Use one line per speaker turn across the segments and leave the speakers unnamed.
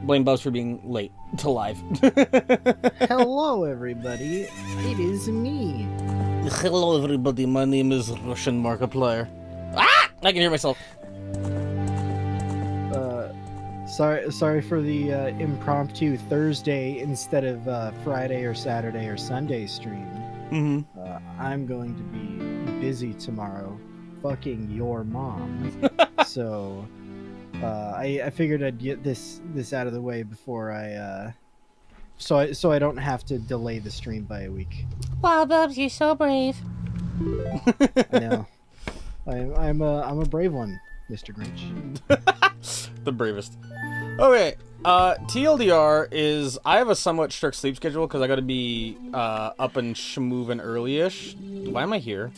blame Buzz for being late to live.
Hello, everybody. It is me.
Hello, everybody. My name is Russian Markiplier. Ah! I can hear myself.
Sorry for the impromptu Thursday instead of Friday or Saturday or Sunday stream.
Mm-hmm.
I'm going to be busy tomorrow, fucking your mom. So, I figured I'd get this out of the way before so I don't have to delay the stream by a week.
Wow, Bubs, you're so brave.
I know. I'm a brave one, Mr. Grinch.
The bravest. Okay, TLDR is I have a somewhat strict sleep schedule because I got to be up and schmoovin' early-ish. Why am I here?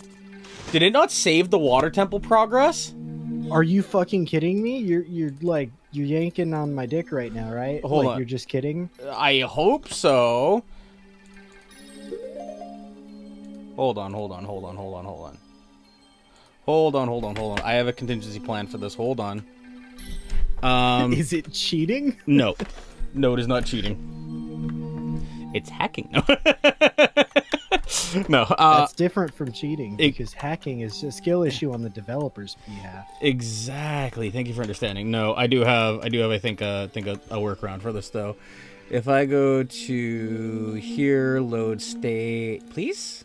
Did it not save the water temple progress?
Are you fucking kidding me? You're yanking on my dick right now, right?
Hold on.
You're just kidding?
I hope so. Hold on. I have a contingency plan for this. Hold on.
Is it cheating?
No, it is not cheating. It's hacking. No, no.
That's different from cheating because hacking is a skill issue on the developer's behalf.
Exactly. Thank you for understanding. No, I do have. I think a workaround for this though. If I go to here, load state, please.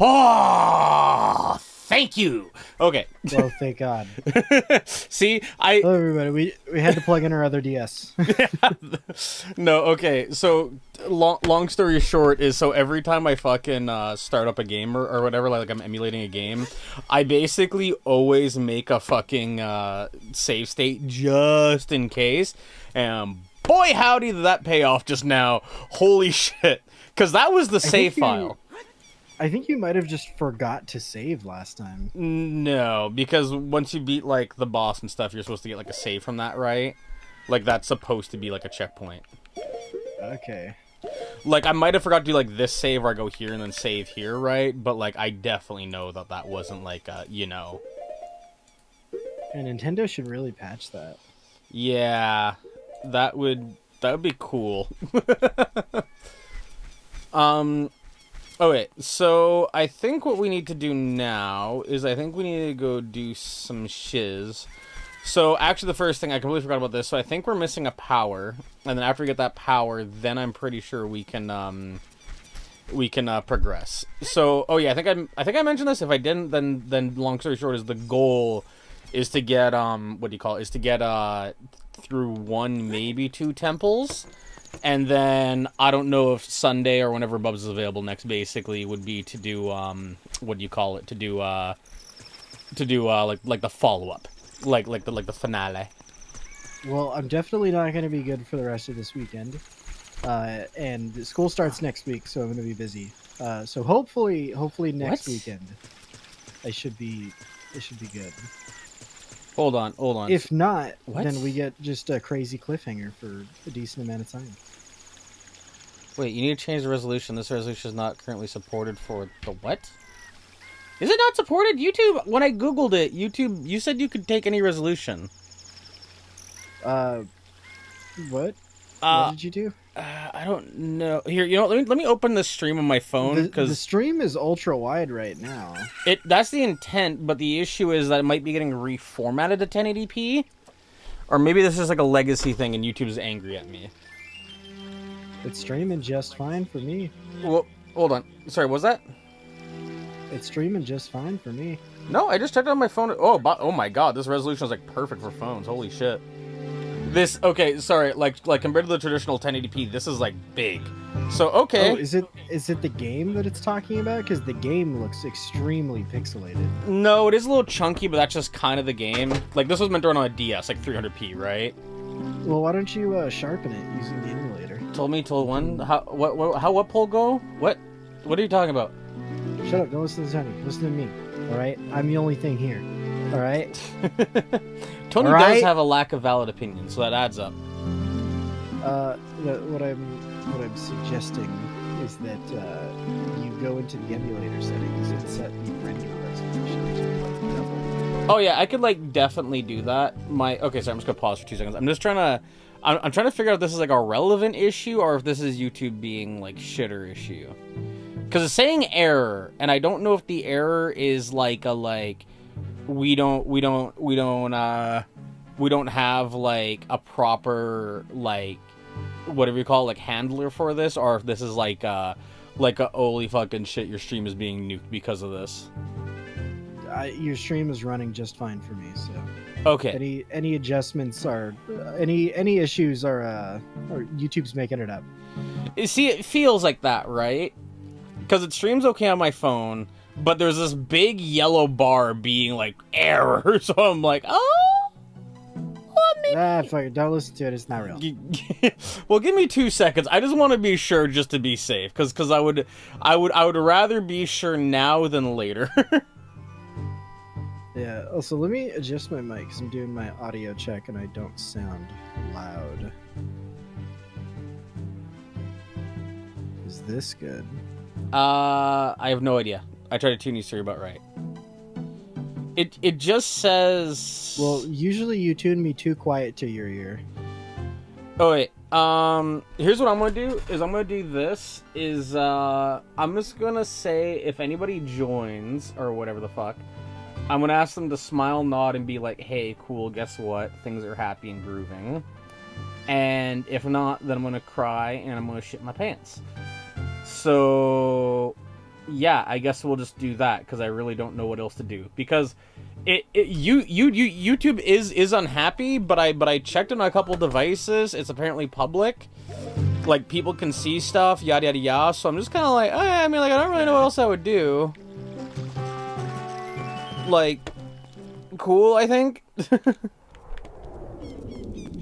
Oh, thank you. Okay.
Well, thank God.
See,
Hello, everybody. We had to plug in our other DS.
No, okay. So, long story short is, so every time I fucking start up a game or whatever, like I'm emulating a game, I basically always make a fucking save state just in case. And boy, howdy, did that pay off just now. Holy shit. Because that was the save file.
I think you might have just forgot to save last time.
No, because once you beat, like, the boss and stuff, you're supposed to get, like, a save from that, right? Like, that's supposed to be, like, a checkpoint.
Okay.
Like, I might have forgot to do, like, this save where I go here and then save here, right? But, like, I definitely know that wasn't, like, you know.
And Nintendo should really patch that.
Yeah, that would be cool. Okay, so I think what we need to do now is I think we need to go do some shiz. So actually the first thing, I completely forgot about this, so I think we're missing a power, and then after we get that power, then I'm pretty sure we can progress. So, oh yeah, I think I mentioned this. If I didn't, then long story short is the goal is to get through one, maybe two temples. And then I don't know if Sunday or whenever Bubs is available next basically would be to do like the follow-up. Like the finale.
Well, I'm definitely not going to be good for the rest of this weekend. And school starts next week, so I'm going to be busy. So hopefully next weekend it should be good.
Hold on.
If not, then we get just a crazy cliffhanger for a decent amount of time.
Wait, you need to change the resolution. This resolution is not currently supported for the what? Is it not supported? YouTube, when I Googled it, YouTube, you said you could take any resolution.
What? What did you do?
I don't know. Here, you know, let me open the stream on my phone because
the stream is ultra wide right now.
That's the intent, but the issue is that it might be getting reformatted to 1080p, or maybe this is like a legacy thing and YouTube is angry at me.
It's streaming just fine for me.
Well, hold on. Sorry, what was that?
It's streaming just fine for me.
No, I just checked on my phone. Oh my god, this resolution is like perfect for phones. Holy shit. Okay, sorry, like compared to the traditional 1080p, this is like big. So, okay.
Oh, is it the game that it's talking about? Because the game looks extremely pixelated.
No, it is a little chunky, but that's just kind of the game. Like, this was meant to run on a DS, like 300p, right?
Well, why don't you sharpen it using the emulator?
Told one? How what poll go? What are you talking about?
Shut up, don't listen to Tony. Listen to me, alright? I'm the only thing here, alright?
Tony does have a lack of valid opinion, so that adds up.
What I'm suggesting is that you go into the emulator settings and set the render resolution to like double.
Oh yeah, I could like definitely do that. Okay, so I'm just gonna pause for 2 seconds. I'm just trying to, I'm trying to figure out if this is like a relevant issue or if this is YouTube being like shitter issue. Because it's saying error, and I don't know if the error is like a we don't have like a proper like whatever you call it, like handler for this, or if this is like a holy fucking shit, your stream is being nuked because of this.
Your stream is running just fine for me, so
okay.
Any adjustments are any issues are or YouTube's making it up.
See, it feels like that, right? Because it streams okay on my phone, but there's this big yellow bar being like error, so I'm like, oh, well,
fuck it, don't listen to it. It's not real.
Well, give me 2 seconds. I just want to be sure, just to be safe, because I would rather be sure now than later.
Yeah. Also, let me adjust my mic because I'm doing my audio check and I don't sound loud. Is this good?
I have no idea. I tried to tune you, sir, but right. It just says.
Well, usually you tune me too quiet to your ear.
Oh wait. Here's what I'm gonna do. I'm gonna do this. I'm just gonna say if anybody joins or whatever the fuck, I'm gonna ask them to smile, nod, and be like, "Hey, cool. Guess what? Things are happy and grooving." And if not, then I'm gonna cry and I'm gonna shit my pants. So, yeah, I guess we'll just do that because I really don't know what else to do. Because YouTube is unhappy, but I checked on a couple devices. It's apparently public, like people can see stuff, yada yada yada. So I'm just kind of like, I mean, like I don't really know what else I would do. Like, cool, I think.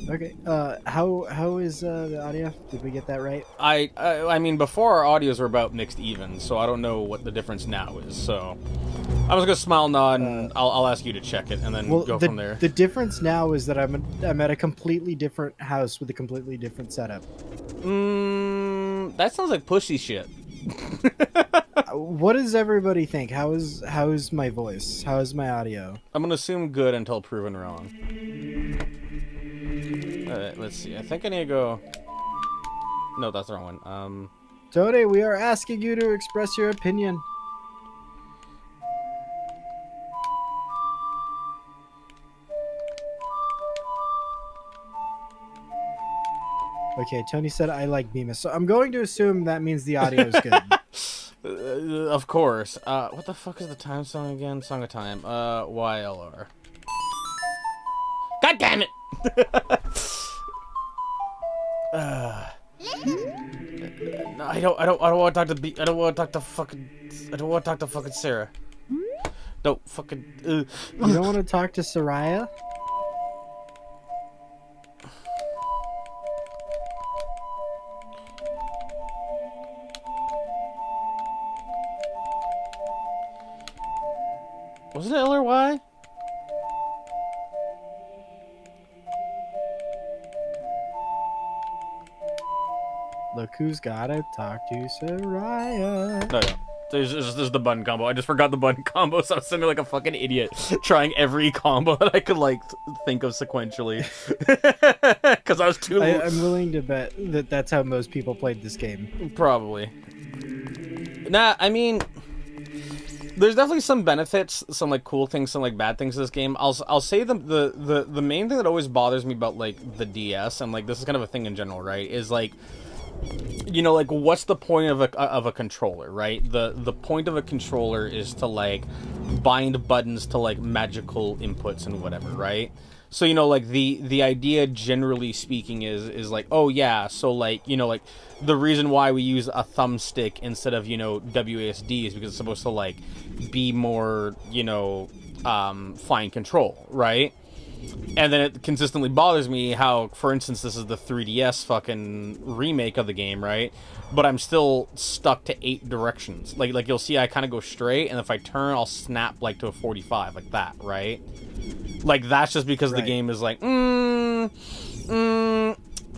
Okay. How is the audio? Did we get that right?
I mean, before our audios were about mixed even, so I don't know what the difference now is. So I'm just gonna smile, nod, and I'll ask you to check it, and then go from there.
The difference now is that I'm at a completely different house with a completely different setup.
That sounds like pushy shit.
What does everybody think? How is my voice? How is my audio?
I'm gonna assume good until proven wrong. Alright, let's see. I think I need to go. No, that's the wrong one.
Tony, we are asking you to express your opinion. Okay, Tony said I like Bemis, so I'm going to assume that means the audio is good.
Of course. What the fuck is the time song again? Song of Time. YLR. God damn it! No, I don't want to talk to I don't want to talk to fucking Sarah. No, fucking.
You don't want to talk to Soraya?
Was it L or Y?
Look who's gotta talk to Soraya.
No. There's the button combo. I just forgot the button combo, so I was sitting there like a fucking idiot, trying every combo that I could like think of sequentially. Because I was too.
I'm willing to bet that that's how most people played this game.
Probably. Nah, I mean, there's definitely some benefits, some like cool things, some like bad things to this game. I'll say the main thing that always bothers me about like the DS, and like this is kind of a thing in general, right? Is like, you know, like what's the point of a controller, right? The point of a controller is to like bind buttons to like magical inputs and whatever, right? So, you know, like the idea generally speaking is like, oh yeah, so like, you know, like the reason why we use a thumbstick instead of, you know, WASD is because it's supposed to like be more, you know, fine control, right? And then it consistently bothers me how, for instance, this is the 3DS fucking remake of the game, right? But I'm still stuck to 8 directions. Like you'll see I kind of go straight, and if I turn, I'll snap, like, to a 45, like that, right? Like, that's just because the game is like,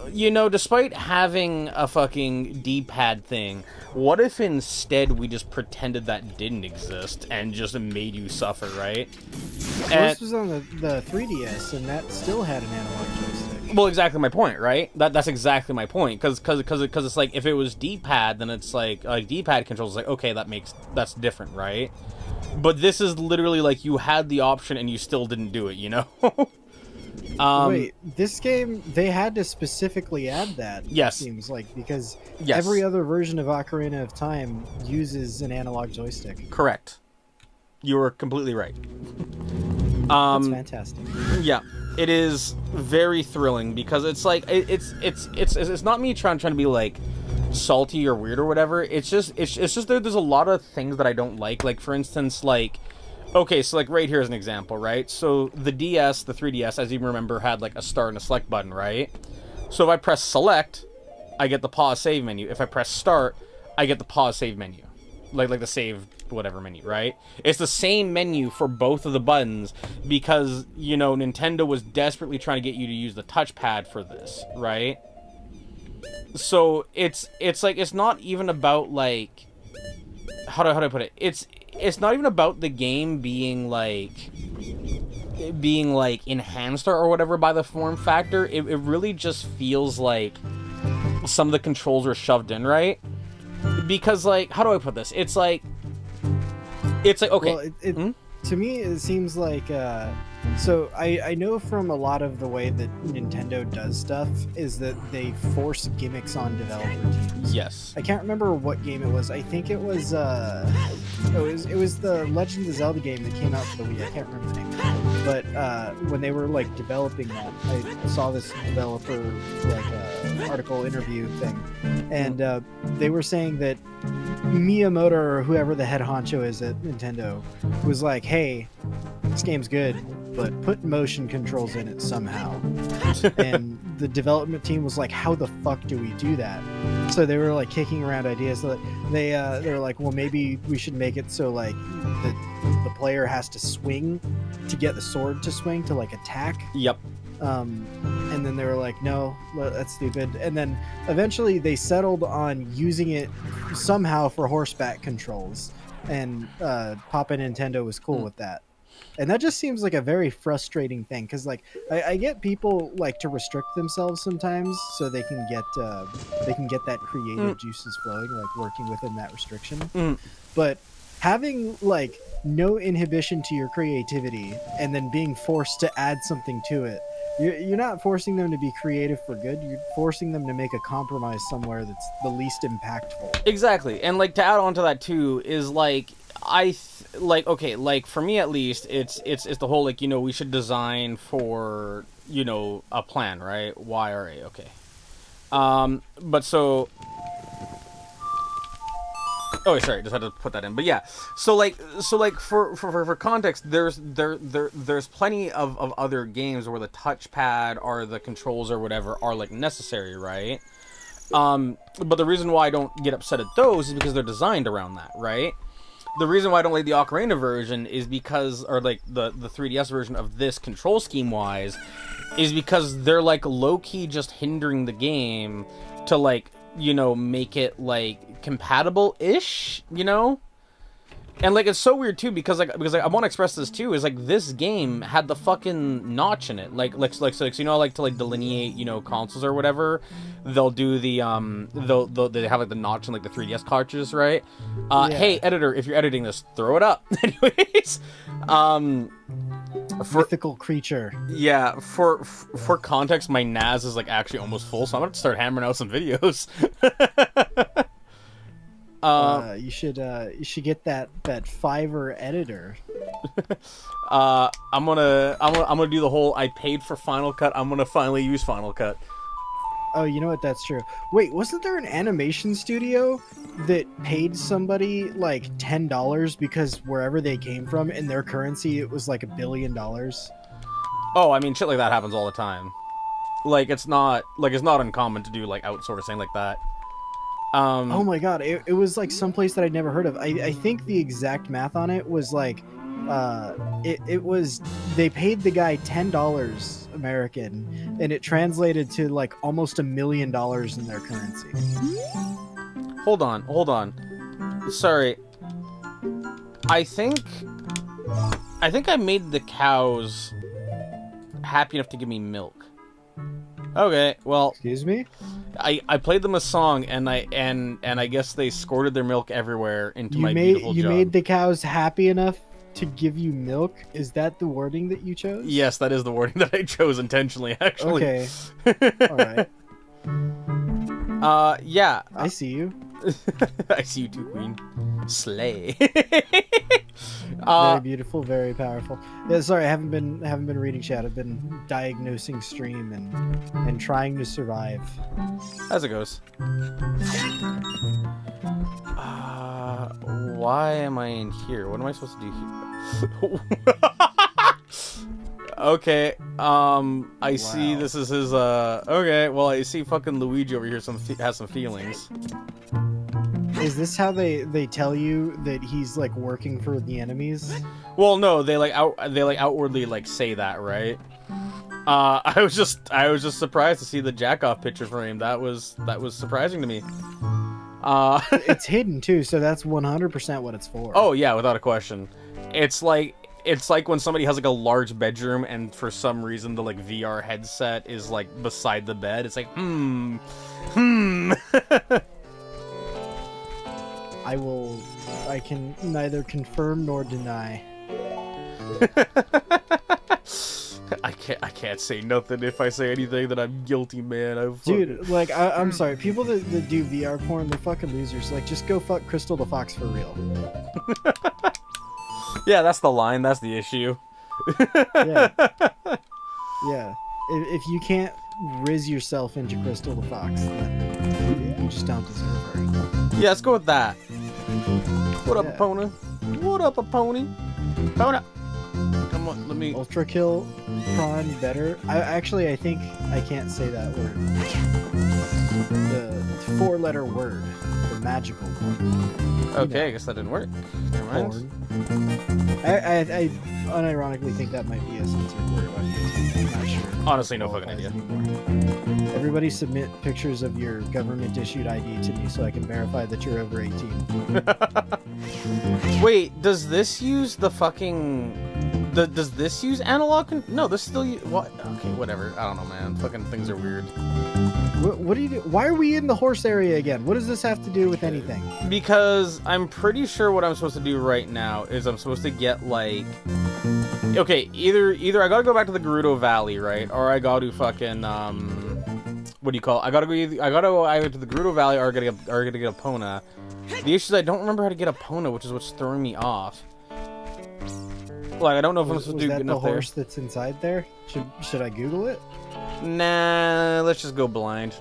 despite having a fucking D-pad thing, what if instead we just pretended that didn't exist and just made you suffer, right?
This was on the 3DS, and that still had an analog joystick.
Well, exactly my point, right? That's exactly my point. Because it's like, if it was D-pad, then it's like D-pad controls, like, okay, that's different, right? But this is literally like you had the option and you still didn't do it, you know?
Wait, this game, they had to specifically add that,
yes.
it seems like, because
yes.
every other version of Ocarina of Time uses an analog joystick.
Correct. You were completely right.
That's fantastic.
Yeah, it is very thrilling because it's like it's not me trying to be like salty or weird or whatever. It's just there's a lot of things that I don't like. Like, for instance, like, okay, so like right here is an example, right? So the 3DS, as you remember, had like a start and a select button, right? So if I press select, I get the pause save menu. If I press start, I get the pause save menu. Like the save whatever menu, right? It's the same menu for both of the buttons because, Nintendo was desperately trying to get you to use the touchpad for this, right? So it's like, it's not even about like, how do I put it? It's not even about the game being like enhanced or whatever by the form factor. It really just feels like some of the controls are shoved in, right? Because, like, how do I put this? It's like, okay.
Well, to me, it seems like, so I know from a lot of the way that Nintendo does stuff is that they force gimmicks on developer teams.
Yes.
I can't remember what game it was. I think it was the Legend of Zelda game that came out for the Wii. I can't remember the name. But when they were like developing that, I saw this developer article interview thing, and they were saying that Miyamoto, or whoever the head honcho is at Nintendo, was like, hey, this game's good, but put motion controls in it somehow. And the development team was like, how the fuck do we do that? So they were like kicking around ideas. They were like, well, maybe we should make it so like the player has to swing to get the sword to swing to like attack.
Yep.
And then they were like, no, that's stupid. And then eventually they settled on using it somehow for horseback controls. And Papa Nintendo was cool with that. And that just seems like a very frustrating thing, because like I get people like to restrict themselves sometimes so they can get that creative juices flowing, like working within that restriction. But having like no inhibition to your creativity and then being forced to add something to it, you're not forcing them to be creative for good. You're forcing them to make a compromise somewhere that's the least impactful.
Exactly. And like to add on to that too is like okay, like for me at least, it's the whole like, we should design for, a plan, right? YRA, okay. But so, oh, sorry, just had to put that in. But yeah, so like for context, there's plenty of other games where the touchpad or the controls or whatever are like necessary, right? But the reason why I don't get upset at those is because they're designed around that, right? The reason why I don't like the Ocarina version is because, or like the 3DS version of this control scheme wise, is because they're like low-key just hindering the game to like, make it like compatible-ish, And like it's so weird too because I want to express this too is like this game had the fucking notch in it like so I like to like delineate consoles or whatever, they'll do the they have like the notch in like the 3DS cartridges, right? Yeah. Hey editor, if you're editing this, throw it up. Anyways,
mythical creature.
Yeah, for context, my NAS is like actually almost full, so I'm gonna start hammering out some videos.
You should get that Fiverr editor.
I'm gonna do the whole I paid for Final Cut. I'm gonna finally use Final Cut.
Oh, you know what? That's true. Wait, wasn't there an animation studio that paid somebody like $10 because wherever they came from in their currency it was like $1 billion?
Oh, I mean, shit like that happens all the time. Like it's not uncommon to do like outsourcing like that.
Oh my god, it was like someplace that I'd never heard of. I think the exact math on it was like it was they paid the guy $10 American, and it translated to like almost $1 million in their currency.
Hold on. Sorry. I think I made the cows happy enough to give me milk. Okay, well,
Excuse me?
I played them a song, and I guess they squirted their milk everywhere into my beautiful
You
jug.
made the cows happy enough to give you milk? Is that the wording that you chose?
Yes, that is the wording that I chose intentionally, actually.
Okay. All right.
Yeah.
I see you.
I see you too, Queen. Slay.
Very beautiful, very powerful. Yeah, sorry, I haven't been reading chat. I've been diagnosing stream and trying to survive.
As it goes. Why am I in here? What am I supposed to do here? Okay, I see this is his, okay, well, I see fucking Luigi over here has some feelings.
Is this how they tell you that he's like working for the enemies?
Well, no, they outwardly like say that, right? I was just surprised to see the jack-off picture frame. That was surprising to me.
It's hidden too, so that's 100% what it's for.
Oh yeah, without a question. It's like when somebody has like a large bedroom and for some reason the like VR headset is like beside the bed. It's like
I can neither confirm nor deny.
I can't say nothing. If I say anything, then I'm guilty, man.
Dude, like I'm sorry, people that do VR porn, they're fucking losers. Like, just go fuck Crystal the Fox for real.
Yeah, that's the line. That's the issue.
Yeah. Yeah. If you can't riz yourself into Crystal the Fox, then you just don't deserve her.
Yeah, let's go with that. What up,
Yeah.
Pony? What up, Pony? Pony. Come on, let me.
Ultra kill prawn better. I think I can't say that word. The 4-letter word, the magical one.
Okay, I guess that didn't work. Never mind.
Porn. I unironically think that might be a censored word on YouTube. I'm not sure.
Honestly, no fucking idea.
Everybody submit pictures of your government-issued ID to me so I can verify that you're over 18.
Wait, does this use the fucking... Does this use analog? No, this still use... What? Okay, whatever. I don't know, man. Fucking things are weird.
What do you do? Why are we in the horse area again? What does this have to do with anything?
Because I'm pretty sure what I'm supposed to do right now is I'm supposed to get, like... Okay, either I gotta go back to the Gerudo Valley, right? Or I gotta fucking, what do you call it? I gotta go either to the Gerudo Valley or I gotta get Epona. The issue is I don't remember how to get Epona, which is what's throwing me off. Like, I don't know if I'm supposed to do
that
good
the
enough there.
horse that's inside there? Should I Google it?
Nah, let's just go blind.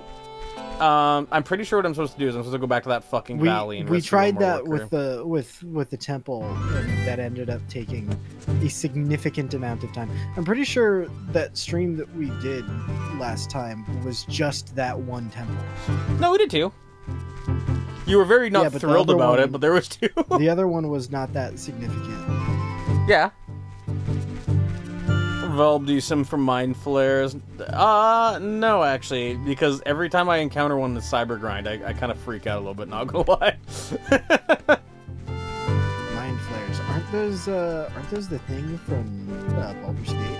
I'm pretty sure what I'm supposed to do is I'm supposed to go back to that fucking valley and
we
rescue
tried
one more
that
worker.
with the temple, and that ended up taking a significant amount of time. I'm pretty sure that stream that we did last time was just that one temple.
No, we did too. You were very not
Yeah, but the
thrilled
other
about
one-
it, but there was two.
The other one was not that significant.
Yeah. Valve do some for mind flares. No, actually, because every time I encounter one with Cyber Grind, I kind of freak out a little bit, not gonna lie.
Mind flares, aren't those the thing from Baldur's Gate?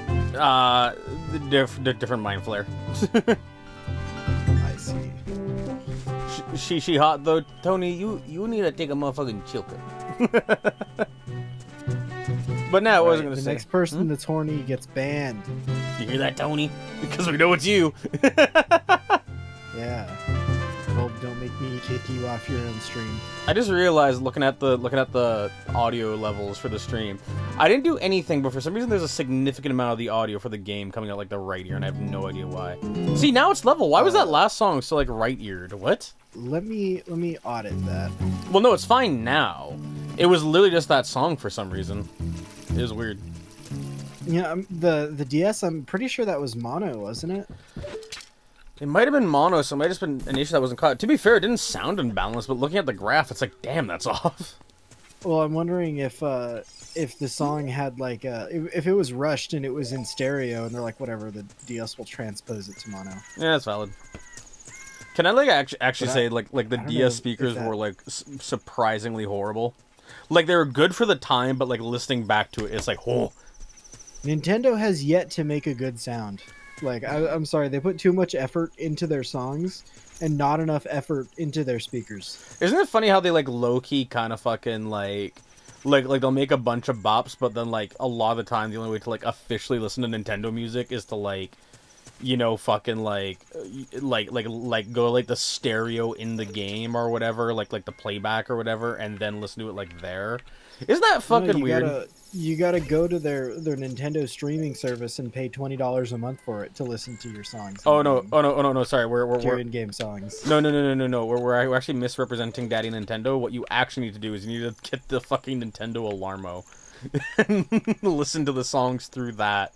The different mind flare.
I see.
She hot though, Tony. You need to take a motherfucking chill pill. But now, what was I gonna
the
say?
next person that's horny gets banned.
You hear that, Tony? Because we know it's you.
Yeah. Well, don't make me kick you off your own stream.
I just realized looking at the audio levels for the stream, I didn't do anything, but for some reason there's a significant amount of the audio for the game coming out like the right ear, and I have no idea why. See, now it's level. Why was that last song so like right eared? What?
Let me audit that.
Well, no, it's fine now. It was literally just that song for some reason. It was weird.
Yeah, the DS. I'm pretty sure that was mono, wasn't it?
It might have been mono, so it might have just been an issue that wasn't caught. To be fair, it didn't sound unbalanced, but looking at the graph, it's like, damn, that's off.
Well, I'm wondering if if the song had like if it was rushed and it was in stereo and they're like whatever, the DS will transpose it to mono.
Yeah, that's valid. Can I like actually
But
say like the
I don't know
DS
if
speakers
that-
were like surprisingly horrible. Like they were good for the time, but like listening back to it, it's like, oh.
Nintendo has yet to make a good sound. Like I'm sorry, they put too much effort into their songs and not enough effort into their speakers.
Isn't it funny how they like low key kind of fucking like they'll make a bunch of bops, but then like a lot of the time the only way to like officially listen to Nintendo music is to like, you know, fucking like go like the stereo in the game or whatever, like the playback or whatever, and then listen to it like there. Isn't that fucking
No,
weird?
You gotta go to their Nintendo streaming service and pay $20 a month for it to listen to your songs.
Oh no! Sorry, we're
in-game songs.
No. We're actually misrepresenting Daddy Nintendo. What you actually need to do is you need to get the fucking Nintendo Alarmo and listen to the songs through that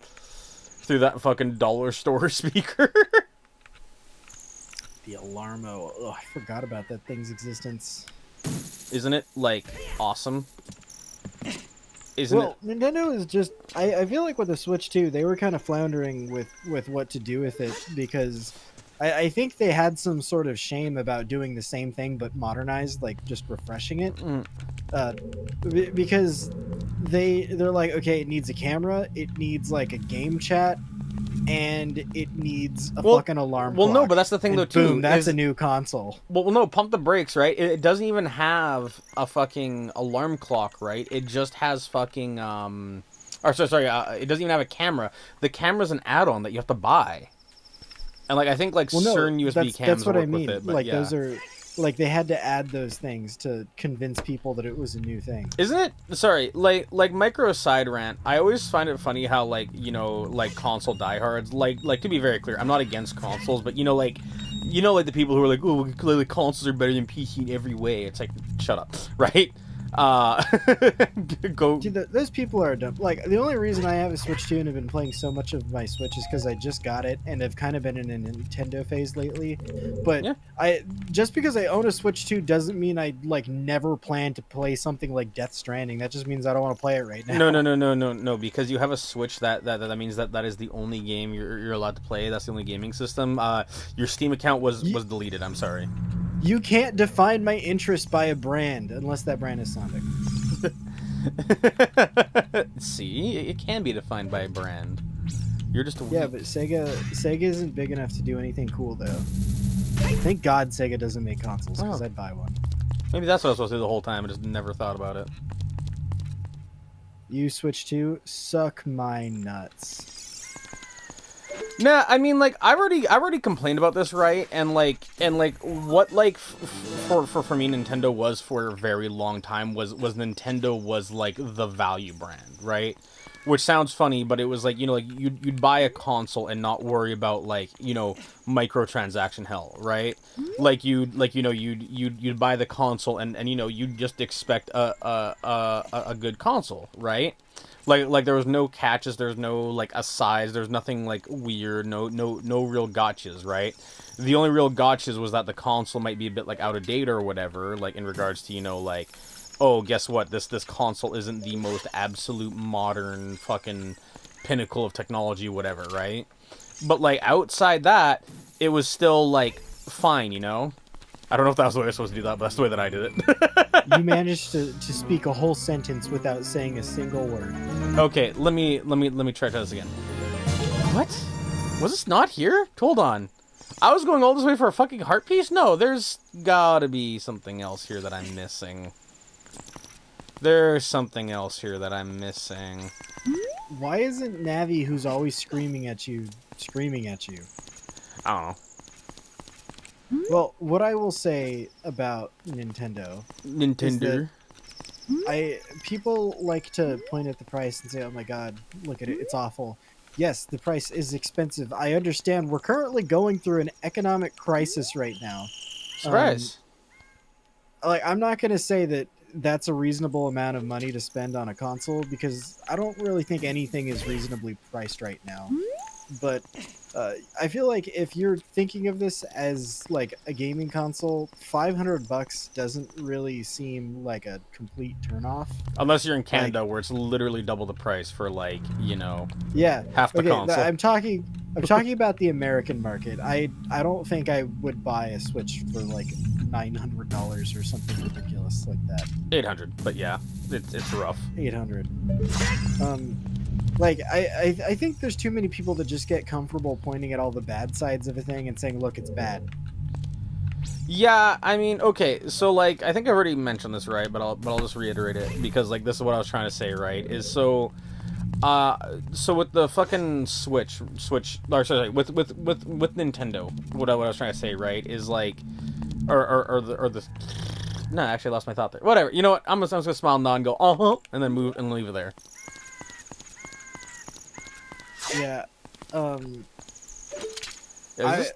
fucking dollar store speaker.
The Alarmo. Oh, I forgot about that thing's existence.
Isn't it like awesome? Isn't
Well, Nintendo is just. I feel like with the Switch 2, they were kind of floundering with what to do with it because I think they had some sort of shame about doing the same thing but modernized, like just refreshing it. Because they're like, okay, it needs a camera, it needs like a game chat, and it needs a fucking alarm
Well,
clock.
no, but that's the thing
And
though too.
boom, that's a new console.
Well, no, pump the brakes, right? It doesn't even have a fucking alarm clock, right? It just has fucking or sorry, it doesn't even have a camera. The camera's an add-on that you have to buy. And like I think like certain USB cams
that's what
work
I mean.
with it, but
like
yeah.
those are like they had to add those things to convince people that it was a new thing.
Isn't it? Sorry, like micro side rant. I always find it funny how like, you know, like console diehards, like to be very clear, I'm not against consoles, but you know like the people who are like, oh, clearly consoles are better than PC in every way. It's like, shut up, right? Go.
Dude, those people are dumb. Like the only reason I have a Switch 2 and have been playing so much of my Switch is because I just got it and have kind of been in a Nintendo phase lately. But
Yeah.
I just because I own a Switch 2 doesn't mean I like never plan to play something like Death Stranding. That just means I don't want to play it right now.
No. Because you have a Switch, that means that is the only game you're allowed to play. That's the only gaming system. Your Steam account was deleted. I'm sorry.
You can't define my interest by a brand unless that brand is Sonic.
See, it can be defined by a brand. You're just a
Yeah, but Sega isn't big enough to do anything cool though. Thank God Sega doesn't make consoles because I'd buy one.
Maybe that's what I was supposed to do the whole time. I just never thought about it.
You Switch 2, suck my nuts.
Nah, I mean, like, I already complained about this, right? And what, like, for me, Nintendo was for a very long time was Nintendo was, like, the value brand, right? Which sounds funny, but it was, like, you know, like, you'd buy a console and not worry about, like, you know, microtransaction hell, right? Like, you'd buy the console and you know, you'd just expect a good console, right? Like there was no catches, there's no like asides, there's nothing like weird, no real gotchas, right? The only real gotchas was that the console might be a bit like out of date or whatever, like in regards to, you know, like, oh, guess what? This console isn't the most absolute modern fucking pinnacle of technology, whatever, right? But like outside that, it was still like fine, you know? I don't know if that was the way I was supposed to do that, but that's the way that I did it.
You managed to speak a whole sentence without saying a single word.
Okay, let me try this again. What? Was this not here? Hold on. I was going all this way for a fucking heart piece? No, there's gotta be something else here that I'm missing. There's something else here that I'm missing.
Why isn't Navi, who's always screaming at you?
I don't know.
Well, what I will say about Nintendo is that people like to point at the price and say, "Oh my God, look at it, it's awful." Yes, the price is expensive. I understand. We're currently going through an economic crisis right now.
Surprise.
Like, I'm not going to say that that's a reasonable amount of money to spend on a console because I don't really think anything is reasonably priced right now. but I feel like if you're thinking of this as like a gaming console, $500 doesn't really seem like a complete turnoff.
Unless you're in
Like,
Canada, where it's literally double the price for like, you know,
yeah,
half the
okay.
console.
I'm talking about the American market. I don't think I would buy a Switch for like $900 or something ridiculous like that.
800, but yeah, it's rough.
800. Like I think there's too many people that just get comfortable pointing at all the bad sides of a thing and saying, look, it's bad.
Yeah, I mean, okay, so like I think I already mentioned this, right? But I'll just reiterate it because like this is what I was trying to say, right? Is so with the fucking Switch, or sorry, with Nintendo, what I was trying to say, right, is like, or the no, actually, I lost my thought there. Whatever, you know what? I'm just gonna smile, nod, and go, and then move and leave it there.
Yeah.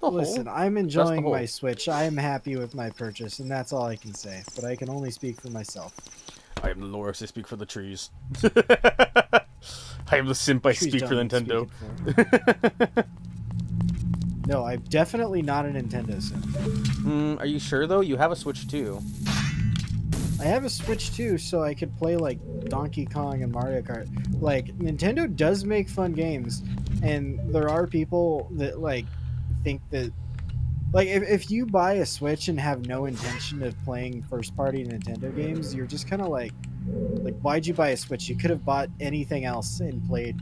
Listen,
I'm enjoying my Switch. I am happy with my purchase, and that's all I can say. But I can only speak for myself.
I am the Loris, I speak for the trees. I am the simp, I speak for Nintendo.
No, I'm definitely not a Nintendo simp.
Are you sure, though? You have a Switch, too.
I have a Switch, too, so I could play, like, Donkey Kong and Mario Kart. Like, Nintendo does make fun games, and there are people that, like, think that... Like, if you buy a Switch and have no intention of playing first-party Nintendo games, you're just kind of like, why'd you buy a Switch? You could have bought anything else and played,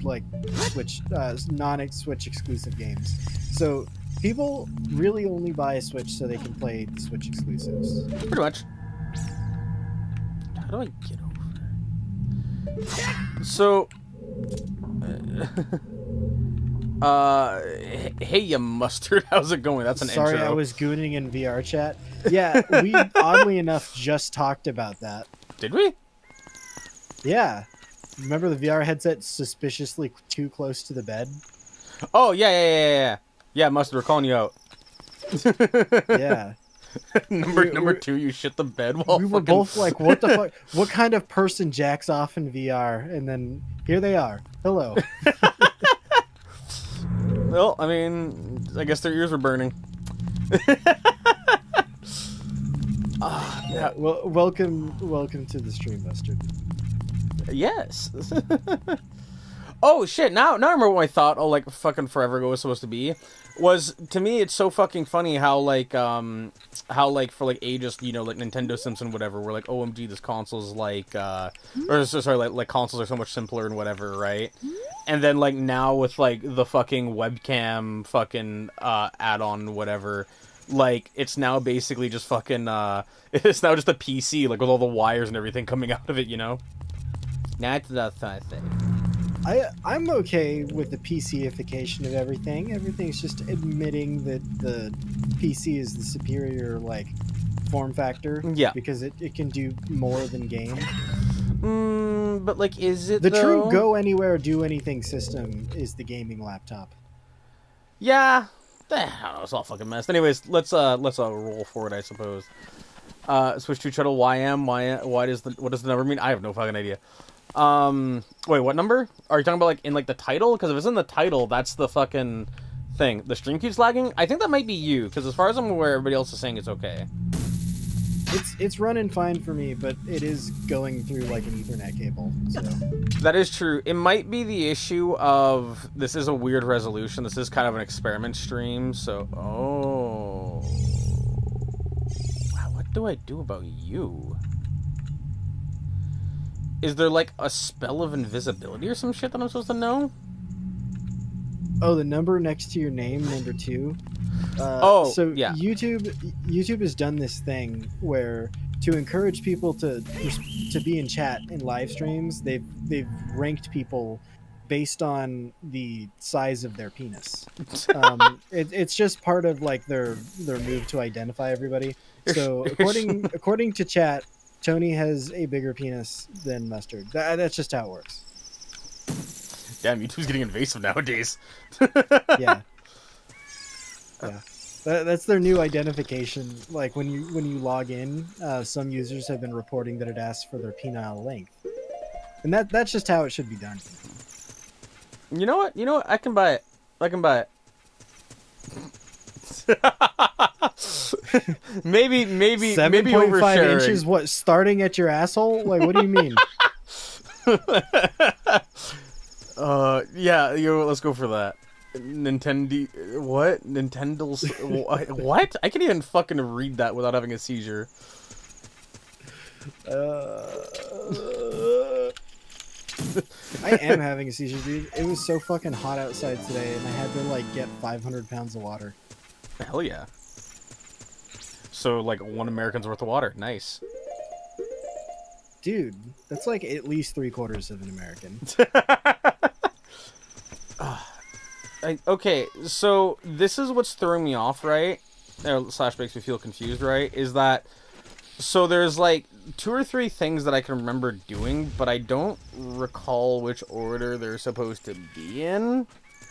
like, Switch, non-Switch exclusive games. So, people really only buy a Switch so they can play the Switch exclusives.
Pretty much. How do I get over? So... hey, you mustard. How's it going? That's an intro.
Sorry, I was gooning in VR chat. Yeah, we oddly enough just talked about that.
Did we?
Yeah. Remember the VR headset suspiciously too close to the bed?
Oh, yeah. Yeah, mustard, we're calling you out.
Yeah.
Number two, you shit the bed while
we were both like, what the fuck? What kind of person jacks off in VR? And then here they are. Hello.
Well, I mean, I guess their ears were burning.
Yeah. Well, welcome to the stream, Mustard.
Yes. Oh shit! Now I remember what I thought. Oh, like fucking forever ago was supposed to be. Was to me, it's so fucking funny how for like ages, you know, like Nintendo Simpson, whatever. We're like, OMG, this console's like, or sorry, like consoles are so much simpler and whatever, right? And then like now with like the fucking webcam, fucking add-on, whatever. Like it's now basically just fucking it's now just a PC, like with all the wires and everything coming out of it, you know. That's the thing.
I'm okay with the PC-ification of everything. Everything's just admitting that the PC is the superior, like, form factor.
Yeah.
Because it can do more than game.
But, like, is it,
The
though?
true go-anywhere, do-anything system is the gaming laptop.
Yeah. I don't know, it's all fucking messed. Anyways, let's roll forward, I suppose. Switch to channel YM, what does the number mean? I have no fucking idea. Wait, what number? Are you talking about, like, in, like, the title? Because if it's in the title, that's the fucking thing. The stream keeps lagging? I think that might be you, because as far as I'm aware, everybody else is saying it's okay.
It's running fine for me, but it is going through, like, an Ethernet cable, so...
That is true. It might be the issue of... This is a weird resolution. This is kind of an experiment stream, so... Oh... Wow, what do I do about you? Is there, like, a spell of invisibility or some shit that I'm supposed to know?
Oh, the number next to your name, number 2? So
yeah.
YouTube has done this thing where to encourage people to be in chat in live streams, they've ranked people based on the size of their penis. It's just part of like their move to identify everybody. So according to chat, Tony has a bigger penis than Mustard. That's just how it works.
Damn, YouTube's getting invasive nowadays.
Yeah. Yeah. That's their new identification. Like when you log in, some users have been reporting that it asks for their penile length, and that's just how it should be done.
You know what? You know what? I can buy it. I can buy it. maybe
7.5
oversharing.
inches, what, starting at your asshole? Like, what do you mean?
Yeah, let's go for that. Nintendo, what? Nintendo's, what? I can't even fucking read that without having a seizure.
I am having a seizure, dude. It was so fucking hot outside today, and I had to, like, get 500 pounds of water.
Hell yeah. So, like, 1 American's worth of water. Nice.
Dude, that's like at least 3/4 of an American.
Okay, so this is what's throwing me off, right? Slash makes me feel confused, right? Is that... So there's, like, 2 or 3 things that I can remember doing, but I don't recall which order they're supposed to be in.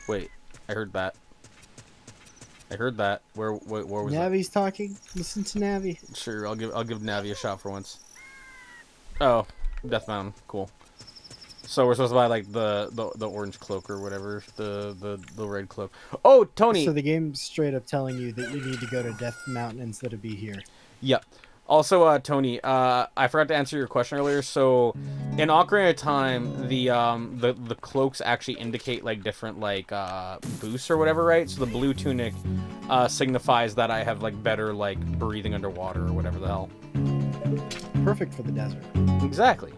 Wait, I heard that. Where was that?
Navi's talking. Listen to Navi.
Sure, I'll give Navi a shot for once. Oh, Death Mountain, cool. So we're supposed to buy like the orange cloak or whatever, the red cloak. Oh, Tony.
So the game's straight up telling you that you need to go to Death Mountain instead of be here.
Yep. Also, Tony, I forgot to answer your question earlier. So, in Ocarina of Time, the cloaks actually indicate like different like boosts or whatever, right? So the blue tunic signifies that I have like better like breathing underwater or whatever the hell.
Perfect for the desert.
Exactly.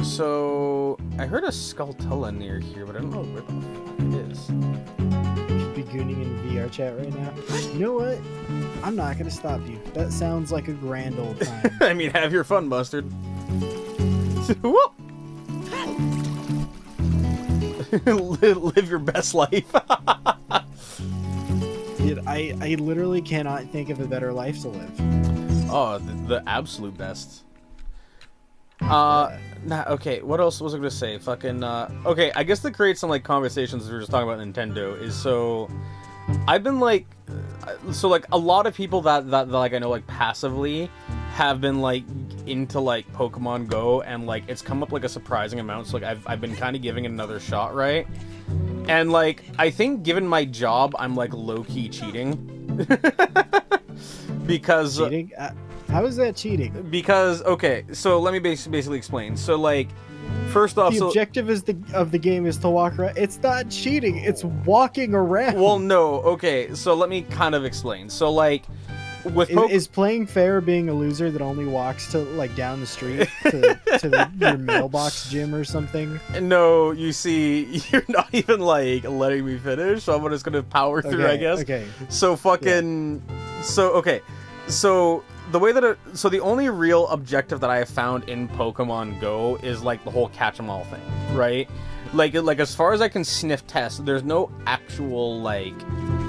So I heard a Skulltula near here, but I don't know where the fuck it is.
You could be gooning in VR chat right now. You know what? I'm not gonna stop you. That sounds like a grand old time.
I mean, have your fun, Mustard. Live your best life.
Dude, I literally cannot think of a better life to live.
Oh, the absolute best. Okay, what else was I gonna say? Fucking, okay, I guess to create some, like, conversations we were just talking about Nintendo is so... I've been, like... So, like, a lot of people that like, I know, like, passively have been, like, into, like, Pokemon Go, and, like, it's come up, like, a surprising amount, so, like, I've been kind of giving it another shot, right? And, like, I think given my job, I'm, like, low-key cheating. Because...
Cheating? How is that cheating?
Because, okay, so let me basically explain. So, like, first off...
The objective of the game is to walk around. It's not cheating, it's walking around.
Well, no, okay, so let me kind of explain. So, like, with...
Is playing fair being a loser that only walks to, like, down the street to your mailbox gym or something?
No, you see, you're not even, like, letting me finish, so I'm just gonna power through, I guess.
Okay.
So, fucking... Yeah. So, okay. So... The way that so the only real objective that I have found in Pokemon Go is like the whole catch 'em all thing, right? Like as far as I can sniff test, there's no actual like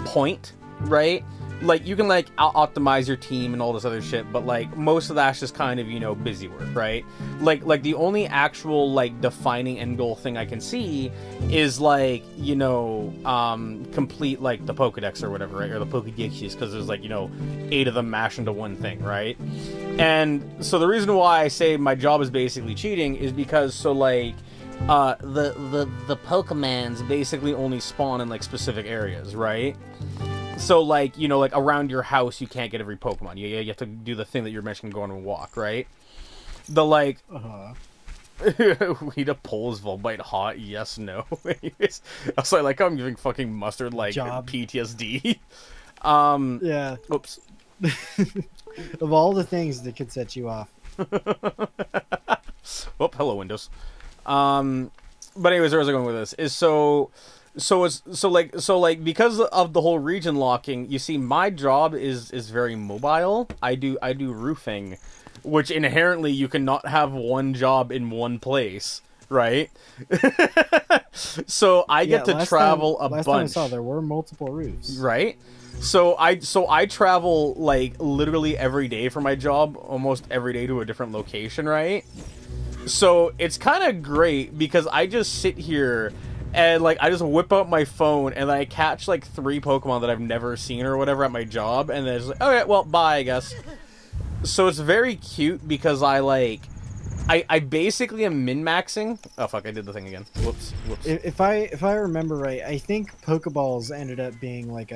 point, right? Like you can like optimize your team and all this other shit, but like most of that's just kind of, you know, busy work, right? Like the only actual like defining end goal thing I can see is like, you know, complete like the Pokedex or whatever, right? Or the Pokedexes, because there's like, you know, 8 of them mashed into one thing, right? And so the reason why I say my job is basically cheating is because so like the Pokemons basically only spawn in like specific areas, right? So, like, you know, like, around your house, you can't get every Pokemon. You have to do the thing that you're mentioning, go on a walk, right? The, like... Weed a Pole's Volbite hot? Yes, no. Anyways, I was like, I'm giving fucking Mustard, like, PTSD.
Yeah.
Oops.
Of all the things that could set you off.
Oh, hello, Windows. But anyways, where was I going with this? Is so because of the whole region locking, you see, my job is very mobile. I do roofing, which inherently you cannot have one job in one place, right? So I get to travel a bunch.
Last time I saw, there were multiple roofs,
right? So I travel like literally every day for my job, almost every day to a different location, right? So it's kind of great because I just sit here and, like, I just whip out my phone, and I catch, like, 3 Pokemon that I've never seen or whatever at my job, and then it's like, okay, well, bye, I guess. So it's very cute because I, like, I basically am min-maxing. Oh fuck, I did the thing again. Whoops.
If I remember right, I think Pokeballs ended up being like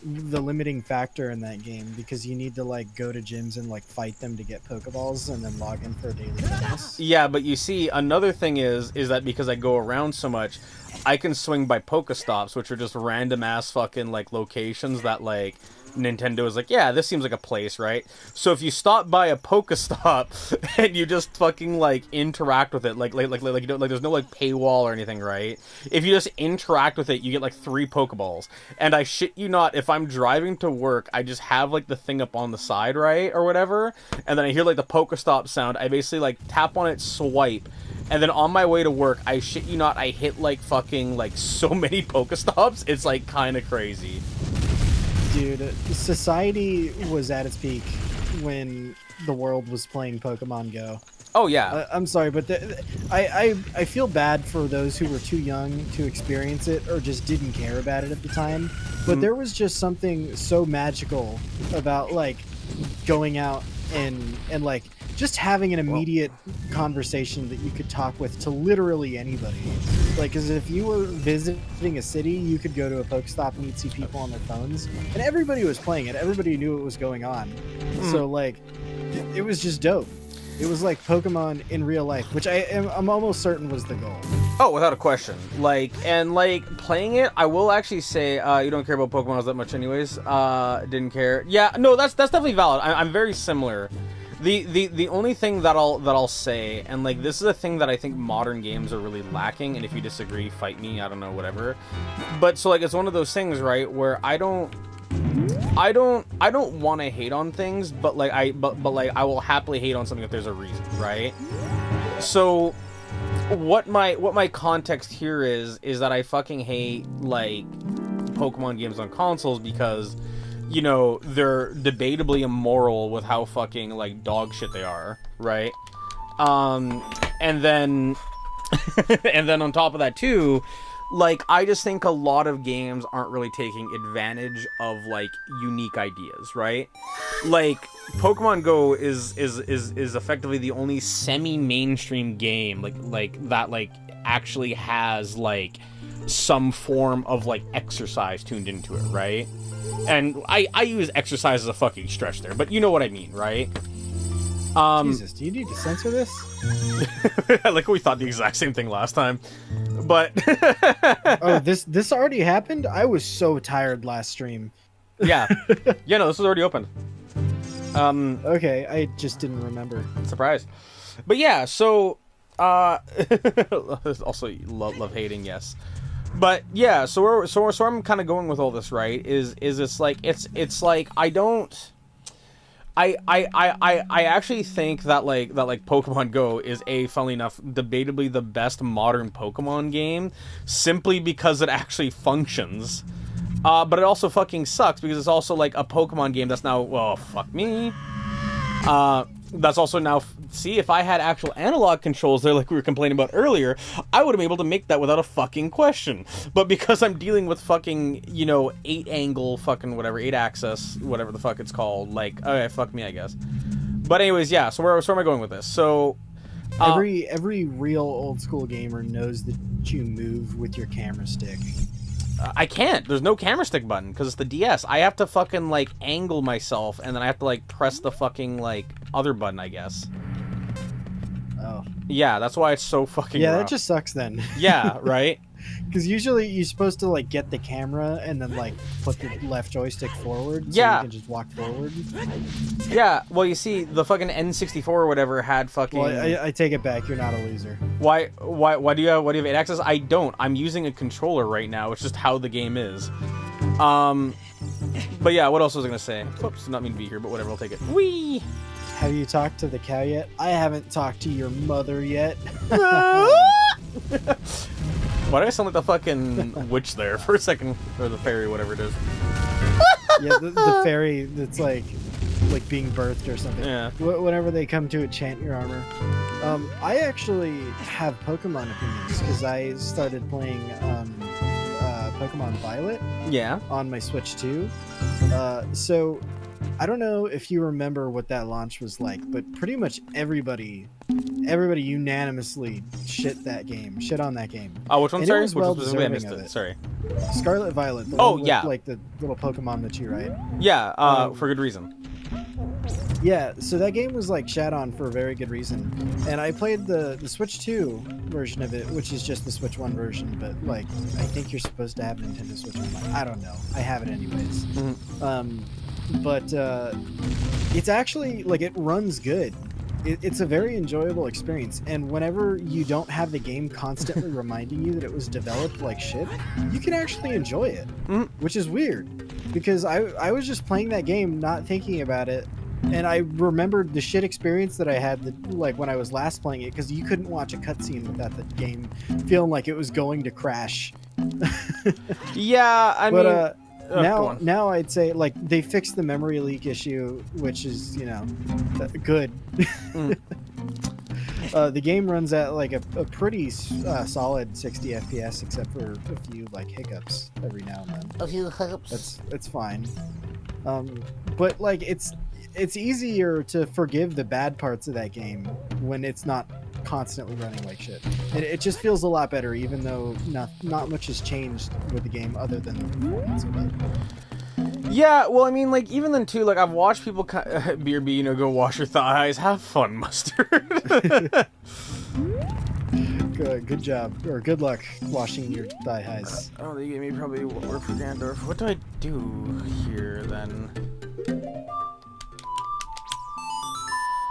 the limiting factor in that game because you need to like go to gyms and like fight them to get Pokeballs and then log in for a daily bonus.
Yeah, but you see, another thing is that because I go around so much, I can swing by Pokestops, which are just random ass fucking like locations that like Nintendo is like, yeah, this seems like a place, right? So if you stop by a Pokestop and you just fucking like interact with it, like you don't, like there's no like paywall or anything, right? If you just interact with it, you get like 3 Pokeballs. And I shit you not, if I'm driving to work, I just have like the thing up on the side, right, or whatever, and then I hear like the Pokestop sound. I basically like tap on it, swipe. And then on my way to work, I shit you not, I hit like fucking like so many Pokestops. It's like kind of crazy.
Dude, society was at its peak when the world was playing Pokemon Go.
Oh yeah.
I'm sorry, but I feel bad for those who were too young to experience it or just didn't care about it at the time. But there was just something so magical about like going out and like just having an immediate conversation that you could talk with to literally anybody. Like, because if you were visiting a city, you could go to a Pokestop and you'd see people on their phones, and everybody was playing it. Everybody knew what was going on. So like, it was just dope. It was like Pokemon in real life, which I'm almost certain was the goal.
Oh, without a question. Like, and like playing it, I will actually say, you don't care about Pokemon that much, anyways. Didn't care. Yeah, no, that's definitely valid. I'm very similar. The only thing that I'll say, and like this is a thing that I think modern games are really lacking, and if you disagree, fight me, I don't know, whatever. But so like it's one of those things, right, where I don't want to hate on things, but like I will happily hate on something if there's a reason, right? So what my context here is that I fucking hate like Pokemon games on consoles because, you know, they're debatably immoral with how fucking like dog shit they are, right? And then and then on top of that too, like I just think a lot of games aren't really taking advantage of like unique ideas, right? Like Pokemon Go is effectively the only semi-mainstream game like that like actually has like some form of like exercise tuned into it, right? And I use exercise as a fucking stretch there, but you know what I mean, right?
Jesus, do you need to censor this?
Like we thought the exact same thing last time, but
oh, this already happened? I was so tired last stream.
Yeah, no, this was already open.
Okay, I just didn't remember.
Surprise. But yeah, so also love hating, yes. But yeah, so I'm kind of going with all this, right? Is it's like it's like I actually think that like Pokemon Go is funnily enough, debatably the best modern Pokemon game, simply because it actually functions. But it also fucking sucks because it's also like a Pokemon game that's now, well, fuck me. That's also now, see, if I had actual analog controls there like we were complaining about earlier, I would have been able to make that without a fucking question. But because I'm dealing with fucking, you know, 8-angle fucking whatever, 8-axis, whatever the fuck it's called, like, okay, fuck me, I guess. But anyways, yeah, so where am I going with this? So...
every real old school gamer knows that you move with your camera stick.
I can't. There's no camera stick button because it's the DS. I have to fucking like angle myself and then I have to like press the fucking like other button, I guess.
Oh.
Yeah, that's why it's so fucking rough.
That just sucks then.
Yeah, right?
Because usually you're supposed to like get the camera and then like put the left joystick forward so
yeah.
you can just walk forward.
Yeah, well you see, the fucking N64 or whatever had fucking...
Well, I take it back, you're not a loser.
Why do you have 8-axis? I don't. I'm using a controller right now. It's just how the game is. But yeah, what else was I gonna say? Whoops, not mean to be here, but whatever, I'll take it. Whee!
Have you talked to the cow yet? I haven't talked to your mother yet.
Why did I sound like the fucking witch there for a second? Or the fairy, whatever it is.
Yeah, the fairy that's like being birthed or something.
Yeah.
Whenever they come to enchant your armor. I actually have Pokemon opinions because I started playing Pokemon Violet.
Yeah.
On my Switch 2. So I don't know if you remember what that launch was like, but pretty much everybody unanimously shit on that game.
Oh, which one?
And
Sorry,
it was
which
well
one specifically? I missed
deserving of
it.
it.
Sorry.
Scarlet Violet. The
Oh,
one with,
yeah.
like the little Pokemon that you ride.
Yeah, for good reason.
Yeah, so that game was like shat on for a very good reason. And I played the Switch 2 version of it, which is just the Switch 1 version, but like I think you're supposed to have Nintendo Switch Online. I don't know. I have it anyways. But it's actually like it runs good. It's a very enjoyable experience, and whenever you don't have the game constantly reminding you that it was developed like shit, you can actually enjoy it, which is weird because I was just playing that game not thinking about it, and I remembered the shit experience that I had like when I was last playing it, because you couldn't watch a cutscene without the game feeling like it was going to crash.
Yeah, I mean...
now I'd say like they fixed the memory leak issue, which is good. The game runs at like a pretty solid 60 FPS, except for a few like hiccups every now and then.
A few hiccups.
It's fine. But like it's easier to forgive the bad parts of that game when it's not constantly running like shit. It just feels a lot better, even though not much has changed with the game other than the performance of it.
Yeah, well, I mean, like, even then, too, like, I've watched people, BRB, go wash your thighs. Have fun, Mustard.
Good job, or good luck washing your thigh highs.
Oh, they gave me probably work for Gandorf. What do I do here, then?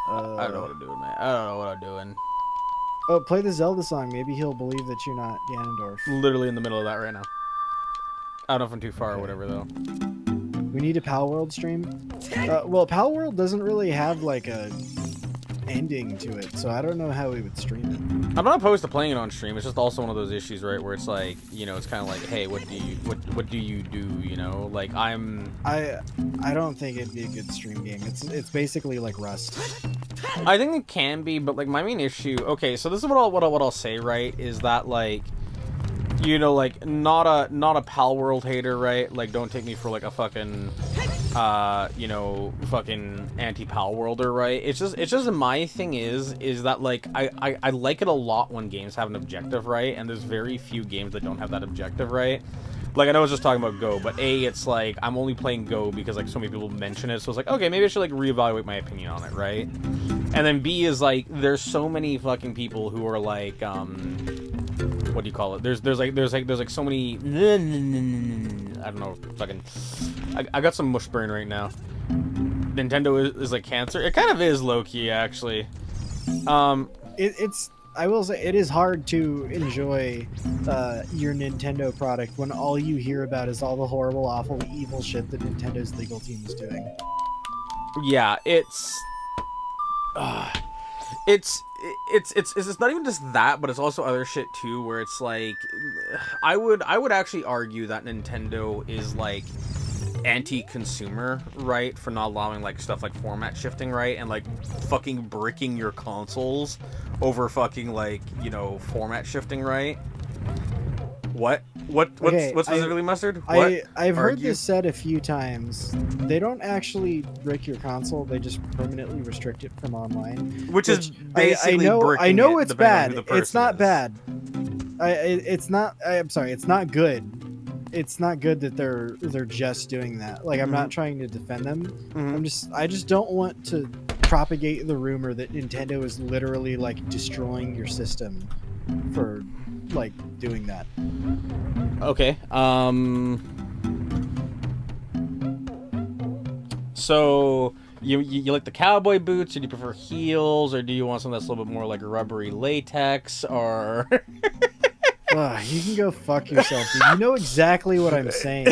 I don't know what I'm doing, man. I don't know what I'm doing.
Oh, play the Zelda song. Maybe he'll believe that you're not Ganondorf.
Literally in the middle of that right now. I don't know if I'm too far or whatever, though.
We need a Pal World stream. Well, Pal World doesn't really have like a ending to it, so I don't know how we would stream it.
I'm not opposed to playing it on stream. It's just also one of those issues, right, where it's like, it's kind of like, hey, what do you do? Like I
don't think it'd be a good stream game. It's basically like Rust.
I think it can be, but like my main issue. Okay, so this is what I'll say, right? Is that like, like not a Pal World hater, right? Like, don't take me for like a fucking, fucking anti-Pal Worlder, right? It's just my thing is that like I like it a lot when games have an objective, right? And there's very few games that don't have that objective, right? Like, I know I was just talking about Go, but A, it's like, I'm only playing Go because, like, so many people mention it, so it's like, okay, maybe I should, like, reevaluate my opinion on it, right? And then B is, like, there's so many fucking people who are, like, what do you call it? There's so many, I don't know, fucking, I got some mush burn right now. Nintendo is like, cancer? It kind of is, low-key, actually.
I will say it is hard to enjoy your Nintendo product when all you hear about is all the horrible, awful, evil shit that Nintendo's legal team is doing.
Yeah, it's not even just that, but it's also other shit too, where it's like, I would actually argue that Nintendo is like anti-consumer, right, for not allowing like stuff like format shifting, right, and like fucking bricking your consoles over fucking like format shifting, right? What's specifically, Mustard?
I've heard this said a few times. They don't actually brick your console; they just permanently restrict it from online.
Which is basically
I know it's bad. It's not
is.
Bad. It's not. I'm sorry. It's not good. It's not good that they're just doing that. Like, I'm not trying to defend them. I just don't want to propagate the rumor that Nintendo is literally like destroying your system for like doing that.
Okay. So you like the cowboy boots, or do you prefer heels, or do you want something that's a little bit more like rubbery latex, or?
You can go fuck yourself, dude. You know exactly what I'm saying.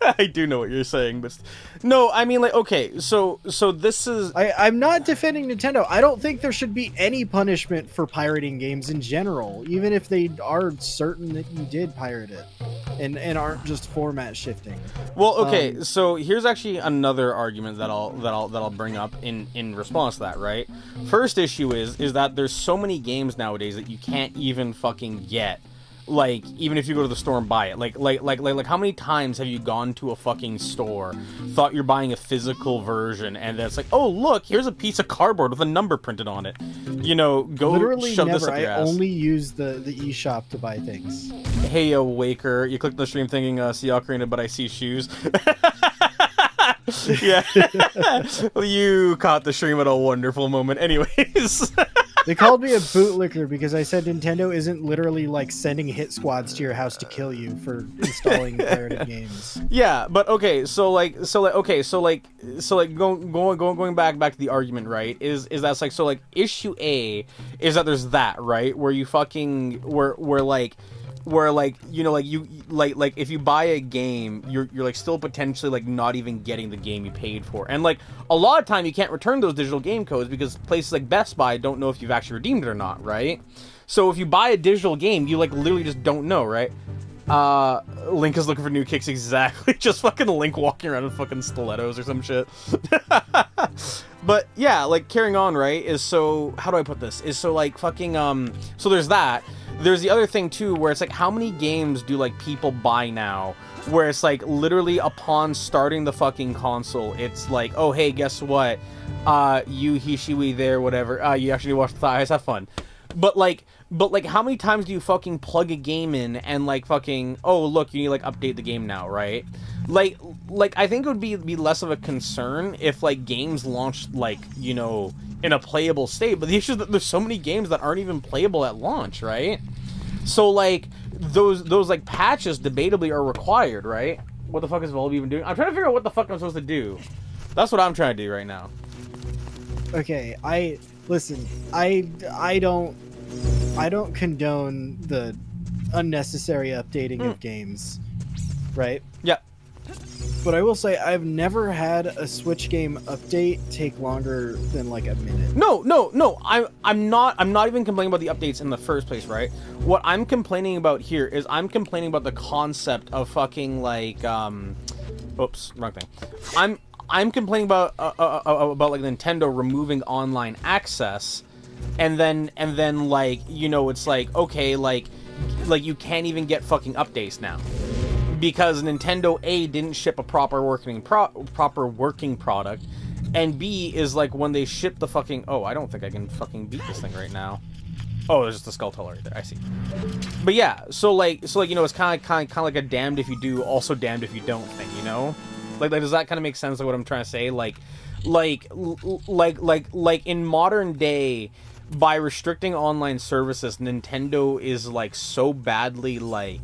I do know what you're saying, but no, I mean, like, okay, so this is...
I'm not defending Nintendo. I don't think there should be any punishment for pirating games in general, even if they are certain that you did pirate it and aren't just format shifting.
Well, okay, so here's actually another argument that I'll bring up in response to that, right? First issue is that there's so many games nowadays that you can't even fucking get Like, even if you go to the store and buy it, like how many times have you gone to a fucking store, thought you're buying a physical version, and then it's like, oh look, here's a piece of cardboard with a number printed on it. You know, go
literally
shove
never.
this up your ass.
I only use the eShop to buy things.
Hey yo, Waker, you clicked the stream thinking, see Ocarina, but I see shoes. Yeah. You caught the stream at a wonderful moment. Anyways.
They called me a bootlicker because I said Nintendo isn't literally like sending hit squads to your house to kill you for installing pirated games.
Yeah, but okay, so going back to the argument, right? Is that's like, so like issue A is that there's that, right, where you fucking where like, you know, like you like if you buy a game, you're like still potentially like not even getting the game you paid for, and like a lot of time you can't return those digital game codes because places like Best Buy don't know if you've actually redeemed it or not, right? So if you buy a digital game, you like literally just don't know, right? Link is looking for new kicks, exactly. Just fucking Link walking around in fucking stilettos or some shit. But yeah, like carrying on, right? Is so, how do I put this? Is so like fucking so there's that. There's the other thing too, where it's like, how many games do like people buy now, where it's like literally upon starting the fucking console, it's like, oh hey, guess what? You, he, she, we, there, whatever. You actually watch the thighs, have fun. But like how many times do you fucking plug a game in and like fucking, oh look, you need to like update the game now, right? Like I think it would be less of a concern if like games launched like, you know, in a playable state, but the issue is that there's so many games that aren't even playable at launch, right? So like those like patches debatably are required, right? What the fuck is Volby even doing? I'm trying to figure out what the fuck I'm supposed to do. That's what I'm trying to do right now.
Okay, I don't condone the unnecessary updating of games, right?
Yeah.
But I will say I've never had a Switch game update take longer than like a minute.
No. I'm not even complaining about the updates in the first place, right? What I'm complaining about here is I'm complaining about the concept of fucking like oops, wrong thing. I'm complaining about like Nintendo removing online access, and then like, you know, it's like, okay, like you can't even get fucking updates now because Nintendo A didn't ship a proper working product, and B is like when they ship the fucking, oh, I don't think I can fucking beat this thing right now. Oh, there's just the skull right there. I see. But yeah, so like you know, it's kind of like a damned if you do, also damned if you don't thing, you know? Like does that kind of make sense of what I'm trying to say? Like in modern day, by restricting online services, Nintendo is like so badly like,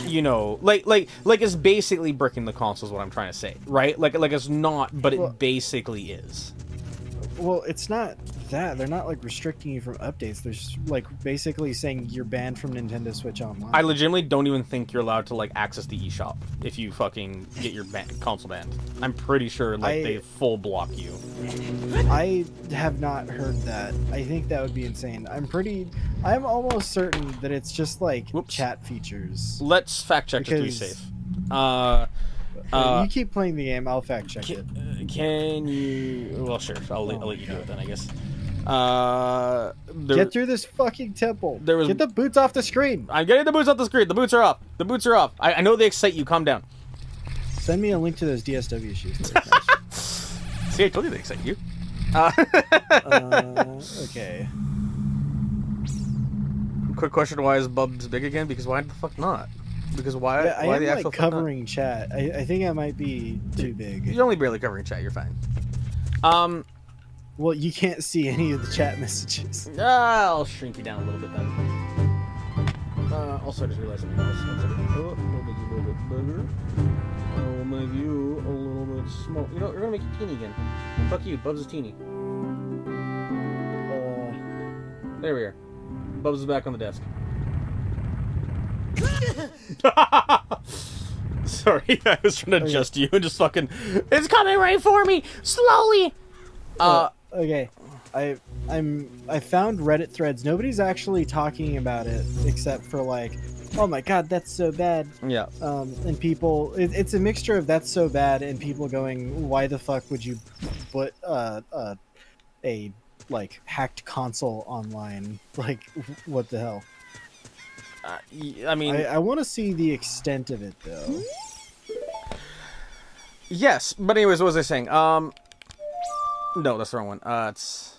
you know, like it's basically bricking the console is what I'm trying to say, right? Like it's not, but it basically is.
Well, it's not that. They're not like restricting you from updates. They're just like basically saying you're banned from Nintendo Switch Online.
I legitimately don't even think you're allowed to like access the eShop if you fucking get your console banned. I'm pretty sure like they full block you.
I have not heard that. I think that would be insane. I'm almost certain that it's just like chat features.
Let's fact check just to be safe.
You keep playing the game, I'll fact check it.
Can you? Well, sure. I'll let you do it then, I guess.
Get through this fucking temple. Get the boots off the screen.
I'm getting the boots off the screen. The boots are up. The boots are up. I know they excite you. Calm down.
Send me a link to those DSW shoes.
See, I told you they excite you.
Okay.
Quick question: why is Bubs big again? Because why the fuck not? Because why?
Yeah,
why
I am
the actual
like covering chat. I think I might be too big.
You're only barely covering chat. You're fine.
Well, you can't see any of the chat messages.
I'll shrink you down a little bit then. Also, I just realized something else. We'll make you a little bit bigger. We'll make you a little bit small. You know, we're gonna make you teeny again. Fuck you, Bubs is teeny. There we are. Bubs is back on the desk. Sorry, I was trying to adjust you and just fucking. It's coming right for me, slowly.
Okay, I found Reddit threads. Nobody's actually talking about it except for like, oh my god, that's so bad.
Yeah.
And people, it's a mixture of that's so bad and people going, why the fuck would you put a like hacked console online? Like, what the hell?
I mean,
I want to see the extent of it though.
yes, but anyways, what was I saying? No, that's the wrong one. It's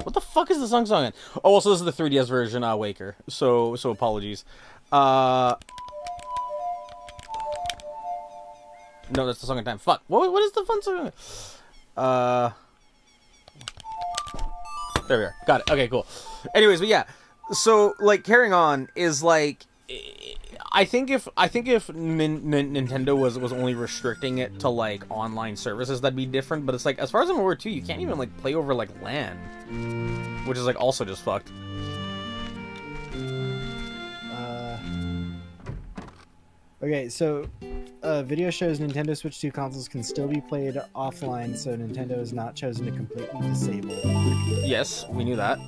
what the fuck is the song in? Oh, well, so this is the 3DS version, Waker. So apologies. No, that's the song in time. Fuck. What is the fun song? There we are. Got it. Okay, cool. Anyways, but yeah. So, like, carrying on is, like... I think if Nintendo was only restricting it to, like, online services, that'd be different. But it's, like, as far as I'm aware, too, you can't even, like, play over, like, LAN. Which is, like, also just fucked.
Okay, so... video shows Nintendo Switch 2 consoles can still be played offline, so Nintendo has not chosen to completely disable.
Yes, we knew that.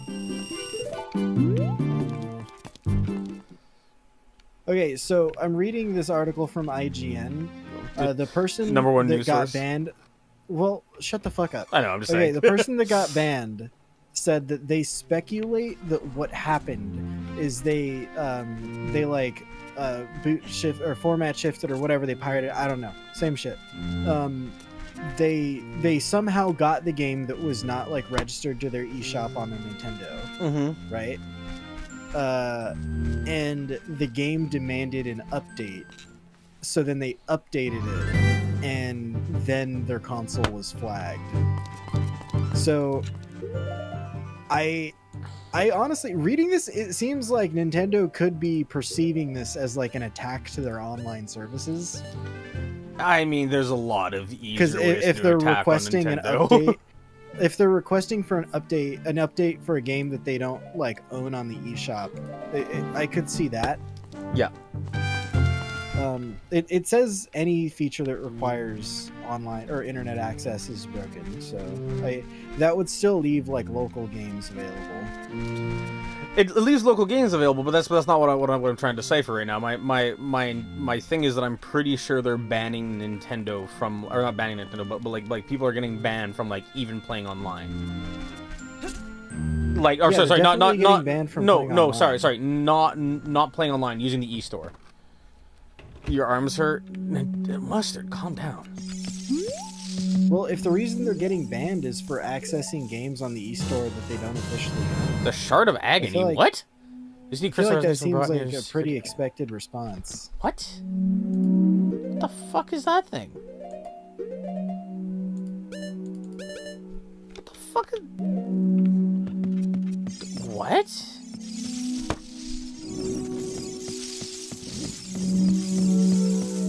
Okay, so I'm reading this article from IGN. The person
#1
that
news
got
source.
banned... Well, shut the fuck up.
I know, I'm just
Okay,
saying.
the person that got banned said that they speculate that what happened is they like boot shift or format shifted or whatever, they pirated, I don't know, same shit. They somehow got the game that was not like registered to their eShop on their Nintendo, right? And the game demanded an update, so then they updated it, and then their console was flagged. So I honestly, reading this, it seems like Nintendo could be perceiving this as like an attack to their online services.
I mean, there's a lot of easier
Because
ways
if
to
they're
attack
requesting
on
an
Nintendo.
update, if they're requesting for an update for a game that they don't like own on the eShop, I could see that.
Yeah.
It says any feature that requires online or internet access is broken, so that would still leave like local games available.
It leaves local games available, but that's not what I'm trying to say for right now. My thing is that I'm pretty sure they're banning Nintendo from, or not banning Nintendo, but like people are getting banned from like even playing online. Like, or
Yeah,
sorry, not
banned from
no,
playing
no,
online.
sorry, not playing online using the e-store. Your arms hurt, Mustard. Calm down.
Well, if the reason they're getting banned is for accessing games on the eStore that they don't officially own,
The Shard of Agony.
like-
What? Is he
I feel like that
Chris
seems like a pretty expected response.
What? What the fuck is that thing? What the fuck is... What?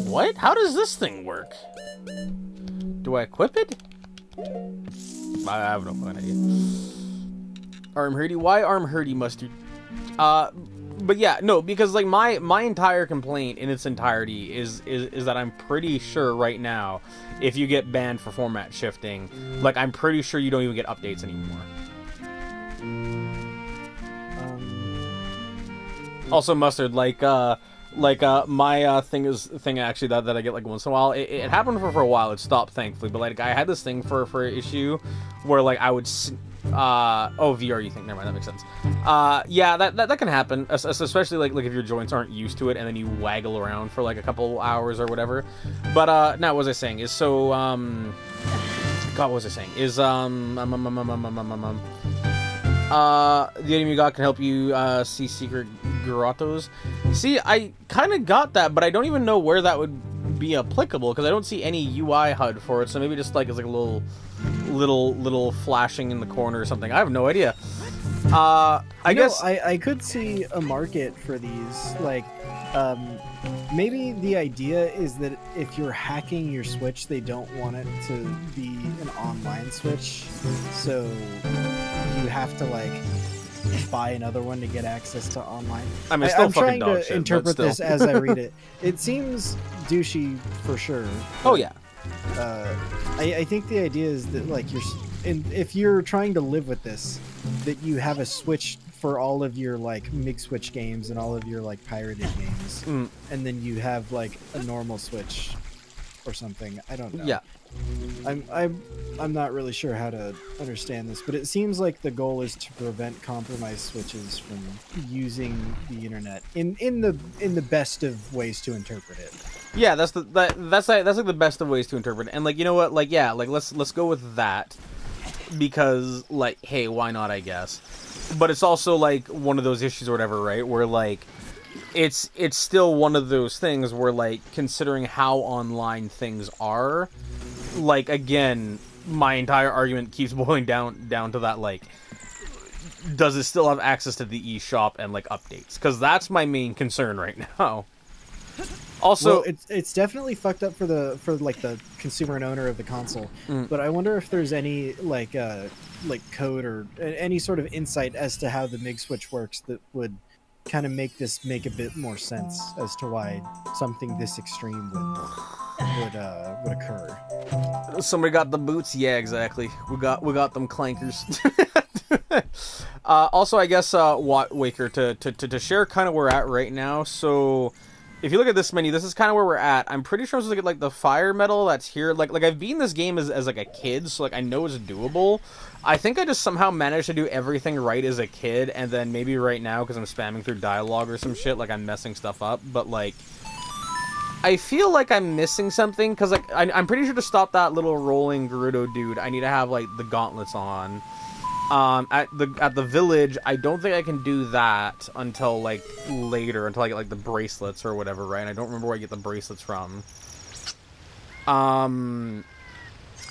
What? How does this thing work? Do I equip it? I have no fucking idea. Arm hurty? Why arm hurty, Mustard? But yeah, no, because like my entire complaint in its entirety is that I'm pretty sure right now, if you get banned for format shifting, like I'm pretty sure you don't even get updates anymore. Also, Mustard, my thing actually that I get like once in a while. It happened for a while. It stopped, thankfully. But like I had this thing for an issue where like I would VR. You think? Never mind. That makes sense. Yeah, that can happen, especially like if your joints aren't used to it, and then you waggle around for like a couple hours or whatever. But now what was I saying? Is so God, what was I saying? Is the item you got can help you see secret grottos. See, I kind of got that, but I don't even know where that would be applicable because I don't see any UI HUD for it. So maybe just like it's like a little flashing in the corner or something. I have no idea. I guess
I could see a market for these. Like, maybe the idea is that if you're hacking your Switch, they don't want it to be an online Switch, so you have to like buy another one to get access to online.
I mean, it's still
I'm
fucking
trying
dog
to
shit,
interpret
but
this
still.
as I read it. It seems douchey for sure.
Oh yeah.
I think the idea is that like if you're trying to live with this, that you have a Switch for all of your like MIG Switch games and all of your like pirated games, and then you have like a normal Switch or something. I don't know.
Yeah.
I'm not really sure how to understand this, but it seems like the goal is to prevent compromised switches from using the internet in the best of ways to interpret it.
Yeah, that's like the best of ways to interpret it. And like, you know what? Like, yeah, like let's go with that, because like, hey, why not? I guess. But it's also like one of those issues or whatever, right? Where like it's still one of those things where like, considering how online things are, like, again, my entire argument keeps boiling down to that, like, does it still have access to the eShop and like updates? Because that's my main concern right now. Also,
well, it's definitely fucked up for the consumer and owner of the console. But I wonder if there's any like code or any sort of insight as to how the MIG switch works that would kind of make this make a bit more sense as to why something this extreme would occur.
Somebody got the boots. Yeah, exactly. We got them clankers. Also, I guess Waker to share kind of where we're at right now. So if you look at this menu, this is kind of where we're at. I'm pretty sure I'm supposed to get like the fire medal that's here. Like I've beaten this game as like a kid, so like I know it's doable. I think I just somehow managed to do everything right as a kid, and then maybe right now, because I'm spamming through dialogue or some shit, like I'm messing stuff up. But like, I feel like I'm missing something, because like I'm pretty sure to stop that little rolling Gerudo dude, I need to have like the gauntlets on. At the village, I don't think I can do that until like later, until I get like the bracelets or whatever, right? And I don't remember where I get the bracelets from. And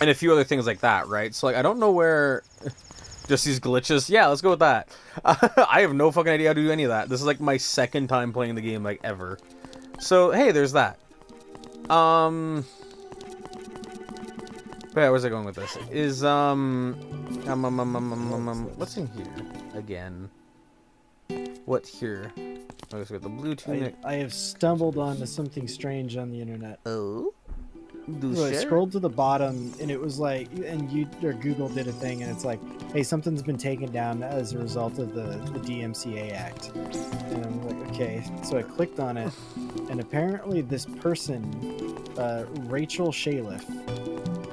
a few other things like that, right? So like, I don't know where. Just these glitches. Yeah, let's go with that. I have no fucking idea how to do any of that. This is like my second time playing the game, like, ever. So hey, there's that. Yeah, where's I going with this? Is what's in here again? What here? Oh, let's get the blue tunic.
I have stumbled onto something strange on the internet.
Oh.
So I scrolled to the bottom, and it was like, and Google did a thing, and it's like, hey, something's been taken down as a result of the DMCA Act. And I'm like, okay. So I clicked on it, and apparently this person, Rachel Shaliff,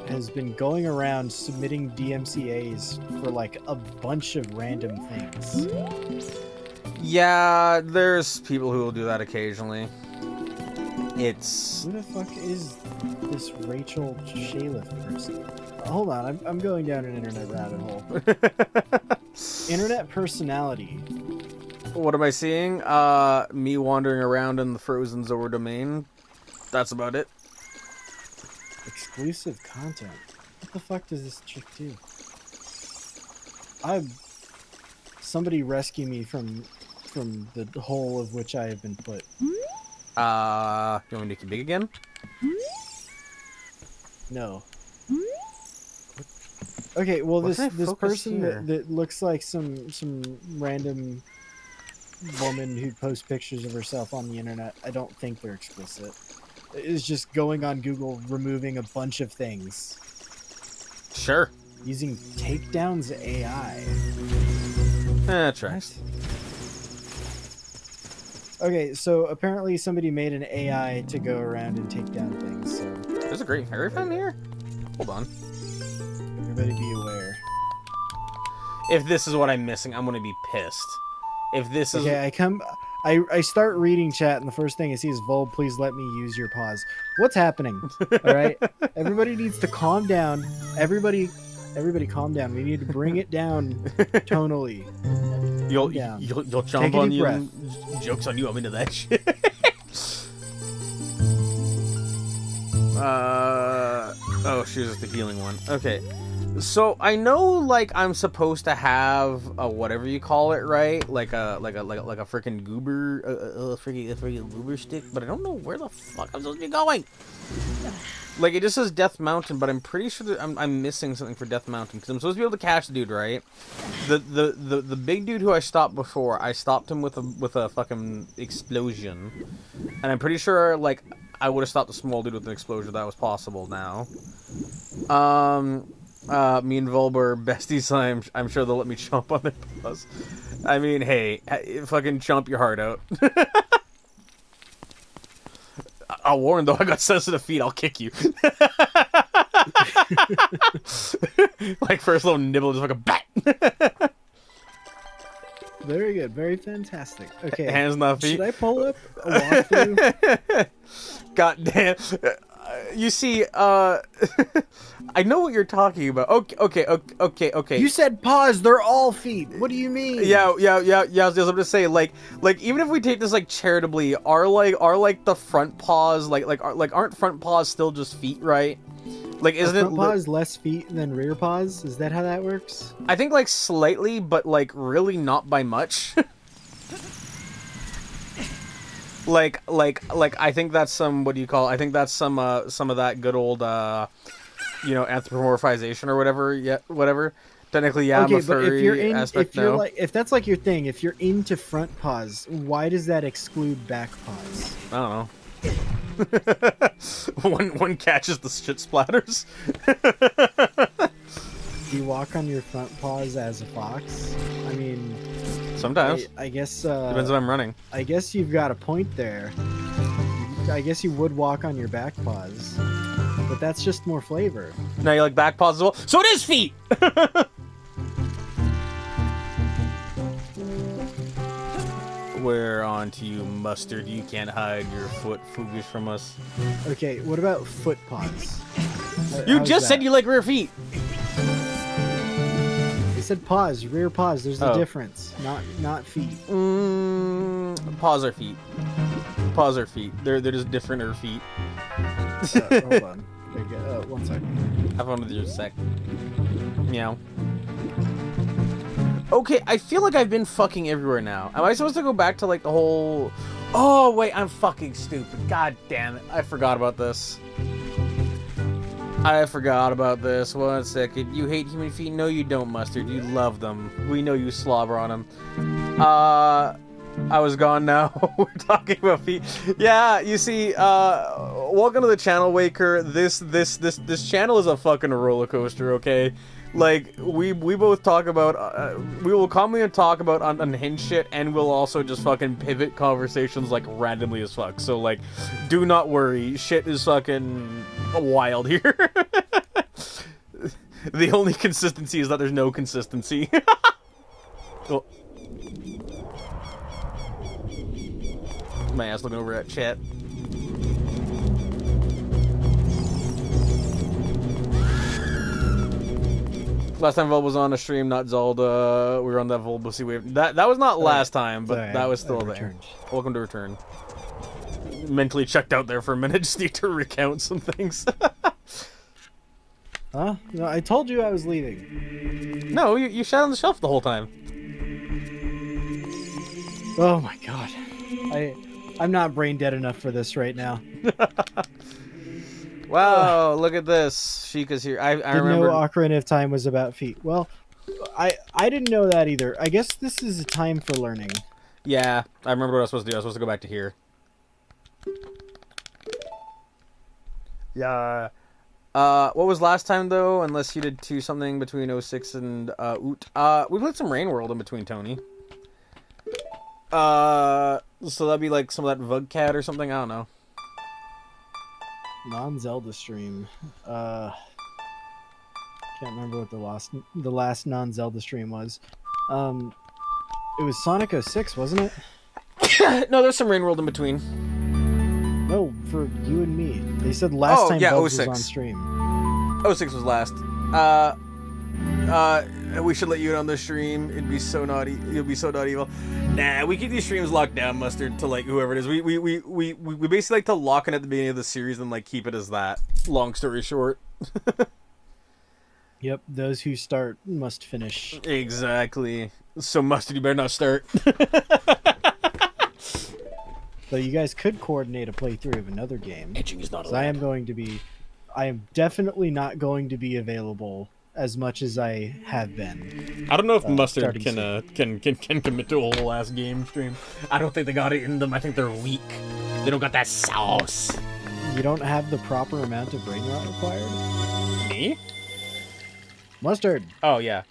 has been going around submitting DMCAs for like a bunch of random things.
Yeah, there's people who will do that occasionally. It's...
Who the fuck is this Rachel Shaliff person? Hold on, I'm going down an internet rabbit hole. Internet personality.
What am I seeing? Me wandering around in the frozen Zora domain. That's about it.
Exclusive content. What the fuck does this chick do? Somebody rescue me from the hole of which I have been put.
You want me to make you big again?
No. Okay, well, this person that looks like some random woman who posts pictures of herself on the internet, I don't think they're explicit, is just going on Google, removing a bunch of things.
Sure.
Using Takedowns AI.
That's right.
Okay, so apparently somebody made an AI to go around and take down things, so...
There's a great fairy fan here? Hold on.
Everybody be aware.
If this is what I'm missing, I'm gonna be pissed. If this is...
Okay, I start reading chat, and the first thing I see is, Volb, please let me use your pause. What's happening? Alright? Everybody needs to calm down. Everybody calm down. We need to bring it down tonally.
You'll jump on you.
Breath.
Joke's on you, I'm into that shit. Oh, she was just the healing one. Okay. So I know, like, I'm supposed to have a whatever you call it, right? Like a freaking goober, freaking goober stick, but I don't know where the fuck I'm supposed to be going. Like, it just says Death Mountain, but I'm pretty sure that I'm missing something for Death Mountain, because I'm supposed to be able to catch the dude, right? The big dude who I stopped before, I stopped him with a fucking explosion, and I'm pretty sure, like, I would have stopped the small dude with an explosion. That was possible now. Me and Volb are besties, so I'm sure they'll let me chomp on their paws. I mean, hey, fucking chomp your heart out. I'll warn though, I got sensitive feet, I'll kick you. Like first little nibble, just like a bat.
Very good. Very fantastic. Okay.
Hands, not feet.
Should I pull up a walkthrough?
God damn. You see, I know what you're talking about. Okay.
You said paws. They're all feet. What do you mean?
Yeah. I was gonna say, like, even if we take this like charitably, are the front paws aren't front paws still just feet, right? Like, isn't
front
it
paws less feet than rear paws? Is that how that works?
I think like slightly, but like really not by much. like I think that's some, what do you call it? I think that's some of that good old anthropomorphization or whatever. Yeah, whatever. Technically, yeah,
okay,
I'm a furry aspect now.
If that's like your thing, if you're into front paws, why does that exclude back paws?
I don't know. one catches the shit splatters.
Do you walk on your front paws as a fox? I mean,
sometimes.
I guess
depends if I'm running.
I guess you've got a point there. I guess you would walk on your back paws, but that's just more flavor.
Now you like back paws as well, so it is feet. We're on to you, Mustard. You can't hide your foot foogish from us.
Okay, what about foot paws?
You just said you like rear feet.
I said paws, rear paws. There's a difference, not feet.
Paws are feet. Paws are feet. They're just different feet.
Hold on. Okay, 1 second.
Have fun with your sec. Meow. Okay, I feel like I've been fucking everywhere now. Am I supposed to go back to like the whole... Oh, wait, I'm fucking stupid. God damn it. I forgot about this. One second. You hate human feet? No, you don't, Mustard. You love them. We know you slobber on them. I was gone now. We're talking about feet. Yeah, you see, welcome to the channel, Waker. This channel is a fucking roller coaster, okay? Like, we both talk about, we will commonly talk about unhinged shit, and we'll also just fucking pivot conversations, like, randomly as fuck. So, like, do not worry. Shit is fucking wild here. The only consistency is that there's no consistency. Oh. My ass looking over at chat. Last time Volb was on a stream, not Zelda. We were on that Volbussy wave. That was not last time, but
sorry,
that was still there. Welcome to return. Mentally checked out there for a minute. Just need to recount some things.
Huh? No, I told you I was leaving.
No, you sat on the shelf the whole time.
Oh my god. I'm not brain dead enough for this right now.
Wow, look at this. Sheikah's here. I remember.
Didn't know Ocarina of Time was about feet. Well, I didn't know that either. I guess this is a time for learning.
Yeah, I remember what I was supposed to do. I was supposed to go back to here. Yeah. What was last time, though? Unless you did something between 06 and Oot. We played some Rain World in between, Tony. So that'd be like some of that Vugcat or something? I don't know.
Non-Zelda stream. Can't remember what the last non-Zelda stream was. It was Sonic 06, wasn't it?
No, there's some Rain World in between.
No, for you and me. They said last time Bubbs was on stream.
06 was last. We should let you in on the stream. It'd be so naughty. You'll be so not evil. Nah, we keep these streams locked down, Mustard, to like whoever it is. We basically like to lock in at the beginning of the series and like keep it as that. Long story short.
Yep, those who start must finish.
Exactly. So Mustard, you better not start.
So you guys could coordinate a playthrough of another game.
Edging is not allowed.
I am definitely not going to be available as much as I have been.
I don't know if Mustard can commit to a whole ass game stream. I don't think they got it in them. I think they're weak. They don't got that sauce.
You don't have the proper amount of brain rot required?
Me?
Mustard.
Oh yeah.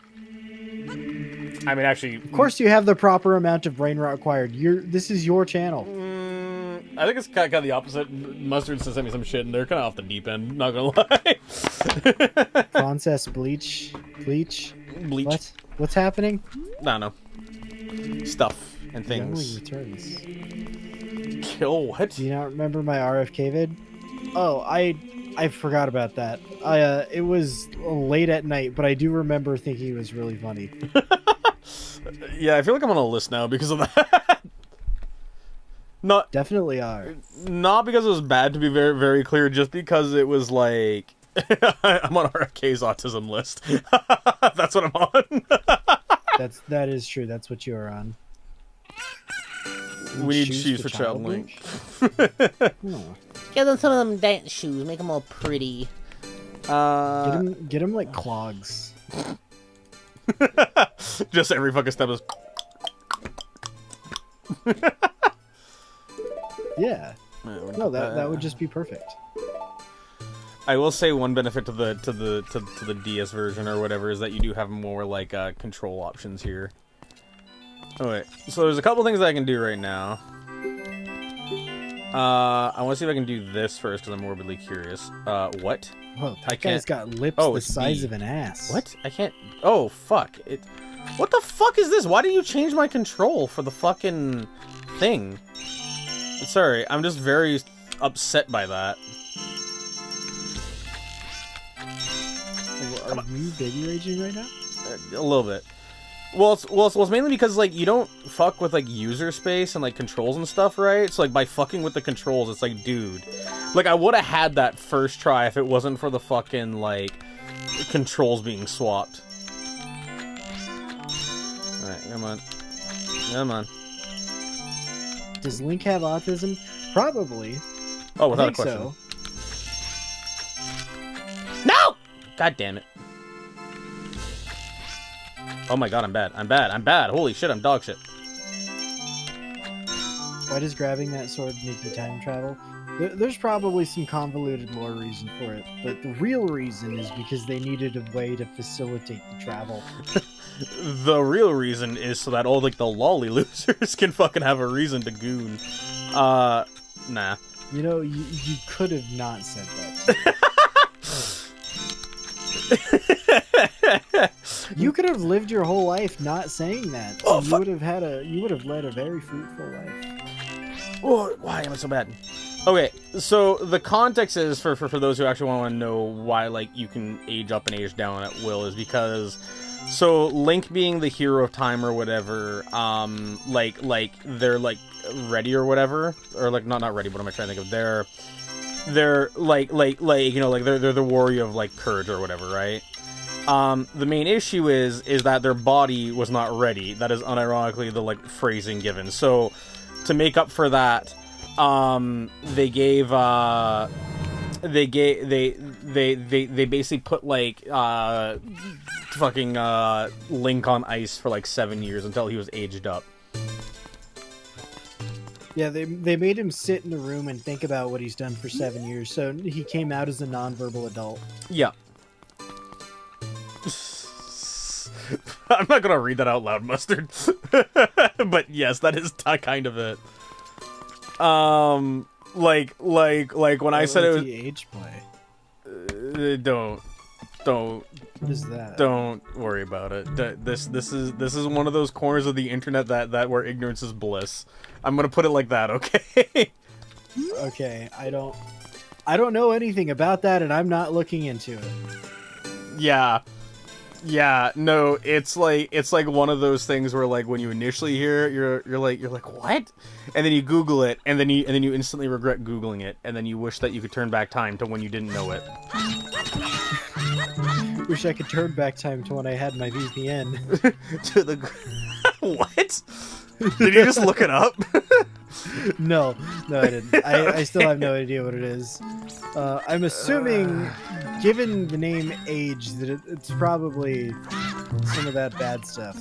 I mean, actually,
of course you have the proper amount of brain rot required. This is your channel.
I think it's kind of the opposite. Mustard sent me some shit, and they're kind of off the deep end. Not gonna lie.
Princess Bleach.
Bleach.
What? What's happening?
I don't know. Stuff and things.
Returns.
Kill what?
Do you not remember my RFK vid? Oh, I forgot about that. It was late at night, but I do remember thinking it was really funny.
Yeah, I feel like I'm on a list now because of that. Not
Definitely are.
Not because it was bad, to be very, very clear, just because it was like I'm on RFK's autism list. That's what I'm on.
That is true. That's what you are on.
We need shoes for Child Link.
Oh.
Give them some of them dance shoes. Make them all pretty.
Get him like clogs.
Just every fucking step is.
Yeah. No, that would just be perfect.
I will say one benefit to the DS version or whatever is that you do have more like control options here. Oh wait, so there's a couple things that I can do right now. I want to see if I can do this first because I'm morbidly curious. What?
Whoa,
I
that guy's
can't.
got lips
Oh,
the
it's
size
B.
of an ass.
What? I can't. Oh fuck! What the fuck is this? Why did you change my control for the fucking thing? Sorry, I'm just very upset by that.
Are you baby raging right now?
A little bit. Well, it's mainly because, like, you don't fuck with, like, user space and, like, controls and stuff, right? So, like, by fucking with the controls, it's like, dude. Like, I would have had that first try if it wasn't for the fucking, like, controls being swapped. Alright, come on. Come on.
Does Link have autism? Probably.
Oh, without
I
a
think
question.
So.
No! God damn it. Oh my god, I'm bad. I'm bad. I'm bad. Holy shit, I'm dog shit.
Why does grabbing that sword make you time travel? There's probably some convoluted lore reason for it, but the real reason is because they needed a way to facilitate the travel.
The real reason is so that all, like, the lolly losers can fucking have a reason to goon. Nah.
You know, you could have not said that. You could have lived your whole life not saying that.
Oh,
you would have led a very fruitful life.
Oh, why am I so bad? Okay, so the context is for those who actually want to know why, like, you can age up and age down at will is because, so Link being the hero of time or whatever, like they're like ready or whatever, or like not ready. What am I trying to think of? They're like you know, like they're the warrior of, like, courage or whatever, right? The main issue is that their body was not ready. That is unironically the, like, phrasing given. So to make up for that, they basically put, like, fucking Link on ice for like 7 years until he was aged up.
Yeah, they made him sit in the room and think about what he's done for 7 years, so he came out as a nonverbal adult.
Yeah. I'm not gonna read that out loud, Mustard. But yes, that is kind of it. Like when I said it was
age play.
Don't.
What is that?
Don't worry about it. This is one of those corners of the internet that where ignorance is bliss. I'm gonna put it like that, okay?
Okay, I don't know anything about that, and I'm not looking into it.
Yeah, no, it's like one of those things where, like, when you initially hear it, you're like what? And then you Google it, and then you instantly regret Googling it, and then you wish that you could turn back time to when you didn't know it.
Wish I could turn back time to when I had my VPN.
To the what? Did you just look it up?
No, I didn't. I still have no idea what it is. I'm assuming, given the name Age, that it's probably some of that bad stuff.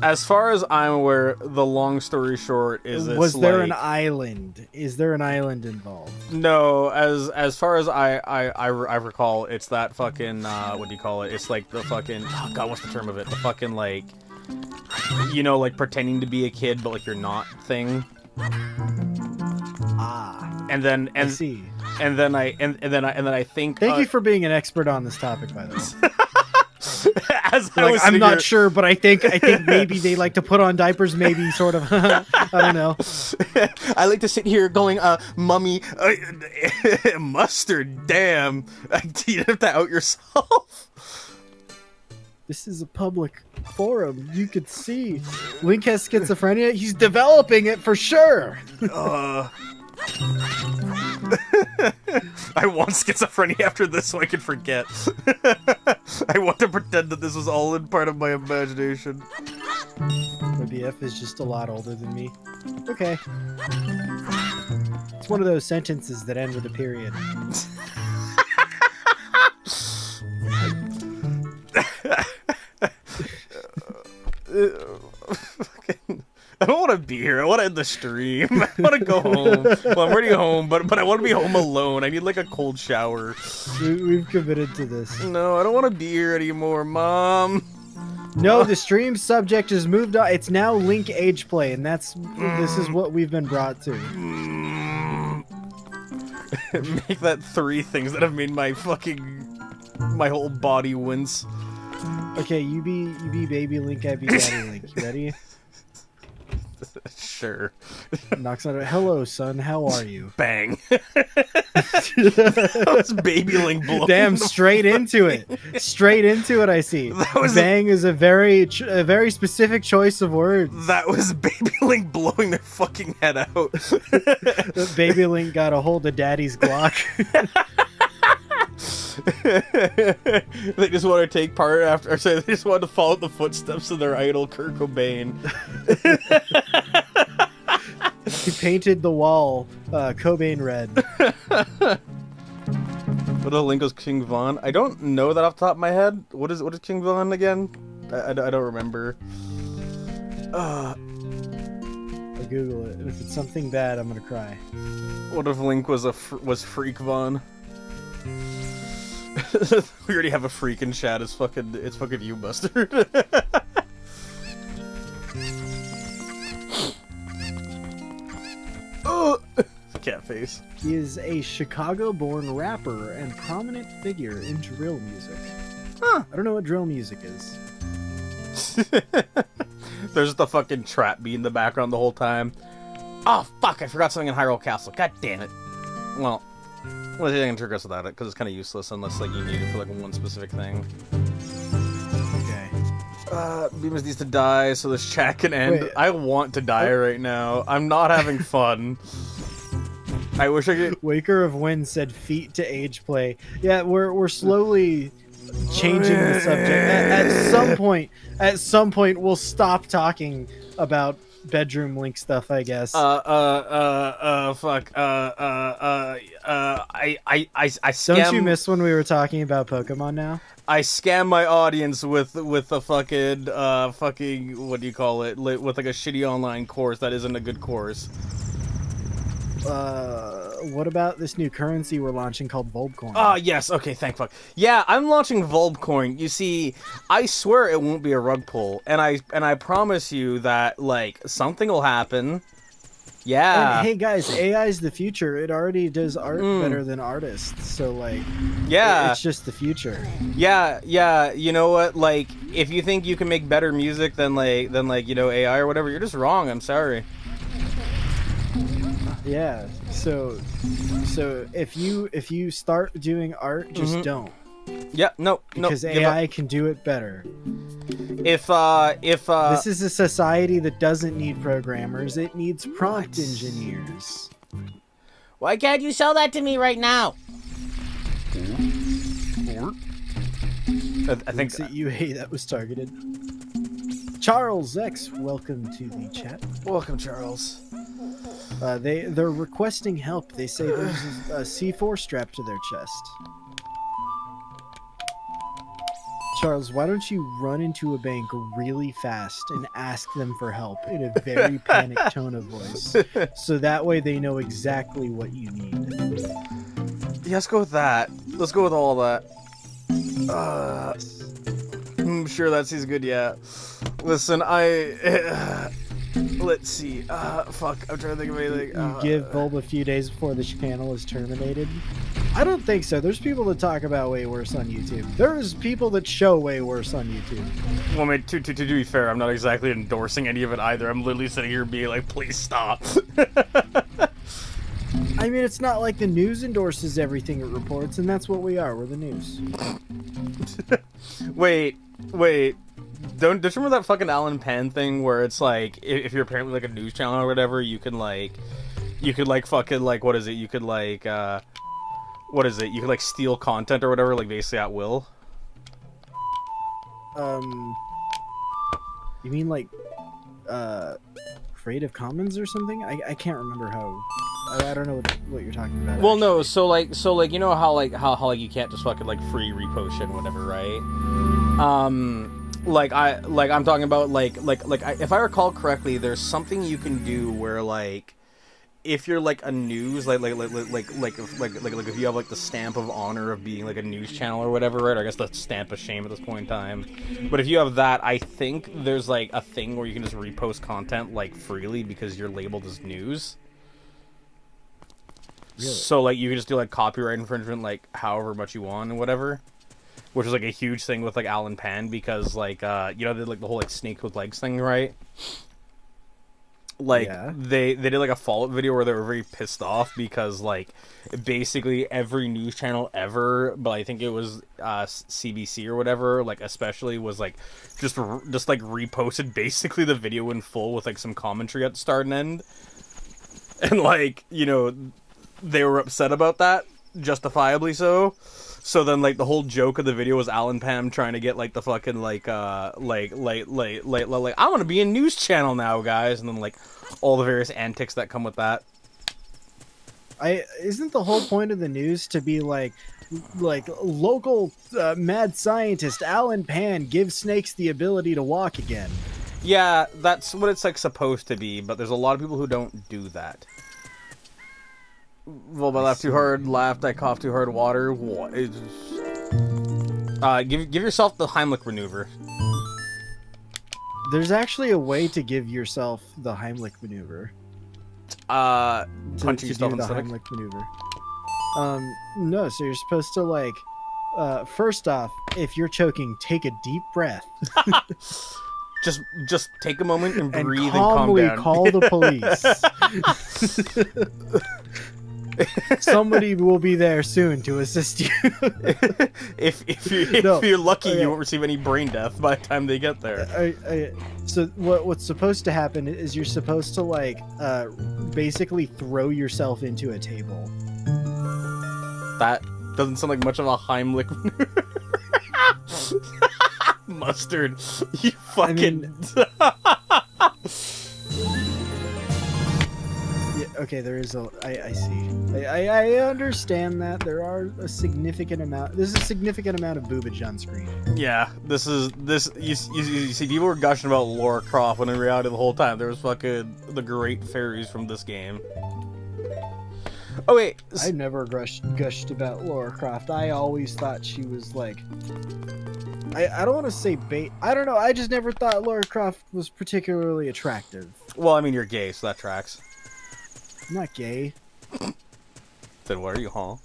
As far as I'm aware, the long story short is
Was there an island? Is there an island involved?
No, as far as I recall, it's that fucking what do you call it? It's like the fucking, oh god, what's the term of it? The fucking, like, you know, like pretending to be a kid but like you're not thing.
Ah,
And
I see.
and then I think.
Thank you for being an expert on this topic, by the way.
As
I'm not sure, but I think maybe they like to put on diapers. Maybe sort of. I don't know.
I like to sit here going, mummy, mustard. Damn, you have to out yourself.
This is a public forum. You could see. Link has schizophrenia. He's developing it for sure.
I want schizophrenia after this so I can forget. I want to pretend that this was all in part of my imagination.
My BF is just a lot older than me. Okay. It's one of those sentences that end with a period.
I don't want to be here. I want to end the stream. I want to go home. Well, I'm already home, but I want to be home alone. I need like a cold shower.
We've committed to this.
No, I don't want to be here anymore, Mom.
No, the stream subject has moved on. It's now Link age play, and this is what we've been brought to.
Make that 3 things that have made my whole body wince.
Okay, you be baby Link, I be daddy Link. You ready?
Sure.
Knocks on it. Hello, son. How are you?
Bang. That was baby Link blowing.
Damn, straight into it. Straight into it. I see. Bang is a very specific choice of words.
That was baby Link blowing their fucking head out.
Baby Link got a hold of Daddy's Glock.
They just want to take part after, or sorry, they just want to follow the footsteps of their idol, Kurt Cobain.
He painted the wall Cobain red.
What a Link was King Von? I don't know that off the top of my head. What is King Von again? I don't remember.
I'll Google it. If it's something bad, I'm gonna cry.
What if Link was Freak Von? We already have a freak in chat. It's fucking you, Mustard. Cat face.
He is a Chicago-born rapper and prominent figure in drill music.
Huh.
I don't know what drill music is.
There's the fucking trap beat in the background the whole time. Oh fuck! I forgot something in Hyrule Castle. God damn it. Well, I can trick us without it because it's kind of useless unless like you need it for like one specific thing.
Okay.
Bemis needs to die so this chat can end.
Wait.
I want to die right now. I'm not having fun. I wish I could.
Waker of Wind said feet to age play. Yeah, we're slowly changing the subject. At some point, we'll stop talking about bedroom Link stuff, I guess.
Fuck. I scam.
Don't you miss when we were talking about Pokemon now?
I scam my audience with a fucking what do you call it? With like a shitty online course that isn't a good course.
What about this new currency we're launching called Volbcoin?
Oh, yes. Okay, thank fuck. Yeah, I'm launching Volbcoin. You see, I swear it won't be a rug pull, and I promise you that like something will happen. Yeah.
And hey guys, AI is the future. It already does art better than artists. So like,
yeah,
it's just the future.
Yeah. You know what? Like, if you think you can make better music than AI or whatever, you're just wrong. I'm sorry.
Yeah. So if you start doing art, just don't.
Yeah. No.
Because AI can do it better.
If
this is a society that doesn't need programmers, it needs prompt engineers.
Why can't you sell that to me right now?
I think
that that was targeted. Charles X, welcome to the chat.
Welcome, Charles.
They're requesting help. They say there's a C4 strapped to their chest. Charles, why don't you run into a bank really fast and ask them for help in a very panicked tone of voice, so that way they know exactly what you need.
Yeah, let's go with that. Let's go with all that. I'm sure that seems good. Yeah. Listen, let's see. Fuck. I'm trying to think of anything.
You give Bulb a few days before the channel is terminated? I don't think so. There's people that talk about way worse on YouTube. There's people that show way worse on YouTube.
Well, I mean, to be fair, I'm not exactly endorsing any of it either. I'm literally sitting here being like, please stop.
I mean, it's not like the news endorses everything it reports, and that's what we are. We're the news.
Wait. Don't you remember that fucking Alan Penn thing where it's like, if you're apparently like a news channel or whatever, you could fucking like, what is it? You could like, what is it? You could like steal content or whatever, like basically at will.
You mean like, Creative Commons or something? I can't remember how. I don't know what you're talking about.
Well, no. So like you know how you can't just fucking like free repost shit and whatever, right? I'm talking about if I recall correctly, there's something you can do where like if you're like a news like if you have like the stamp of honor of being like a news channel or whatever, right? Or I guess the stamp of shame at this point in time. But if you have that, I think there's like a thing where you can just repost content like freely because you're labeled as news. Really? So like you can just do like copyright infringement like however much you want and whatever. Which is like a huge thing with like Alan Penn because like you know, they did like the whole like snake with legs thing, right? Like they did like a follow-up video where they were very pissed off because like basically every news channel ever, but I think it was CBC or whatever, like especially was like just like reposted basically the video in full with like some commentary at the start and end. And like, you know, they were upset about that, justifiably so. So then, like, the whole joke of the video was Alan Pam trying to get, like, the fucking, like, I want to be a news channel now, guys. And then, like, all the various antics that come with that.
Isn't the whole point of the news to be, like local mad scientist Alan Pan gives snakes the ability to walk again?
Yeah, that's what it's, like, supposed to be. But there's a lot of people who don't do that. Well, I laughed too hard, I coughed too hard, water. What? Give yourself the Heimlich maneuver.
There's actually a way to give yourself the Heimlich maneuver.
Punching yourself in the stomach?
Heimlich maneuver. No, so you're supposed to, like, first off, if you're choking, take a deep breath.
Just take a moment and breathe and
calm
down.
Call the police. Somebody will be there soon to assist you.
if you're lucky, you won't receive any brain death by the time they get there.
So what's supposed to happen is you're supposed to like basically throw yourself into a table.
That doesn't sound like much of a Heimlich maneuver. Mustard, you fucking.
Okay, there is I see. I understand that there are a significant amount. There's a significant amount of boobage on screen.
Yeah, you see, people were gushing about Lara Croft when in reality the whole time there was fucking the great fairies from this game. Oh wait,
I've never gushed about Lara Croft. I always thought she was like. I don't want to say bait. I don't know. I just never thought Lara Croft was particularly attractive.
Well, I mean, you're gay, so that tracks.
I'm not gay.
Then what are you, huh?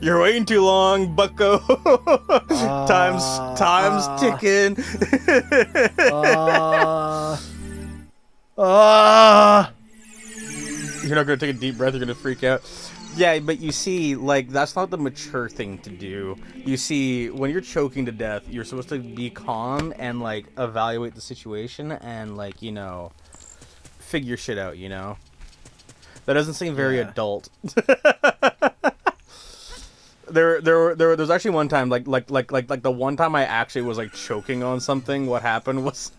You're waiting too long, bucko. Time's ticking. You're not gonna take a deep breath. You're gonna freak out. Yeah, but you see, like, that's not the mature thing to do. You see, when you're choking to death, you're supposed to be calm and, like, evaluate the situation and, like, you know, figure shit out, you know? That doesn't seem very adult. There's actually one time, like the one time I actually was, like, choking on something, what happened was...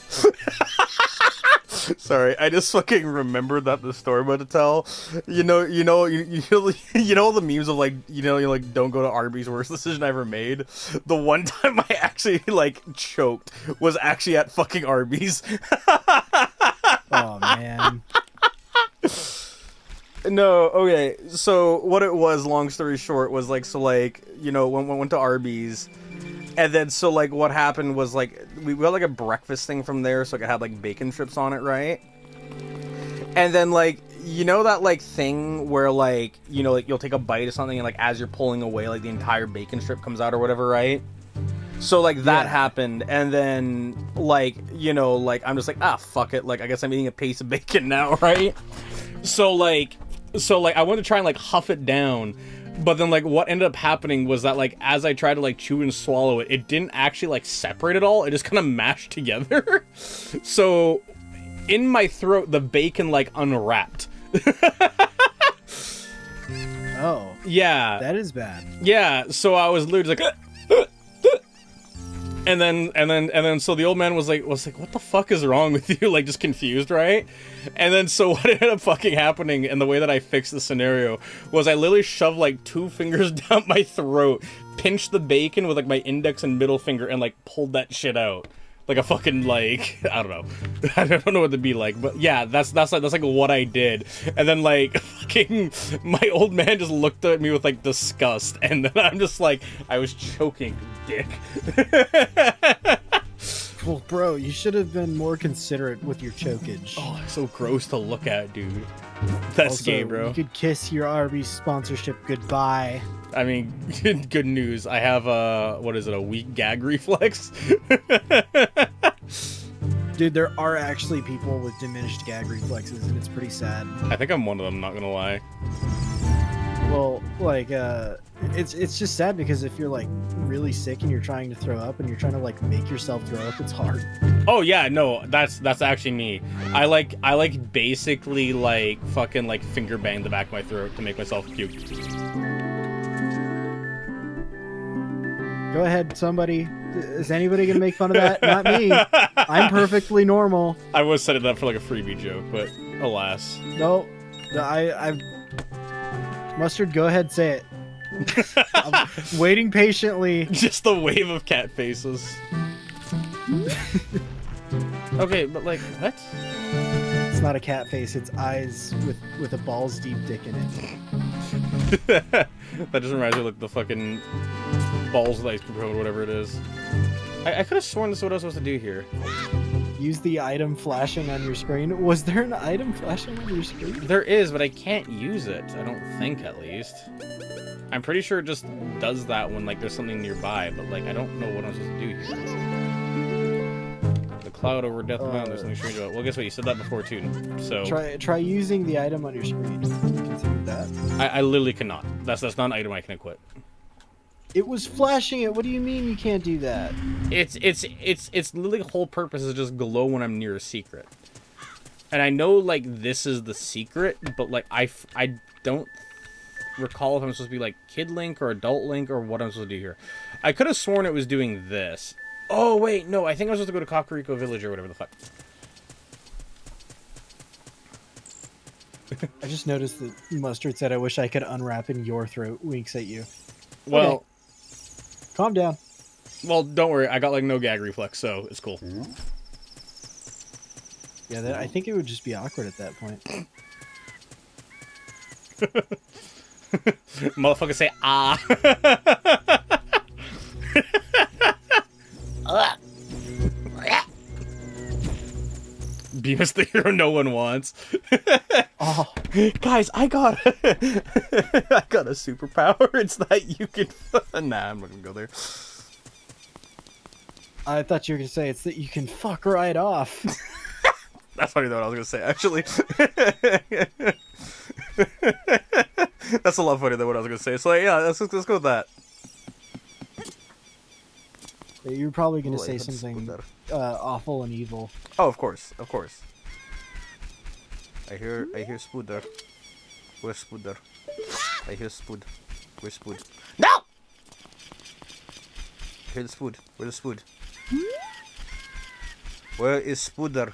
Sorry, I just fucking remembered that the story I'm about to tell. You know the memes of like, you're like, don't go to Arby's, worst decision I ever made. The one time I actually like choked was actually at fucking Arby's.
Oh man.
No, okay. So what it was, long story short, was like, so like, you know, when we went to Arby's, and then so like what happened was like we got like a breakfast thing from there, so like, it had like bacon strips on it, right? And then like, you know that like thing where like, you know, like you'll take a bite of something and like as you're pulling away, like the entire bacon strip comes out or whatever, right? So like that happened, and then like, you know, like I'm just like, ah, fuck it, like I guess I'm eating a piece of bacon now, right? So like I went to try and like huff it down, but then like what ended up happening was that like as I tried to like chew and swallow it, it didn't actually like separate at all. It just kind of mashed together. So in my throat, the bacon like unwrapped.
Oh.
Yeah.
That is bad.
Yeah. So I was literally like. And then, so the old man was like, what the fuck is wrong with you? Like, just confused, right? And then, so what ended up fucking happening, and the way that I fixed the scenario, was I literally shoved, like, 2 fingers down my throat, pinched the bacon with, like, my index and middle finger, and, like, pulled that shit out. Like a fucking, like, I don't know. I don't know what to be like, but yeah, that's like what I did. And then, like, fucking, my old man just looked at me with, like, disgust, and then I'm just like, I was choking, dick.
Well, bro, you should have been more considerate with your chokage.
Oh, it's so gross to look at, dude. That's
also,
gay, bro.
You could kiss your Arby's sponsorship goodbye.
I mean, good news. I have what is it, a weak gag reflex?
Dude, there are actually people with diminished gag reflexes, and it's pretty sad.
I think I'm one of them, not gonna lie.
Well, like, it's just sad because if you're, like, really sick and you're trying to throw up and you're trying to, like, make yourself throw up, it's hard.
Oh, yeah, no, that's actually me. I like basically, like, fucking, like, finger bang the back of my throat to make myself puke.
Go ahead, somebody. Is anybody gonna make fun of that? Not me. I'm perfectly normal.
I was setting that for, like, a freebie joke, but alas.
No, I've... Mustard, go ahead, say it. I'm waiting patiently.
Just the wave of cat faces. Okay, but like, what?
It's not a cat face, it's eyes with a balls deep dick in it.
That just reminds me of like the fucking balls of ice cream or whatever it is. I could have sworn this is what I was supposed to do here.
Use the item flashing on your screen. Was there an item flashing on your screen?
There is, but I can't use it. I don't think, at least. I'm pretty sure it just does that when like there's something nearby, but like I don't know what I'm supposed to do here. The cloud over Death Mountain. There's something strange about it. Well, guess what? You said that before too. So
try using the item on your screen. Consider that.
I literally cannot. That's not an item I can equip.
It was flashing it. What do you mean you can't do that?
It's literally the whole purpose is just glow when I'm near a secret. And I know like this is the secret, but like I don't recall if I'm supposed to be like Kid Link or Adult Link or what I'm supposed to do here. I could have sworn it was doing this. Oh wait, no, I think I was supposed to go to Kakariko Village or whatever the fuck.
I just noticed that Mustard said, "I wish I could unwrap in your throat." Winks at you.
Well,
okay. Calm down.
Well, don't worry. I got like no gag reflex, so it's cool.
Yeah, I think it would just be awkward at that point.
Motherfucker say ah. Beamus the hero no one wants.
Oh,
guys, I got I got a superpower. It's that you can. Nah, I'm not gonna go there.
I thought you were gonna say it's that you can fuck right off.
That's funny though. What I was gonna say actually. That's a lot funnier than what I was gonna say. So like, yeah, let's go with that.
You're probably gonna say something awful and evil.
Oh, of course, of course. I hear Spooder. Where's Spooder? I hear Spood. Where's Spood? No! I hear the Spood. Where's the Spood? Where is Spooder?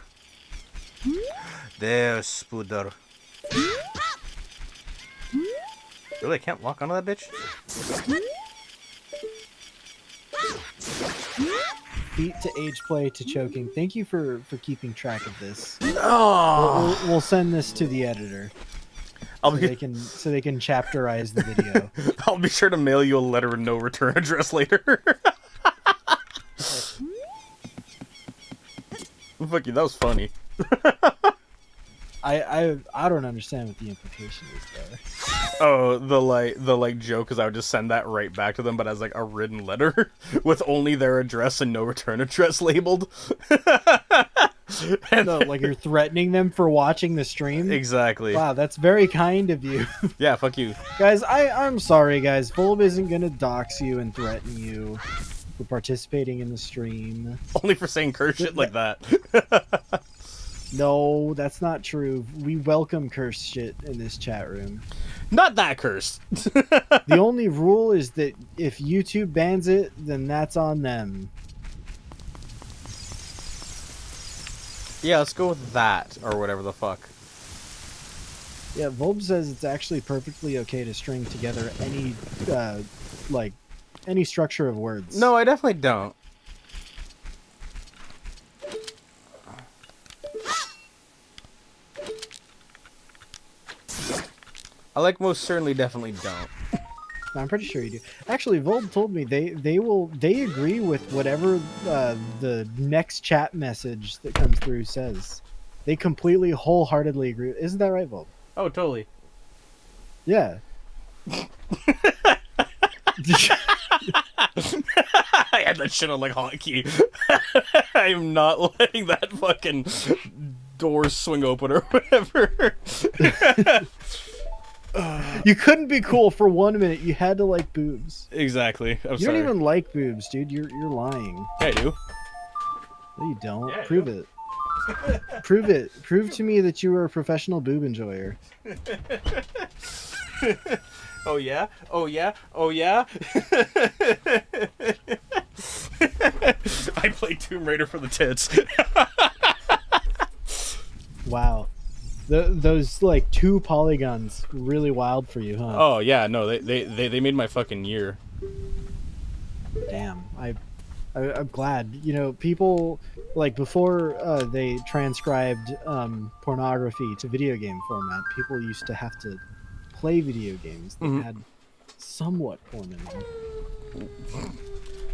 There's Spooder. Really, I can't lock onto that bitch?
Beat to age play to choking. Thank you for keeping track of this.
Oh.
We'll send this to the editor. so they can chapterize the video.
I'll be sure to mail you a letter with no return address later. Fuck you, that was funny.
I don't understand what the implication is there.
Oh, the joke is I would just send that right back to them, but as like a written letter with only their address and no return address labeled.
No, like you're threatening them for watching the stream?
Exactly.
Wow, that's very kind of you.
Yeah, fuck you.
Guys, I'm sorry, guys. Volb isn't gonna dox you and threaten you for participating in the stream.
Only for saying curse shit like that.
No, that's not true. We welcome curse shit in this chat room.
Not that curse.
The only rule is that if YouTube bans it, then that's on them.
Yeah, let's go with that, or whatever the fuck.
Yeah, Volb says it's actually perfectly okay to string together any structure of words.
No, I definitely don't. I like most certainly definitely don't.
I'm pretty sure you do. Actually, Volb told me they agree with whatever the next chat message that comes through says. They completely wholeheartedly agree. Isn't that right, Volb?
Oh, totally.
Yeah.
I had that shit on like hotkey. I'm not letting that fucking door swing open or whatever.
You couldn't be cool for 1 minute. You had to like boobs.
Exactly. I'm
You
sorry.
don't even like boobs, dude. You're lying.
Yeah, I do.
No, you don't.
Yeah, I
Prove
do.
it. Prove it. Prove to me that you are a professional boob enjoyer.
Oh yeah? Oh yeah? Oh yeah? I played Tomb Raider for the tits.
Wow. Those like 2 polygons really wild for you, huh?
Oh yeah, no, they made my fucking year.
Damn. I'm glad. You know, people like before they transcribed pornography to video game format, people used to have to play video games that had somewhat porn in them.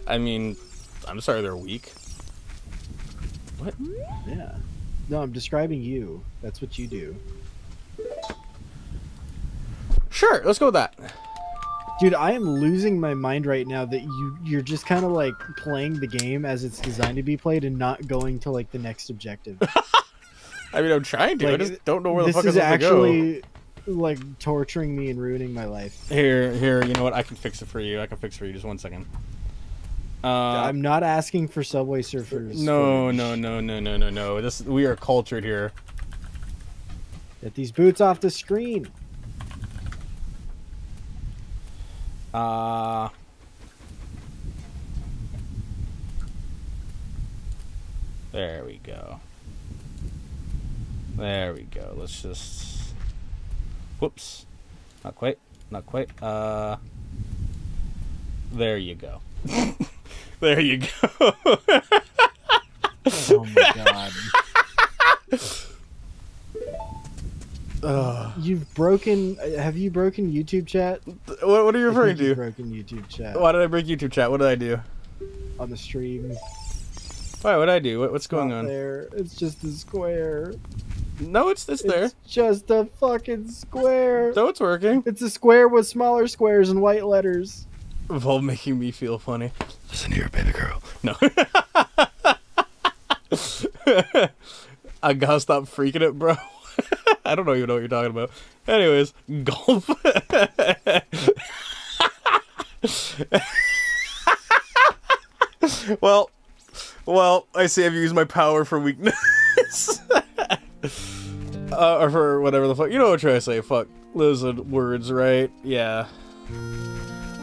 I mean, I'm sorry they're weak. What?
Yeah. No, I'm describing you. That's what you do.
Sure, let's go with that.
Dude, I am losing my mind right now that you're just kind of like playing the game as it's designed to be played and not going to like the next objective.
I mean, I'm trying to.
Like,
I just don't know where the fuck
this
I'm
is
supposed to go.
actually like torturing me and ruining my life.
Here, you know what? I can fix it for you. I can fix it for you. Just 1 second.
I'm not asking for Subway Surfers.
No.
footage.
We are cultured here.
Get these boots off the screen.
There we go. There we go. Let's just... Whoops. Not quite. Not quite. There you go. There you go.
Oh my god. You've broken... Have you broken YouTube chat?
What are you referring
You've
to?
broken YouTube chat
Why did I break YouTube chat? What did I do?
on the stream.
Why? What did I do? What's going
Not
on?
there. It's just a square.
No, it's there.
It's just a fucking square.
No, it's working.
It's a square with smaller squares and white letters.
Volb making me feel funny. Listen here, baby girl. No. I gotta stop freaking it, bro. I don't even know what you're talking about. Anyways, golf. Well, I say I've used my power for weakness. Or for whatever the fuck. You know what I'm trying to say. Fuck. Listen, words, right? Yeah.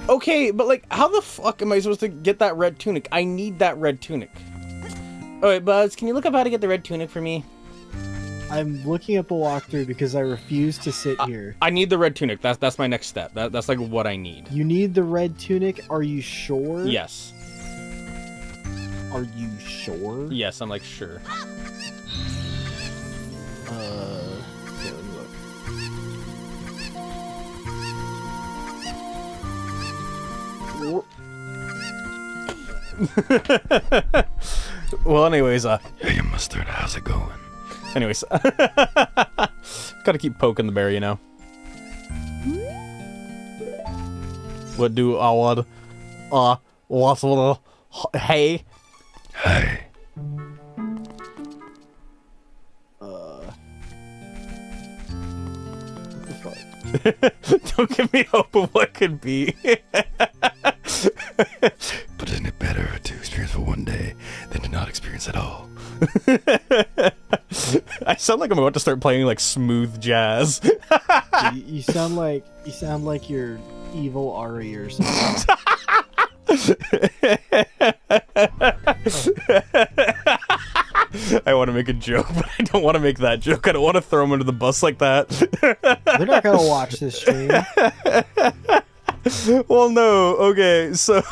Okay, but like, how the fuck am I supposed to get that red tunic? I need that red tunic. Alright, Buzz, can you look up how to get the red tunic for me?
I'm looking up a walkthrough because I refuse to sit here.
I need the red tunic. That's my next step. That's like what I need.
You need the red tunic? Are you sure?
Yes.
Are you sure?
Yes, I'm like, sure.
Okay, let me look.
Well, anyways,
Hey, Mustard, how's it going?
anyways, gotta keep poking the bear, you know. What do I want? What's little? Hey.
Hey.
What the fuck?
Don't give me hope of what could be.
But isn't it better to experience for one day than to not experience at all?
I sound like I'm about to start playing like smooth jazz.
You sound like you're evil Ari or something.
I want to make a joke, but I don't want to make that joke. I don't want to throw him under the bus like that.
They're not gonna watch this stream.
Well, no. Okay, so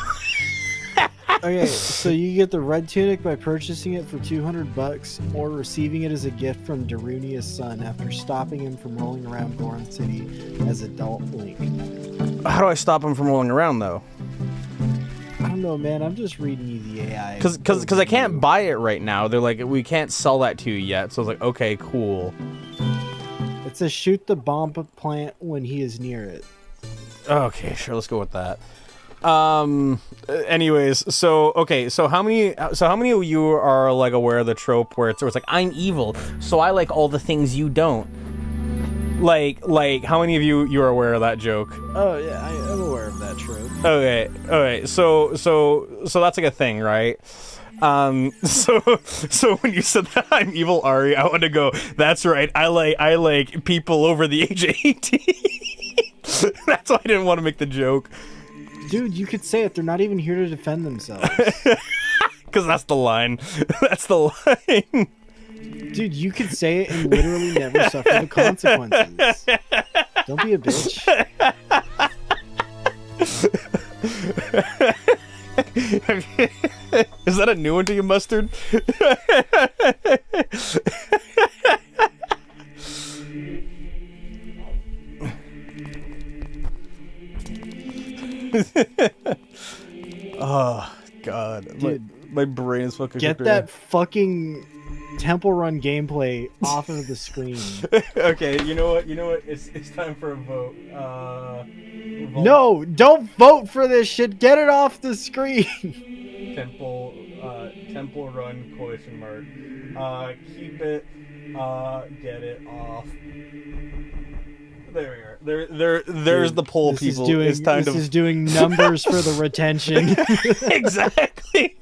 Okay, so you get the red tunic by purchasing it for $200 or receiving it as a gift from Darunia's son after stopping him from rolling around Goron City as adult Link.
how do I stop him from rolling around though?
I don't know, man. I'm just reading you the AI.
Because I can't buy it right now. They're like, we can't sell that to you yet. So I was like, okay, cool.
It says shoot the bomb plant when he is near it.
Okay, sure. Let's go with that. Anyways, so okay, so how many of you are like aware of the trope where it's like I'm evil, so I like all the things you don't. Like how many of you are aware of that joke?
Oh yeah, I'm aware of that trope.
Okay, so that's like a thing, right? So when you said that I'm evil Ari, I want to go, that's right, I like people over the age of 18. That's why I didn't want to make the joke.
Dude, you could say it. They're not even here to defend themselves.
Because that's the line. That's the line.
Dude, you could say it and literally never suffer the consequences. Don't be a bitch.
Is that a new one to you, Mustard? Oh god,
dude,
my brain is fucking.
Get that fucking Temple Run gameplay off of the screen.
Okay, you know what? It's time for a vote. Vote.
No, don't vote for this shit. Get it off the screen.
Temple Run ? Keep it. Get it off. There we are. There's the poll, people. It's time
this is doing numbers for the retention.
Exactly.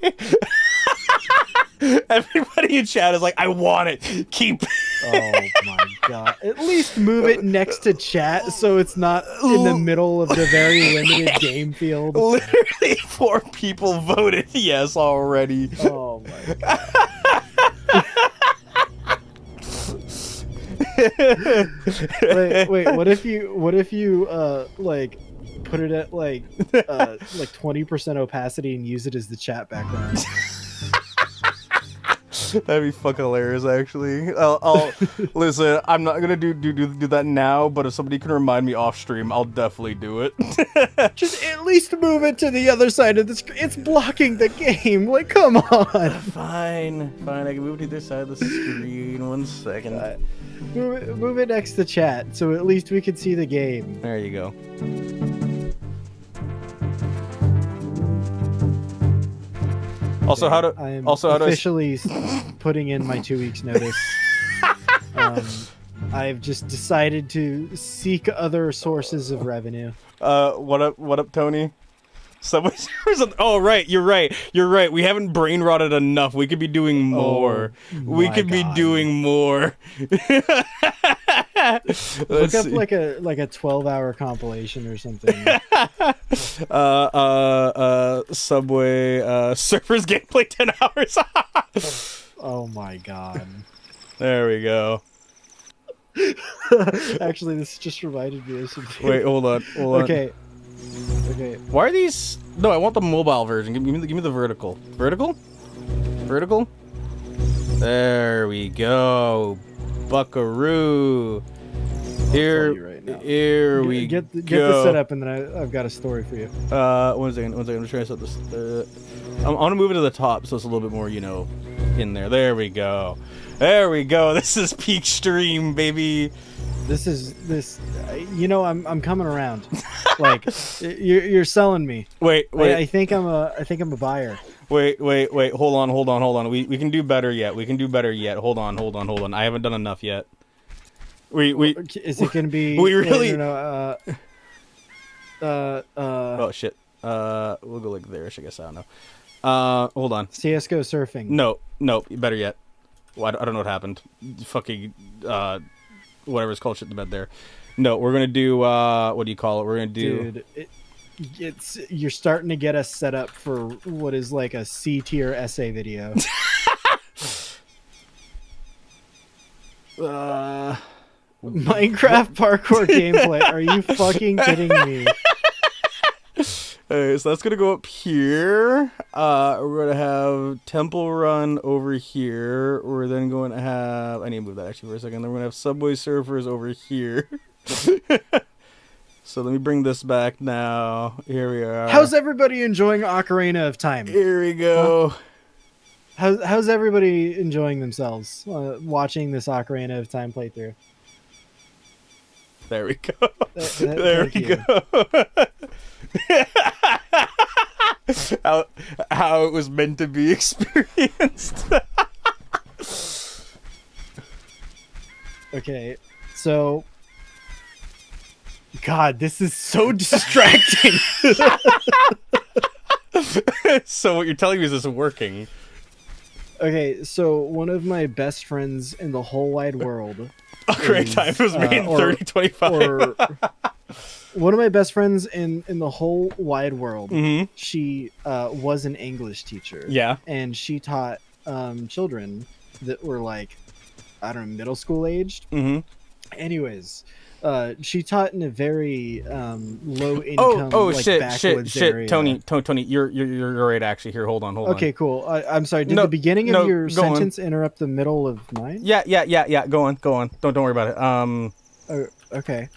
Everybody in chat is like, I want it. Keep it.
Oh my god. At least move it next to chat so it's not in the middle of the very limited game field.
Literally 4 people voted yes already.
Oh my god. wait, what if you like put it at like 20% opacity and use it as the chat background?
That'd be fucking hilarious, actually. I'll listen. I'm not gonna do that now, but if somebody can remind me off stream, I'll definitely do it.
Just at least move it to the other side of the screen. It's blocking the game. Like, come on.
Fine. I can move to the other side of the screen. 1 second.
Move it next to chat, so at least we can see the game.
There you go. Also,
I'm officially putting in my 2 weeks notice. I've just decided to seek other sources of revenue.
What up, Tony? Subway servers. Oh, right. You're right. We haven't brain rotted enough. We could be doing more. We could be doing more.
Look up like a 12-hour compilation or something.
Subway servers gameplay 10 hours.
Oh my god.
There we go.
Actually, this just reminded me of something.
Wait, hold on.
Okay.
Why are these? No, I want the mobile version. Give me the vertical. Vertical. There we go. Buckaroo. Here.
Right now.
Here we
Get the
go.
setup, and then I've got a story for you.
1 second. I'm trying to set this. I want to move it to the top so it's a little bit more, in there. There we go. There we go. This is peak stream, baby.
I'm coming around. Like you're selling me.
Wait.
I think I'm a buyer.
Wait. Hold on. We can do better yet. Hold on. I haven't done enough yet.
Is it gonna be?
We really.
Oh
shit. We'll go like there. I guess I don't know. Hold on.
CS:GO surfing.
No. Better yet. Well, I don't know what happened. Fucking whatever it's called, shit in the bed there. No, we're gonna do what do you call it? We're gonna do.
Dude, you're starting to get us set up for what is like a C tier essay video. Minecraft parkour gameplay. Are you fucking kidding me?
So that's gonna go up here. We're gonna have Temple Run over here. We're then going to have. I need to move that actually for a second. Then we're gonna have Subway Surfers over here. So let me bring this back now. Here we are.
How's everybody enjoying Ocarina of Time?
Here we go.
How's everybody enjoying themselves watching this Ocarina of Time playthrough?
There we go. There we go. How it was meant to be experienced.
Okay, so God, this is so distracting.
So what you're telling me is this is working.
Okay, so one of my best friends in the whole wide world.
Ocarina of Time was made in 3025.
One of my best friends in the whole wide world.
Mm-hmm.
She was an English teacher.
Yeah.
And she taught children that were like, I don't know, middle school aged.
Mm-hmm.
Anyways, she taught in a very low income, backwoods area.
Tony, you're right. Actually, here, hold on.
Okay, cool. I'm sorry. Did the beginning of your sentence interrupt the middle of mine?
Yeah. Go on. Don't worry about it.
Okay.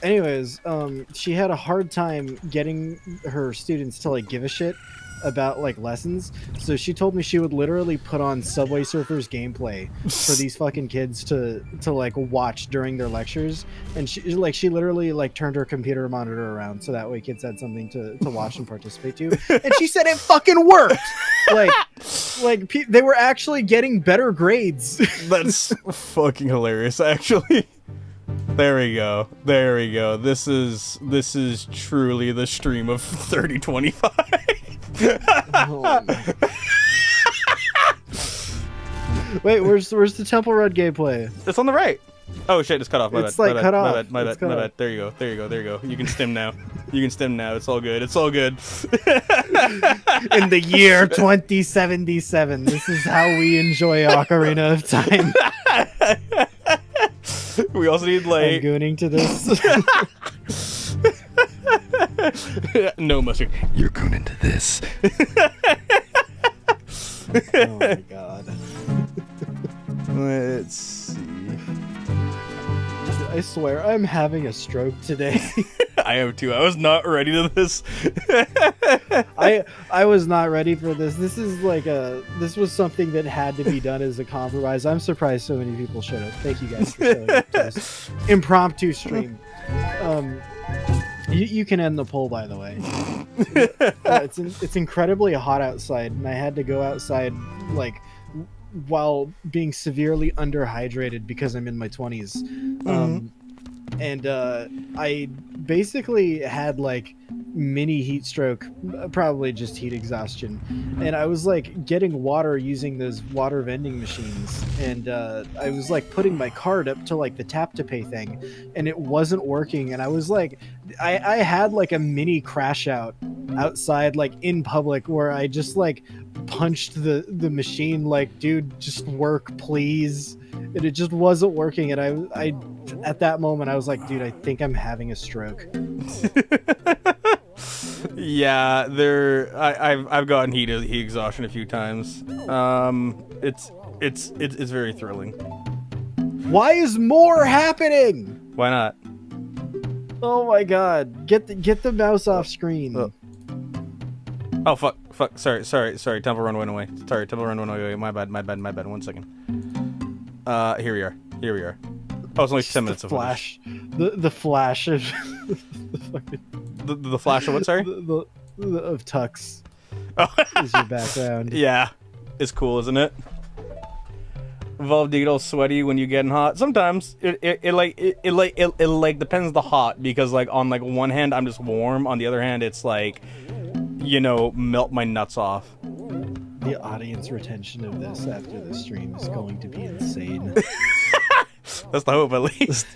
Anyways, she had a hard time getting her students to like give a shit about like lessons, so she told me she would literally put on Subway Surfers gameplay for these fucking kids to like watch during their lectures, and she literally like turned her computer monitor around so that way kids had something to watch and participate to, and she said it fucking worked. They were actually getting better grades.
That's fucking hilarious, actually. There we go. This is truly the stream of 3025.
Oh my. Wait, where's the Temple Run gameplay?
It's on the right. Oh shit, it's cut off. My
it's bad. Cut off.
My bad. There you go. You can stem now. It's all good.
In the year 2077, this is how we enjoy Ocarina of Time.
We also need like
I'm gooning to this.
No mustard.
You're going into this.
Oh my god.
Let's see.
I swear I'm having a stroke today.
I am too. I was not ready to this.
I was not ready for this. This was something that had to be done as a compromise. I'm surprised so many people showed up. Thank you guys for showing up to this impromptu stream. You can end the poll, by the way. It's incredibly hot outside, and I had to go outside like while being severely underhydrated because I'm in my 20s. And I basically had like mini heat stroke, probably just heat exhaustion, and I was like getting water using those water vending machines, and I was like putting my card up to like the tap to pay thing, and it wasn't working, and I was like I had like a mini crash out outside like in public where I just like punched the machine like, dude, just work please, and it just wasn't working, and I at that moment I was like, dude, I think I'm having a stroke.
Yeah, I've gotten heat exhaustion a few times. It's very thrilling.
Why is more happening?
Why not?
Oh my god. Get the mouse off screen.
Oh fuck. Sorry. Temple Run went away. Sorry, Temple Run went away. My bad. 1 second. Here we are. Oh, it's only 10 minutes of
flash. The flash of
the flash of what? Sorry.
Of Tux
Oh.
is your background.
Yeah, it's cool, isn't it? Valve, do you get all sweaty when you getting hot? Sometimes it depends the hot, because like on like one hand I'm just warm, on the other hand it's like, you know, melt my nuts off.
The audience retention of this after the stream is going to be insane.
That's the hope, at least.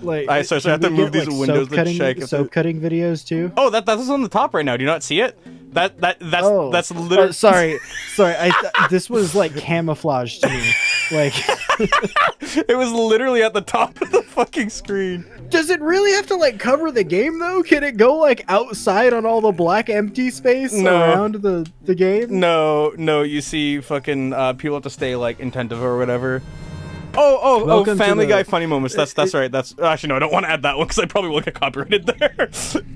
Like,
I have to move these windows to check.
Soap cutting videos too.
Oh, that's on the top right now. Do you not see it? That's literally.
Sorry. This was like camouflage to me. Like,
it was literally at the top of the fucking screen.
does it really have to like cover the game though? Can it go like outside on all the black empty space around the game?
No. You see, fucking people have to stay like attentive or whatever. Oh! Family Guy funny moments. That's right. That's actually no. I don't want to add that one because I probably will get copyrighted there.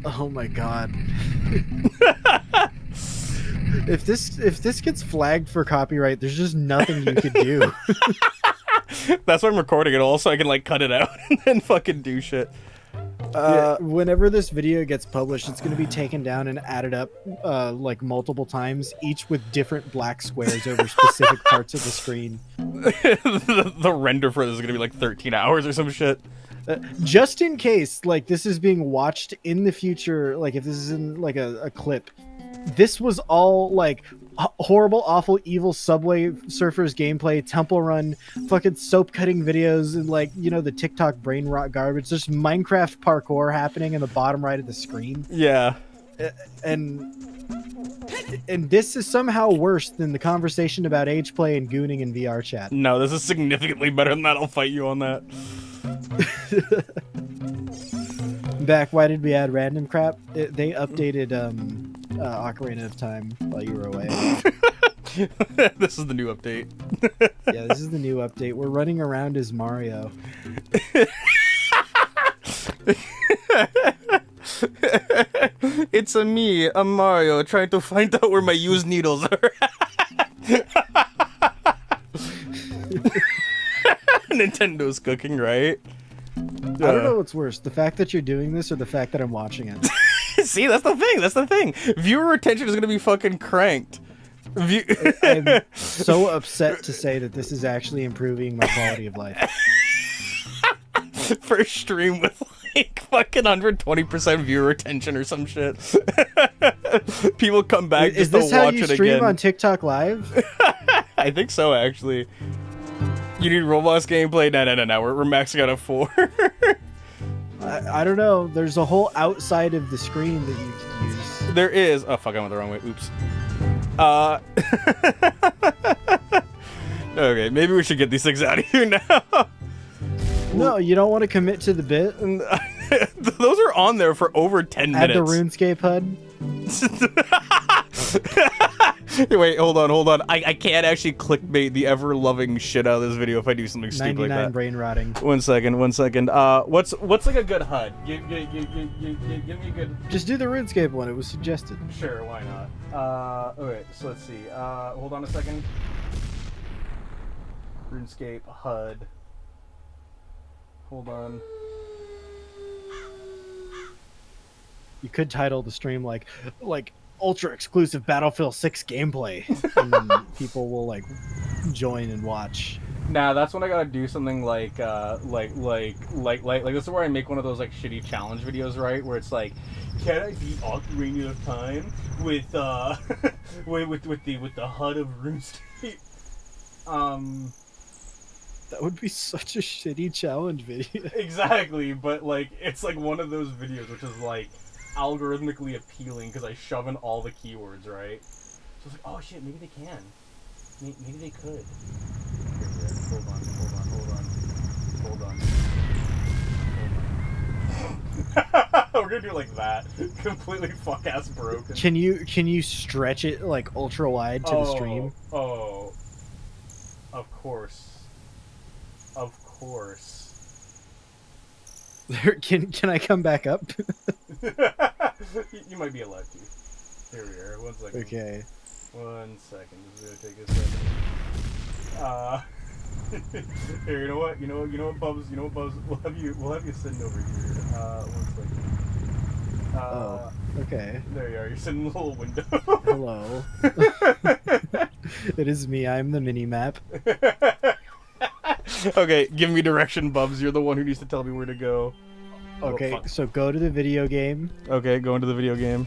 Oh my god. If this gets flagged for copyright, there's just nothing you could do.
That's why I'm recording it all, so I can like cut it out and then fucking do shit.
Whenever this video gets published, it's going to be taken down and added up like multiple times, each with different black squares over specific parts of the screen.
the render for this is going to be like 13 hours or some shit.
Just in case, like, this is being watched in the future, like, if this is in, like, a clip, this was all, like, horrible, awful, evil Subway Surfers gameplay, Temple Run, fucking soap-cutting videos, and, like, you know, the TikTok brain rot garbage. There's Minecraft parkour happening in the bottom right of the screen.
Yeah.
And this is somehow worse than the conversation about age play and gooning in VR chat.
No, this is significantly better than that. I'll fight you on that.
Back, why did we add random crap? They updated Ocarina of Time while you were away.
This is the new update.
Yeah, this is the new update. We're running around as Mario.
It's me, a Mario, trying to find out where my used needles are. Nintendo's cooking, right?
I don't know what's worse, the fact that you're doing this or the fact that I'm watching it.
See, that's the thing. Viewer retention is gonna be fucking cranked.
I'm so upset to say that this is actually improving my quality of life.
First stream with like fucking 120% viewer retention or some shit. People come back just to watch it again. Is this how you stream
on TikTok Live?
I think so, actually. You need Roblox gameplay? No. We're maxing out at 4.
I don't know. There's a whole outside of the screen that you can use.
There is. Oh, fuck, I went the wrong way. Oops. Okay, maybe we should get these things out of here now.
No, you don't want to commit to the bit?
Those are on there for over 10 minutes.
Add the RuneScape HUD?
Wait, hold on. I can't actually clickbait the ever-loving shit out of this video if I do something stupid like that.
99 brain rotting.
1 second. What's like a good HUD? Give me a good...
Just do the RuneScape one, it was suggested.
Sure, why not? Okay, so let's see. Hold on a second. RuneScape HUD. Hold on.
You could title the stream like ultra exclusive Battlefield 6 gameplay, and then people will like join and watch.
Nah, that's when I gotta do something like this is where I make one of those like shitty challenge videos, right? Where it's like, can I beat Ocarina of Time with with the HUD of RuneScape?
That would be such a shitty challenge video.
Exactly, but like it's like one of those videos which is like algorithmically appealing because I shove in all the keywords, right? So it's like, oh shit, maybe they can. Maybe they could. Here. Hold on. We're gonna do it like that. Completely fuck-ass broken.
Can you stretch it like ultra wide to the stream?
Oh. Of course. course.
Can I come back up?
You might be allowed to. Here we are. 1 second.
Okay.
1 second. This is gonna take a second. Here, you know what, Bubs. We'll have you sitting over here. 1 second.
Oh. Okay.
There you are. You're sitting in the little window.
Hello. It is me. I'm the mini map.
Okay, give me direction, Bubs. You're the one who needs to tell me where to go.
Okay,
Oh,
so go to the video game.
okay, go into the video game.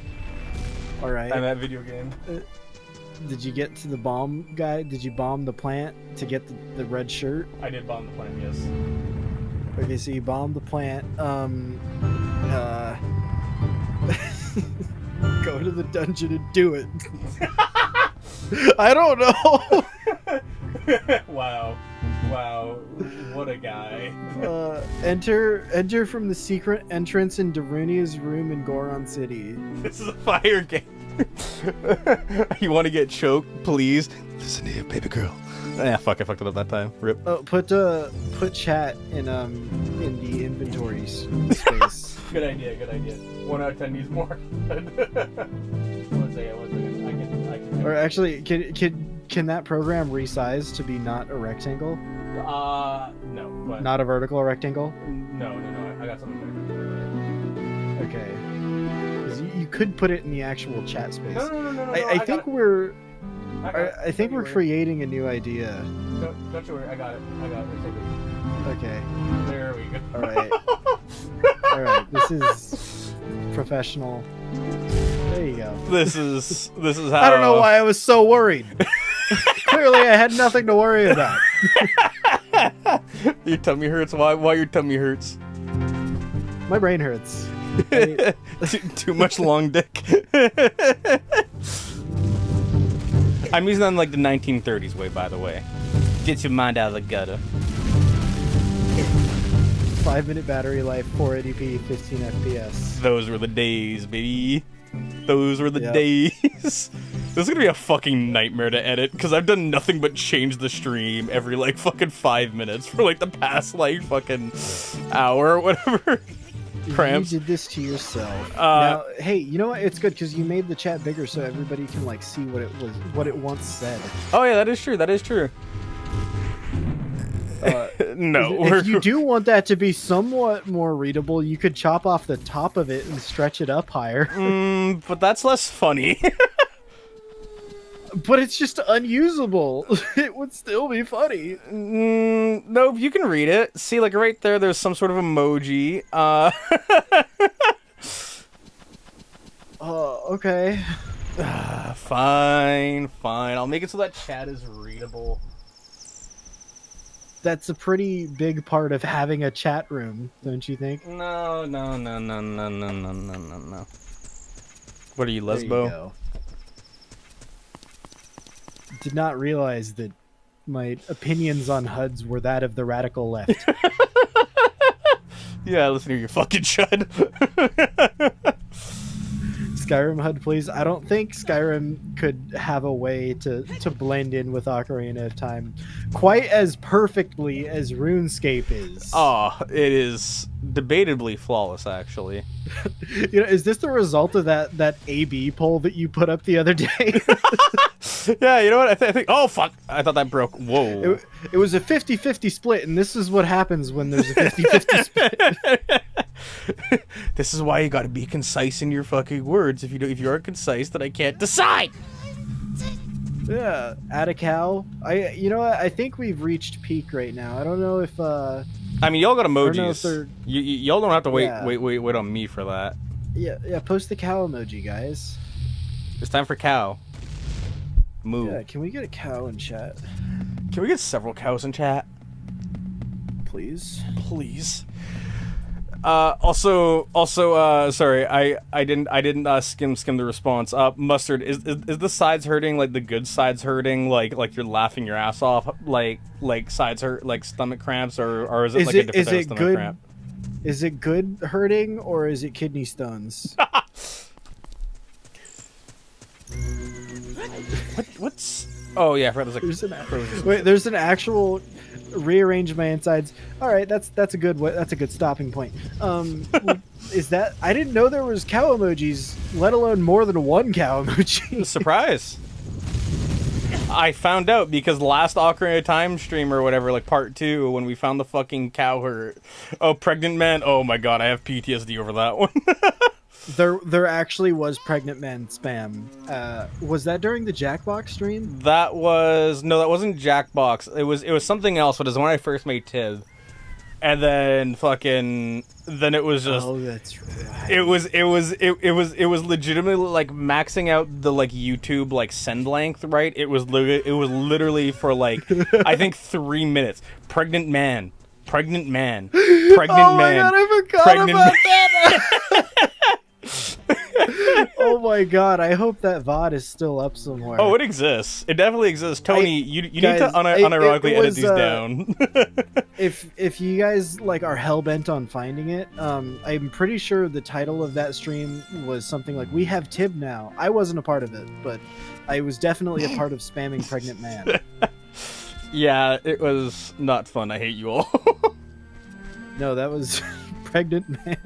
All right.
And that video game.
Did you get to the bomb guy? Did you bomb the plant to get the red shirt?
I did bomb the plant, yes.
Okay, so you bombed the plant. Go to the dungeon and do it. I don't know.
Wow, what a guy.
Enter from the secret entrance in Darunia's room in Goron City.
This is a fire game. You want to get choked, please?
Listen here, baby girl.
Yeah, fuck, I fucked it up that time. Rip.
Oh, put chat in the inventory space.
Good idea. 1 out of 10 needs more. 1 second. I can.
Or actually, can that program resize to be not a rectangle?
No. But
Not a vertical rectangle?
no. I got something better.
Okay. 'Cause you could put it in the actual chat space.
No.
I think we're I think we're
Don't
creating a new idea.
you worry. I got it. It's okay.
Okay.
There we go.
All right. All right. This is professional. There you go.
This is how.
I don't know why I was so worried. Clearly, I had nothing to worry about.
Your tummy hurts. Why your tummy hurts?
My brain hurts.
Too much long dick. I'm using that in like the 1930s way, by the way. Get your mind out of the gutter.
5-minute battery life, 480p, 15 FPS.
Those were the days, baby. Those were the
Yep.
days. This is gonna be a fucking nightmare to edit because I've done nothing but change the stream every like fucking 5 minutes for like the past like fucking hour or whatever. Cramps.
You did this to yourself. Now, hey, you know what? It's good because you made the chat bigger so everybody can like see what it once said.
Oh yeah, that is true. No.
If you do want that to be somewhat more readable, you could chop off the top of it and stretch it up higher.
But that's less funny.
But it's just unusable. It would still be funny.
No, you can read it. See, like right there, there's some sort of emoji.
Okay.
Fine. I'll make it so that chat is readable.
That's a pretty big part of having a chat room, don't you think?
No. What are you,
There you
lesbo?
go. Did not realize that my opinions on HUDs were that of the radical left.
Yeah, listen here, you fucking chud.
Skyrim HUD, please. I don't think Skyrim could have a way to blend in with Ocarina of Time quite as perfectly as RuneScape is.
Oh, it is debatably flawless, actually.
You know, is this the result of that AB poll that you put up the other day?
Yeah, you know what? I think. Oh fuck! I thought that broke. Whoa.
It was a 50-50 split, and this is what happens when there's a 50-50 split.
This is why you gotta be concise in your fucking words. If you aren't concise, then I can't decide.
Yeah, add a cow. You know what? I think we've reached peak right now. I don't know if
I mean, y'all got
I don't know if
emojis.
they're-
Y'all don't have to wait
Yeah.
wait on me for that.
yeah, post the cow emoji, guys.
It's time for cow. Moo.
Yeah, can we get a cow in chat,
Can we get several cows in chat,
please?
please? Also, sorry, I didn't skim the response. Mustard, is the sides hurting like the good sides hurting, like you're laughing your ass off, like sides hurt, like stomach cramps, or is it like a different type of stomach cramp?
Is it good hurting or is it kidney stones?
What's? Oh yeah, I forgot there's
There's an actual. rearrange my insides. All right, that's a good that's a good stopping point. Is that I didn't know there was cow emojis, let alone more than one cow emoji.
Surprise! I found out because last Ocarina of Time stream or whatever, like part 2, when we found the fucking cow hurt. Oh, pregnant man. Oh my god, I have PTSD over that one.
There actually was pregnant man spam. Was that during the Jackbox stream?
That wasn't Jackbox. It was something else, but it was when I first made Tid. And then then it was just
that's right.
it was legitimately like maxing out the like YouTube like send length, right? It was literally for like I think 3 minutes. Pregnant man. Pregnant man. Pregnant
oh
man.
My God, I forgot
pregnant
about
man.
that. Oh my god, I hope that VOD is still up somewhere.
Oh, it exists. It definitely exists. Tony, you need
guys,
to unironically edit these down.
If you guys like are hell-bent on finding it, I'm pretty sure the title of that stream was something like, "We have Tib now." I wasn't a part of it, but I was definitely a part of spamming pregnant man.
Yeah, it was not fun. I hate you all.
No, that was pregnant man.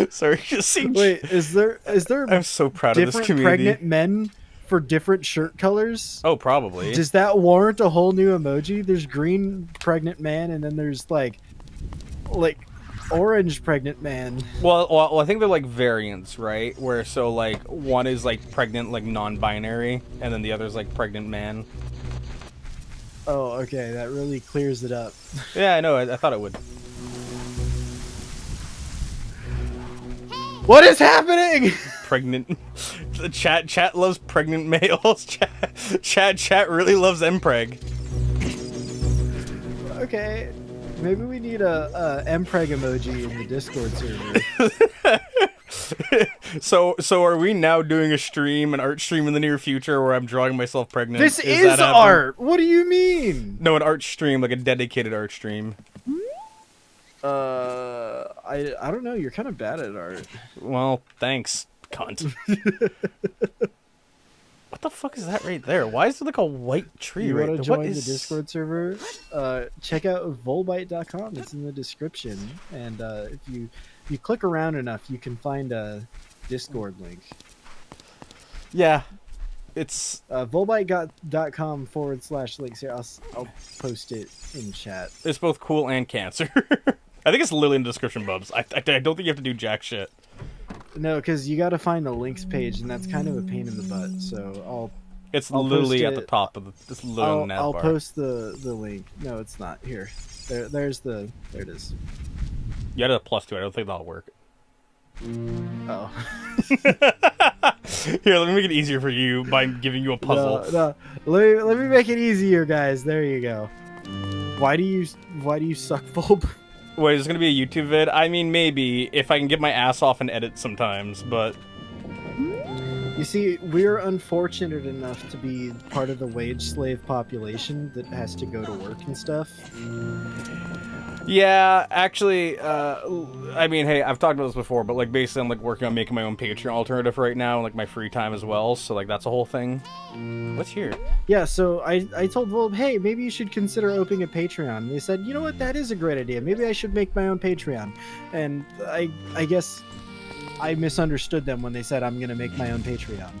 Sorry, just see.
Wait, is there
I'm so proud of this
different
community.
pregnant men for different shirt colors?
Oh, probably.
Does that warrant a whole new emoji? There's green pregnant man, and then there's like orange pregnant man.
Well, I think they're like variants, right? Where so like one is like pregnant, like non-binary, and then the other's like pregnant man.
Oh, okay, that really clears it up.
Yeah, I know. I thought it would.
What is happening?
Pregnant. The chat loves pregnant males. Chat really loves mpreg.
Okay, maybe we need a mpreg emoji in the Discord server.
So are we now doing an art stream in the near future where I'm drawing myself pregnant?
This
that
is
happening?
art. What do you mean?
No, an art stream, like a dedicated art stream.
I don't know. You're kind of bad at art.
Well, thanks, cunt. What the fuck is that right there? Why is there like a white tree
You
right
want to
there?
join the Discord server? Check out volbyte.com. It's in the description. And if you click around enough, you can find a Discord link.
Yeah, it's
volbyte.com/links here. I'll post it in chat.
it's both cool and cancer. I think it's literally in the description, Bubs. I don't think you have to do jack shit.
No, because you got to find the links page, and that's kind of a pain in the butt. So I'll
literally
post
at the
it.
top of this little nav
I'll
bar.
post the link. No, it's not here. There it is.
You added a +2. I don't think that'll work.
Oh.
Here, let me make it easier for you by giving you a puzzle.
No. Let me make it easier, guys. There you go. Why do you suck, Volb?
Wait, is this gonna be a YouTube vid? I mean, maybe if I can get my ass off and edit sometimes, but
You see, we're unfortunate enough to be part of the wage slave population that has to go to work and stuff.
yeah, actually, I mean, hey, I've talked about this before, but like basically, I'm like working on making my own Patreon alternative right now, like my free time as well. So like that's a whole thing. What's here?
Yeah, so I told Volb, hey, maybe you should consider opening a Patreon. And they said, you know what, that is a great idea. Maybe I should make my own Patreon. And I guess I misunderstood them when they said I'm gonna make my own Patreon.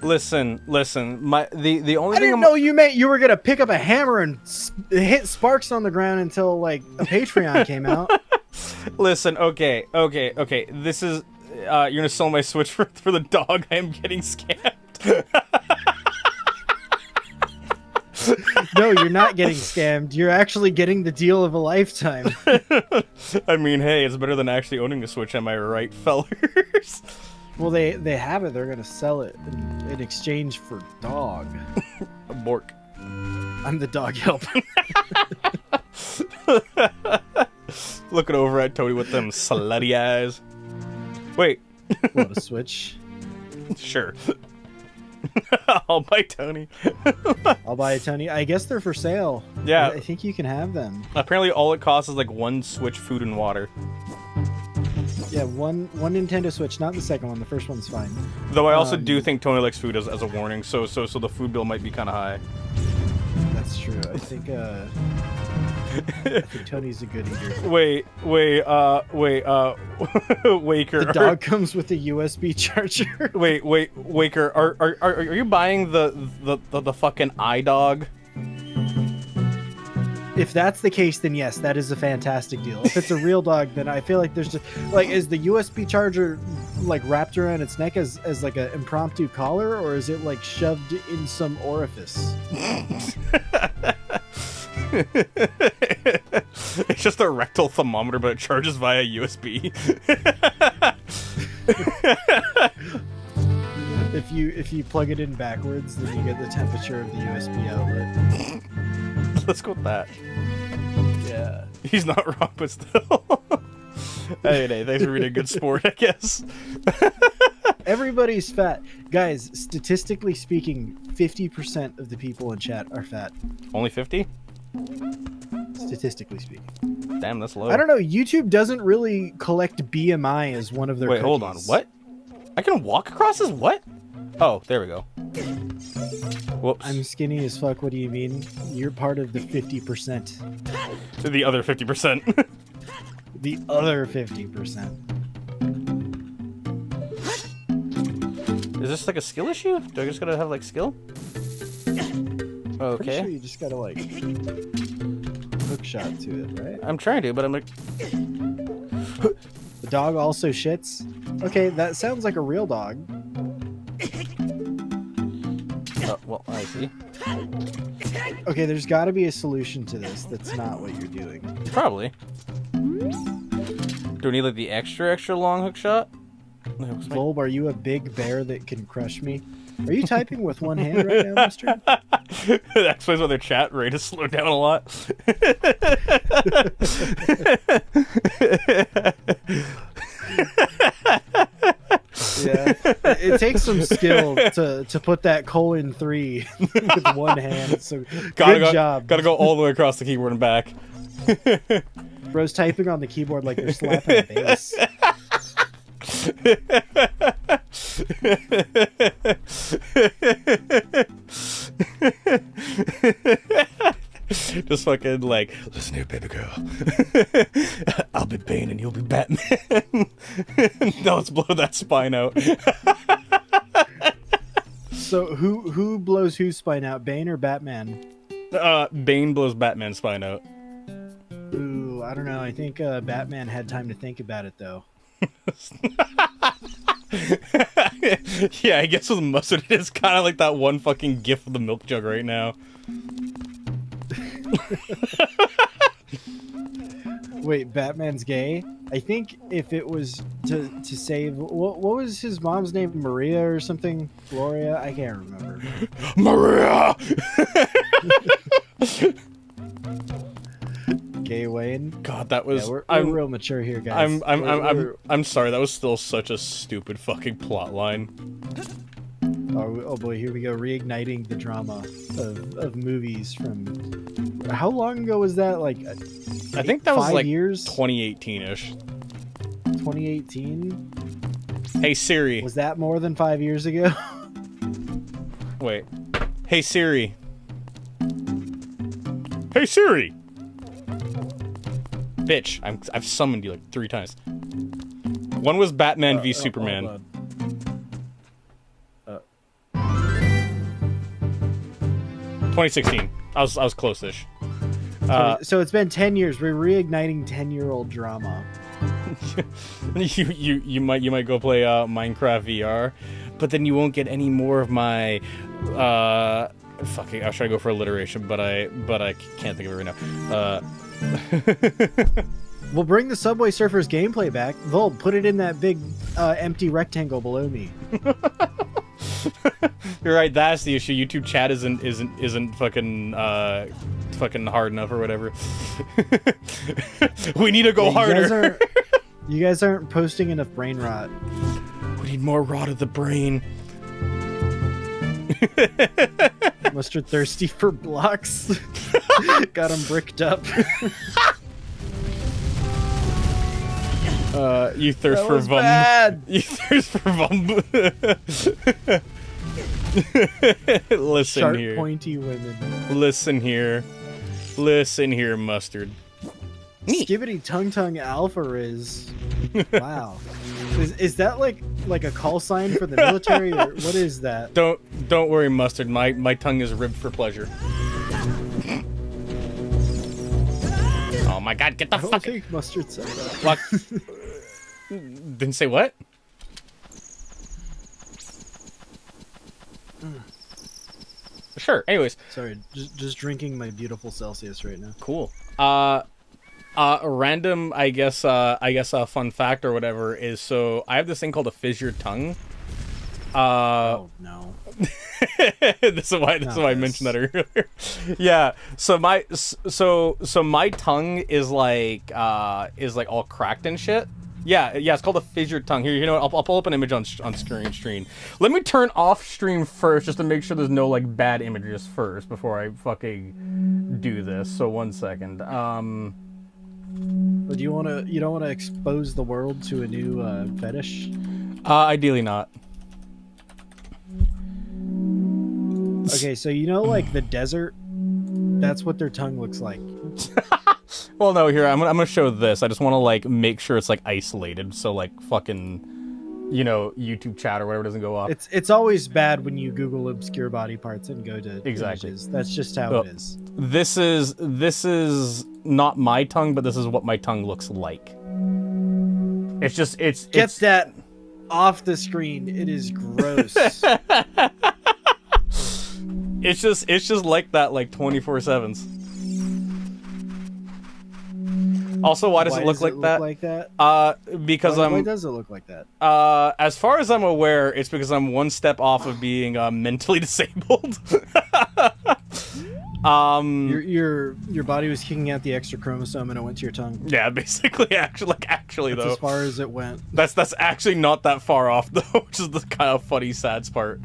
Listen. The only
I
thing
didn't know you meant you were gonna pick up a hammer and hit sparks on the ground until like a Patreon came out.
Listen, okay. This is you're gonna sell my Switch for the dog. I am getting scammed.
No, you're not getting scammed. You're actually getting the deal of a lifetime.
I mean, hey, it's better than actually owning a Switch, am I right, fellers?
Well, they have it. They're gonna sell it in exchange for dog.
A bork.
I'm the dog helper.
Looking over at Tony with them slutty eyes. Wait.
What, a Switch?
Sure. I'll buy Tony.
I'll buy a Tony. I guess they're for sale.
Yeah.
I think you can have them.
Apparently all it costs is like one Switch, food, and water.
Yeah, one Nintendo Switch, not the second one. The first one's fine.
Though I also do think Tony likes food as a warning, so the food bill might be kind of high.
That's true. I think Tony's a good eater.
Wait, Waker.
The dog comes with a USB charger.
Wait, Waker. Are you buying the fucking iDog?
If that's the case, then yes, that is a fantastic deal. If it's a real dog, then I feel like there's just like, is the USB charger like wrapped around its neck as like an impromptu collar, or is it like shoved in some orifice?
It's just a rectal thermometer, but it charges via USB.
If you plug it in backwards, then you get the temperature of the USB outlet.
Let's go with that.
Yeah.
He's not wrong, but still. Hey, thanks for being a good sport, I guess.
Everybody's fat. Guys, statistically speaking, 50% of the people in chat are fat.
Only 50?
Statistically speaking.
Damn, that's low.
I don't know. YouTube doesn't really collect BMI as one of their
Wait, hold on.
cookies.
What? I can walk across this? What? Oh, there we go. Whoops.
I'm skinny as fuck. What do you mean? You're part of the 50%.
The other 50%.
The other 50%.
Is this like a skill issue? Do I just gotta have like skill?
Pretty
Okay.
sure you just gotta like hook shot to it, right?
I'm trying to, but I'm like...
The dog also shits. Okay, that sounds like a real dog.
well, I see.
Okay, there's got to be a solution to this. That's not what you're doing.
Probably. Do we need like the extra long hook shot?
Volb, are you a big bear that can crush me? Are you typing with one hand right now, mister?
That explains why their chat rate has slowed down a lot.
Yeah, it takes some skill to put that :3 with one hand. So good job.
Gotta go all the way across the keyboard and back.
Bro's typing on the keyboard like they're slapping a bass.
Just fucking like,
Listen here, baby girl.
I'll be Bane and you'll be Batman. No, let's blow that spine out.
So who blows whose spine out, Bane or Batman?
Bane blows Batman's spine out.
Ooh, I don't know. I think Batman had time to think about it though.
Yeah, I guess with mustard, it's kind of like that one fucking gif of the milk jug right now.
Wait, Batman's gay? I think if it was to save what was his mom's name, Maria or something, Gloria? I can't remember.
Maria.
Gay Wayne.
God, that was.
Yeah, we're
I'm
real mature here, guys.
I'm sorry. That was still such a stupid fucking plot line.
Oh boy, here we go, reigniting the drama of movies from. How long ago was that? Like,
I think that was
5
like
years.
2018-ish.
2018.
Hey Siri.
Was that more than 5 years ago?
Wait. Hey Siri. Hey Siri. Bitch, I've summoned you like 3 times. One was Batman v Superman.
Hold on.
2016. I was close-ish.
So it's been 10 years. We're reigniting 10-year-old drama.
you might go play Minecraft VR, but then you won't get any more of my fucking. I was trying to go for alliteration, but I can't think of it right now.
We'll bring the Subway Surfers gameplay back. Vol, put it in that big empty rectangle below me.
You're right. That's the issue. YouTube chat isn't fucking hard enough or whatever. We need to go harder.
You guys aren't posting enough brain rot.
We need more rot of the brain.
Mustard thirsty for blocks. Got him bricked up.
You thirst
That
for
was
vum.
bad.
You thirst for vum. Listen
Sharp,
here.
pointy women.
Listen here. Listen here, mustard.
Skibbity tongue tongue alpha is. Wow. Is that like a call sign for the military, or what is that?
Don't worry, mustard. My tongue is ribbed for pleasure. Oh my god, get the
I don't
fuck.
think Mustard said that.
Fuck. Didn't say what? Sure. Anyways,
Sorry, just drinking my beautiful Celsius right now.
cool. A random, I guess a fun fact or whatever is, so I have this thing called a fissure tongue.
Oh no.
This is why I mentioned that earlier. Yeah. So my tongue is like all cracked and shit. Yeah, it's called a fissure tongue. Here, you know what? I'll pull up an image on stream. Let me turn off stream first just to make sure there's no like bad images first before I fucking do this. So 1 second.
But you don't wanna expose the world to a new fetish?
Ideally not.
Okay, so you know, like the desert, that's what their tongue looks like.
Well, no, here, I'm gonna show this. I just want to, like, make sure it's, like, isolated, so, like, fucking, you know, YouTube chat or whatever doesn't go off.
It's always bad when you Google obscure body parts and go to
Exactly.
images. That's just how
Well,
it is.
This is not my tongue, but this is what my tongue looks like. It's just,
Get that off the screen. It is gross.
It's just like that, like, 24/7s. Also, why does it look like that?
Like that?
Because
Why does it look like that?
As far as I'm aware, it's because I'm one step off of being mentally disabled.
Your body was kicking out the extra chromosome and it went to your tongue.
Yeah, basically, actually
That's
though,
as far as it went.
that's actually not that far off though, which is the kind of funny, sad part.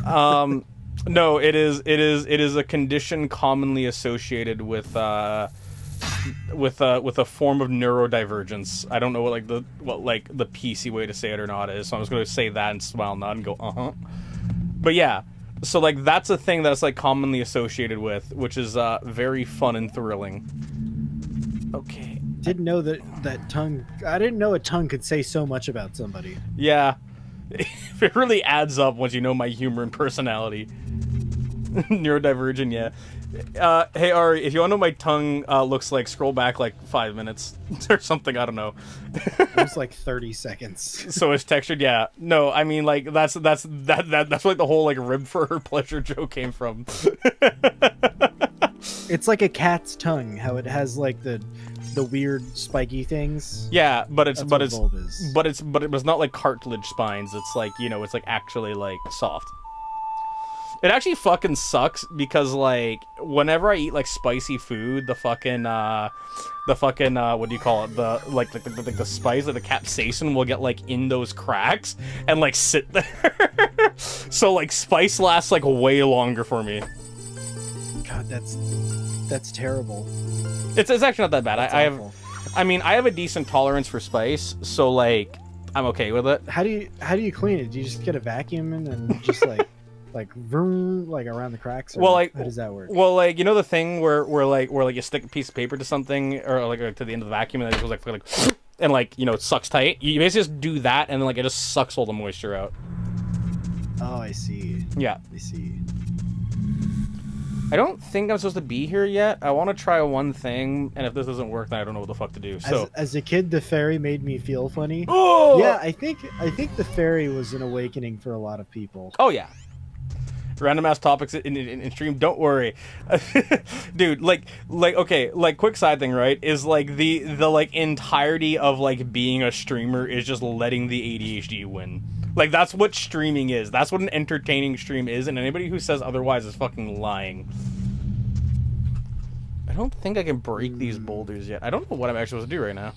No, it is a condition commonly associated with a form of neurodivergence. I don't know what the PC way to say it or not is, so I'm just gonna say that and smile, nod, and go But yeah, so like that's a thing that's like commonly associated with, which is very fun and thrilling. Okay.
Didn't know that tongue. I didn't know a tongue could say so much about somebody.
Yeah, it really adds up once you know my humor and personality. Neurodivergent, yeah. Hey Ari, if you want to know what my tongue looks like, scroll back like 5 minutes or something. I don't know.
It was like 30 seconds.
So it's textured, yeah. No, I mean like that's where like the whole like rib for her pleasure joke came from.
It's like a cat's tongue. How it has like the weird spiky things.
Yeah, but it's
That's what bulb is.
but it was not like cartilage spines. It's like, you know, it's like actually like soft. It actually fucking sucks because like whenever I eat like spicy food, the fucking what do you call it? The spice, like the capsaicin will get like in those cracks and like sit there. So like spice lasts like way longer for me.
God, that's terrible.
It's actually not that bad.
Awful.
I have a decent tolerance for spice, so like I'm okay with it.
How do you clean it? Do you just get a vacuum and then just like vroom, like around the cracks? Or
Well, like,
how does that work?
Well, like, you know the thing where you stick a piece of paper to something or like to the end of the vacuum and then it goes like and like, you know, it sucks tight. You basically just do that and then like it just sucks all the moisture out.
Oh, I see.
Yeah.
I see.
I don't think I'm supposed to be here yet. I want to try one thing, and if this doesn't work, then I don't know what the fuck to do. So
As a kid, the fairy made me feel funny.
Oh!
Yeah, I think the fairy was an awakening for a lot of people.
Oh yeah. Random ass topics in stream. Don't worry, dude. Like okay. Like quick side thing, right? Is like the like entirety of like being a streamer is just letting the ADHD win. Like that's what streaming is. That's what an entertaining stream is. And anybody who says otherwise is fucking lying. I don't think I can break these boulders yet. I don't know what I'm actually supposed to do right now.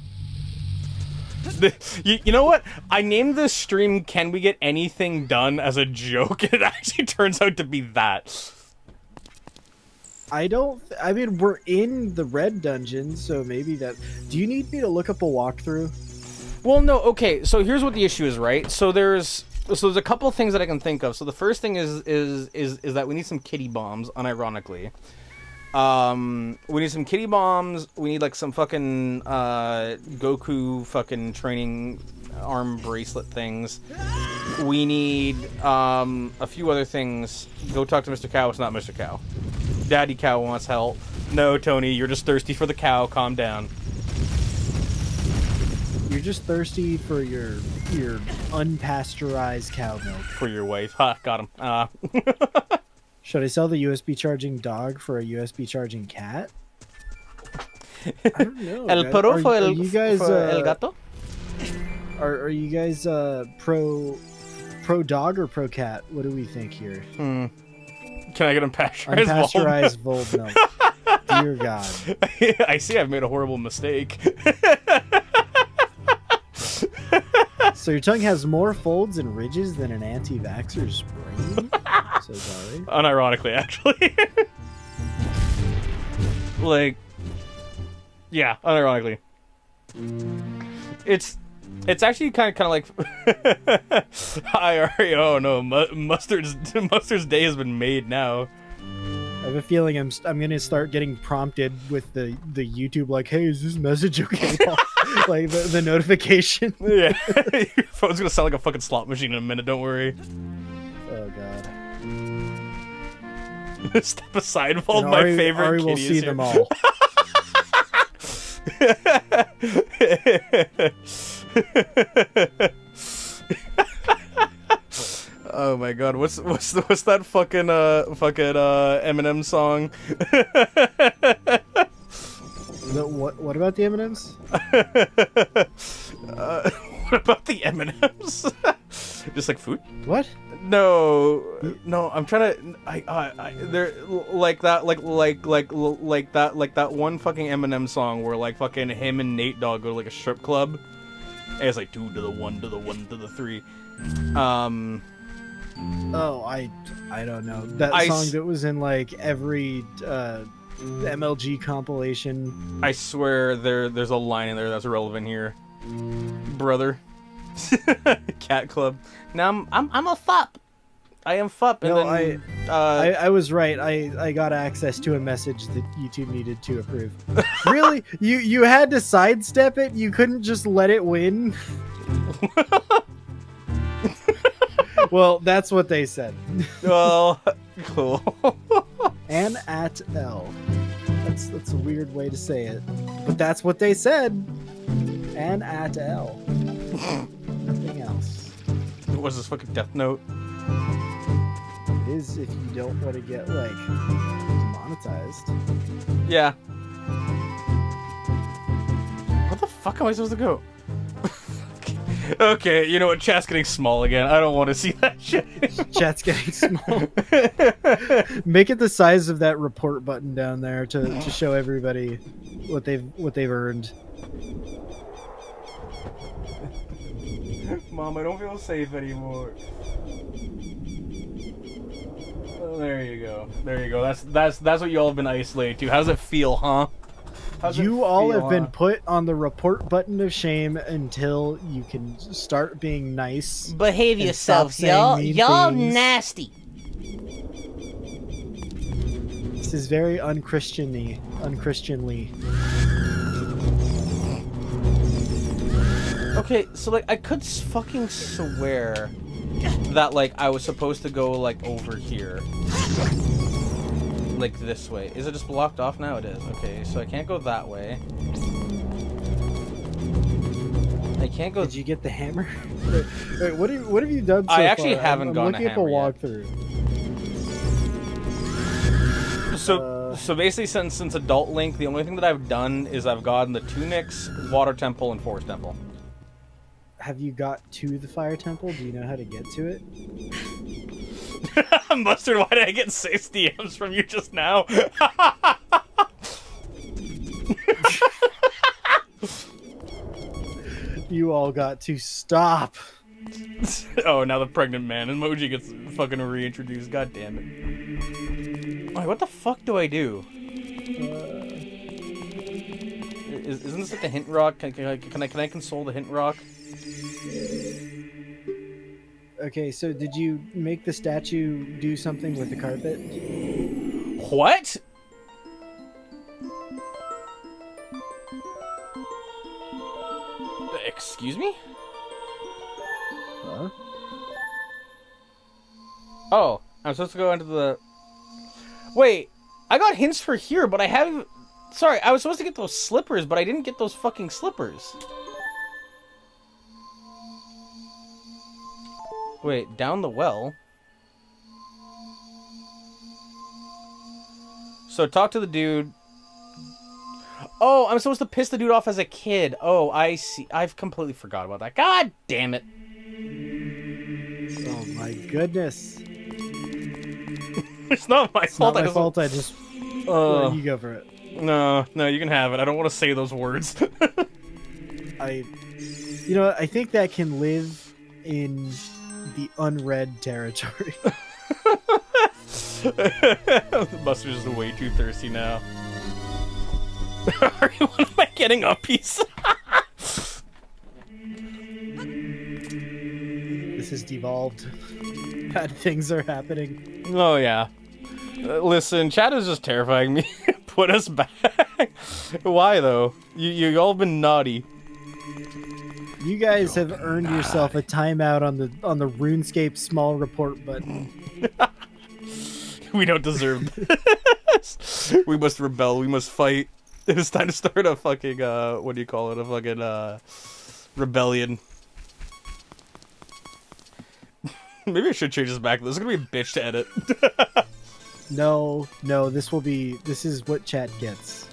You know what? I named this stream "Can We Get Anything Done" as a joke, and it actually turns out to be that.
I mean, we're in the red dungeon, so maybe that... Do you need me to look up a walkthrough?
Well, no, okay. So here's what the issue is, right? So there's a couple of things that I can think of. So the first thing is that we need some kitty bombs, unironically. We need some kitty bombs. We need like some fucking Goku fucking training arm bracelet things. We need a few other things. Go talk to Mr. Cow. It's not Mr. Cow. Daddy Cow wants help. No, Tony, you're just thirsty for the cow. Calm down.
You're just thirsty for your unpasteurized cow milk.
For your wife. Ha, got him.
Should I sell the USB charging dog for a USB charging cat? I don't know.
El perro for
are you guys,
el gato?
Are you guys pro dog or pro cat? What do we think here?
Can I get unpasteurized
Vold milk? Dear God.
I see I've made a horrible mistake.
So your tongue has more folds and ridges than an anti-vaxxer's brain? So sorry.
Unironically, actually. Like, yeah, unironically. It's actually kind of like hi Ari. Oh no, Mustard's day has been made now.
I have a feeling I'm gonna start getting prompted with the YouTube like, hey, is this message okay? Like the notification.
Yeah, your phone's gonna sound like a fucking slot machine in a minute. Don't worry.
Oh God.
Step aside, Vold. My favorite
Ari
kitty
will
is
see
here.
them all.
Oh my God! What's that fucking Eminem song?
What about the M&Ms?
What about the M&Ms? Just like food?
What?
No, I'm trying to. They're like that one fucking Eminem song where like fucking him and Nate Dogg go to like a strip club. And it's like 2 to the 1 to the 1 to the 3.
Oh, I don't know. That song that was in like every MLG compilation.
I swear there's a line in there that's relevant here. Brother. Cat Club. Now I'm a fup. I am fup. And
No,
then
I was right. I got access to a message that YouTube needed to approve. Really? You had to sidestep it? You couldn't just let it win? Well, that's what they said.
Well, cool.
And at L. That's a weird way to say it. But that's what they said. And at L. Nothing else.
What's this fucking Death Note?
It is if you don't want to get, like, demonetized.
Yeah. Where the fuck am I supposed to go? Okay, you know what? Chat's getting small again. I don't want to see that shit.
Chat's getting small. Make it the size of that report button down there to show everybody what they've earned.
Mom, I don't feel safe anymore. Oh, there you go. There you go. That's what you all have been isolated to. How does it feel, huh?
You all have been put on the report button of shame until you can start being nice.
Behave
and
yourselves,
stop saying
y'all.
mean
Y'all
things.
nasty.
This is very unchristianly.
Okay, so like I could fucking swear that like I was supposed to go like over here. Like this way. Is it just blocked off now? It is. Okay, so I can't go that way. I can't go.
Did you get the hammer? Wait, what have you done so
I actually
far?
haven't
I'm
gotten
looking
a
up a
hammer yet.
walkthrough.
So basically since Adult Link, the only thing that I've done is I've gotten the Tunics, Water Temple, and Forest Temple.
Have you got to the Fire Temple? Do you know how to get to it?
Mustard, why did I get 6 DMs from you just now?
You all got to stop.
Oh, now the pregnant man emoji gets fucking reintroduced. God damn it. Wait, what the fuck do I do? Isn't this like the hint rock? Can I console the hint rock?
Okay, so did you make the statue do something with the carpet?
What? Excuse me?
Huh?
Oh, I'm supposed to go into the... Wait, I got hints for here, but I haven't... Sorry, I was supposed to get those slippers, but I didn't get those fucking slippers. Wait, down the well? So talk to the dude. Oh, I'm supposed to piss the dude off as a kid. Oh, I see. I've completely forgot about that. God damn it.
Oh my goodness.
It's not my
It's
fault.
not my fault. I just... you go for it.
No, you can have it. I don't want to say those words.
You know, I think that can live in the unread territory.
Buster's just way too thirsty now. What am I getting up piece?
This has devolved. Bad things are happening.
Oh yeah. Listen, chat is just terrifying me. Put us back. Why though? You all been naughty.
You guys have earned yourself a timeout on the RuneScape small report button.
We don't deserve this. We must rebel. We must fight. It is time to start a fucking what do you call it? A fucking rebellion. Maybe I should change this back. This is gonna be a bitch to edit.
No, this is what chat gets.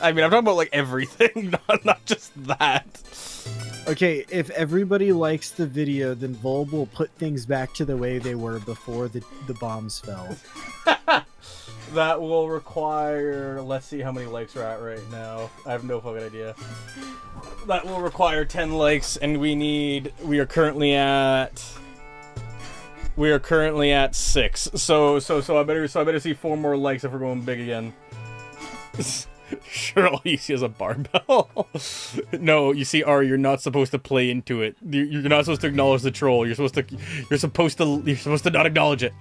I mean, I'm talking about like everything, not just that.
Okay, if everybody likes the video, then Volb will put things back to the way they were before the bombs fell.
That will require... Let's see how many likes we're at right now. I have no fucking idea. That will require 10 likes, and we are currently at 6. So I better see 4 more likes if we're going big again. Sure, all you see is a barbell. No, you see, Ari, you're not supposed to play into it. You're not supposed to acknowledge the troll. You're supposed to not acknowledge it.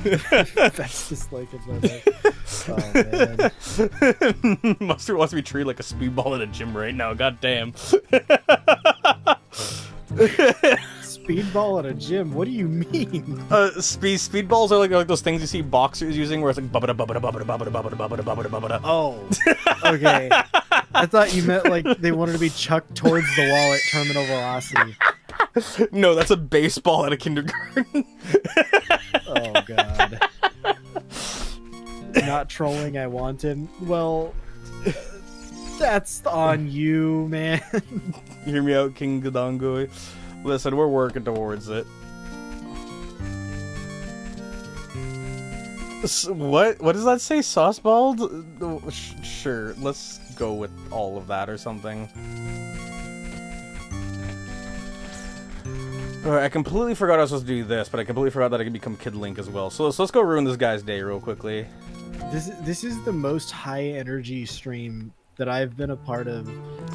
That's just like it's like, oh man.
Mustard wants to be treated like a speedball in a gym right now. God damn.
Speedball at a gym? What do you mean?
Speedballs are like those things you see boxers using, where it's like bubba bubba bubba bubba bubba bubba bubba bubba.
Oh, okay. I thought you meant like they wanted to be chucked towards the wall at terminal velocity.
No, that's a baseball at a kindergarten.
Oh god. Not trolling, I want him. Well, that's on you, man.
Hear me out, King Gadongoy. Listen, we're working towards it. What does that say? Sauceballed? Sure, let's go with all of that or something. Alright, I completely forgot I was supposed to do this, but I completely forgot that I could become Kid Link as well. So let's go ruin this guy's day real quickly.
This is the most high energy stream that I've been a part of,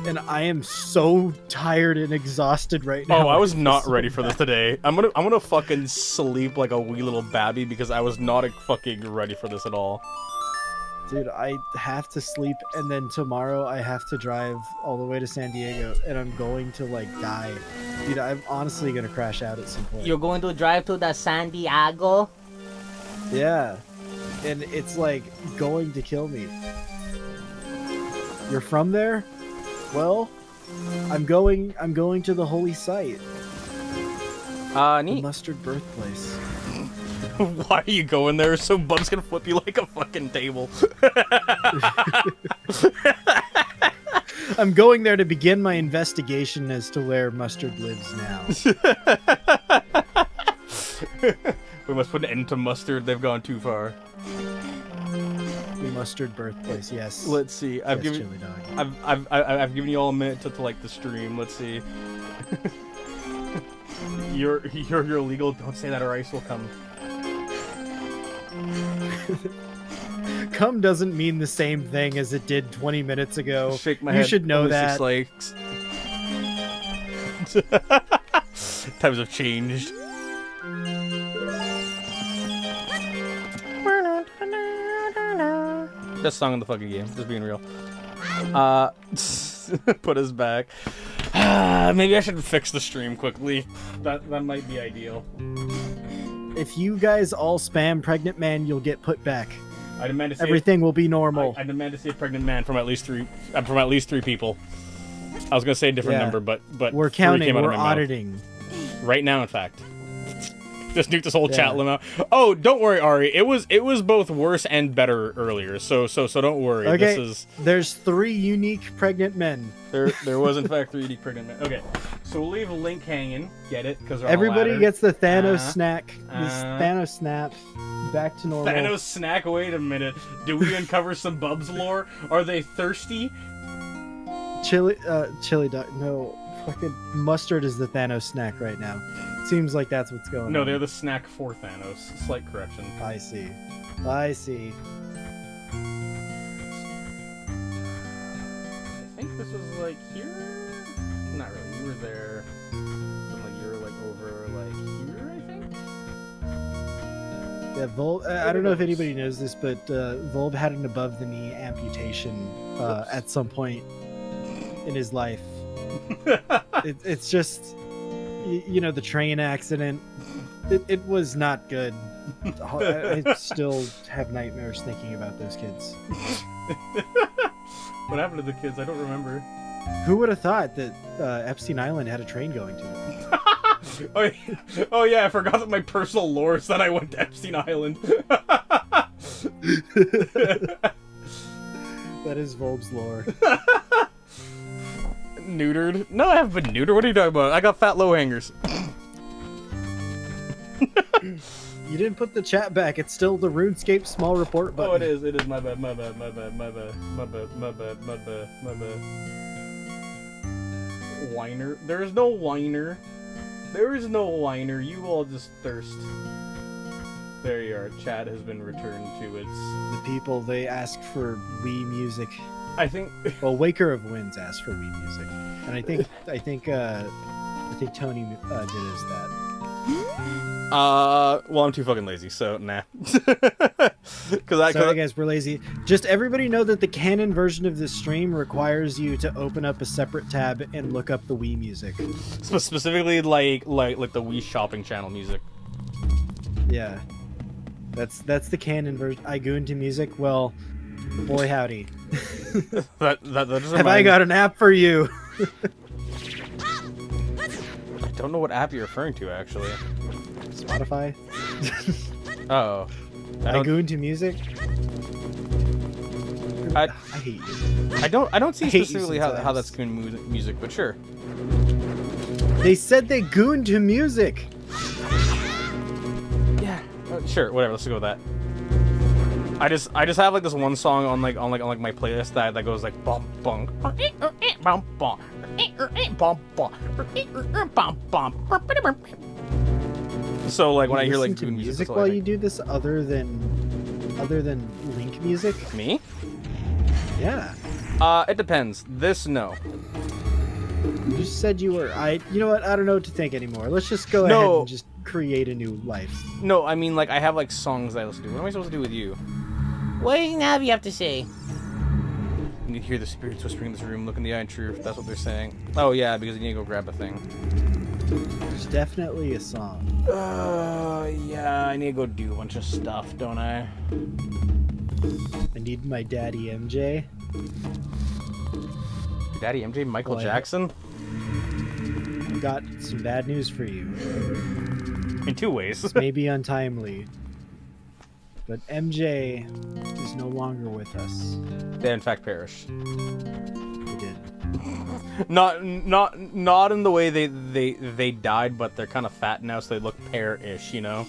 and I am so tired and exhausted right now.
Oh, I was not ready for this today. I'm gonna fucking sleep like a wee little babby because I was not fucking ready for this at all.
Dude, I have to sleep, and then tomorrow I have to drive all the way to San Diego, and I'm going to like die. Dude, I'm honestly gonna crash out at some point.
You're going to drive to the San Diego?
Yeah, and it's like going to kill me. You're from there? Well, I'm going to the holy site. The
Neat.
mustard birthplace.
Why are you going there? So Bub's gonna flip you like a fucking table.
I'm going there to begin my investigation as to where Mustard lives now.
We must put an end to Mustard. They've gone too far.
The mustard birthplace, yes.
Let's see. I've
Yes,
given
Chili Dog.
I've given you all a minute to like the stream. Let's see. You're illegal. Don't say that, or ICE will come.
Come doesn't mean the same thing as it did 20 minutes ago.
Shake my
You
head.
should know
Only
that.
6 likes. Times have changed. Best song in the fucking game, just being real. Put us back. Maybe I should fix the stream quickly. That might be ideal.
If you guys all spam pregnant man, you'll get put back.
I demand to see
everything will be normal.
I demand to see a pregnant man from at least three people. I was gonna say a different number, but
we're
three
counting.
came out of
We're
my mouth.
auditing.
Right now, in fact. Just nuke this whole chat limit. Oh, don't worry, Ari. It was both worse and better earlier. So don't worry.
Okay. There's 3 unique pregnant men.
There was in fact 3 unique pregnant men. Okay. So we'll leave a link hanging. Get it? Because
everybody gets the Thanos snack. This Thanos snap. Back to normal.
Thanos snack. Wait a minute. Do we uncover some Bubs lore? Are they thirsty?
Chili dog. No, fucking mustard is the Thanos snack right now. Seems like that's what's going on.
No, they're the snack for Thanos. Slight correction.
I see.
I think this was like here? Not really. You were there. Something like you were like over like here, I think?
Yeah, Volb. I don't know if anybody knows this, but Volb had an above the knee amputation at some point in his life. It's just, you know, the train accident. It was not good. I still have nightmares thinking about those kids.
What happened to the kids? I don't remember.
Who would have thought that Epstein Island had a train going to it?
Oh yeah, I forgot that my personal lore said I went to Epstein Island.
That is Volb's lore.
Neutered? No, I haven't been neutered. What are you talking about? I got fat low hangers.
You didn't put the chat back. It's still the RuneScape small report button.
Oh, it is. It is. My bad. Whiner. There is no whiner. There is no whiner. You all just thirst. There you are. Chat has been returned to its...
The people, they asked for Wii music.
I think...
Well, Waker of Winds asked for Wii music. And I think Tony did us that.
Well, I'm too fucking lazy, so nah.
Sorry, guys, we're lazy. Just everybody know that the canon version of this stream requires you to open up a separate tab and look up the Wii music.
Specifically, like the Wii shopping channel music.
Yeah, that's the canon version. I go into music. Well, boy howdy.
that doesn't
Have I got an app for you?
I don't know what app you're referring to, actually.
Spotify.
Oh.
I go into music.
I
hate you.
I don't see specifically how that's good music, but sure.
They said they goon to music.
Yeah. Sure. Whatever. Let's go with that. I just have like this one song on my playlist that goes like bum bum bum bum bum bum. So like when I hear like
goon music while you do this, other than Link music.
Me?
Yeah.
It depends. This no.
You just said you were. You know what? I don't know what to think anymore. Let's just go ahead and just create a new life.
No, I mean like I have like songs that I listen to. What am I supposed to do with you?
What do you have to say?
You need to hear the spirits whispering in this room. Look in the eye and truth. That's what they're saying. Oh yeah, because you need to go grab a thing.
There's definitely a song.
Yeah, I need to go do a bunch of stuff, don't I?
I need my daddy MJ.
Your daddy MJ, Michael Jackson?
I've got some bad news for you.
In 2 ways.
This may be untimely, but MJ is no longer with us.
They in fact perished.
He did.
Not in the way they died, but they're kind of fat now, so they look pear-ish, you know?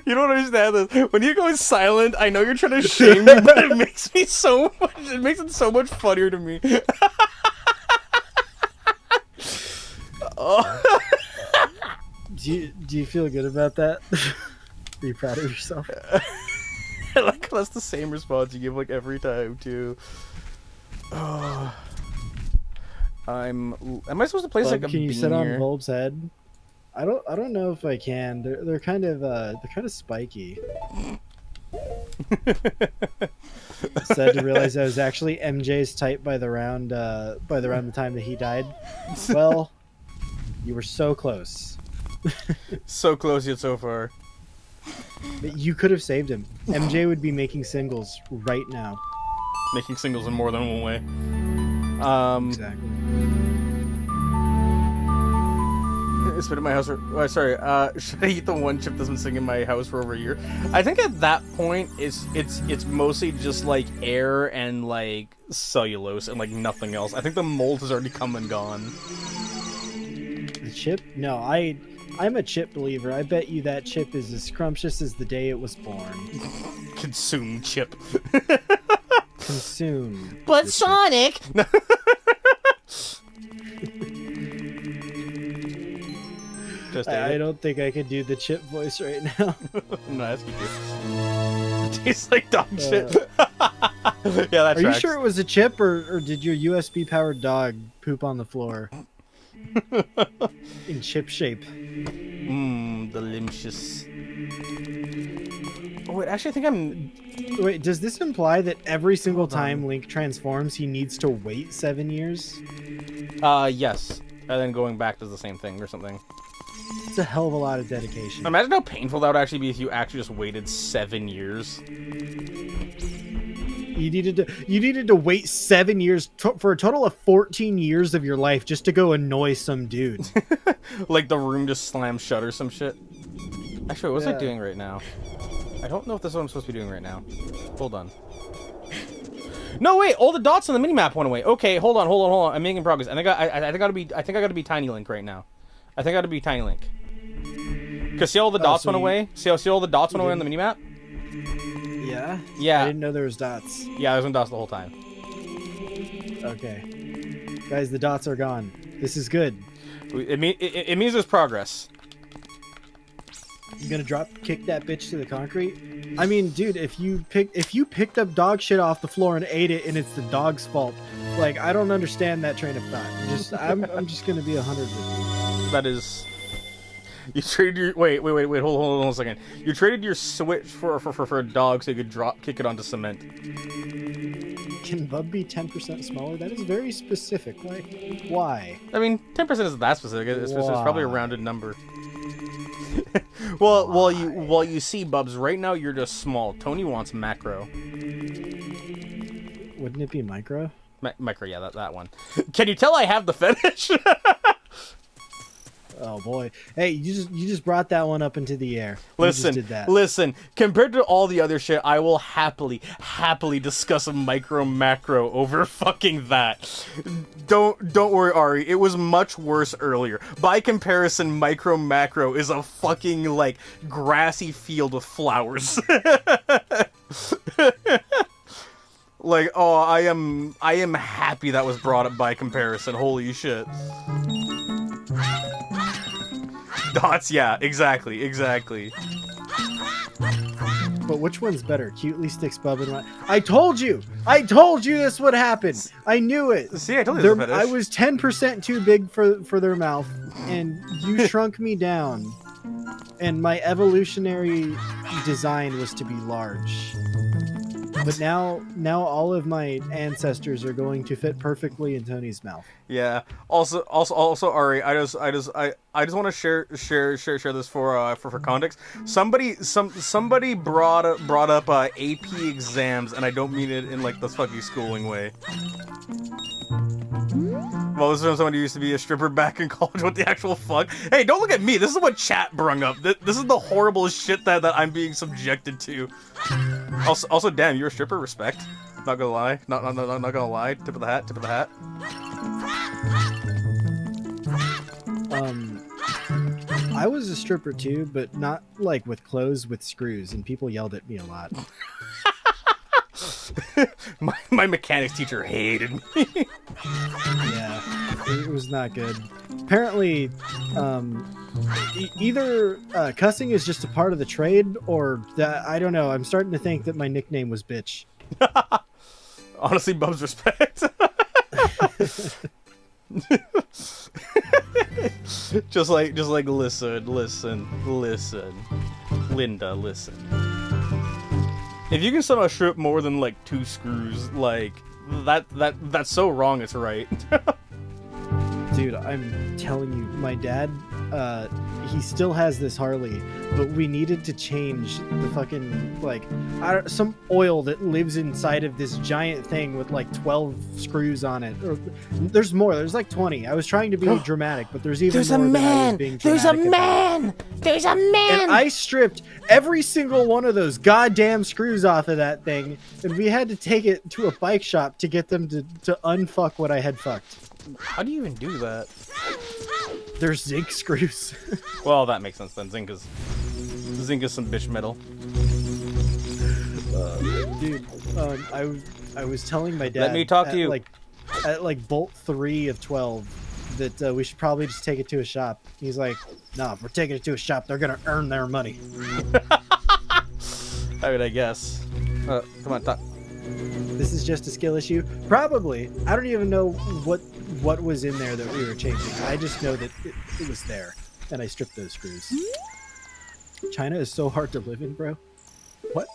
You don't understand. When you go silent, I know you're trying to shame me, but it makes me so much. It makes it so much funnier to me. Oh.
Do you feel good about that? Are you proud of yourself?
Like that's the same response you give like every time too. Oh. Am I supposed to place like a
Can you
bean
sit on
here?
Bulb's head? I don't know if I can. They're kind of spiky. Sad to realize I was actually MJ's type by the round the time that he died. Well, you were so close.
So close yet so far.
But you could have saved him. MJ would be making singles right now.
Making singles in more than one way.
Exactly.
It's been in my house for... Oh, sorry. Should I eat the one chip that's been sitting in my house for over a year? I think at that point, it's mostly just, like, air and, like, cellulose and, like, nothing else. I think the mold has already come and gone.
The chip? No, I'm a chip believer. I bet you that chip is as scrumptious as the day it was born.
Consume chip.
Consume.
But Sonic,
Just
I don't think I could do the chip voice right now.
I'm not asking you. It tastes like dog shit. Yeah, that's
Are you sure it was a chip, or did your USB powered dog poop on the floor in chip shape?
Mmm, delicious. Oh, wait, actually, I think I'm...
Wait, does this imply that every single time Link transforms, he needs to wait 7 years?
Yes. And then going back does the same thing or something.
It's a hell of a lot of dedication.
Imagine how painful that would actually be if you actually just waited 7 years.
You needed to wait 7 years for a total of 14 years of your life just to go annoy some dude.
Like the room just slammed shut or some shit. Actually, what was I
Yeah.
doing right now? I don't know if this is what I'm supposed to be doing right now. Hold on. No, wait, all the dots on the minimap went away. Okay, hold on. I'm making progress. I think I gotta be Tiny Link right now. I think I gotta be Tiny Link. Cause see all the dots
so
went away? See all the dots went away on the minimap?
Yeah?
Yeah.
I didn't know there was dots.
Yeah, there's no dots the whole time.
Okay. Guys, the dots are gone. This is good.
It means there's progress.
You gonna drop kick that bitch to the concrete? I mean, dude, if you picked up dog shit off the floor and ate it and it's the dog's fault, like, I don't understand that train of thought. I'm just gonna be 100 with you.
That is... You traded your... Wait, hold on a second. You traded your Switch for a dog so you could kick it onto cement.
Can Bub be 10% smaller? That is very specific. Like, why?
I mean, 10% isn't that specific. It's probably a rounded number. Well, while you see, Bubs, right now you're just small. Tony wants macro.
Wouldn't it be micro?
Micro, yeah, that one. Can you tell I have the fetish?
Oh boy! Hey, you just brought that one up into the air. You just did that.
Listen. Compared to all the other shit, I will happily discuss a micro macro over fucking that. Don't worry, Ari. It was much worse earlier. By comparison, micro macro is a fucking like grassy field with flowers. Like, oh, I am happy that was brought up by comparison. Holy shit. Dots, yeah, exactly.
But which one's better? Cutely sticks Bub in my... I told you this would happen. I knew it.
See, I told you this
I was 10% too big for their mouth, and you shrunk me down. And my evolutionary design was to be large. But now all of my ancestors are going to fit perfectly in Tony's mouth.
Yeah. Also, Ari, I just want to share this for context. Somebody brought up AP exams, and I don't mean it in like the fucking schooling way. Well, this is from somebody who used to be a stripper back in college. What the actual fuck? Hey, don't look at me. This is what chat brung up. This is the horrible shit that I'm being subjected to. Also, damn, you're a stripper. Respect. Not gonna lie. Not gonna lie. Tip of the hat.
I was a stripper too, but not like with clothes, with screws, and people yelled at me a lot.
my mechanics teacher hated me.
Yeah, it was not good. Apparently, either cussing is just a part of the trade, or that, I don't know. I'm starting to think that my nickname was bitch.
Honestly, Bubs, respect. just like listen, Linda, listen. If you can somehow strip more than like 2 screws, like that's so wrong. It's right.
Dude, I'm telling you, my dad, he still has this Harley, but we needed to change the fucking, like, some oil that lives inside of this giant thing with like 12 screws on it. Or, there's more. There's like 20. I was trying to be dramatic, but there's even more than I was being
There's a
dramatic
man! There's a man!
And I stripped every single one of those goddamn screws off of that thing, and we had to take it to a bike shop to get them to unfuck what I had fucked.
How do you even do that?
They're zinc screws.
Well, that makes sense then. Zinc is some bitch metal.
Dude, I was telling my dad.
Let me talk to you.
At bolt 3 of 12 that we should probably just take it to a shop. He's like, "Nah, if we're taking it to a shop, they're gonna earn their money."
I mean, I guess. Come on, talk.
This is just a skill issue. Probably. I don't even know what was in there that we were changing. I just know that it was there, and I stripped those screws. China is so hard to live in, bro. What?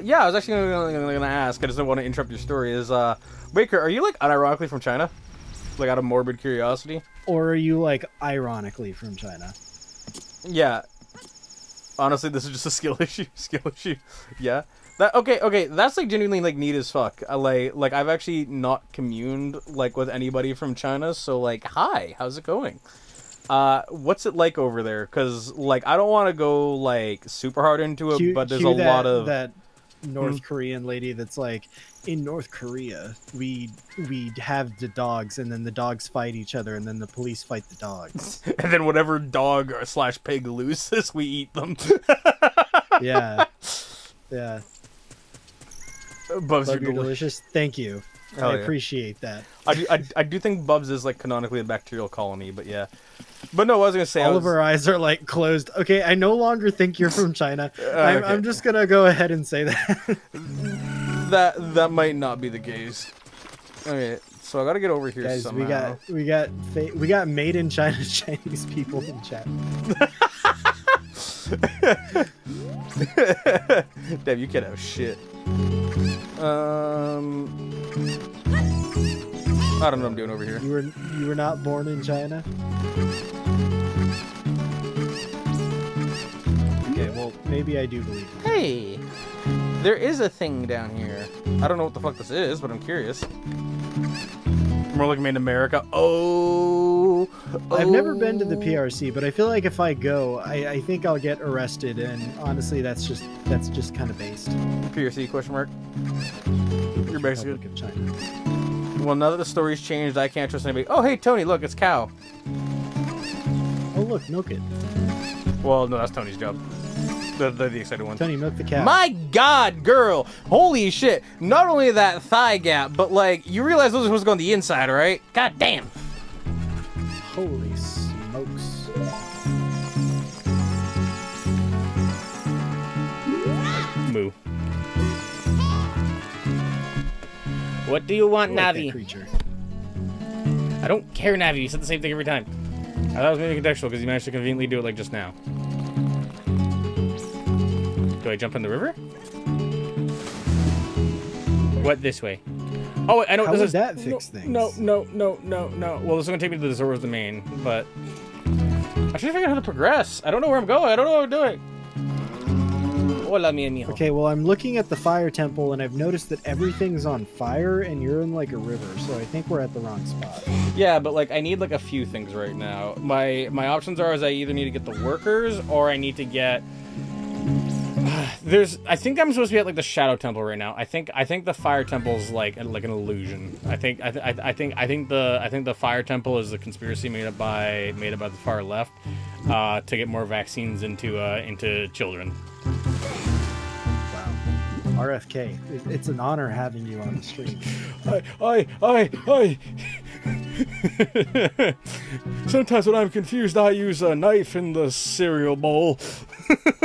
Yeah, I was actually gonna ask. I just don't want to interrupt your story. Is Baker, are you like unironically from China? Like out of morbid curiosity?
Or are you like ironically from China?
Yeah. Honestly, this is just a skill issue. Yeah. That okay. That's like genuinely like neat as fuck. Like I've actually not communed like with anybody from China, so like, hi, how's it going? What's it like over there? Because like I don't want to go like super hard into it, but there's a lot of
that North Korean lady that's like, in North Korea we have the dogs, and then the dogs fight each other, and then the police fight the dogs,
and then whatever dog / pig loses, we eat them.
yeah.
Bubs,
you're delicious. Thank you.
Hell
I
yeah.
appreciate that.
I do think Bubs is like canonically a bacterial colony, but yeah. But no, I was gonna say
all of our eyes are like closed. Okay, I no longer think you're from China.
Okay.
I'm just gonna go ahead and say that.
that might not be the case. Okay, so I gotta get over here.
Guys,
somehow.
we got made in China Chinese people in chat.
Damn, you can't have shit. I don't know what I'm doing over here.
You were not born in China? Okay, well, maybe I do believe it.
Hey, there is a thing down here. I don't know what the fuck this is, but I'm curious. More like made in America.
I've never been to the PRC, but I feel like if I go, I think I'll get arrested, and honestly, that's just kind of based.
PRC question mark. You're basically
Republic of China.
Well, now that the story's changed, I can't trust anybody. Oh, hey, Tony, look, it's Cow.
Oh, look, milk it.
Well, no, that's Tony's job. They're the excited ones.
Tony, milk the cow.
My God, girl! Holy shit! Not only that thigh gap, but like you realize those are supposed to go on the inside, right? God damn!
Holy smokes!
Moo.
What do you want,
I like that
Navi?
creature.
I don't care, Navi. You said the same thing every time. I thought it was maybe contextual because you managed to conveniently do it like just now. Do I jump in the river? What, this way? Oh, I know
How
this
would
is.
that fix things?
No. Well, this is gonna take me to the Zoro's domain, but I should figure out how to progress. I don't know where I'm going. I don't know what I'm doing.
Hola, mi amigo.
Okay, well, I'm looking at the fire temple, and I've noticed that everything's on fire, and you're in like a river, so I think we're at the wrong spot.
Yeah, but like I need like a few things right now. My options are is I either need to get the workers or I need to get
I think I'm supposed to be at like the Shadow Temple right now. I think the Fire Temple is like an illusion. I think the Fire Temple is a conspiracy made up by the far left, to get more vaccines into children.
Wow. RFK, it's an honor having you on the stream.
I. Sometimes when I'm confused, I use a knife in the cereal bowl.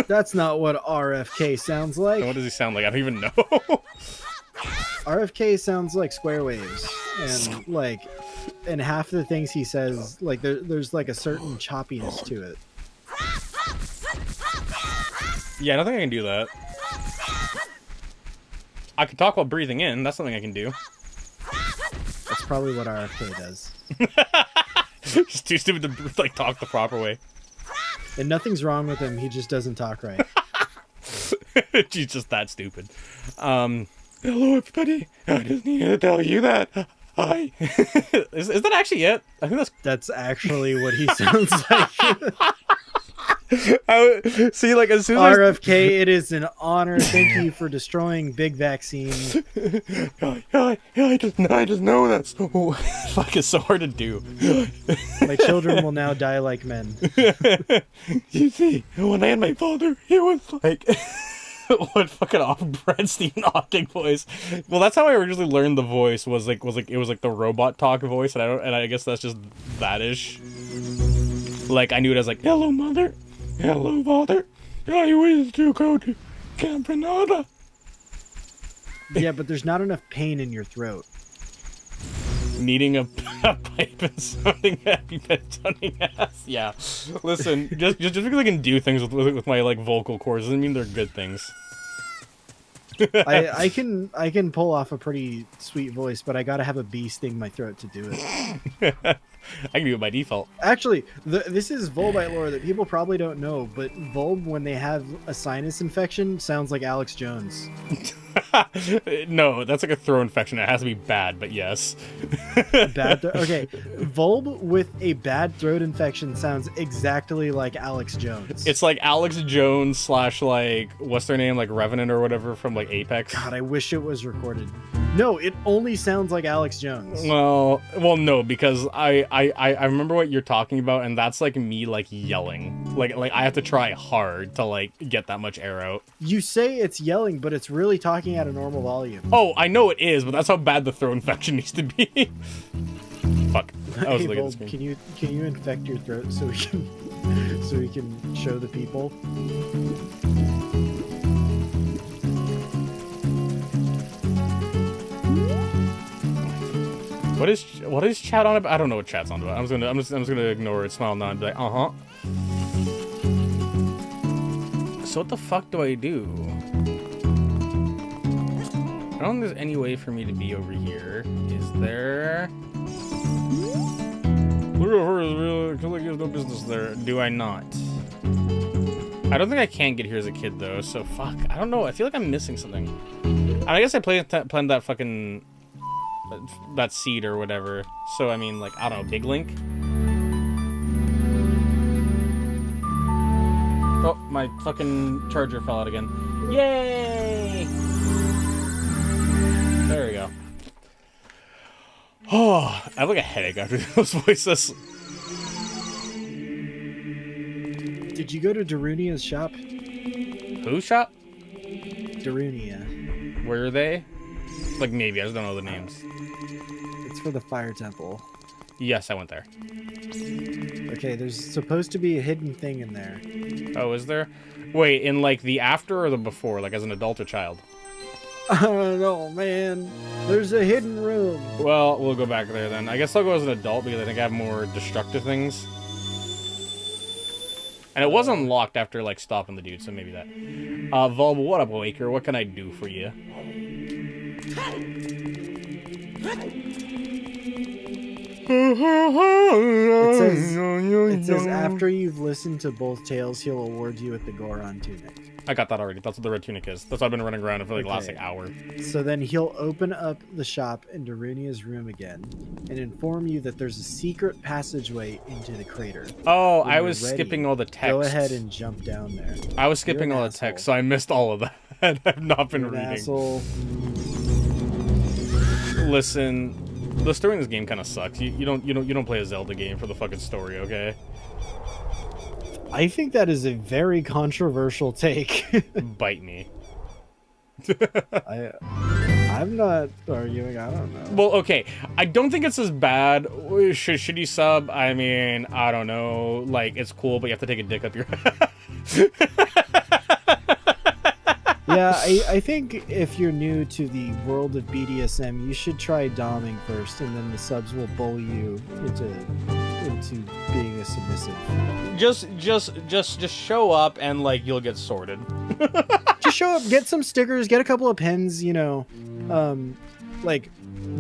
That's not what RFK sounds like.
What does he sound like? I don't even know.
RFK sounds like square waves, and half the things he says, like there's like a certain choppiness to it.
Yeah, I don't think I can do that. I can talk while breathing in. That's something I can do.
That's probably what RFK does.
He's too stupid to like talk the proper way.
And nothing's wrong with him. He just doesn't talk right.
He's just that stupid. Hello, everybody. I just needed to tell you that. Hi. Is that actually it? I think
that's actually what he sounds like.
See, like as soon as
RFK, it is an honor. Thank you for destroying big vaccine.
I just know that's so fuck. It's so hard to do.
My children will now die like men.
You see, when I had my father, it was like what fucking off-brand Stephen Hawking voice. Well, that's how I originally learned the voice. Was like the robot talk voice, and I guess that's just that-ish. Like I knew it as like, hello mother. Hello, father. I wish to go to Camp Granada.
Yeah, but there's not enough pain in your throat.
Needing a pipe and sounding happy pet sounding ass. Yeah. Listen, just because I can do things with my like vocal cords doesn't mean they're good things.
I can pull off a pretty sweet voice, but I gotta have a bee sting my throat to do it.
I can do it by default. Actually,
this is Volbite lore that people probably don't know, but Volb, when they have a sinus infection, sounds like Alex Jones.
No, that's like a throat infection. It has to be bad, but yes.
Okay, Volb with a bad throat infection sounds exactly like Alex Jones.
It's like Alex Jones slash like, what's their name? Like Revenant or whatever from like Apex.
God, I wish it was recorded. No, it only sounds like Alex Jones.
Well, no, because I remember what you're talking about, and that's like me like yelling. Like I have to try hard to like get that much air out.
You say it's yelling, but it's really talking at a normal volume.
Oh, I know it is, but that's how bad the throat infection needs to be. Fuck. I was looking at the screen.
Can you infect your throat so we can show the people?
What is chat on about? I don't know what chat's on about. I'm just gonna ignore it, smile, nod, and be like, So what the fuck do I do? I don't think there's any way for me to be over here. Is there? Look over is real. Feel like you have no business there. Do I not? I don't think I can get here as a kid though. So fuck. I don't know. I feel like I'm missing something. I guess I planted that fucking. That seed or whatever. So I mean, like, I don't know, Big Link. Oh, my fucking charger fell out again. Yay! There we go. Oh, I have like a headache after those voices.
Did you go to Darunia's shop?
Whose shop?
Darunia.
Where are they? Like, maybe, I just don't know the names.
It's for the Fire Temple.
Yes, I went there.
Okay, there's supposed to be a hidden thing in there.
Oh, is there? Wait, in like the after or the before? Like as an adult or child?
I don't know, man. There's a hidden room.
Well, we'll go back there then. I guess I'll go as an adult because I think I have more destructive things. And it was unlocked after like stopping the dude, so maybe that. Volb, what up, Waker? What can I do for you?
It says after you've listened to both tales, he'll award you with the Goron tunic.
I got that already. That's what the red tunic is. That's what I've been running around for like the last
Okay.
like hour.
So then he'll open up the shop in Darunia's room again and inform you that there's a secret passageway into the crater.
Oh,
When
I
you're
was
ready,
skipping all the text.
Go ahead and jump down there.
I was skipping
You're an
all the text,
asshole.
so I missed all of that. I've not been
You're an
reading.
asshole.
Listen, the story in this game kind of sucks. You don't play a Zelda game for the fucking story, okay?
I think that is a very controversial take.
Bite me.
I'm not arguing. I don't know.
Well, okay. I don't think it's as bad. Should you sub? I mean, I don't know. Like, it's cool, but you have to take a dick up your.
Yeah, I think if you're new to the world of BDSM, you should try doming first, and then the subs will bully you into being a submissive.
Just show up and like you'll get sorted.
Just show up, get some stickers, get a couple of pens, you know, like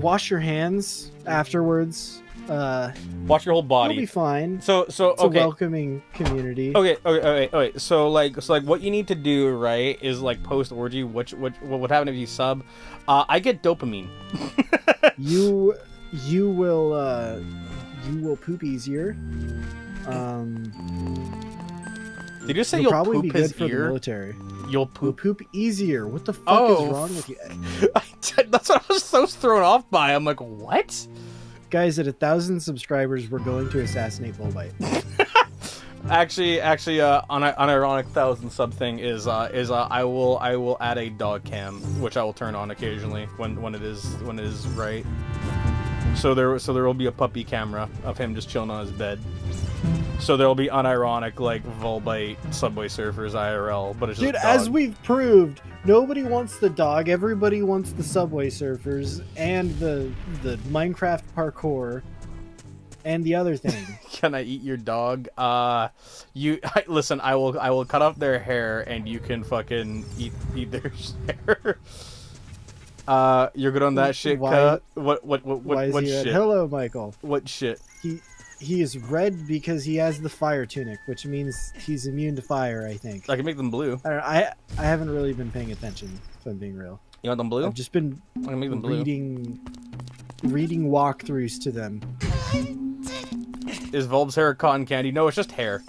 wash your hands afterwards.
Watch your whole
You'll
body.
be fine.
So
It's
okay.
a welcoming community.
Okay. So like what you need to do, right, is like post orgy. What would happen if you sub? I get dopamine.
You will poop easier.
Did you say
You'll
you'll
probably
poop
be
his
good for the
ear?
military.
You'll
You'll
poop.
poop easier. What the fuck
Oh,
is wrong with you?
That's what I was so thrown off by. I'm like, what?
Guys, at 1,000 subscribers, we're going to assassinate Volbite.
Actually, unironic 1,000 sub thing is I will add a dog cam, which I will turn on occasionally when it is right. So there will be a puppy camera of him just chilling on his bed. So there will be unironic like Volbite Subway Surfers IRL, but it's just
Dude,
a dog.
as we've proved, nobody wants the dog. Everybody wants the Subway Surfers and the Minecraft parkour and the other thing.
Can I eat your dog? Listen. I will cut off their hair, and you can fucking eat their hair. You're good on that shit,
Why-
cut? What
Why is he
shit?
red? Hello, Michael.
What shit?
He is red because he has the fire tunic, which means he's immune to fire, I think.
I can make them blue.
I don't know, I haven't really been paying attention, if I'm being real.
You want them blue?
I've just been
I can make them blue.
reading walkthroughs to them.
Is Volb's hair cotton candy? No, it's just hair.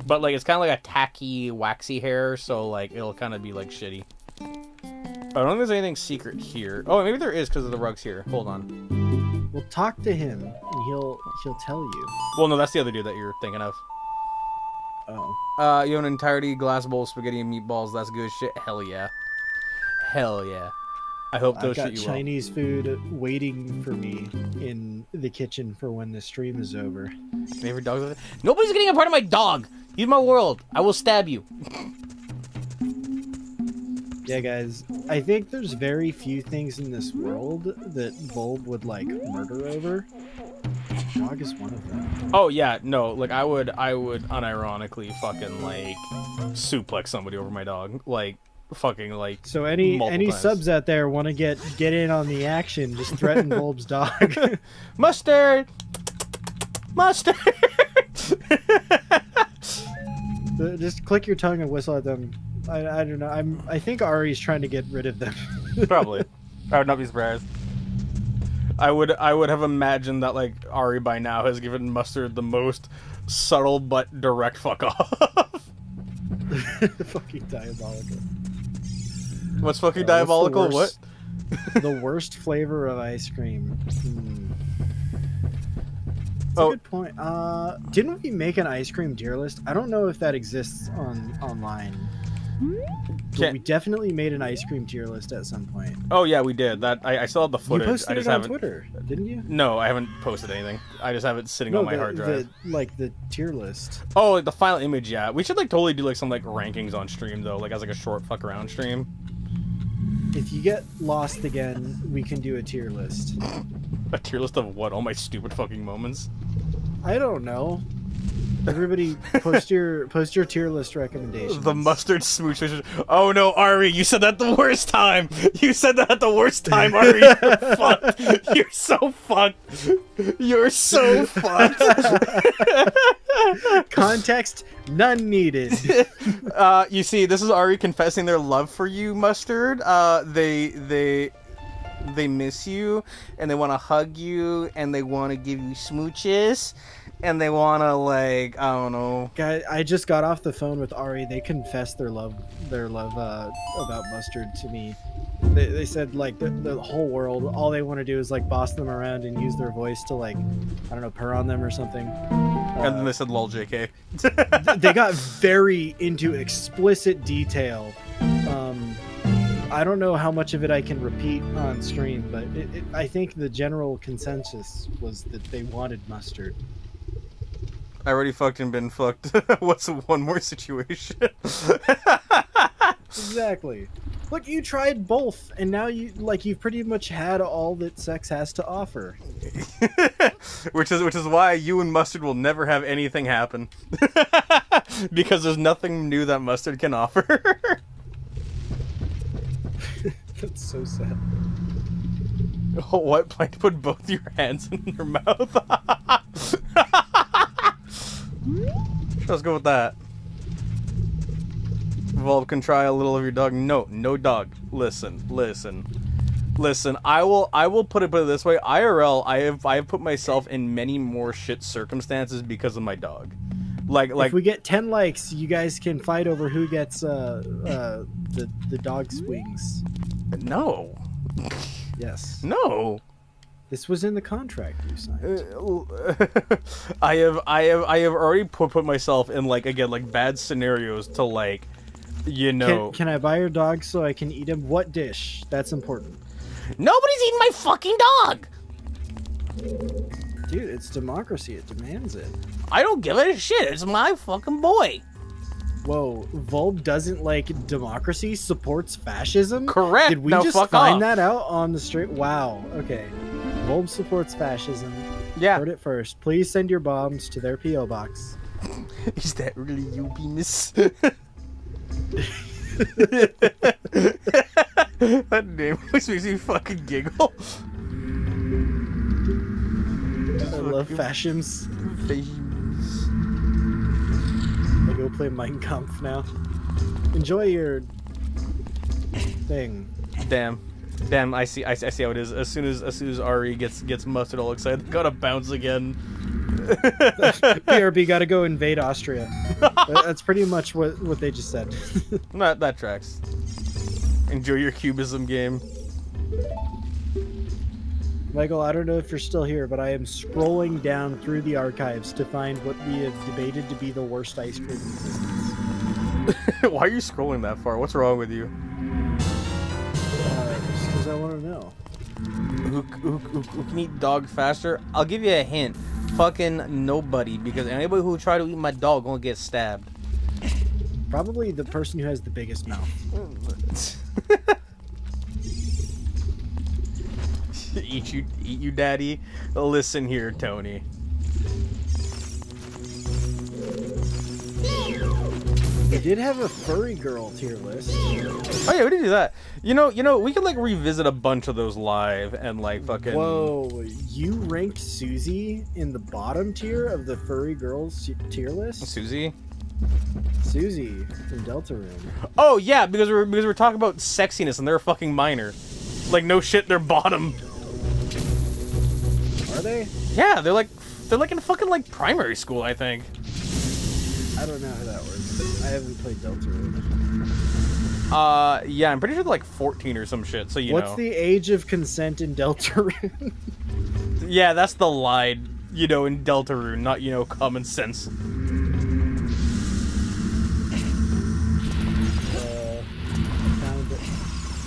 But like it's kind of like a tacky, waxy hair, so like it'll kind of be like shitty. I don't think there's anything secret here. Oh, maybe there is because of the rugs here. Hold on.
We'll talk to him, and he'll tell you.
Well, no, that's the other dude that you're thinking of.
Oh.
You have an entirety glass bowl of spaghetti and meatballs. That's good shit. Hell yeah. Hell yeah. I hope
I've
those
got
shit you
Chinese food waiting for me in the kitchen for when the stream is over.
well. Favorite dogs? With it? Nobody's getting a part of my dog. Use my world. I will stab you.
Yeah, guys, I think there's very few things in this world that Volb would, like, murder over. Dog is one of them.
Oh yeah, no. Like I would unironically fucking like suplex somebody over my dog. Like fucking like.
So any
multiple times.
subs out there want to get in on the action, just threaten Volb's dog.
Mustard. Mustard.
Just click your tongue and whistle at them. I don't know. I think Ari's trying to get rid of them.
Probably. I would not be surprised. I would have imagined that like Ari by now has given Mustard the most subtle but direct fuck off.
Fucking diabolical.
What's fucking
What's the
diabolical? What?
worst- the worst flavor of ice cream. That's a good point. Didn't we make an ice cream tier list? I don't know if that exists online. But we definitely made an ice cream tier list at some point.
Oh yeah, we did. That I still have the footage.
You posted
I just
it on
haven't.
Twitter, didn't you?
No, I haven't posted anything. I just have it sitting on my hard drive.
The tier list.
Oh, like the final image, yeah. We should like totally do like some like rankings on stream though, like as like a short fuck around stream.
If you get lost again, we can do a tier list.
A tier list of what? All my stupid fucking moments.
I don't know. Everybody, post your tier list recommendations.
The mustard smooch. Oh no, Ari, you said that the worst time. You said that the worst time, Ari. You're fucked. You're so fucked. You're so fucked.
Context none needed.
You see, this is Ari confessing their love for you, Mustard. They miss you, and they want to hug you, and they want to give you smooches. And they wanna, like, I don't know.
Guy, I just got off the phone with Ari. They confessed their love about Mustard to me. They said, like, the whole world, all they want to do is, like, boss them around and use their voice to, like, I don't know, purr on them or something.
And then they said, lol, JK.
They got very into explicit detail. I don't know how much of it I can repeat on stream, but I think the general consensus was that they wanted Mustard.
I already fucking been fucked. What's one more situation?
Exactly. Look, you tried both, and now you've pretty much had all that sex has to offer.
which is why you and Mustard will never have anything happen. Because there's nothing new that Mustard can offer.
That's so sad.
Oh, what? Plan to put both your hands in your mouth? Let's go with that. Volv can try a little of your dog. No dog. Listen. I will put it this way. IRL, I have put myself in many more shit circumstances because of my dog. Like
if we get 10 likes, you guys can fight over who gets the dog's wings.
No.
Yes.
No.
This was in the contract you signed.
I have already put myself in, like, again, like, bad scenarios to, like, you know.
Can I buy your dog so I can eat him? What dish? That's important.
Nobody's eating my fucking dog.
Dude, it's democracy. It demands it.
I don't give a shit. It's my fucking boy.
Whoa, Volb doesn't like democracy, supports fascism?
Correct.
Did we
now
just
fuck
find
off.
that out on the street? Wow, okay. Volb supports fascism.
Yeah.
Heard it first. Please send your bombs to their P.O. box.
Is that really you, Bemis? That name always makes me fucking giggle.
I love fascisms. I go play Mein Kampf now. Enjoy your thing.
Damn, I see how it is. As soon as Ari gets Mustard all excited, gotta bounce again.
BRB gotta go invade Austria. That's pretty much what they just said.
That tracks. Enjoy your cubism game.
Michael, I don't know if you're still here, but I am scrolling down through the archives to find what we have debated to be the worst ice cream in existence.
Why are you scrolling that far? What's wrong with you?
Just because I want to know.
Who can eat dog faster? I'll give you a hint. Fucking nobody, because anybody who try to eat my dog gonna get stabbed.
Probably the person who has the biggest mouth.
Eat you, daddy. Listen here, Tony.
We did have a furry girl tier list.
Oh yeah, we did do that. You know, we could, like, revisit a bunch of those live and, like, fucking.
Whoa, you ranked Susie in the bottom tier of the furry girls tier list?
Susie
Susie from Deltarune.
Oh yeah, because we're talking about sexiness and they're a fucking minor. Like, no shit, they're bottom.
Are they?
Yeah, they're like in fucking, like, primary school, I think.
I don't know how that works. I haven't played Deltarune.
Yeah, I'm pretty sure they're like 14 or some shit, so you know.
What's the age of consent in Deltarune?
Yeah, that's the lie, you know, in Deltarune, not, you know, common sense.
Found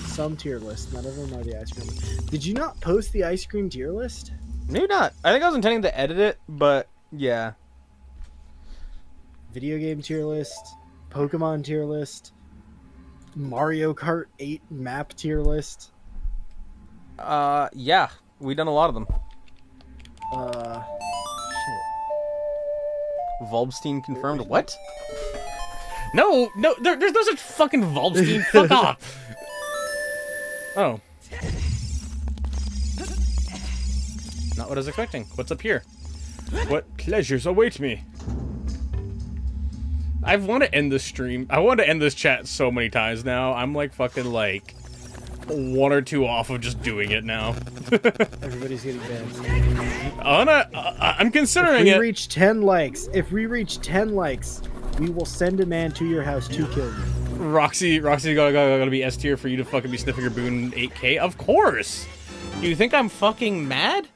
some tier list. None of them are the ice cream. Did you not post the ice cream tier list?
Maybe not. I think I was intending to edit it, but yeah.
Video game tier list, Pokemon tier list, Mario Kart 8 map tier list.
Yeah, we done a lot of them.
Shit.
Volbstein confirmed. What? No, there's no such fucking Volbstein. Fuck off. Oh. Not what I was expecting. What's up here? What pleasures await me? I want to end this stream. I want to end this chat so many times now. I'm like fucking like 1 or 2 off of just doing it now.
Everybody's getting banned.
I'm considering
if we
it.
Reach 10 likes. If we reach 10 likes, we will send a man to your house to kill you.
Roxy gotta be S tier for you to fucking be sniffing your boon 8K? Of course! You think I'm fucking mad?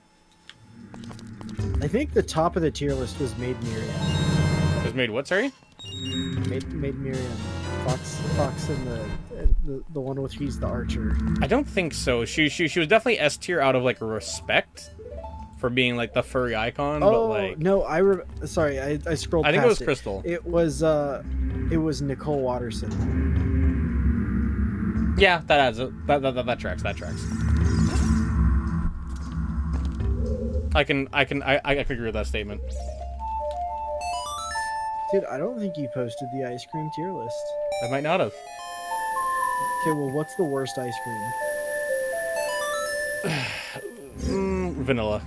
I think the top of the tier list was Maid Miriam.
It was made what, sorry?
Maid Miriam. Fox and the one with he's the archer.
I don't think so. She was definitely S tier out of like respect for being like the furry icon, but like
no, sorry, I scrolled
I think
past
it was Crystal.
It was Nicole Watterson.
Yeah, that adds it. That tracks. I can agree with that statement.
Dude, I don't think you posted the ice cream tier list.
I might not have.
Okay, well, what's the worst ice cream?
Vanilla.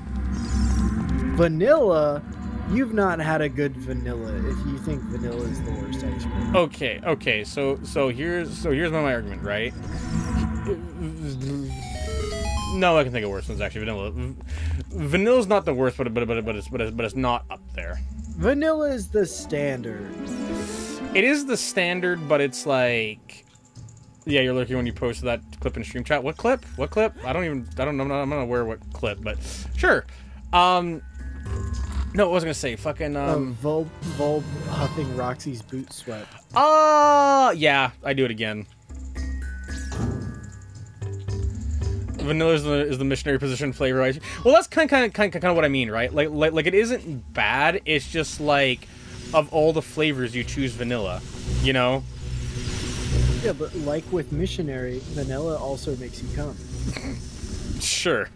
Vanilla? You've not had a good vanilla if you think vanilla is the worst ice cream.
Okay. So here's my argument, right? No, I can think of worse ones actually. Vanilla. Vanilla's not the worst, but it's not up there.
Vanilla is the standard.
It is the standard, but it's like, yeah, you're looking when you posted that clip in stream chat. What clip? I don't know. I'm not aware what clip, but sure. No, what was I gonna say? Fucking
Volb huffing Roxy's boot sweat.
Yeah, I do it again. Vanilla is the missionary position flavor. Well, that's kind of what I mean, right? Like it isn't bad. It's just like, of all the flavors, you choose vanilla. You know?
Yeah, but like with missionary, vanilla also makes you come.
Sure.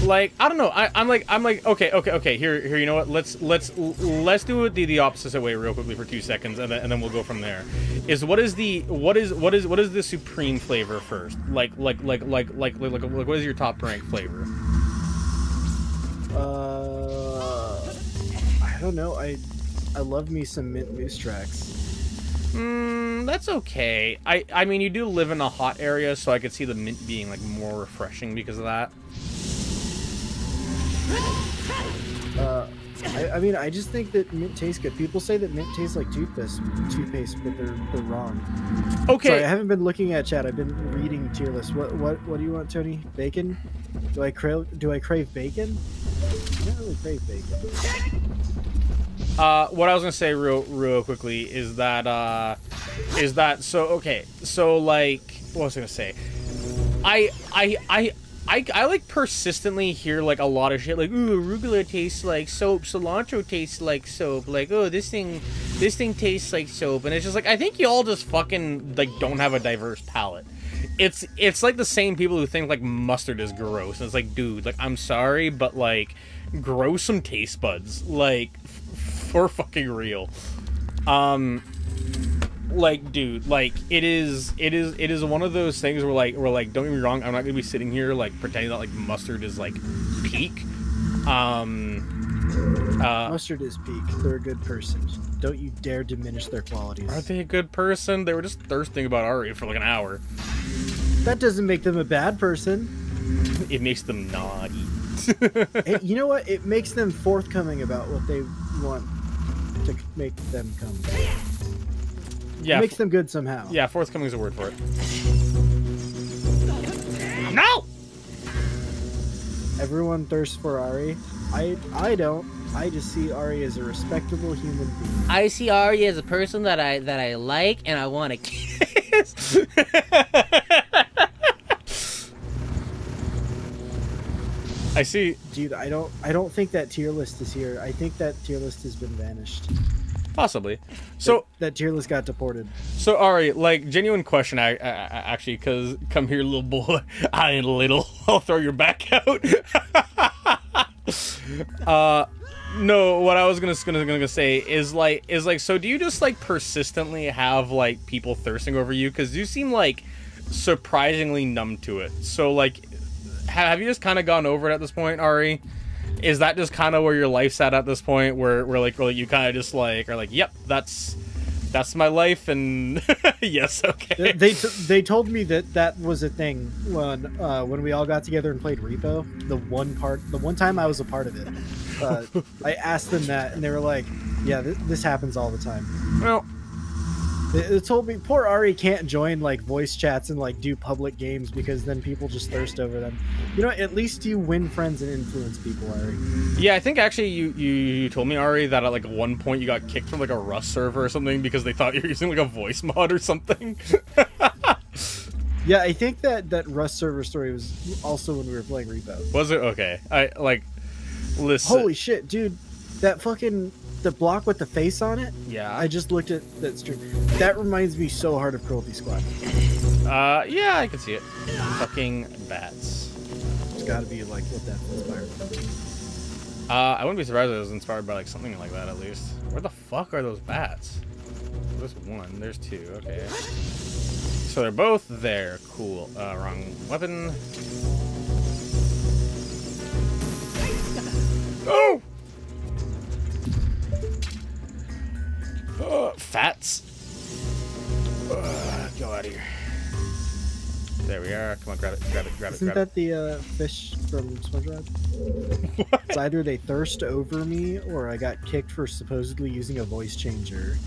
Like, I don't know. I'm like okay. Here, you know what? Let's do it the opposite way real quickly for 2 seconds, and then we'll go from there. What is the supreme flavor first? Like what is your top rank flavor?
I don't know. I love me some mint moose tracks.
That's okay. I mean, you do live in a hot area, so I could see the mint being like more refreshing because of that.
I mean, I just think that mint tastes good. People say that mint tastes like toothpaste, but they're wrong.
Okay.
Sorry, I haven't been looking at chat. I've been reading tier lists. What do you want, Tony? Bacon? Do I crave bacon? I don't really crave bacon.
What I was gonna say real quickly is that so like, what was I gonna say? I like persistently hear like a lot of shit like, ooh, arugula tastes like soap, cilantro tastes like soap, like, oh, this thing tastes like soap, and it's just like, I think you all just fucking like don't have a diverse palate. It's like the same people who think like mustard is gross, and it's like, dude, like, I'm sorry, but like, grow some taste buds, like, for fucking real. Like, dude, like, it is one of those things where like, don't get me wrong, I'm not gonna be sitting here like pretending that like mustard is like peak.
Mustard is peak. They're a good person. Don't you dare diminish their qualities.
Are they a good person? They were just thirsting about Ari for like an hour.
That doesn't make them a bad person.
It makes them naughty.
Hey, you know what? It makes them forthcoming about what they want to make them come.
Yeah,
it makes them good somehow.
Yeah, forthcoming is a word for it. No!
Everyone thirsts for Ari. I don't. I just see Ari as a respectable human being.
I see Ari as a person that I like and I want to kiss.
I see.
Dude, I don't think that tier list is here. I think that tier list has been vanished.
Possibly. So
that tier list got deported.
So Ari, like, genuine question, actually, because come here, little boy. I ain't little. I'll throw your back out. No, what I was gonna say is so do you just like persistently have like people thirsting over you? Because you seem like surprisingly numb to it. So like, have you just kind of gone over it at this point, Ari? Is that just kind of where your life's at this point, where you kind of just like are like, yep, that's my life, and yes, okay.
They told me that was a thing when we all got together and played Repo. The one time I was a part of it, I asked them that, and they were like, "Yeah, this happens all the time."
Well,
they told me poor Ari can't join like voice chats and like do public games because then people just thirst over them. You know, at least you win friends and influence people, Ari.
yeah, I think actually you told me, Ari, that at like one point you got kicked from like a Rust server or something because they thought you were using like a voice mod or something.
Yeah, I think that Rust server story was also when we were playing Repo.
Was it? Okay. I like listen.
Holy shit, dude! That fucking the block with the face on it.
Yeah.
I just looked at that stream. That reminds me so hard of Cruelty Squad.
Yeah, I can see it. Fucking bats.
It's got to be like what that's inspired from.
I wouldn't be surprised if it was inspired by like something like that at least. Where the fuck are those bats? There's one. There's two. Okay. So they're both there. Cool. Wrong weapon. Oh! Fats. Go out of here. There we are. Come on, grab it.
Isn't that the fish from SpongeBob? It's either they thirst over me or I got kicked for supposedly using a voice changer.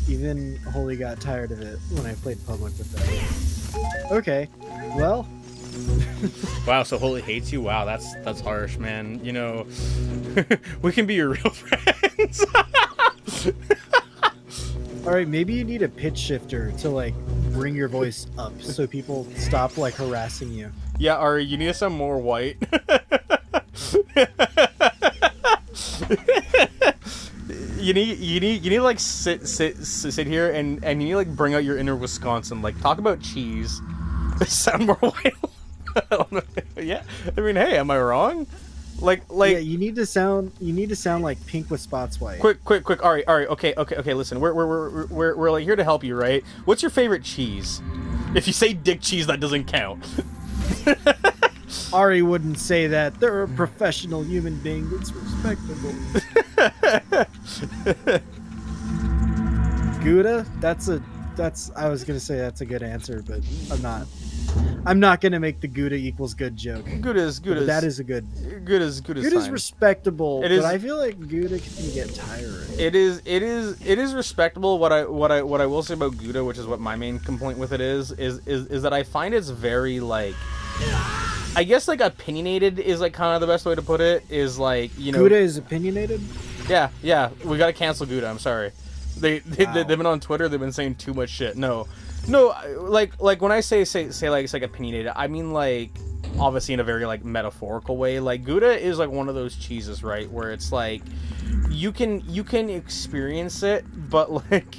Even Holy got tired of it when I played public with them. Okay, well.
Wow, so Holy hates you? Wow, that's harsh, man. You know, we can be your real friends.
All right, maybe you need a pitch shifter to like bring your voice up so people stop like harassing you.
Yeah, Ari, you need to sound more white. You need to like sit here and you need to like bring out your inner Wisconsin. Like talk about cheese. Sound more white. Yeah, I mean, hey, am I wrong? Like
yeah, you need to sound like pink with spots white.
Quick, Ari, okay. Listen, we're like here to help you, right? What's your favorite cheese? If you say dick cheese, that doesn't count.
Ari wouldn't say that. They're a professional human being that's respectable. Gouda? I was gonna say that's a good answer, but I'm not gonna make the Gouda equals good joke.
Gouda's
that is a good.
Gouda's
fine. Respectable,
it is,
but I feel like Gouda can get tiring.
It is respectable. What I will say about Gouda, which is what my main complaint with it is that I find it's very like, I guess like opinionated is like kind of the best way to put it. Is like, you know,
Gouda is opinionated.
Yeah, we gotta cancel Gouda. I'm sorry. They've been on Twitter. They've been saying too much shit. No, like when I say like it's like opinionated, I mean like obviously in a very like metaphorical way. Like Gouda is like one of those cheeses, right, where it's like you can experience it, but like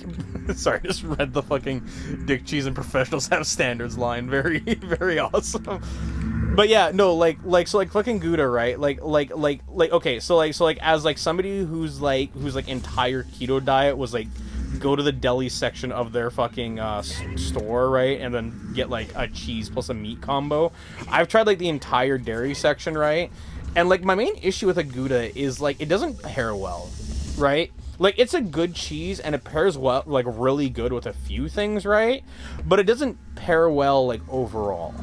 sorry, I just read the fucking dick cheese and professionals have standards line. Very very awesome. But yeah, no, like so like fucking Gouda, right? Like okay, so like as like somebody whose entire keto diet was like go to the deli section of their fucking store, right, and then get like a cheese plus a meat combo. I've tried like the entire dairy section, right, and like my main issue with a Gouda is like it doesn't pair well, right? Like it's a good cheese and it pairs well, like really good with a few things, right, but it doesn't pair well like overall.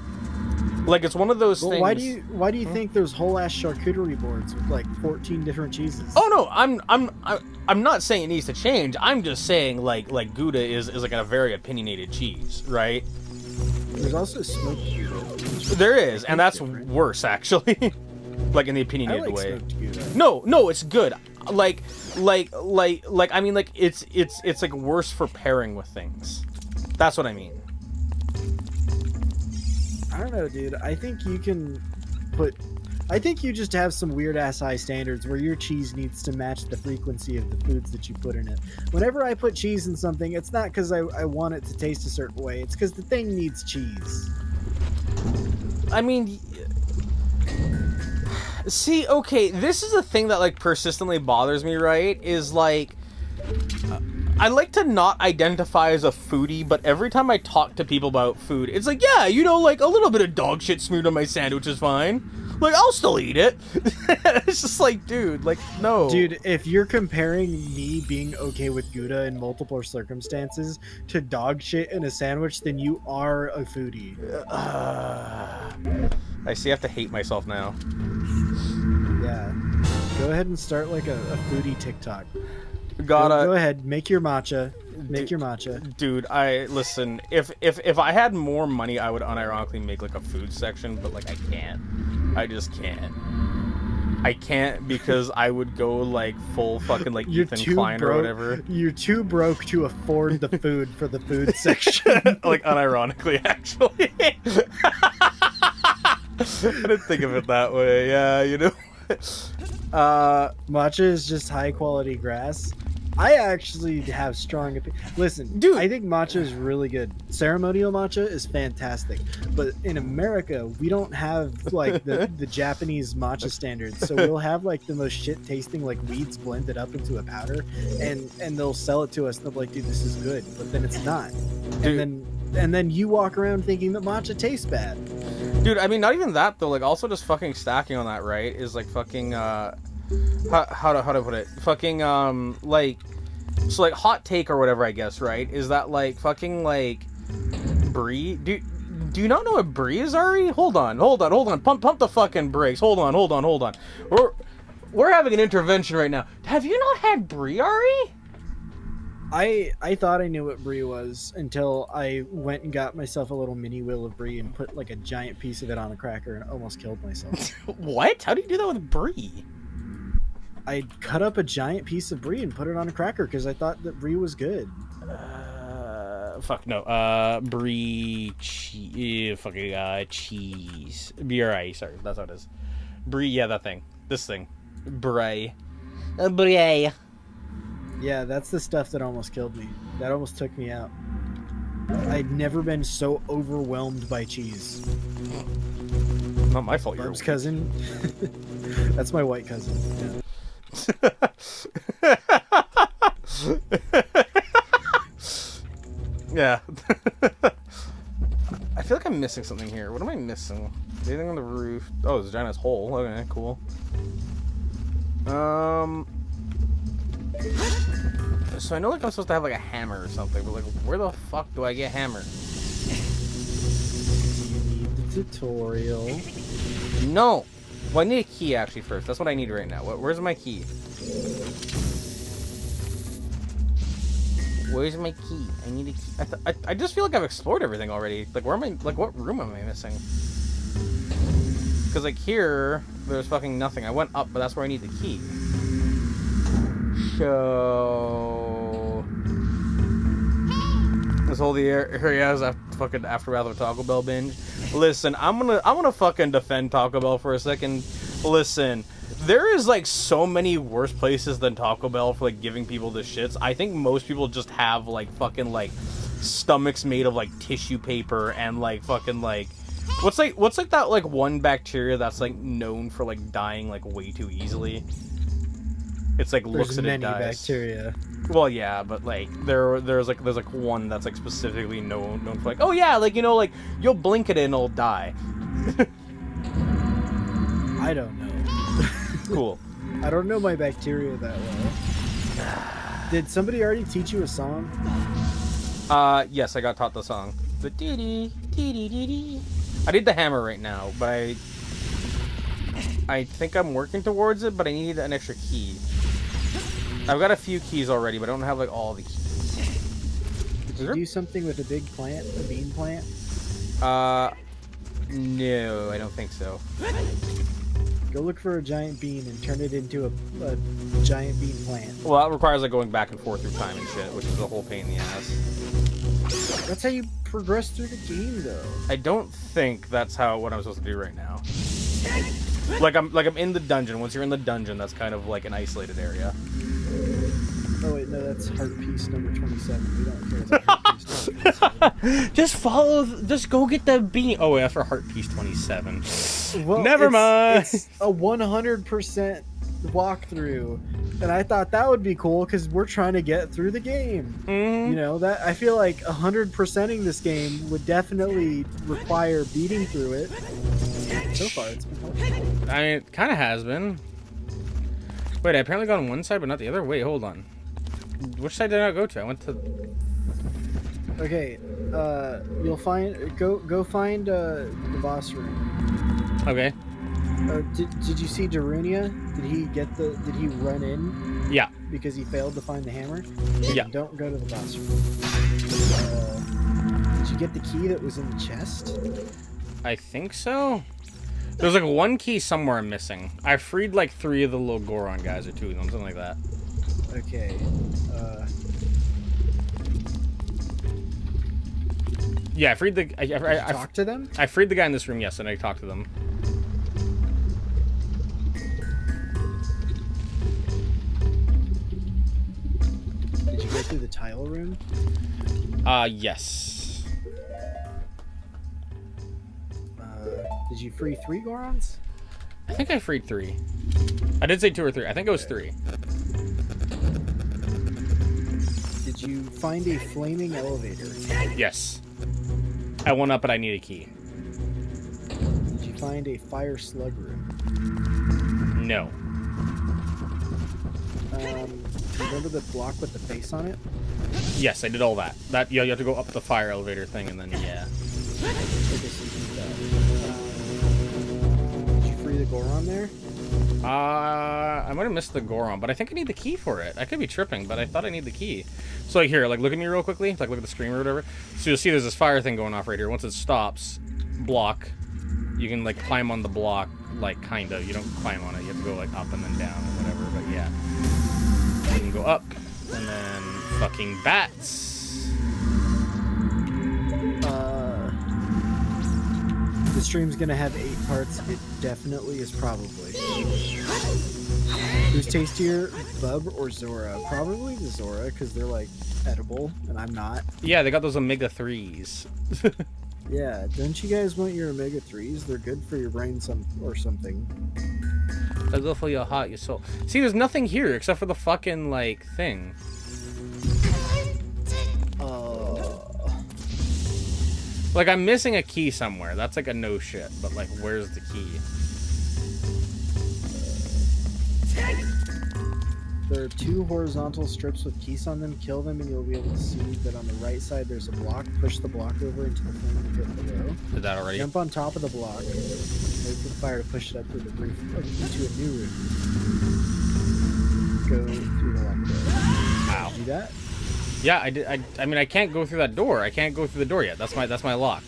Like it's one of those things.
Why do you think there's whole ass charcuterie boards with like 14 different cheeses?
Oh no, I'm not saying it needs to change. I'm just saying like Gouda is like a very opinionated cheese, right?
There's also smoked Gouda.
There is, and that's different. Worse actually. Like in the opinionated way.
Smoked Gouda.
No, it's good. Like I mean like it's like worse for pairing with things. That's what I mean.
I don't know, dude. I think you just have some weird ass high standards where your cheese needs to match the frequency of the foods that you put in it. Whenever I put cheese in something, it's not because I want it to taste a certain way. It's because the thing needs cheese.
I mean, See, okay, this is a thing that, like, persistently bothers me, right? Is, like, I like to not identify as a foodie, but every time I talk to people about food, it's like, yeah, you know, like, a little bit of dog shit smeared on my sandwich is fine. Like, I'll still eat it. It's just like, dude, like, no.
Dude, if you're comparing me being okay with Gouda in multiple circumstances to dog shit in a sandwich, then you are a foodie.
I see I have to hate myself now.
Yeah. Go ahead and start like a foodie TikTok.
Gotta...
Go ahead, make your matcha. Make your matcha.
Dude, listen, if I had more money, I would unironically make, like, a food section, but, like, I can't. I just can't. I can't because I would go, like, full fucking, like, Ethan Klein or whatever.
You're too broke to afford the food for the food section.
Like, unironically, actually. I didn't think of it that way, yeah, you know?
Matcha is just high quality grass. I actually have strong opinions. Listen,
dude,
I think matcha is really good. Ceremonial matcha is fantastic, but in America we don't have like the Japanese matcha standards. So we'll have like the most shit tasting like weeds blended up into a powder, and they'll sell it to us. And they'll be like, dude, this is good, but then it's not.
Dude.
And then you walk around thinking that matcha tastes bad.
Dude, I mean, not even that though. Like, also just fucking stacking on that, right? Is like fucking how to put it? Fucking like, so like hot take or whatever, I guess, right? Is that like fucking like brie? Do you not know what brie is, Ari? Hold on. Pump the fucking brakes. Hold on. We're having an intervention right now. Have you not had brie, Ari?
I thought I knew what brie was until I went and got myself a little mini wheel of brie and put like a giant piece of it on a cracker and almost killed myself.
What? How do you do that with brie?
I cut up a giant piece of brie and put it on a cracker because I thought that brie was good.
Fuck no. Brie cheese. Cheese. B-R-I. Sorry, that's how it is. Brie. Yeah, that thing. This thing. Brie. Brie.
Yeah, that's the stuff that almost killed me. That almost took me out. I'd never been so overwhelmed by cheese.
Not my fault.
Barb's cousin. That's my white cousin. Yeah.
Yeah. I feel like I'm missing something here. What am I missing? Anything on the roof? Oh, it's a giant hole. Okay, cool. So I know like I'm supposed to have like a hammer or something, but like where the fuck do I get hammer?
You need the tutorial.
No. Well, I need a key actually first. That's what I need right now. Where's my key? Where's my key? I need a key. I just feel like I've explored everything already. Like where am I? Like what room am I missing? Because like here, there's fucking nothing. I went up, but that's where I need the key. So this whole area is a fucking aftermath of a Taco Bell binge. Listen, I'm gonna fucking defend Taco Bell for a second. Listen, there is like so many worse places than Taco Bell for like giving people the shits. I think most people just have like fucking like stomachs made of like tissue paper and like fucking like what's like that like one bacteria that's like known for like dying like way too easily. It's like looks at it dies.
There's many bacteria.
Well, yeah, but like there's like one that's like specifically known for like, oh yeah, like you know like you'll blink at it and it'll die.
I don't know.
Cool.
I don't know my bacteria that well. Did somebody already teach you a song?
Yes, I got taught the song. The dee dee. I did the hammer right now, but I think I'm working towards it, but I need an extra key. I've got a few keys already, but I don't have like all the keys.
Did you do something with a big plant, a bean plant?
No, I don't think so.
Go look for a giant bean and turn it into a giant bean plant.
Well, that requires like going back and forth through time and shit, which is a whole pain in the ass.
That's how you progress through the game, though.
I don't think that's what I'm supposed to do right now. Like I'm in the dungeon. Once you're in the dungeon, that's kind of like an isolated area.
Oh wait, no, that's heart piece number 27. We don't care about heart piece number 27.
Just go get the bean. Oh yeah, for heart piece 27.
Well,
Never mind.
It's a 100% walkthrough, and I thought that would be cool because we're trying to get through the game.
Mhm.
You know, that I feel like 100%ing this game would definitely require beating through it. So far, it's been helpful.
I mean, it kind of has been. Wait, I apparently got on one side, but not the other. Wait, hold on. Which side did I go to? I went to.
Okay, you'll go find the boss room.
Okay.
Did you see Darunia? Did he run in
Yeah.
because he failed to find the hammer?
Yeah.
Don't go to the boss room. Did you get the key that was in the chest?
I think so. There's like one key somewhere I'm missing. I freed like 3 of the little Goron guys or 2 of them, something like that.
Okay.
Yeah, I freed the.
Talk to them?
I freed the guy in this room, yes, and I talked to them.
Did you go through the tile room?
Yes.
Did you free 3 Gorons?
I think I freed 3. I did say 2 or 3. I think it was 3.
Did you find a flaming elevator?
Yes. I went up, but I need a key.
Did you find a fire slug room?
No.
Remember the block with the face on it?
Yes, I did all that. You have to go up the fire elevator thing, and then yeah.
Okay, so you did that. Did you free the Goron there?
I might have missed the Goron, but I think I need the key for it. I could be tripping, but I thought I need the key. So like here, like look at me real quickly, like look at the screen or whatever. So you'll see there's this fire thing going off right here. Once it stops, block, you can like climb on the block, like kind of. You don't climb on it. You have to go like up and then down or whatever. But yeah, you can go up and then fucking bats.
The stream's gonna have 8 parts. It definitely is probably. Who's tastier, Bub or Zora? Probably the Zora, because they're like edible, and I'm not.
Yeah, they got those omega-3s.
Yeah, don't you guys want your omega-3s? They're good for your brain or something.
They'll go for your heart, your soul. See, there's nothing here except for the fucking like thing. Like, I'm missing a key somewhere. That's like a no shit. But, like, where's the key?
There are 2 horizontal strips with keys on them. Kill them and you'll be able to see that on the right side there's a block. Push the block over into the flame and get below.
Did that already?
Jump on top of the block. Wait for the fire to push it up through the roof into a new room. Go through the locked door.
Ow.
Did you do that?
Yeah, I did. I mean, I can't go through that door. I can't go through the door yet. That's my lock.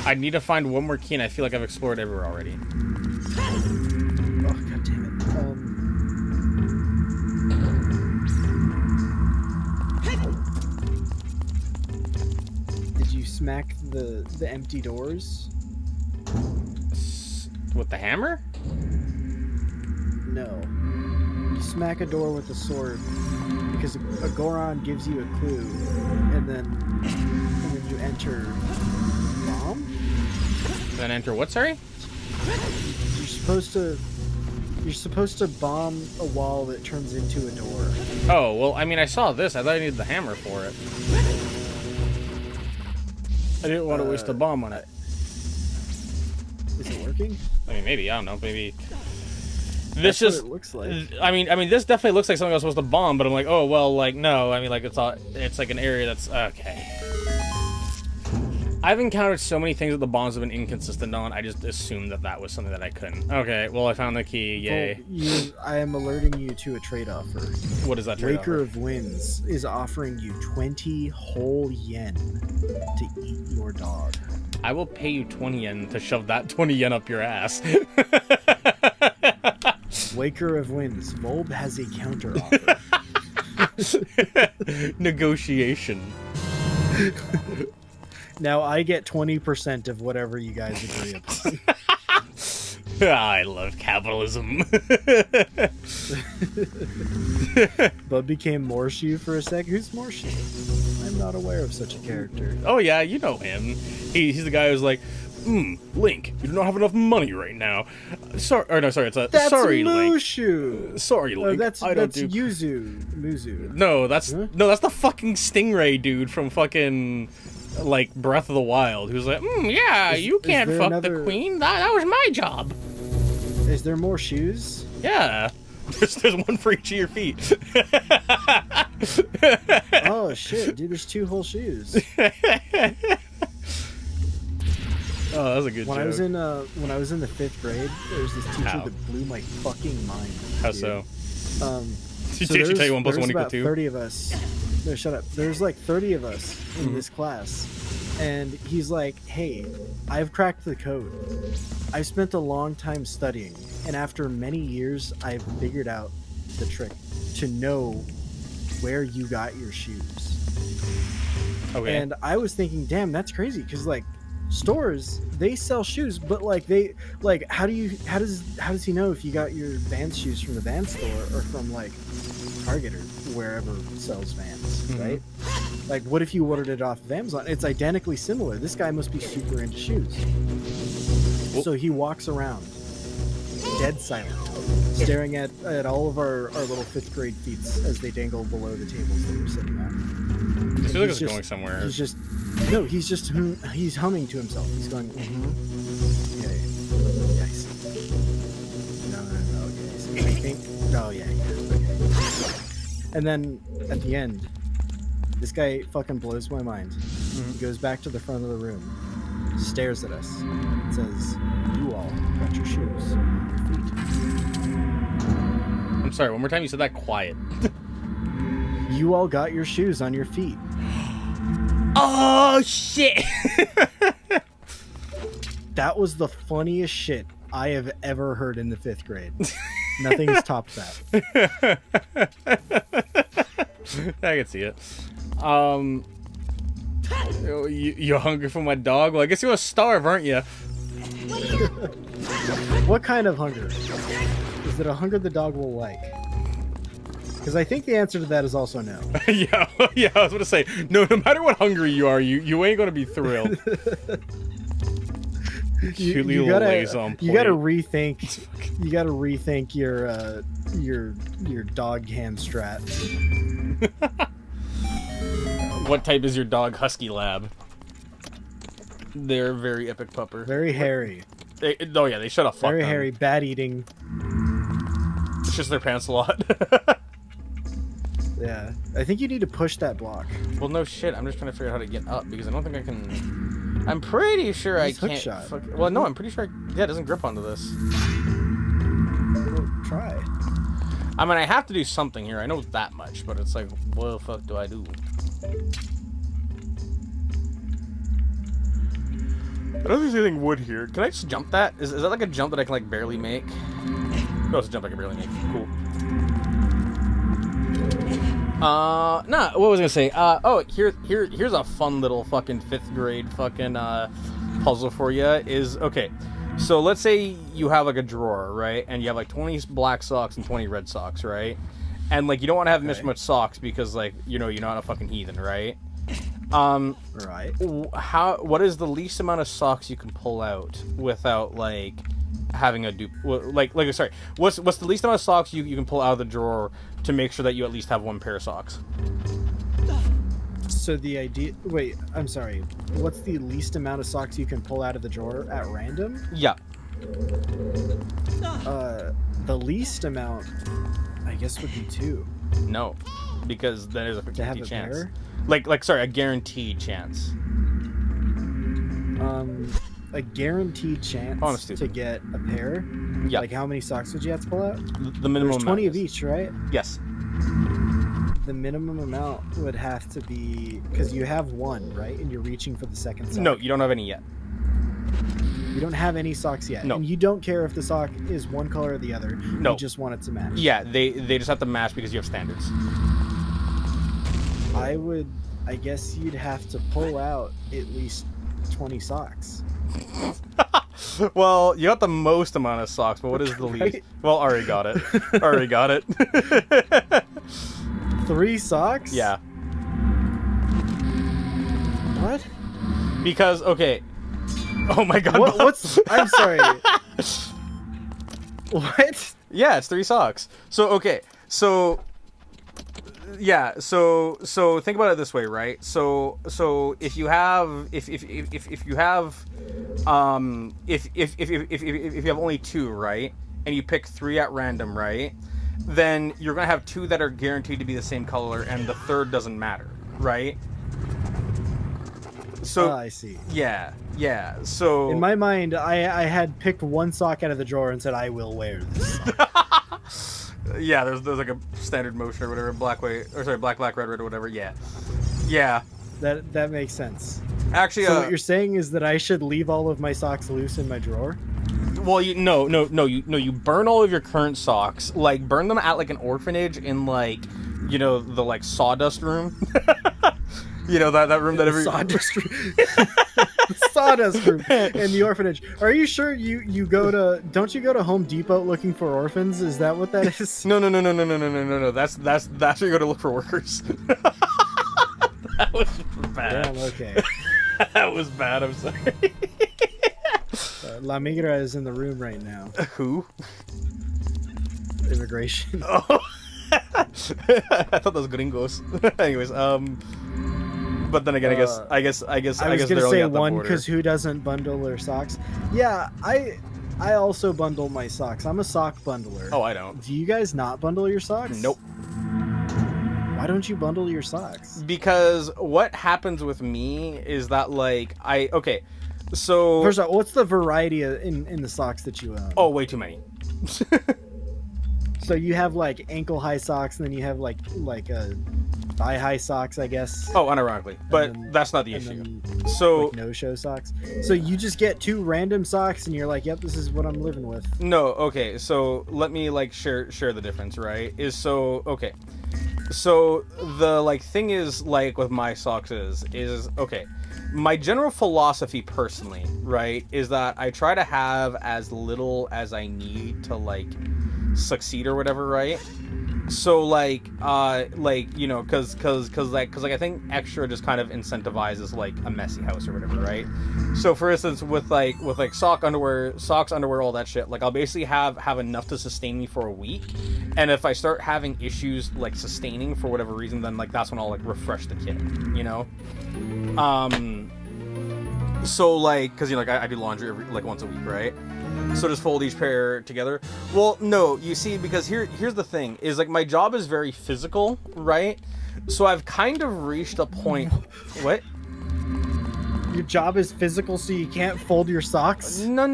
I need to find one more key, and I feel like I've explored everywhere already.
Oh, god damn it. Did you smack the empty doors?
With the hammer?
No. You smack a door with a sword because a Goron gives you a clue, and then you enter bomb.
Then enter what? Sorry.
You're supposed to bomb a wall that turns into a door.
Oh well, I mean, I saw this. I thought I needed the hammer for it. I didn't want to waste a bomb on it.
Is it working?
I mean, maybe I don't know. Maybe
That's
this just.
what it looks like.
I mean, this definitely looks like something I was supposed to bomb, but I'm like, oh well, like no. I mean, like it's like an area that's okay. I've encountered so many things that the bombs have been inconsistent on. I just assumed that was something that I couldn't. Okay, well I found the key. Yay!
I am alerting you to a trade offer.
What is that trade
Waker
offer?
of Winds is offering you 20 whole yen to eat your dog.
I will pay you 20 yen to shove that 20 yen up your ass.
Waker of Winds. Volb has a counter offer.
Negotiation.
Now I get 20% of whatever you guys agree upon.
I love capitalism.
Bub became Morshu for a sec. Who's Morshu? I'm not aware of such a character.
Oh yeah, you know him. He's the guy who's like, Link, you do not have enough money right now. Sorry, or no, sorry, it's a
That's
sorry, Link.
Mushu.
Sorry, Link.
That's
I don't do.
Muzu.
No, that's the fucking Stingray dude from fucking like Breath of the Wild, who's like, yeah, you can't
there
fuck
another-
the queen. That was my job.
Is there more shoes?
Yeah. There's one for each of your feet.
Oh shit, dude! There's 2 whole shoes.
Oh, that was a good
When
joke.
I was in the 5th grade, there was this teacher
How?
that blew my fucking mind.
How
dude.
so?
So
Did she tell you 1 plus
there's
1 equal
about
2?
30 of us. No, shut up. There's like 30 of us in this class, and he's like, "Hey, I've cracked the code. I've spent a long time studying, and after many years, I've figured out the trick to know where you got your shoes."
Okay.
And I was thinking, damn, that's crazy, because like stores, they sell shoes, but like how does he know if you got your Vans shoes from the Vans store or from like Target or wherever sells Vans, right? Like, what if you ordered it off of Amazon? It's identically similar. This guy must be super into shoes. So he walks around, dead silent, staring at all of our little 5th grade feet as they dangle below the tables that we're sitting at.
I feel like it's
He's
going somewhere.
He's humming to himself. He's going, yeah, I see. No, okay, I see. I think, oh yeah, okay. And then at the end, this guy fucking blows my mind. He goes back to the front of the room, stares at us, and says, "You all got your shoes on your feet."
I'm sorry, one more time, you said that quiet.
You all got your shoes on your feet.
Oh shit!
That was the funniest shit I have ever heard in the 5th grade. Nothing's topped that.
I can see it. You hungry for my dog? Well, I guess you're gonna starve, aren't you?
What kind of hunger? Is it a hunger the dog will like? Because I think the answer to that is also no.
yeah, I was gonna say, no matter what hungry you are, you ain't gonna be thrilled.
You gotta rethink. You gotta rethink your dog ham strat.
What type is your dog? Husky Lab. They're very epic pupper.
Very hairy.
They shut a fuck.
Very hairy. Bad eating.
It's just their pants a lot.
Yeah, I think you need to push that block.
Well, no shit. I'm just trying to figure out how to get up because I don't think I can. I'm pretty sure I can't.
Hookshot.
Well, no, I'm pretty sure. Yeah, it doesn't grip onto this.
Well, try.
I mean, I have to do something here. I know that much, but it's like, what the fuck do I do? I don't think there's anything wood here. Can I just jump that? Is that like a jump that I can like barely make? No, it's a jump I can barely make. Cool. Nah, what was I gonna say? Here's a fun little fucking 5th grade fucking puzzle for you. Okay, so let's say you have like a drawer, right? And you have like 20 black socks and 20 red socks, right? And like you don't want to have much socks because like you're not a fucking heathen, right?
Right.
What is the least amount of socks you can pull out without like having a sorry, what's the least amount of socks you can pull out of the drawer to make sure that you at least have one pair of socks?
So the idea... Wait, I'm sorry. What's the least amount of socks you can pull out of the drawer at random?
Yeah.
The least amount, I guess, would be 2.
No, because then there's a 50
To have a
chance.
pair?
Sorry, a guaranteed chance.
A guaranteed chance to get a pair?
Yeah.
Like, how many socks would you have to pull out?
The minimum
There's 20
amount
of each, right?
Yes.
The minimum amount would have to be... Because you have one, right? And you're reaching for the second sock.
No, you don't have any yet.
You don't have any socks yet.
No.
And you don't care if the sock is one color or the other.
No.
You just want it to match.
Yeah, they just have to match because you have standards.
I guess you'd have to pull out at least 20 socks.
Well, you got the most amount of socks, but what is the least? Well, already got it.
3 socks?
Yeah.
What?
Because, okay,
Oh my god.
What's? I'm sorry. What?
Yeah, it's 3 socks. So okay, so yeah, so think about it this way, right? So if you have if you have if you have only 2, right, and you pick 3 at random, right, then you're gonna have 2 that are guaranteed to be the same color, and the third doesn't matter, right? So
I see.
yeah. So
In my mind, I had picked 1 sock out of the drawer and said, "I will wear this sock."
yeah, there's like a standard motion or whatever, black, red, or whatever. Yeah.
That makes sense.
Actually,
So what you're saying is that I should leave all of my socks loose in my drawer?
well, you burn all of your current socks, like burn them at like an orphanage in like, the like sawdust room. that room that every
Sawdust room. The sawdust room in the orphanage. Are you sure you go to? Don't you go to Home Depot looking for orphans? Is that what that is?
No. That's where you go to look for workers. That was bad.
Damn, okay.
That was bad. I'm sorry.
La Migra is in the room right now.
Who?
Immigration.
Oh. I thought that was gringos. Anyways, but then again, I guess
I was
they're
gonna
only
say
at the
one
border.
because who doesn't bundle their socks? Yeah, I also bundle my socks. I'm a sock bundler.
Oh, I don't.
Do you guys not bundle your socks?
Nope.
Why don't you bundle your socks?
Because what happens with me is that so
First off, what's the variety in the socks that you own?
oh, way too many.
So you have like ankle high socks, and then you have like thigh high socks, I guess.
Oh, unironically, but
then-
that's not the
and
issue.
then,
So
like no show socks. So you just get 2 random socks, and you're like, "Yep, this is what I'm living with."
no, okay. So let me like share the difference, right? So the thing is like with my socks is okay. My general philosophy personally, right, is that I try to have as little as I need to like succeed or whatever, right? So like cause I think extra just kind of incentivizes like a messy house or whatever, right? So for instance, with socks, underwear, all that shit, like I'll basically have enough to sustain me for a week, and if I start having issues like sustaining for whatever reason, then like that's when I'll like refresh the kit, So like, cause I do laundry every once a week, right? So just fold each pair together. Well, no, you see, because here's the thing, is like my job is very physical, right? So I've kind of reached a point. What?
Your job is physical, so you can't fold your socks?
No.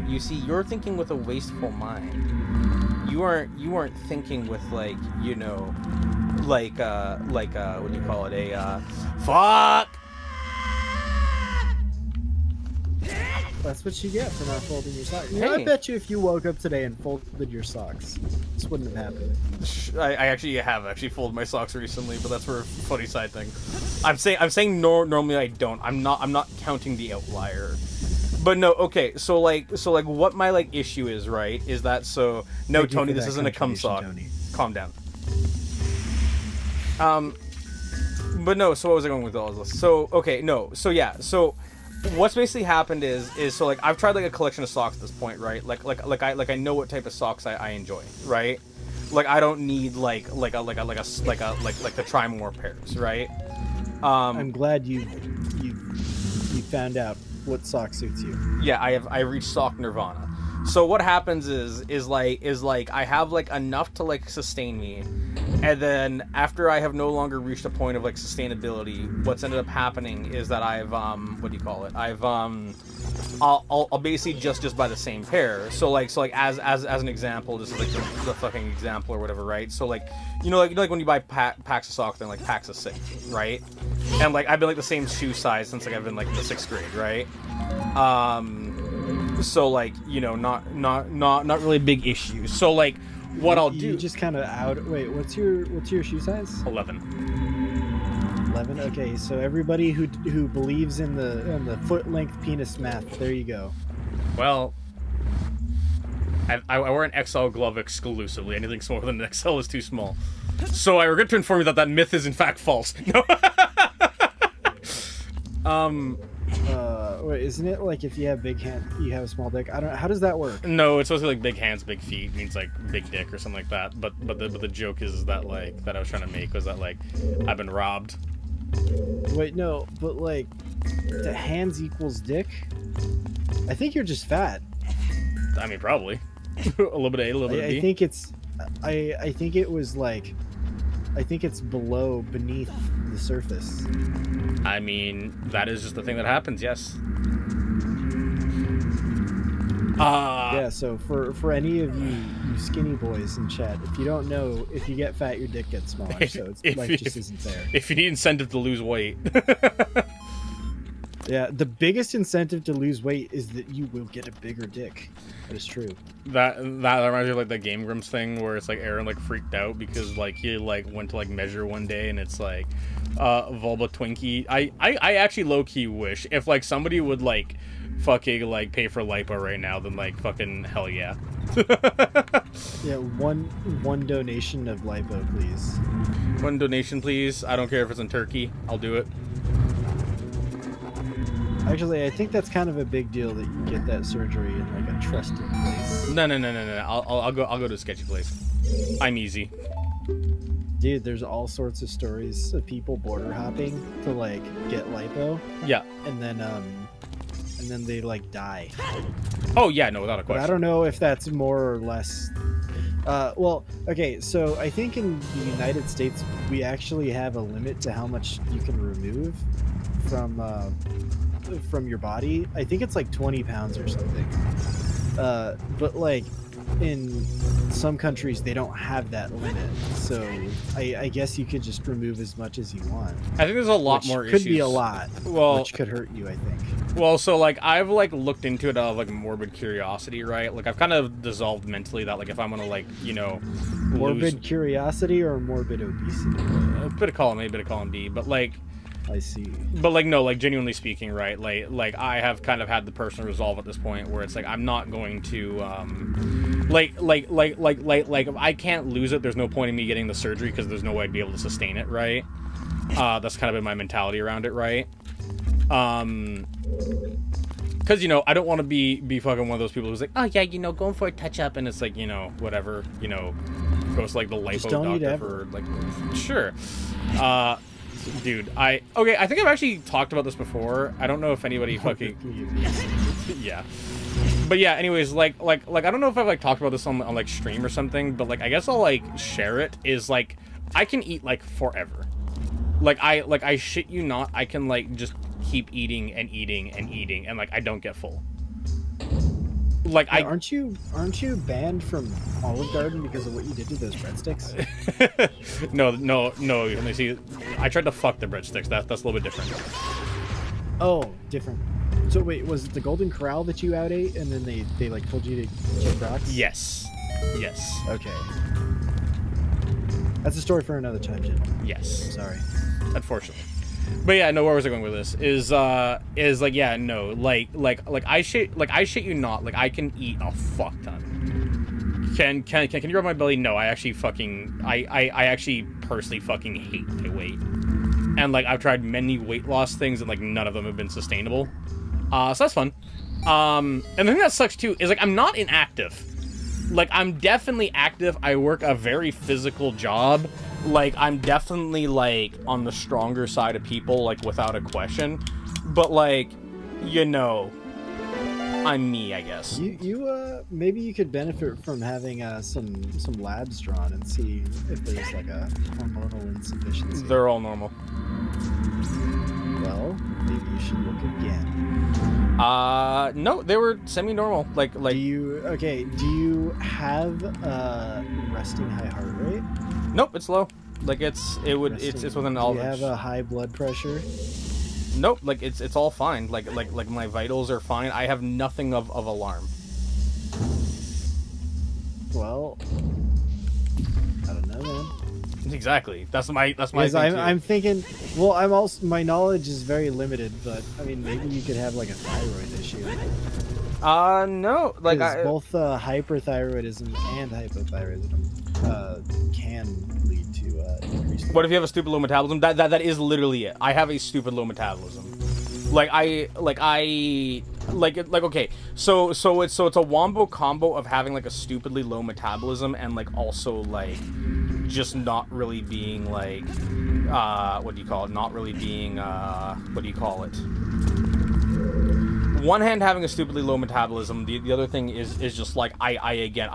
You see, you're thinking with a wasteful mind. You aren't thinking with like what do you call it? Fuck.
That's what you get for not folding your socks.
Hey.
I bet you if you woke up today and folded your socks, this wouldn't have happened.
I actually have folded my socks recently, but that's for a funny side thing. I'm saying normally I don't. I'm not counting the outlier. But no, okay. So what my like issue is, right? Is that no,
Thank you
Tony,
for
this
that
isn't a cum sock.
contribution, Tony.
Calm down. But no. So what was I going with all of this? So okay, no. So yeah. So what's basically happened is so like I've tried like a collection of socks at this point, right? Like I know what type of socks I enjoy, right? Like I don't need like to try more pairs, right?
I'm glad you found out what sock suits you.
Yeah, I reached sock nirvana. So what happens is like I have like enough to like sustain me, and then after I have no longer reached a point of like sustainability, what's ended up happening is that I've I'll basically just buy the same pair. So like as an example, this is like the fucking example or whatever, right? So like like when you buy packs of socks, then like packs of 6, right? And like I've been like the same shoe size since like I've been like in the 6th grade, right? So like not really big issues. So like what I'll do
You just kind of out. Wait, what's your shoe size?
11.
11. Okay, so everybody who believes in the foot length penis math, there you go.
Well, I wear an XL glove exclusively. Anything smaller than an XL is too small. So I regret to inform you that myth is in fact false. No.
Wait, isn't it like if you have big hand, you have a small dick? I don't. How does that work?
No, it's supposed to be like big hands, big feet means like big dick or something like that. But the joke is that like that I was trying to make was that like I've been robbed.
Wait, no, but like, the hands equals dick. I think you're just fat.
I mean, probably a little bit of A, a little bit of B.
I think it's. I think it was like. I think it's beneath the surface.
I mean, that is just the thing that happens. Yes.
Yeah, so for any of you skinny boys in chat, if you don't know, if you get fat, your dick gets smaller, so life just isn't fair.
If you need incentive to lose weight.
Yeah, the biggest incentive to lose weight is that you will get a bigger dick. That is true.
That reminds me of like the Game Grumps thing where it's like Aaron like freaked out because like he like went to like measure one day and it's like vulva Twinkie. I actually low key wish if like somebody would like fucking like pay for lipo right now, then like fucking hell yeah.
Yeah, one donation of lipo, please.
One donation, please. I don't care if it's in Turkey. I'll do it.
Actually, I think that's kind of a big deal that you get that surgery in like a trusted place.
No. I'll go to a sketchy place. I'm easy.
Dude, there's all sorts of stories of people border hopping to like get lipo.
Yeah.
And then they like die.
Oh yeah, no, without a
But
question.
I don't know if that's more or less. Well, okay, so I think in the United States we actually have a limit to how much you can remove from your body. I think it's like 20 pounds or something. But like in some countries they don't have that limit, so I guess you could just remove as much as you want.
I think there's a lot more issues.
Could be a lot.
Well,
which could hurt you, I think.
Well, so like I've like looked into it out of like morbid curiosity, right? Like I've kind of dissolved mentally that like if I'm gonna like
Morbid curiosity or morbid obesity?
a bit of column A, bit of column B, but like
I see.
But like no, like genuinely speaking, right? Like I have kind of had the personal resolve at this point where it's like I'm not going to like if I can't lose it, there's no point in me getting the surgery because there's no way I'd be able to sustain it, right? That's kind of been my mentality around it, right? Because I don't want to be fucking one of those people who's like, oh yeah, going for a touch up, and it's like whatever, goes to like the lipo doctor for like sure. Dude, I think I've actually talked about this before. I don't know if anybody fucking yeah. But yeah, anyways, like I don't know if I've like talked about this on like stream or something, but like I guess I'll like share it. Is like I can eat like forever. Like I shit you not, I can like just keep eating and eating and eating and like I don't get full. Like
yeah, aren't you banned from Olive Garden because of what you did to those breadsticks?
No. Let me see. I tried to fuck the breadsticks. That's a little bit different.
Oh, different. So wait, was it the Golden Corral that you out ate, and then they like told you to kick rocks?
Yes.
Okay. That's a story for another time, Jim.
Yes.
Sorry.
Unfortunately. But yeah, no. Where was I going with this? Is like yeah, no, like I shit you not. Like I can eat a fuck ton. Can you rub my belly? No, I actually fucking I actually personally fucking hate my weight. And like I've tried many weight loss things and like none of them have been sustainable. So that's fun. And the thing that sucks too is like I'm not inactive. Like I'm definitely active. I work a very physical job. Like I'm definitely like on the stronger side of people, like without a question. But like, I'm me, I guess.
You maybe you could benefit from having some labs drawn and see if there's like a hormonal insufficiency.
They're all normal.
Well, maybe you should look again.
No, they were semi-normal. Like.
Do you have resting high heart rate?
Nope, it's low. Like it's within all.
Do you have a high blood pressure?
Nope, like it's all fine. Like my vitals are fine. I have nothing of alarm.
Well, I don't know, man.
Exactly. That's my thing
I'm thinking. Well, I'm also my knowledge is very limited, but I mean maybe you could have like a thyroid issue.
No, like
both hyperthyroidism and hypothyroidism can lead to increased.
What if you have a stupid low metabolism? That is literally it. I have a stupid low metabolism.
Okay, so it's a wombo combo of having like a stupidly low metabolism and like also like just not really being like what do you call it? Not really being what do you call it? One hand having a stupidly low metabolism, the other thing is just like I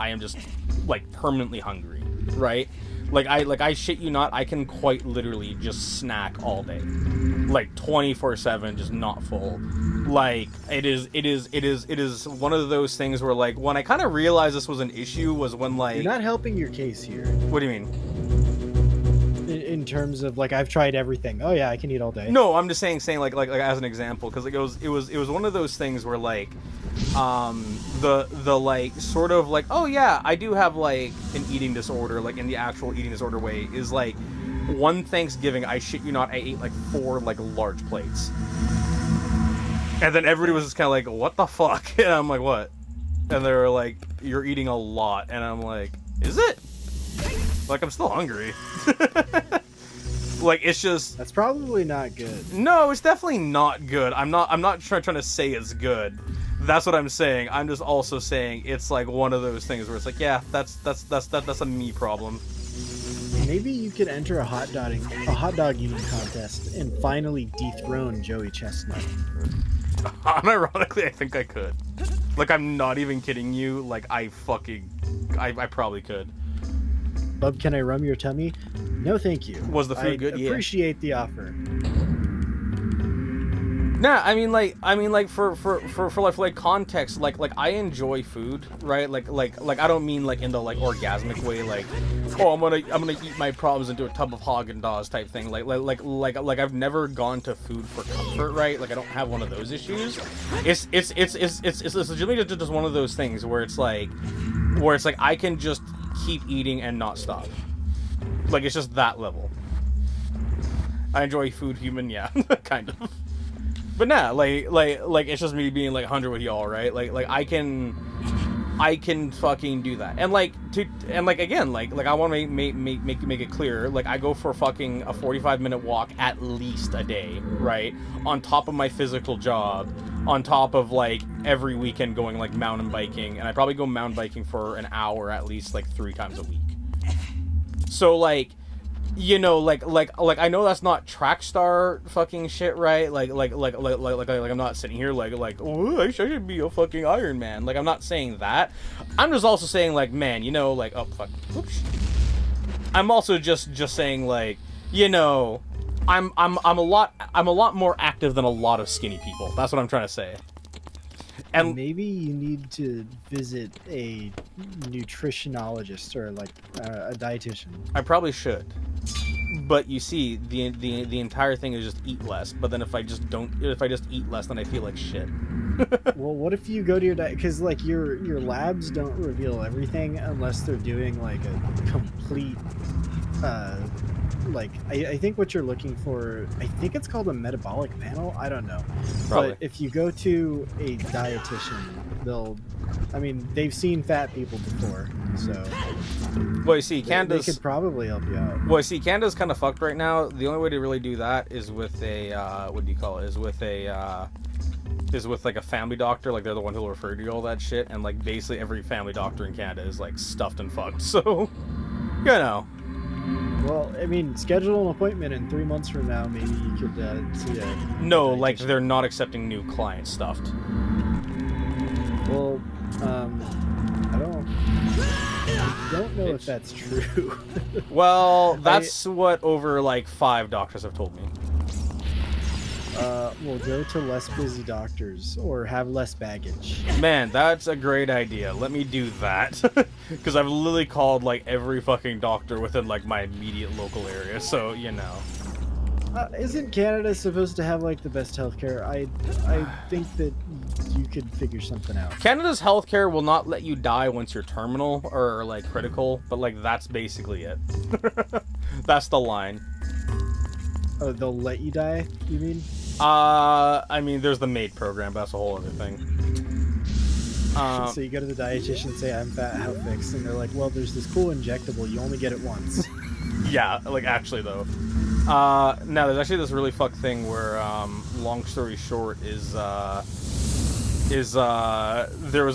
am just like permanently hungry, right? Like I shit you not, I can quite literally just snack all day, like 24/7, just not full. Like it is one of those things where like when I kind of realized this was an issue was when like
You're not helping your case here.
What do you mean?
In terms of like I've tried everything. Oh yeah, I can eat all day.
No, I'm just saying like as an example, because it was one of those things where like the like sort of like, oh yeah, I do have like an eating disorder, like in the actual eating disorder way, is like one Thanksgiving, I shit you not, I ate like 4 like large plates, and then everybody was just kind of like, what the fuck? And I'm like, what? And they were like, you're eating a lot, and I'm like, is it? Like, I'm still hungry. Like, it's just...
That's probably not good.
No, it's definitely not good. I'm not trying to say it's good. That's what I'm saying. I'm just also saying it's like one of those things where it's like, yeah, that's a me problem.
Maybe you could enter a hot dog eating contest and finally dethrone Joey Chestnut.
Unironically, I think I could. Like, I'm not even kidding you. Like, I probably could.
Bub, can I rum your tummy? No, thank you.
Was the food good? Yeah.
Appreciate the offer.
Nah, I mean like for context, like I enjoy food, right? Like I don't mean like in the like orgasmic way, like, oh, I'm gonna eat my problems into a tub of Haagen-Dazs type thing. Like I've never gone to food for comfort, right? Like I don't have one of those issues. It's legitimately just one of those things where it's like I can just keep eating and not stop. Like it's just that level. I enjoy food, human, yeah, kind of. But nah, like it's just me being like 100 with y'all, right? Like I can fucking do that, and again, I want to make it clear, like I go for fucking a 45-minute walk at least a day, right? On top of my physical job, on top of like every weekend going like mountain biking, and I probably go mountain biking for an hour at least like 3 times a week. So like, you know, like I know that's not track star fucking shit, right? Like I'm not sitting here like oh, I should be a fucking Iron Man. Like I'm not saying that. I'm just also saying like, man, you know, like, oh fuck, oops. I'm also just saying like, you know, I'm a lot more active than a lot of skinny people. That's what I'm trying to say. And
maybe you need to visit a nutritionologist or like a dietitian.
I probably should. But you see, the entire thing is just eat less. But then if I just eat less, then I feel like shit.
Well, what if you go to your diet? Because like your labs don't reveal everything unless they're doing like a complete. Like I think what you're looking for, I think it's called a metabolic panel. I don't know.
Probably.
But if you go to a dietitian, they've seen fat people before, so.
Well, you see, Canada's...
They could probably help you out.
Well, you see, Canada's kind of fucked right now. The only way to really do that is with a, what do you call it? Is with like a family doctor. Like, they're the one who'll refer to you all that shit. And, like, basically every family doctor in Canada is, like, stuffed and fucked. So, you know.
Well, I mean, schedule an appointment in 3 months from now. Maybe you could see a...
No, like, they're not accepting new clients stuffed.
Well, I don't know if that's true.
Well, that's what over, like, 5 doctors have told me.
Well, go to less busy doctors or have less baggage.
Man, that's a great idea. Let me do that. Because I've literally called, like, every fucking doctor within, like, my immediate local area, so, you know.
Isn't Canada supposed to have, like, the best healthcare? I think that you could figure something out.
Canada's healthcare will not let you die once you're terminal or, like, critical, but, like, that's basically it. That's the line.
Oh, they'll let you die, you mean?
I mean, there's the MAID program, but that's a whole other thing.
So you go to the dietitian and say, I'm fat, how fix? And they're like, well, there's this cool injectable, you only get it once.
Yeah, like, actually, though. Now there's actually this really fucked thing where, long story short, there was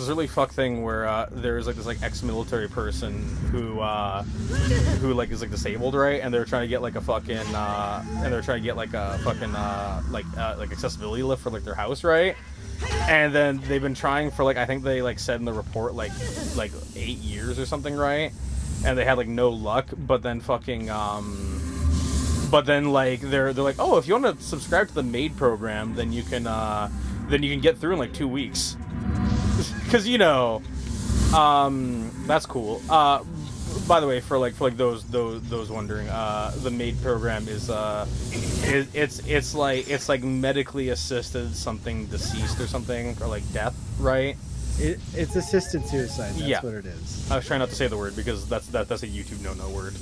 this really fucked thing where there was like this like ex-military person who like is like disabled, right? And they're trying to get like a fucking like accessibility lift for like their house, right? And then they've been trying for like, I think they like said in the report like 8 years or something, right? And they had like no luck. But then fucking like they're like, oh, if you want to subscribe to the MAID program, then you can get through in like 2 weeks. Because that's cool. By the way, for those wondering, the MAID program is it's like medically assisted something deceased or something, or like death, right?
It's assisted suicide. That's what it is.
I was trying not to say the word because that's a YouTube no word.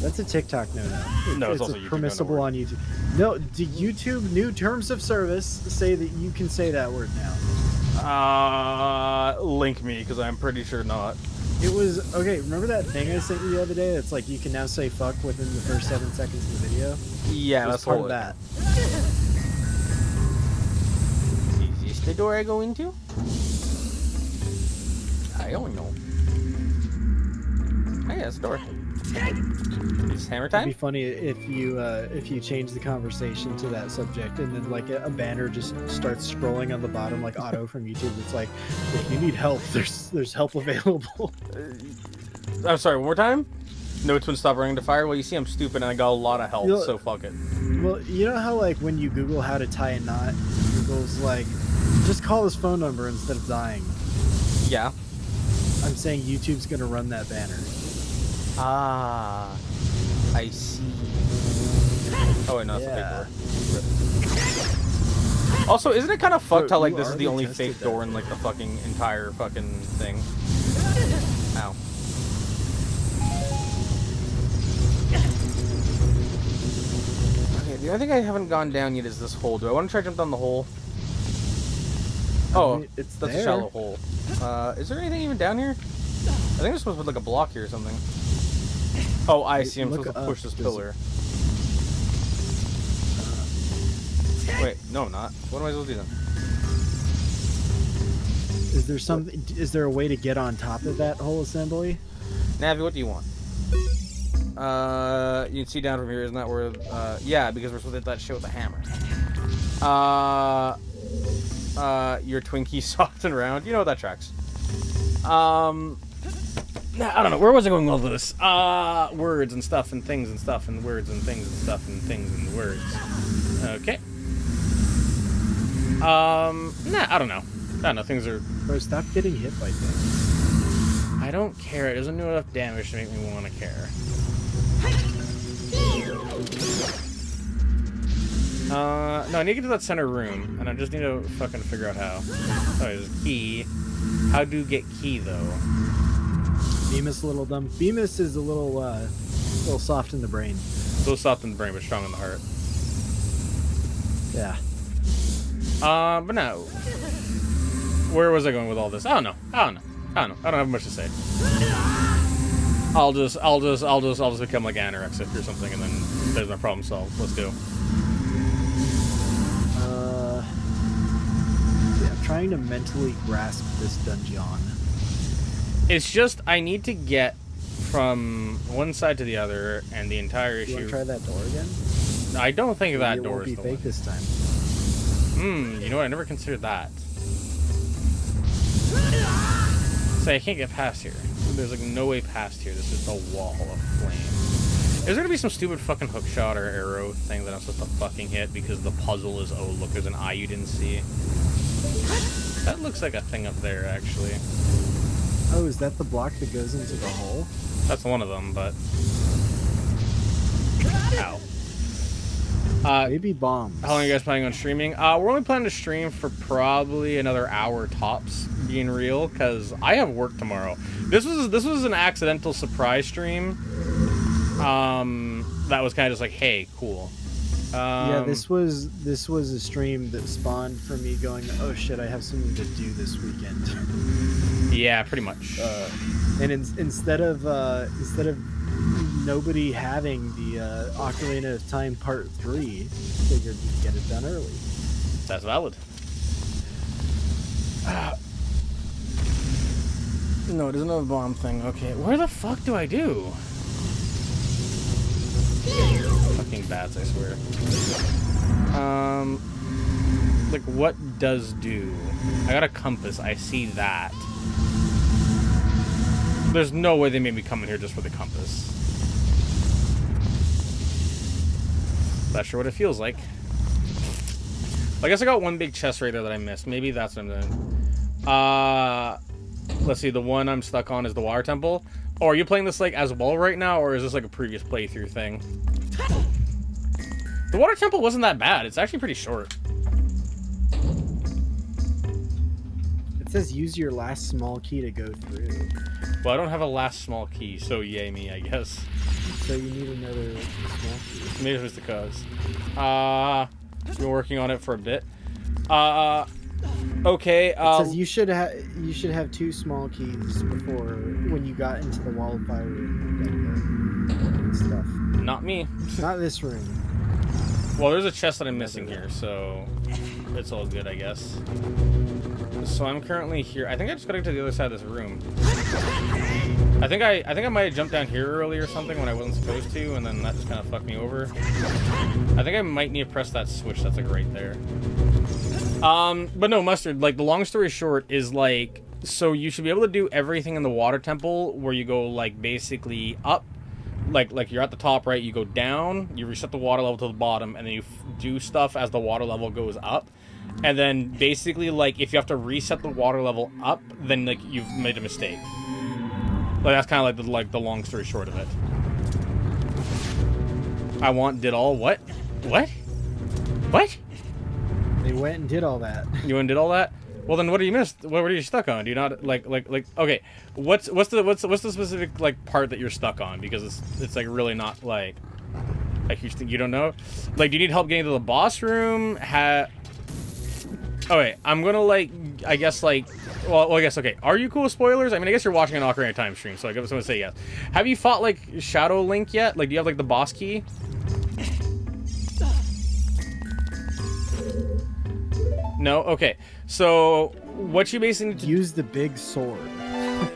That's a TikTok no-no.
No, it's also
a
YouTube
permissible
no-no
on YouTube. No, do YouTube new terms of service say that you can say that word now?
Link me, because I'm pretty sure not.
It was okay. Remember that thing I sent you the other day? It's like you can now say "fuck" within the first 7 seconds of the video.
Yeah, that's
part of that.
Is this the door I go into? I don't know. Hey, that's the door. Is hammer time?
It'd be funny if you change the conversation to that subject and then like a banner just starts scrolling on the bottom like auto from YouTube. It's like, if you need help, there's help available.
I'm sorry, one more time? No twin stop running to fire? Well, you see I'm stupid and I got a lot of help, so fuck it.
Well, you know how like when you Google how to tie a knot, Google's like, just call this phone number instead of dying.
Yeah.
I'm saying YouTube's gonna run that banner.
Ah, I see. Oh wait, no, it's a fake door. Also, isn't it kind of fucked how like this is the only fake door in like the fucking entire fucking thing? Ow. Okay, the only thing I haven't gone down yet is this hole. Do I want to try to jump down the hole? Oh,
it's
that's
there.
a shallow hole. Is there anything even down here? I think I'm supposed to put like a block here or something. Oh, I see. I'm supposed to push this pillar. Wait, no, I'm not. What am I supposed to do then?
Is there something? Is there a way to get on top of that whole assembly?
Navi, what do you want? You can see down from here. Isn't that where? Yeah, because we're supposed to hit that shit with a hammer. Your Twinkie soft and round. You know what that tracks. I don't know. Where was I going with all this? Words and stuff and things and stuff and words and things and stuff and things and words. Okay. I don't know. I don't know. Things are...
Bro, stop getting hit by things.
I don't care. It doesn't do enough damage to make me want to care. No, I need to get to that center room, and I just need to fucking figure out how. Oh, there's a key. How do you get key, though?
Bemis a little dumb. Bemis is a little soft in the brain.
A little soft in the brain, but strong in the heart.
Yeah.
But no. Where was I going with all this? I don't know. I don't have much to say. I'll just become like anorexic or something, and then there's my problem solved. Let's go.
Yeah, I'm trying to mentally grasp this dungeon.
It's just I need to get from one side to the other, and the entire issue.
You want to try that door again?
I don't think that door is
the one. It won't be fake this time.
You know what? I never considered that. Say, I can't get past here. There's like no way past here. This is a wall of flame. Is there gonna be some stupid fucking hookshot or arrow thing that I'm supposed to fucking hit because the puzzle is, oh look, there's an eye you didn't see? That looks like a thing up there, actually.
Oh, is that the block that goes into the hole?
That's one of them, but... Ow.
Maybe bombs.
How long are you guys planning on streaming? We're only planning to stream for probably another hour tops, being real, because I have work tomorrow. This was an accidental surprise stream. That was kind of just like, hey, cool.
Yeah, this was a stream that spawned from me going, oh shit, I have something to do this weekend.
Yeah, pretty much.
And instead of nobody having the Ocarina of Time Part 3, figured you'd get it done early.
That's valid. No, it doesn't have a bomb thing. Okay, where the fuck do I do? Fucking bats, I swear. Like, what does do? I got a compass. I see that. There's no way they made me come in here just for the compass. Not sure what it feels like. I guess I got one big chest right there that I missed. Maybe that's what I'm doing. Let's see. The one I'm stuck on is the water temple. Oh, are you playing this like as well right now, or is this like a previous playthrough thing? The water temple wasn't that bad. It's actually pretty short.
It says use your last small key to go through.
Well, I don't have a last small key, so yay me, I guess.
So you need another small key.
Maybe it was the cause. Been working on it for a bit. Okay.
It says you should have 2 small keys before when you got into the wildfire and stuff.
Not me.
Not this room.
Well, there's a chest that I'm missing here, so it's all good, I guess. So I'm currently here. I think I just got to get to the other side of this room. I think I might have jumped down here early or something when I wasn't supposed to, and then that just kind of fucked me over. I think I might need to press that switch that's like right there. But no, Mustard, like the long story short is like, so you should be able to do everything in the water temple where you go like basically up, like you're at the top, right? You go down, you reset the water level to the bottom, and then you do stuff as the water level goes up. And then basically like if you have to reset the water level up, then like you've made a mistake. Like that's kind of like the long story short of it. Did all what? What?
They went and did all that.
You went and did all that? Well, then what do you miss? What were you stuck on? Do you not like? Okay, what's the specific like part that you're stuck on? Because it's like really not like a huge thing. You don't know? Like, do you need help getting to the boss room? Okay, I'm gonna like, I guess like, well, I guess okay. Are you cool with spoilers? I mean, I guess you're watching an Ocarina of Time stream, so I guess I'm gonna say yes. Have you fought like Shadow Link yet? Like, do you have like the boss key? No? Okay. So, what you basically need to
use the big sword.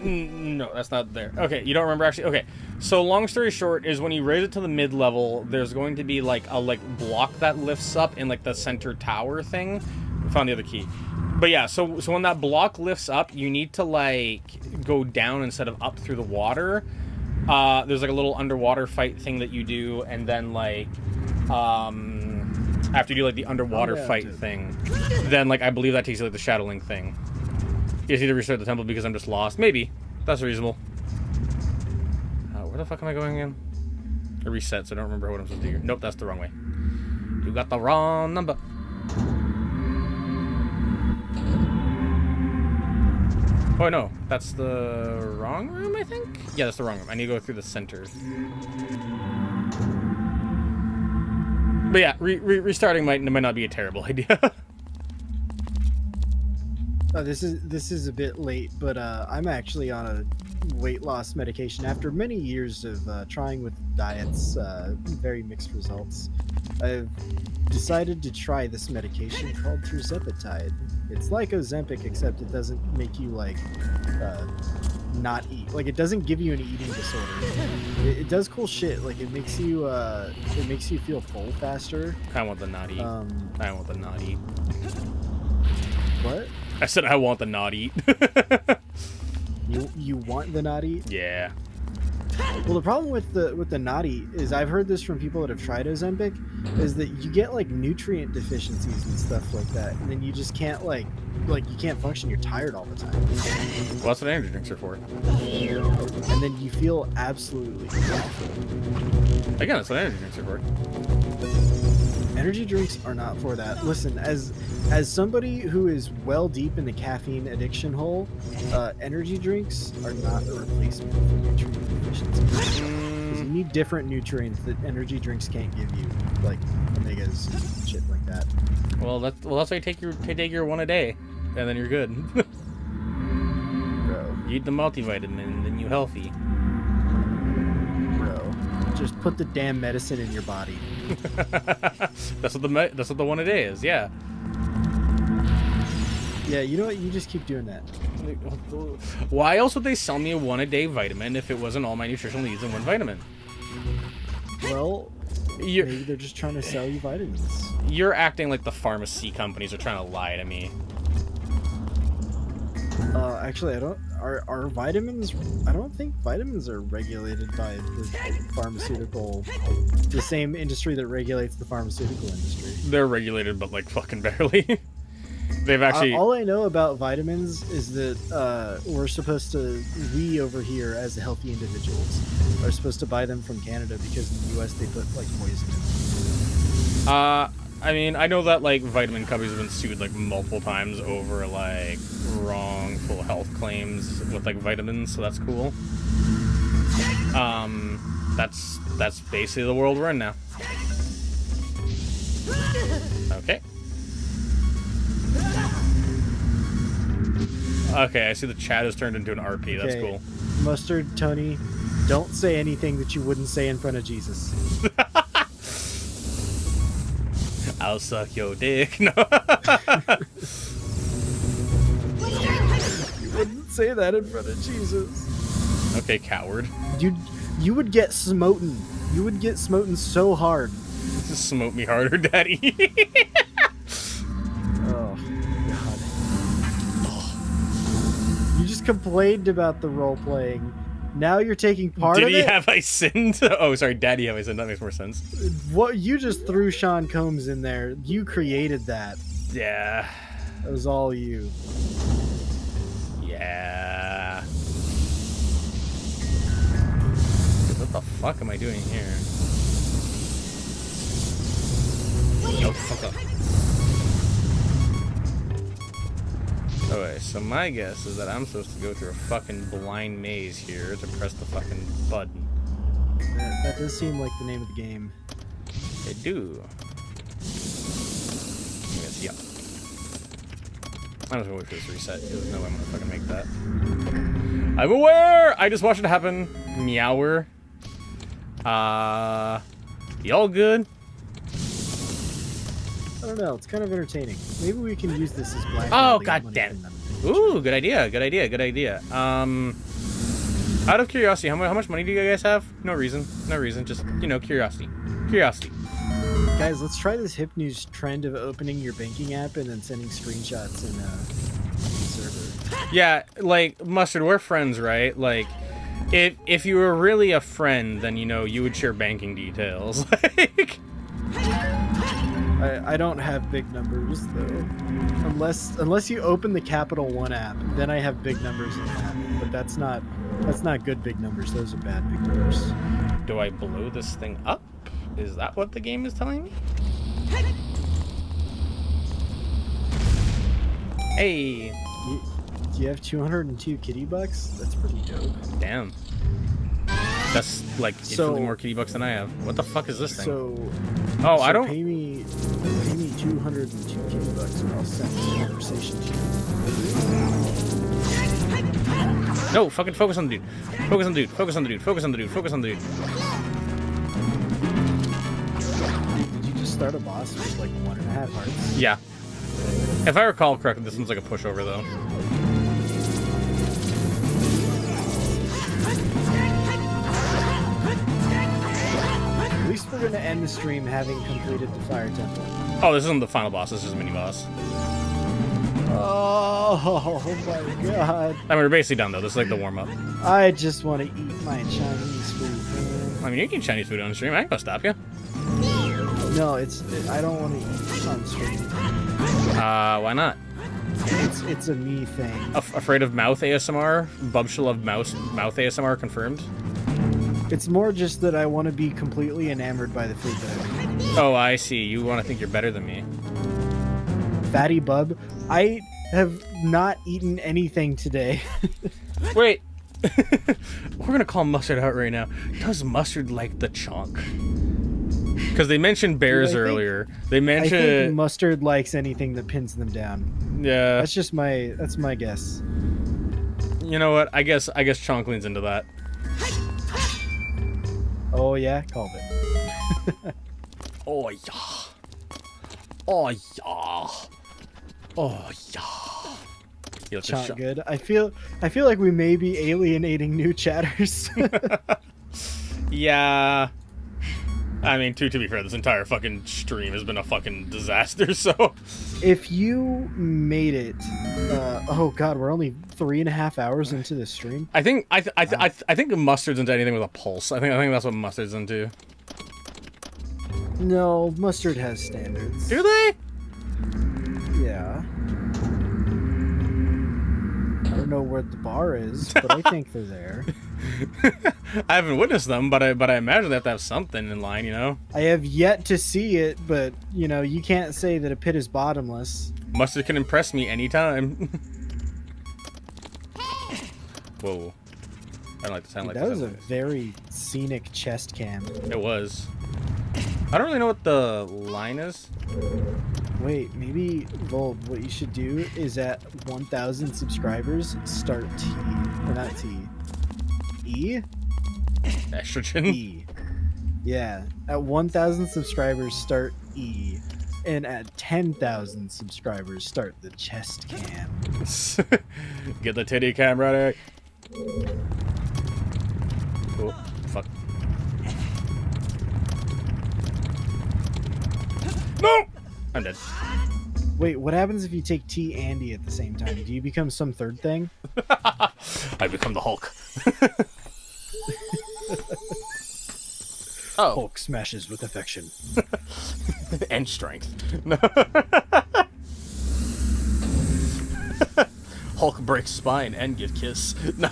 No, that's not there. Okay, you don't remember actually? Okay. So, long story short is when you raise it to the mid-level, there's going to be like a block that lifts up in like the center tower thing. I found the other key. But yeah, so when that block lifts up, you need to like go down instead of up through the water. There's like a little underwater fight thing that you do, and then like after you do like the underwater fight thing, then like I believe that takes you like the Shadow Link thing. You just need to restart the temple because I'm just lost. Maybe. That's reasonable. Where the fuck am I going again? I reset, so I don't remember what I'm supposed to do. Nope, that's the wrong way. You got the wrong number. Oh no, that's the wrong room, I think? Yeah, that's the wrong room. I need to go through the center. But yeah, restarting might not be a terrible idea.
Oh, this is a bit late, but I'm actually on a weight loss medication after many years of trying with diets, very mixed results. I've decided to try this medication called tirzepatide. It's like Ozempic, except it doesn't make you like not eat. Like, it doesn't give you an eating disorder. It does cool shit. Like, it makes you feel full faster.
I want the not eat. I want the not eat.
What?
I said I want the not eat.
You want the not eat?
Yeah.
Well, the problem with the not eat is I've heard this from people that have tried Ozempic, is that you get like nutrient deficiencies and stuff like that, and then you just can't like you can't function. You're tired all the time.
Well, that's what energy drinks are for.
And then you feel absolutely awful.
Again, that's what energy drinks are for.
Energy drinks are not for that. Listen, as somebody who is well deep in the caffeine addiction hole, energy drinks are not a replacement for nutrient deficiencies. You need different nutrients that energy drinks can't give you, like omegas and shit like that.
Well, that's why you take your one a day, and then you're good.
Bro.
You eat the multivitamin, and then you healthy.
Bro. Just put the damn medicine in your body.
That's what the one a day is. Yeah.
Yeah, you know what? You just keep doing that.
Why else would they sell me a one a day vitamin if it wasn't all my nutritional needs in one vitamin?
Well, maybe they're just trying to sell you vitamins.
You're acting like the pharmacy companies are trying to lie to me.
Actually, I don't. Are vitamins? I don't think vitamins are regulated by the pharmaceutical, the same industry that regulates the pharmaceutical industry.
They're regulated, but like fucking barely. They've actually.
All I know about vitamins is that we're supposed to. We over here, as healthy individuals, are supposed to buy them from Canada because in the U.S. they put like poison in them.
I mean, I know that like vitamin companies have been sued like multiple times over like wrongful health claims with like vitamins, so that's cool. That's basically the world we're in now. Okay. Okay, I see the chat has turned into an RP. That's cool.
Mustard, Tony, don't say anything that you wouldn't say in front of Jesus.
I'll suck your dick. No.
You wouldn't say that in front of Jesus.
Okay, coward.
You would get smoten. You would get smoten so hard.
Just smote me harder, Daddy.
Oh, God. You just complained about the role playing. Now you're taking part of it?
Diddy, have I sinned? Oh, sorry, Daddy, have I sinned? That makes more sense.
What, you just threw Sean Combs in there. You created that.
Yeah.
That was all you.
Yeah. What the fuck am I doing here? Oh, fuck up. Okay, so my guess is that I'm supposed to go through a fucking blind maze here to press the fucking button.
That does seem like the name of the game.
I do. Yes, yeah. I'm just gonna wait for this to reset. There's no way I'm gonna fucking make that. I'm aware! I just watched it happen. Meower. Y'all good?
I don't know. It's kind of entertaining. Maybe we can use this as black.
Oh, goddamn! Ooh, good idea. Good idea. Good idea. Out of curiosity, how much money do you guys have? No reason. No reason. Just, you know, curiosity. Curiosity.
Guys, let's try this hip news trend of opening your banking app and then sending screenshots in server.
Yeah, like Mustard, we're friends, right? Like, if you were really a friend, then you know you would share banking details. Like.
I don't have big numbers though, unless you open the Capital One app, then I have big numbers in that. But that's not good big numbers. Those are bad big numbers.
Do I blow this thing up? Is that what the game is telling me? Hey.
Do you have 202 kitty bucks? That's pretty dope.
Damn. That's like infinitely more kitty bucks than I have. What the fuck is this thing? Oh, I don't.
Pay me 202 kitty bucks, and I'll send this conversation to you.
No, fucking focus on the dude. Focus on the dude. Focus on the dude. Focus on the dude. Focus on the dude.
Did you just start a boss with like 1.5 hearts?
Yeah. If I recall correctly, this one's like a pushover though.
At least we're gonna end the stream having completed the fire temple.
Oh, this isn't the final boss. This is a mini boss.
Oh my god!
I mean, we're basically done though. This is like the warm up.
I just want to eat my Chinese food, man.
I mean, you can eat Chinese food on stream. I ain't gonna stop you.
No, I don't want to eat on stream.
Why not?
It's a me thing.
Afraid of mouth ASMR? Bubbshalub mouth ASMR confirmed?
It's more just that I want to be completely enamored by the food that I'm eating.
Oh, I see. You want to think you're better than me.
Fatty Bub, I have not eaten anything today.
Wait. We're going to call Mustard out right now. Does Mustard like the chunk? Because they mentioned bears earlier. I
think Mustard likes anything that pins them down.
Yeah.
That's my guess.
You know what? I guess Chonk leans into that.
Oh yeah, called it.
Oh yeah. Oh yeah. Oh yeah. He lets
Not good. I feel like we may be alienating new chatters.
Yeah. I mean, to be fair, this entire fucking stream has been a fucking disaster, so...
If you made it... oh god, we're only 3.5 hours into this stream.
I think Mustard's into anything with a pulse. I think that's what Mustard's into.
No, Mustard has standards.
Do they?
Yeah. I don't know where the bar is, but I think they're there.
I haven't witnessed them, but I imagine they have to have something in line, you know?
I have yet to see it, but, you know, you can't say that a pit is bottomless.
Mustard can impress me anytime. Whoa. I don't like the sound like
That was a very scenic chest cam.
It was. I don't really know what the line is.
Wait, maybe, Volb, what you should do is at 1,000 subscribers, start T. Or not T. E?
Estrogen?
E. Yeah. At 1,000 subscribers, start E. And at 10,000 subscribers, start the chest cam.
Get the titty cam ready. Oh, fuck. No! I'm dead.
Wait, what happens if you take T and E at the same time? Do you become some third thing?
I become the Hulk.
Oh. Hulk smashes with affection.
And strength. Hulk breaks spine and give kiss. Yeah.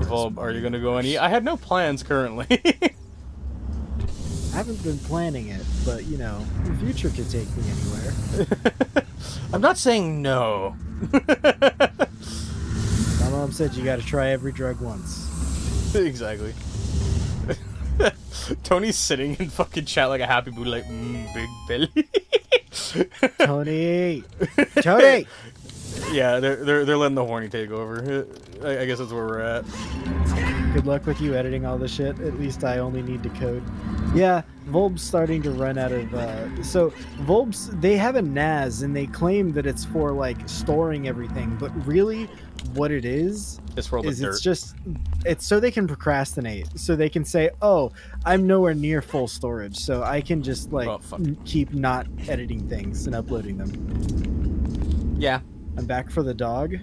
Volb, are you gonna go and eat? I had no plans currently.
I haven't been planning it, but you know, the future could take me anywhere.
I'm not saying no.
My mom said you gotta try every drug once.
Exactly. Tony's sitting in fucking chat like a happy booty, like, big belly.
Tony! Tony!
Yeah, they're letting the horny take over. I guess that's where we're at.
Good luck with you editing all the shit. At least I only need to code. Yeah, Volb's starting to run out of... So, Volb's, they have a NAS, and they claim that it's for, like, storing everything. But really, what it is
It's for all the dirt.
It's so they can procrastinate. So they can say, oh, I'm nowhere near full storage. So I can just, like, keep not editing things and uploading them.
Yeah.
I'm back for the dog.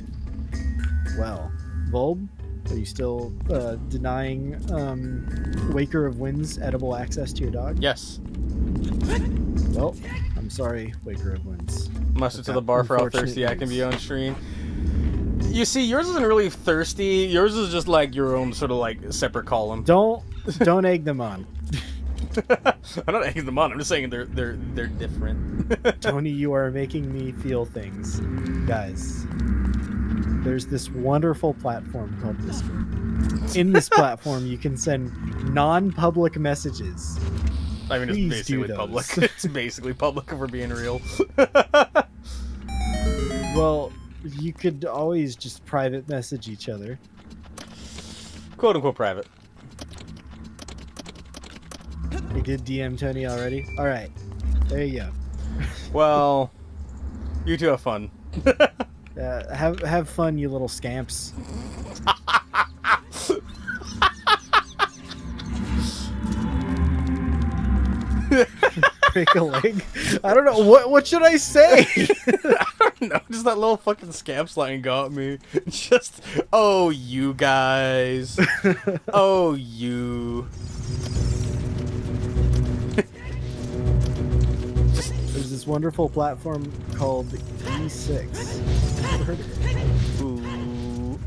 Well, Volb, are you still denying Waker of Winds edible access to your dog?
Yes.
Well, I'm sorry, Waker of Winds.
Mustard to the bar for how thirsty I can be on stream. You see, yours isn't really thirsty. Yours is just like your own sort of like separate column.
Don't egg them on.
I'm not egging them on. I'm just saying they're different.
Tony, you are making me feel things. Guys, there's this wonderful platform called Discord. In this platform, you can send non-public messages.
I mean,
Please
it's basically
do
public.
those.
It's basically public if we're being real.
Well, you could always just private message each other.
Quote unquote private.
I did DM Tony already. All right, there you go.
Well, you two have fun.
Have fun, you little scamps. Break a leg. I don't know what should I say.
I don't know. Just that little fucking scamps line got me. Just you guys. Oh you.
There's this wonderful platform called E6. Never heard of it.
Ooh.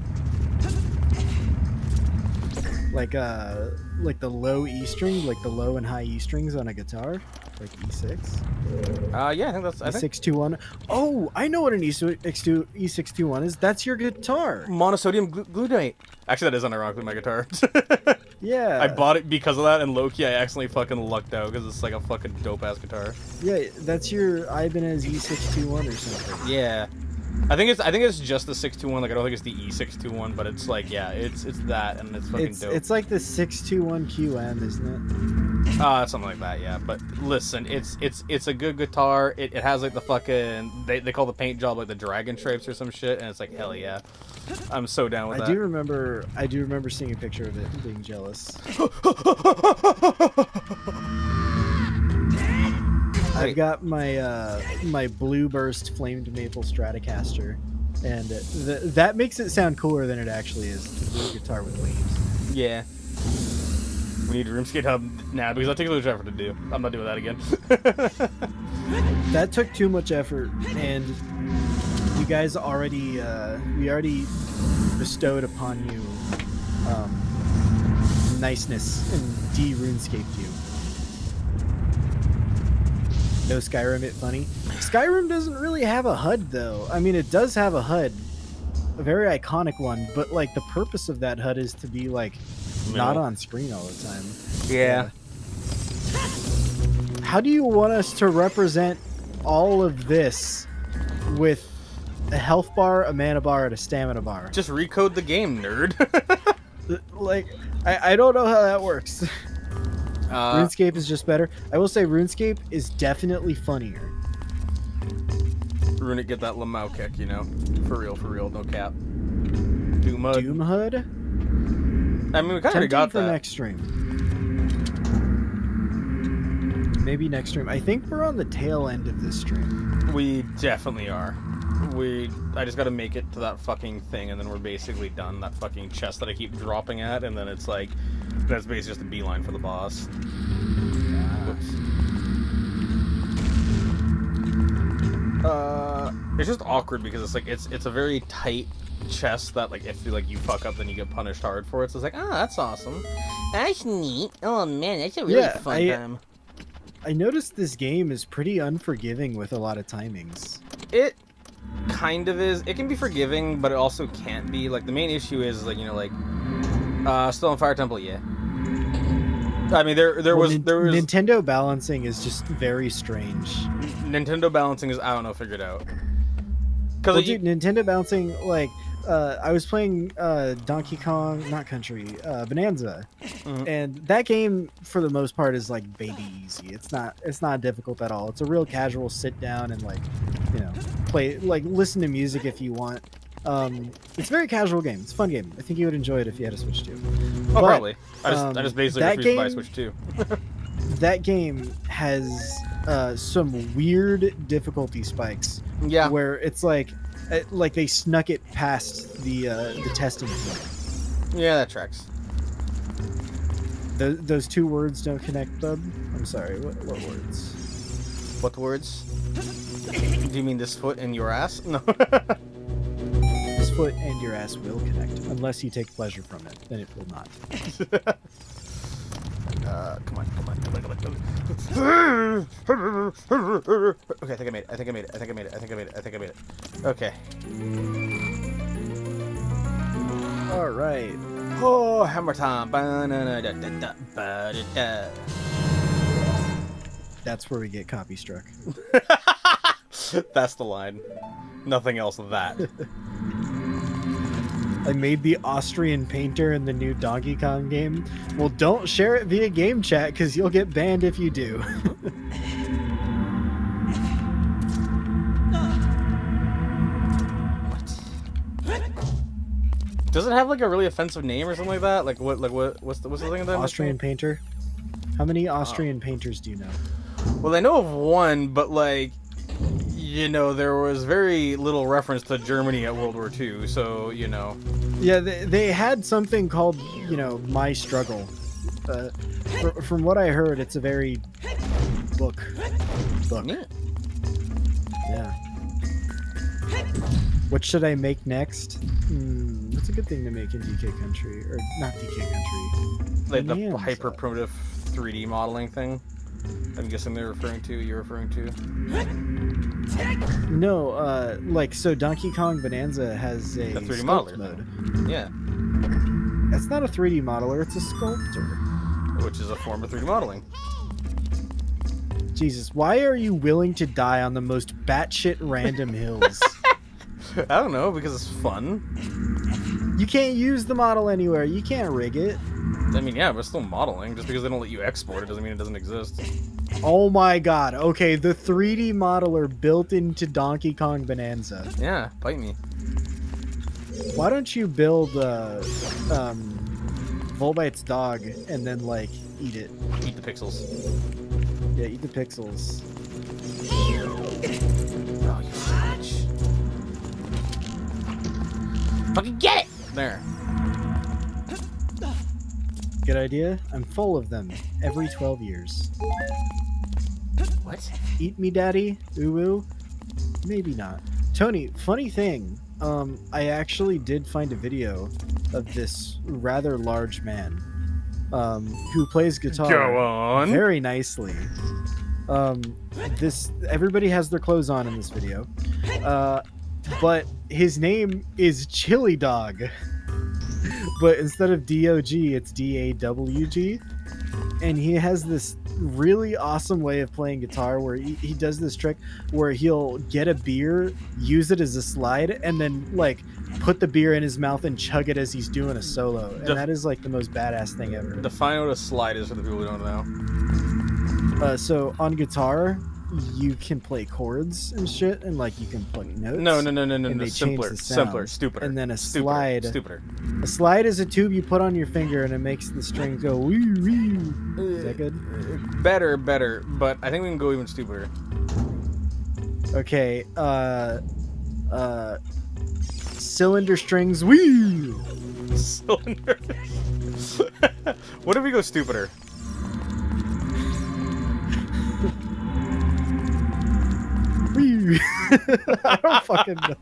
Like the low E string, like the low and high E strings on a guitar, like E6.
Yeah, I think that's
E621. Oh, I know what an E621 is. That's your guitar.
monosodium glutamate. Actually, that is unironically my guitar.
Yeah.
I bought it because of that, and low-key, I accidentally fucking lucked out because it's like a fucking dope-ass guitar.
Yeah, that's your Ibanez E621 or something.
Yeah.
I think it's just the 621. Like I don't think it's the E621, but it's like it's that, and it's fucking dope.
It's like the 621QM, isn't it?
Something like that, yeah. But listen, it's a good guitar. It has like the fucking they call the paint job like the dragon stripes or some shit, and it's like hell yeah. I'm so down with that.
I do remember seeing a picture of it and being jealous. I've got my Blue Burst Flamed Maple Stratocaster, and that makes it sound cooler than it actually is. It's a blue guitar with waves.
Yeah. We need RuneScape Hub now because that takes too much effort to do. I'm not doing that again.
That took too much effort, and you guys already we already bestowed upon you niceness and de-RuneScaped you. No Skyrim it funny. Skyrim doesn't really have a HUD though. I mean, it does have a HUD, a very iconic one, but like the purpose of that HUD is to be like not on screen all the time.
Yeah.
How do you want us to represent all of this with a health bar, a mana bar, and a stamina bar?
Just recode the game, nerd.
Like, I don't know how that works. RuneScape is just better. I will say RuneScape is definitely funnier.
Rune it, get that Lamau kick, you know? For real, no cap. Doom HUD.
Doom HUD?
I mean, we kind of already got
for
that.
next stream. Maybe next stream. I think we're on the tail end of this stream.
We definitely are. I just gotta make it to that fucking thing, and then we're basically done. That fucking chest that I keep dropping at, and then it's like, that's basically just a beeline for the boss. Whoops. It's just awkward because it's like, it's a very tight chest that like if you fuck up then you get punished hard for it. So it's like, that's awesome.
That's neat. Oh man, that's a really fun time.
I noticed this game is pretty unforgiving with a lot of timings.
It kind of is. It can be forgiving, but it also can't be. Like the main issue is like, you know, like Still on Fire Temple, yeah. I mean, there was
Nintendo balancing is just very strange.
Nintendo balancing is, I don't know, figured out.
Well, dude, Nintendo balancing, like, I was playing Donkey Kong, not Country, Bonanza, and that game for the most part is like baby easy. It's not difficult at all. It's a real casual sit down and like, you know, play, like, listen to music if you want. It's a very casual game. It's a fun game. I think you would enjoy it if you had a Switch 2.
Oh, probably. I just basically refused to buy Switch 2.
That game has some weird difficulty spikes.
Yeah.
Where it's like they snuck it past the testing point.
Yeah, that tracks.
Those two words don't connect, bub. I'm sorry. What words?
What words? Do you mean this foot and your ass? No.
This foot and your ass will connect, unless you take pleasure from it. Then it will not.
Come on. Okay, I think I made it. Okay.
All right.
Oh, hammer time.
That's where we get copy struck.
That's the line. Nothing else of that.
I made the Austrian painter in the new Donkey Kong game. Well, don't share it via game chat because you'll get banned if you do.
What? Does it have like a really offensive name or something like that? Like what's the thing of that?
Austrian painter? How many Austrian painters do you know?
Well, I know of one, but like, you know, there was very little reference to Germany at World War II, so, you know.
Yeah, they had something called, you know, My Struggle. From what I heard, it's a very book. Yeah. What should I make next? What's a good thing to make in DK Country? Or not DK Country.
Like the hyper primitive 3D modeling thing? I'm guessing you're referring to.
No, like, so Donkey Kong Bonanza has a
3D
sculpt
modeler
mode.
Yeah.
That's not a 3D modeler, it's a sculptor.
Which is a form of 3D modeling.
Jesus, why are you willing to die on the most batshit random hills?
I don't know, because it's fun.
You can't use the model anywhere. You can't rig it.
I mean, yeah, but it's still modeling. Just because they don't let you export it doesn't mean it doesn't exist.
Oh my god. Okay, the 3D modeler built into Donkey Kong Bonanza.
Yeah, bite me.
Why don't you build Volbite's dog and then, like, eat it?
Eat the pixels.
Yeah, eat the pixels.
Oh, you bitch. Fucking get it! There.
Good idea? I'm full of them. Every 12 years.
What?
Eat me, daddy? Ooh. Maybe not. Tony, funny thing. I actually did find a video of this rather large man who plays guitar
Go on.
very nicely. Everybody has their clothes on in this video, but his name is Chili Dog. But instead of D-O-G, it's D-A-W-G. And he has this really awesome way of playing guitar where he does this trick where he'll get a beer, use it as a slide, and then, like, put the beer in his mouth and chug it as he's doing a solo. And that is, like, the most badass thing ever.
Define what a slide is for the people who don't know.
So on guitar, you can play chords and shit, and, like, you can play notes.
No.
They
Simpler,
change the sound.
stupider.
And then a
Stupider,
slide.
Stupider.
A slide is a tube you put on your finger, and it makes the string go wee wee. Is that good?
Better, but I think we can go even stupider.
Okay. Cylinder strings wee.
Cylinder. What if we go stupider?
Wee. I don't fucking know.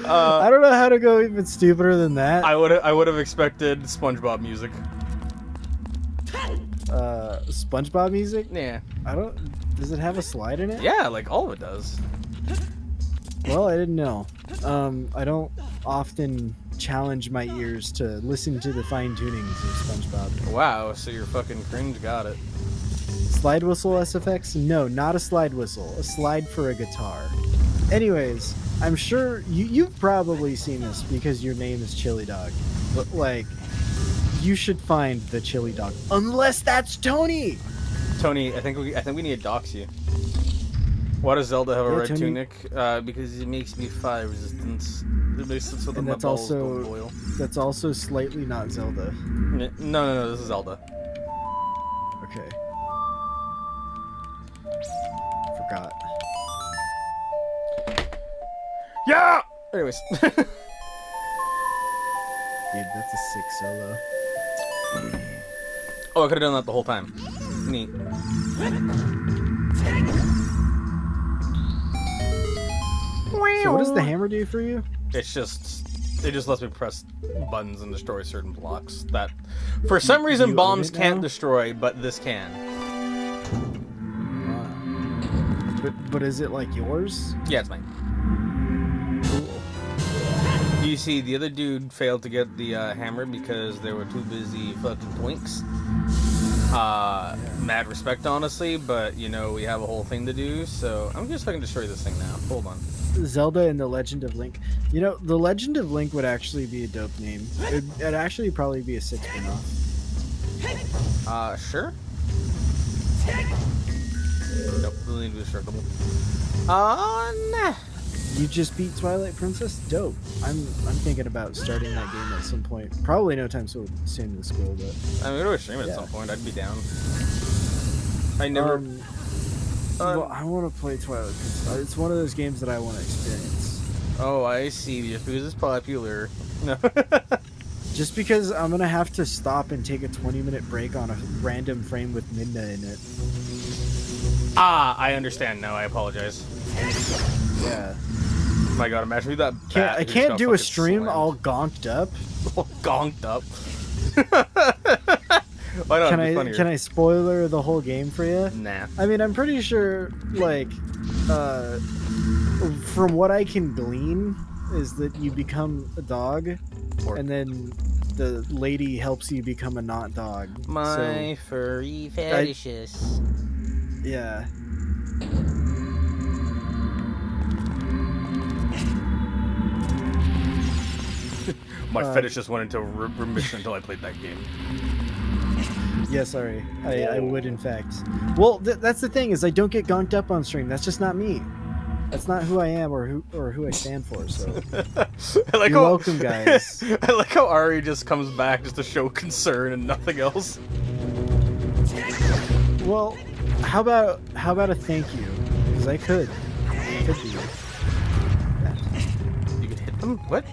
I don't know how to go even stupider than that.
I would have expected SpongeBob music.
SpongeBob music?
Yeah.
Does it have a slide in it?
Yeah, like all of it does.
Well, I didn't know. I don't often challenge my ears to listen to the fine tunings of SpongeBob.
Wow, so your fucking cringe got it.
Slide whistle SFX? No, not a slide whistle. A slide for a guitar. Anyways, I'm sure you've probably seen this because your name is Chili Dog. But, like, you should find the Chili Dog. Unless that's Tony!
Tony, I think we need to dox you. Why does Zelda have a red
Tony.
tunic? Because it makes me fire resistance. It makes it so that
And
my
that's
balls don't boil.
also that's also slightly not Zelda.
No, this is Zelda.
Okay. Forgot.
Yeah! Anyways.
Dude, that's a sick solo.
Oh, I could have done that the whole time. Neat.
So what does the hammer do for you?
It just lets me press buttons and destroy certain blocks that, for some reason,
You
bombs
own it
can't
now?
destroy, but this can.
But is it like yours?
Yeah, it's mine.
Cool.
You see, the other dude failed to get the hammer because they were too busy fucking twinks. Mad respect, honestly, but, you know, we have a whole thing to do, so I'm just fucking destroy this thing now. Hold on.
Zelda and the Legend of Link. You know, the Legend of Link would actually be a dope name. It'd actually probably be a 6 spin-off.
Sure? Nope, really need to be destructible. Nah.
You just beat Twilight Princess? Dope. I'm thinking about starting that game at some point. Probably no time soon in the school, but...
I mean, we'd always stream it at some point. I'd be down. I never...
well, I want to play Twilight Princess. It's one of those games that I want to experience.
Oh, I see. Just because it's popular. No.
Just because I'm going to have to stop and take a 20-minute break on a random frame with Midna in it.
I understand now. I apologize.
Yeah.
My god, imagine me that bat
I
who just
can't
got
do a
fucking
stream
slammed.
all gonked up.
All gonked up. Why not?
Can I spoiler the whole game for you?
Nah.
I mean, I'm pretty sure, like, from what I can glean, is that you become a dog, and then the lady helps you become a not dog.
My furry fetishes.
Yeah.
My fetish just went into remission until I played that game.
Yeah, sorry. I would, in fact. Well, that's the thing, is I don't get gonked up on stream. That's just not me. That's not who I am or who I stand for, so...
You're
welcome, guys.
I like how Ari just comes back just to show concern and nothing else.
Well, how about a thank you? Because I could. Could be.
You can hit them? What?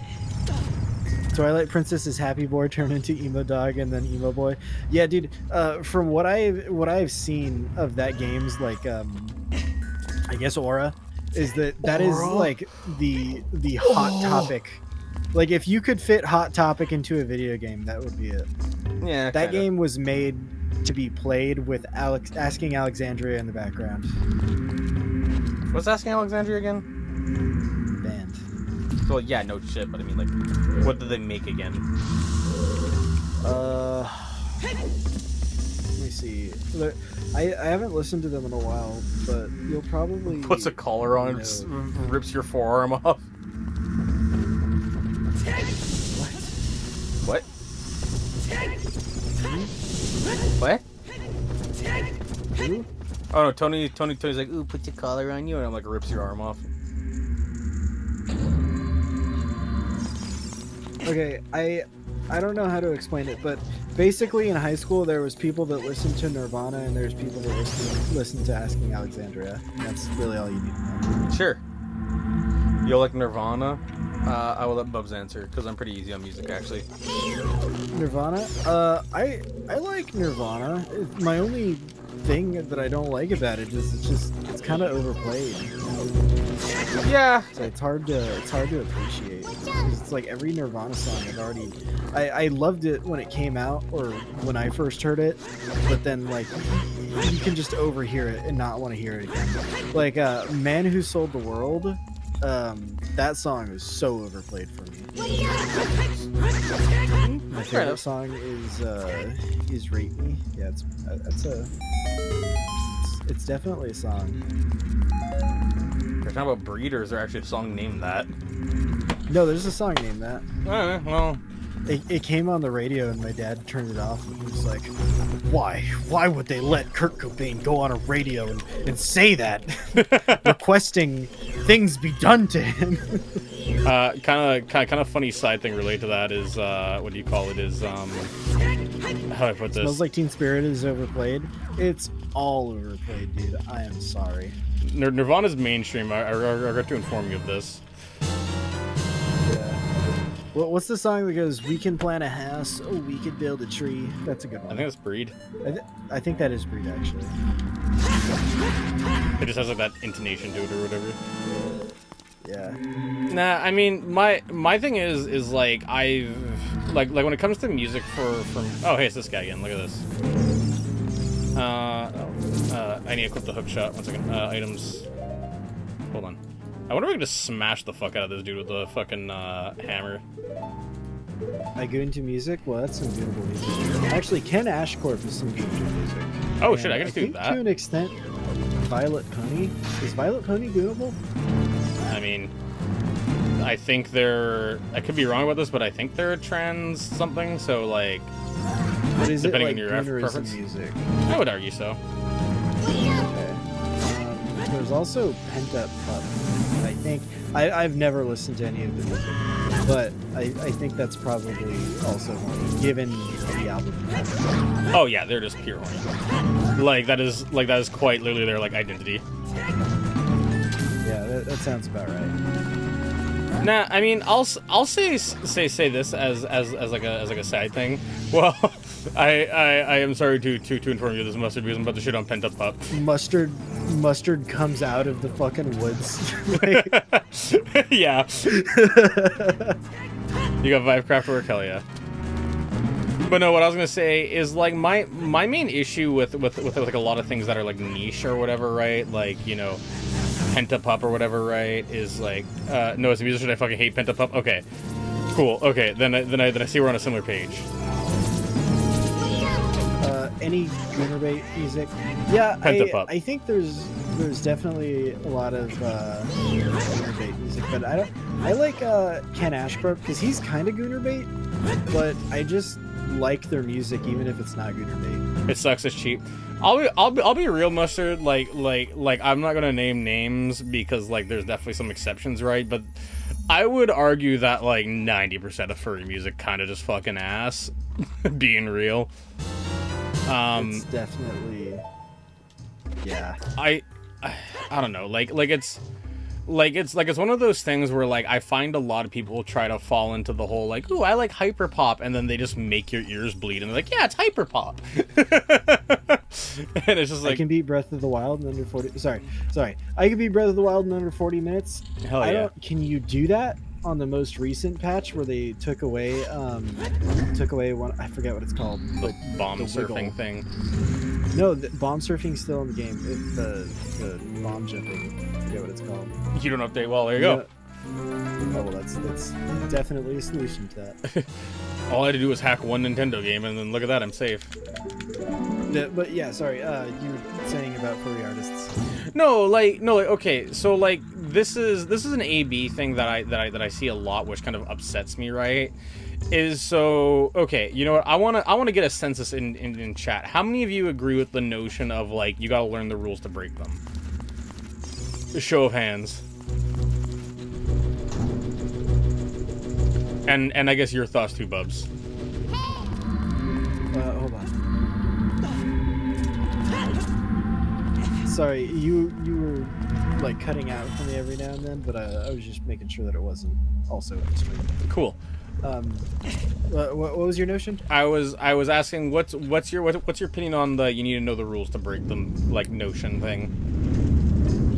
Twilight Princess's Happy Boy turned into Emo Dog and then Emo Boy. Yeah, dude. From what I've seen of that game's like I guess aura is that is like the hot topic. Like if you could fit Hot Topic into a video game, that would be it.
Yeah.
That game was made to be played with Asking Alexandria in the background.
What's Asking Alexandria again?
Band.
Well, yeah, no shit, but I mean, like, what did they make again?
Let me see. I haven't listened to them in a while, but you'll probably...
Puts a collar on and just rips your forearm off. What? What?
Who?
Oh no, Tony's like, ooh, put your collar on you, and I'm like, rips your arm off.
Okay, I don't know how to explain it, but basically in high school there was people that listened to Nirvana and there's people that listened to Asking Alexandria. That's really all you need to know.
Sure. You like Nirvana? I will let Bubs answer, because I'm pretty easy on music, actually.
Nirvana? I like Nirvana. My only thing that I don't like about it is it's kind of overplayed.
Yeah.
So it's hard to appreciate. It's like every Nirvana song I loved it when it came out or when I first heard it, but then like you can just overhear it and not want to hear it again. Like Man Who Sold the World, that song is so overplayed for me. My favorite song is Rate Me. Yeah, it's definitely a song.
We're talking about Breed, or is there actually a song named that?
No, there's a song named that.
Well,
it came on the radio and my dad turned it off and he was like, why would they let Kurt Cobain go on a radio and say that? Requesting things be done to him.
Kind of funny side thing related to that is what do you call it? Is how do I put this?
Smells Like Teen Spirit is overplayed. It's all overplayed, dude. I am sorry.
Nirvana's mainstream. I got to inform you of this.
Yeah. Well, what's the song that goes, "We can plant a house, oh, we could build a tree"? That's a good one.
I think that's Breed.
I think that is Breed, actually.
It just has like that intonation to it or whatever.
Yeah.
Nah, I mean my thing is like I've like when it comes to music from oh hey, it's this guy again. Look at this. I need to clip the hook shot. 1 second. Items. Hold on. I wonder if I can just smash the fuck out of this dude with the fucking hammer.
I go into music. Well, that's some beautiful music. Actually, Ken Ashcorp is some beautiful music.
Oh
And
shit! I can just do that.
To an extent, Violet Pony is Violet Pony doable?
I mean, I think they're. I could be wrong about this, but I think they're trans something. So like,
But is
depending
it like
on your
Goonerism
preference.
music?
I would argue so.
Okay. There's also Pent Up Pup. And I think I've never listened to any of the music, but I think that's probably also horny, given the album.
Oh yeah, they're just pure horny. Like that is quite literally their like identity.
Yeah, that sounds about right.
Nah, I mean, I'll say this as like a side thing. Well, I am sorry to inform you this mustard because I'm about to shit on Pent Up Pup.
Mustard comes out of the fucking woods. Like...
Yeah. You got Vivecraft work, hell yeah. But no, what I was gonna say is like my main issue with like a lot of things that are like niche or whatever, right? Like, you know, Pent Up Pup or whatever, right? Is like no, as a musician I fucking hate Pent Up Pup. Okay, cool. Okay, then I see we're on a similar page.
Any Goonerbait music? Yeah,
Pent Up Pup.
I think there's there's definitely a lot of Gooner Bait music, but I like Ken Ashbrook because he's kind of Gooner Bait, but I just like their music even if it's not Gooner Bait.
It sucks. It's cheap. I'll be real, Mustard. Like I'm not gonna name names because like there's definitely some exceptions, right? But I would argue that like 90% of furry music kind of just fucking ass. Being real.
It's definitely, yeah.
I don't know. Like it's one of those things where like I find a lot of people try to fall into the whole like, ooh, I like hyperpop, and then they just make your ears bleed, and they're like, yeah, it's hyperpop. And it's just like,
I can beat Breath of the Wild in under 40. Sorry. I can beat Breath of the Wild in under 40 minutes.
Hell yeah.
Can you do that on the most recent patch where they took away one? I forget what it's called.
The bomb surfing
wiggle
thing.
No, the bomb surfing's still in the game. The bomb jumping. I forget what it's called.
You don't update. Well, there you go.
Oh well, that's definitely a solution to that.
All I had to do was hack one Nintendo game, and then look at that, I'm safe.
But yeah, sorry. You were saying about furry artists.
No, okay. So like this is an AB thing that I see a lot, which kind of upsets me, right? Is so okay. You know what? I want to get a census in chat. How many of you agree with the notion of like you got to learn the rules to break them? A show of hands. And I guess your thoughts too, Bubs.
Hold on. Sorry, you were like cutting out for me every now and then, but I was just making sure that it wasn't also in the stream.
Cool.
What was your notion?
I was asking what's your opinion on the you need to know the rules to break them like notion thing?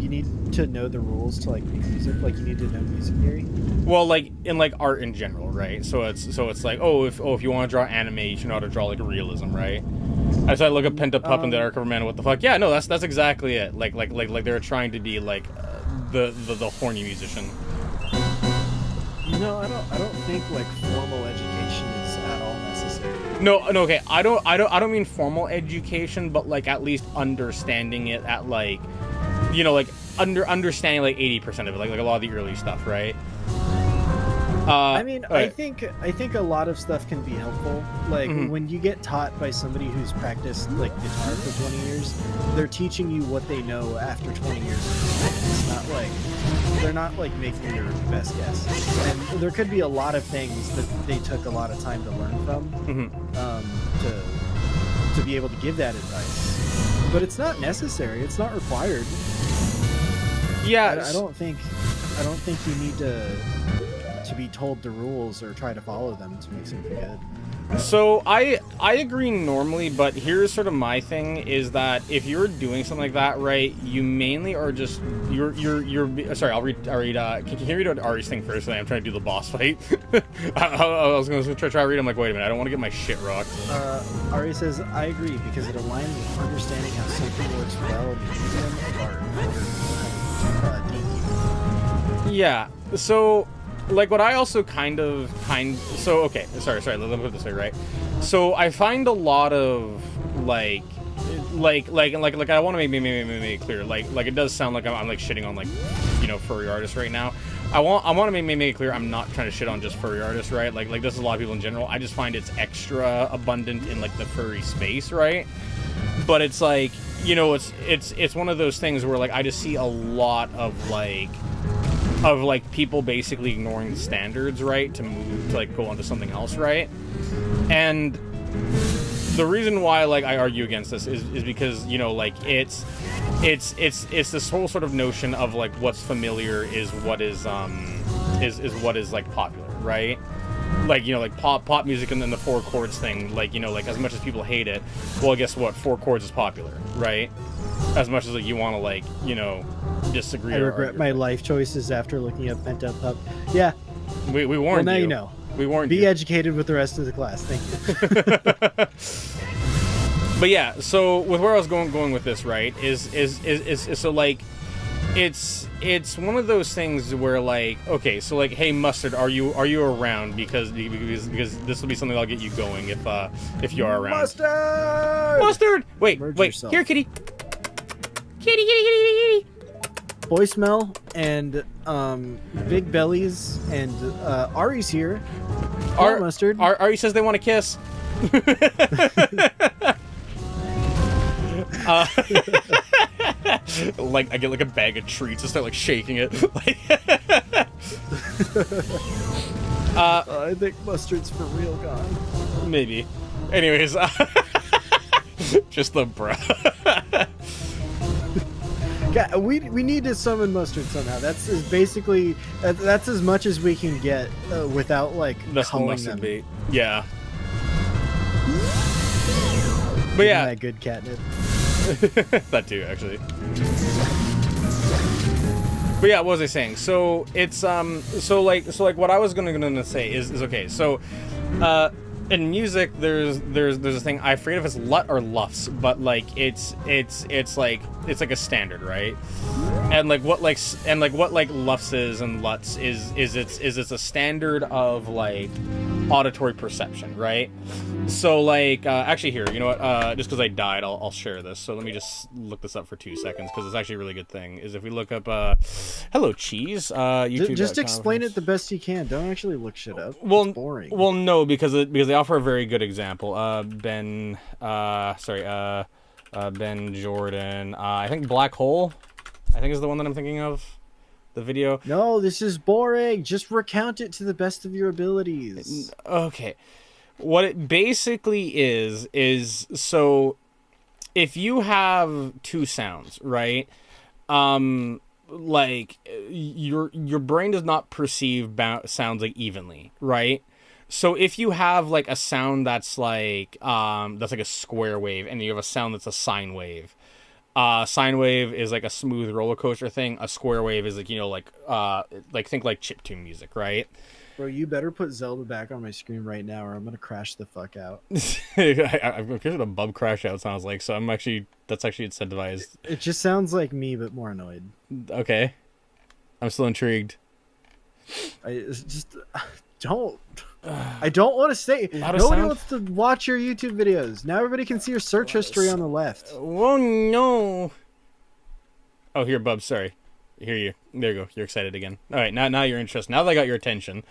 You need to know the rules to like make music. Like you need to know music theory.
Well, like in like art in general, right? So it's like if you want to draw anime, you should know how to draw like realism, right? I decided to look up Pent Up Pup and the Arc of Man. What the fuck? Yeah, no, that's exactly it. Like they're trying to be like the horny musician.
No, I don't think like formal education is at all necessary.
No, okay. I don't mean formal education, but like at least understanding it at like, you know, like understanding like 80% of it, like a lot of the early stuff, right?
I mean,
right.
I think a lot of stuff can be helpful. Like when you get taught by somebody who's practiced like guitar for 20 years, they're teaching you what they know after 20 years. It's not like they're not like making their best guess. And there could be a lot of things that they took a lot of time to learn from to be able to give that advice. But it's not necessary. It's not required.
Yeah,
I don't think you need to be told the rules or try to follow them to make something good.
So I agree normally, but here's sort of my thing is that if you're doing something like that, right, you mainly are just you're sorry, I'll read can you read Ari's thing first? I'm trying to do the boss fight. I was gonna try to read. I'm like, wait a minute, I don't want to get my shit rocked.
Ari says, I agree because it aligns with understanding how something works well in the medium of art.
Yeah. So like what I also so okay, sorry, let me put it this way, right? So I find a lot of like I want to make it clear, like it does sound like I'm like shitting on like, you know, furry artists right now. I want to make it clear I'm not trying to shit on just furry artists, right? Like this is a lot of people in general. I just find it's extra abundant in like the furry space, right? But it's like, you know, it's one of those things where like I just see a lot of people basically ignoring the standards, right, to move to like go on to something else, right? And the reason why like I argue against this is because, you know, like it's this whole sort of notion of like what's familiar is what is what is like popular, right? Like, you know, like pop music and then the 4 chords thing, like, you know, like as much as people hate it, well, guess what, 4 chords is popular, right? As much as like you want to like, you know, disagree.
I regret my life choices after looking up Pent Up Pup. Yeah,
we warned you.
Well, now you know.
We warned you.
Be educated with the rest of the class. Thank you.
But yeah, so with where I was going with this, right, is so like it's one of those things where like, okay, so like, hey Mustard, are you around because this will be something that'll get you going if you are around.
Mustard.
Wait,
Merge
wait,
yourself.
here, kitty.
Kitty, kitty, kitty, kitty.
Boy smell and big bellies and Ari's here. Mustard.
Ari says they want to kiss. Like I get like a bag of treats and start like shaking it.
I think Mustard's for real gone.
Maybe. Anyways, just the bruh.
Yeah, we need to summon Mustard somehow. That's basically that's as much as we can get without like
That's the
calling
mustard
them.
bait. Yeah. But yeah,
That good catnip.
that too actually. But yeah, what was I saying? So it's so like what I was gonna say is okay. So in music there's a thing, I forget if it's lut or lufs, but like it's like a standard, right? And like what lufs is and luts is it's a standard of like auditory perception, right? So like actually here, you know what, just because I died, I'll share this. So let me just look this up for 2 seconds because it's actually a really good thing. Is if we look up hello cheese, YouTube.
Just explain it the best you can. Don't actually look shit up.
Well,
it's boring.
Well, no, because they offer a very good example. Ben Jordan. I think Black Hole, I think is the one that I'm thinking of. The video.
No, this is boring. Just recount it to the best of your abilities.
Okay. What it basically is so if you have two sounds, right? Like your brain does not perceive sounds like evenly, right? So if you have like a sound that's like a square wave, and you have a sound that's a sine wave. Sine wave is like a smooth roller coaster thing. A square wave is like, you know, like think like chiptune music, right?
Bro, you better put Zelda back on my screen right now, or I'm gonna crash the fuck out.
I'm curious what a bub crash out sounds like, so that's actually incentivized.
It just sounds like me, but more annoyed.
Okay, I'm still intrigued.
I don't want to say. Nobody wants to watch your YouTube videos. Now everybody can see your search history on the left.
Oh no! Oh, here, Bub. Sorry. Here you. There you go. You're excited again. All right, now you're interested. Now that I got your attention.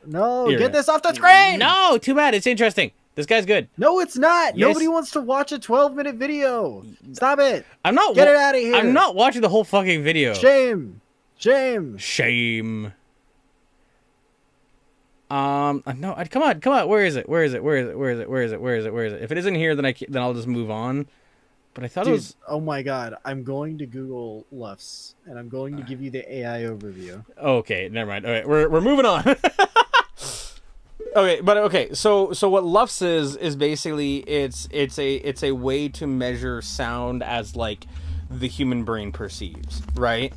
No,
Here.
get this off the screen!
No, too bad. It's interesting. This guy's good.
No, it's not.
Yes.
Nobody wants to watch a 12-minute video. Stop it.
I'm not.
Get it out of here.
I'm not watching the whole fucking video.
Shame.
Shame. No, come on. Where is it? If it isn't here, then I'll just move on. But I thought it was.
Oh my god! I'm going to Google Lufs, and I'm going to give you the AI overview.
Okay, never mind. All right, we're moving on. Okay, so what Lufs is basically it's a way to measure sound as like the human brain perceives, right?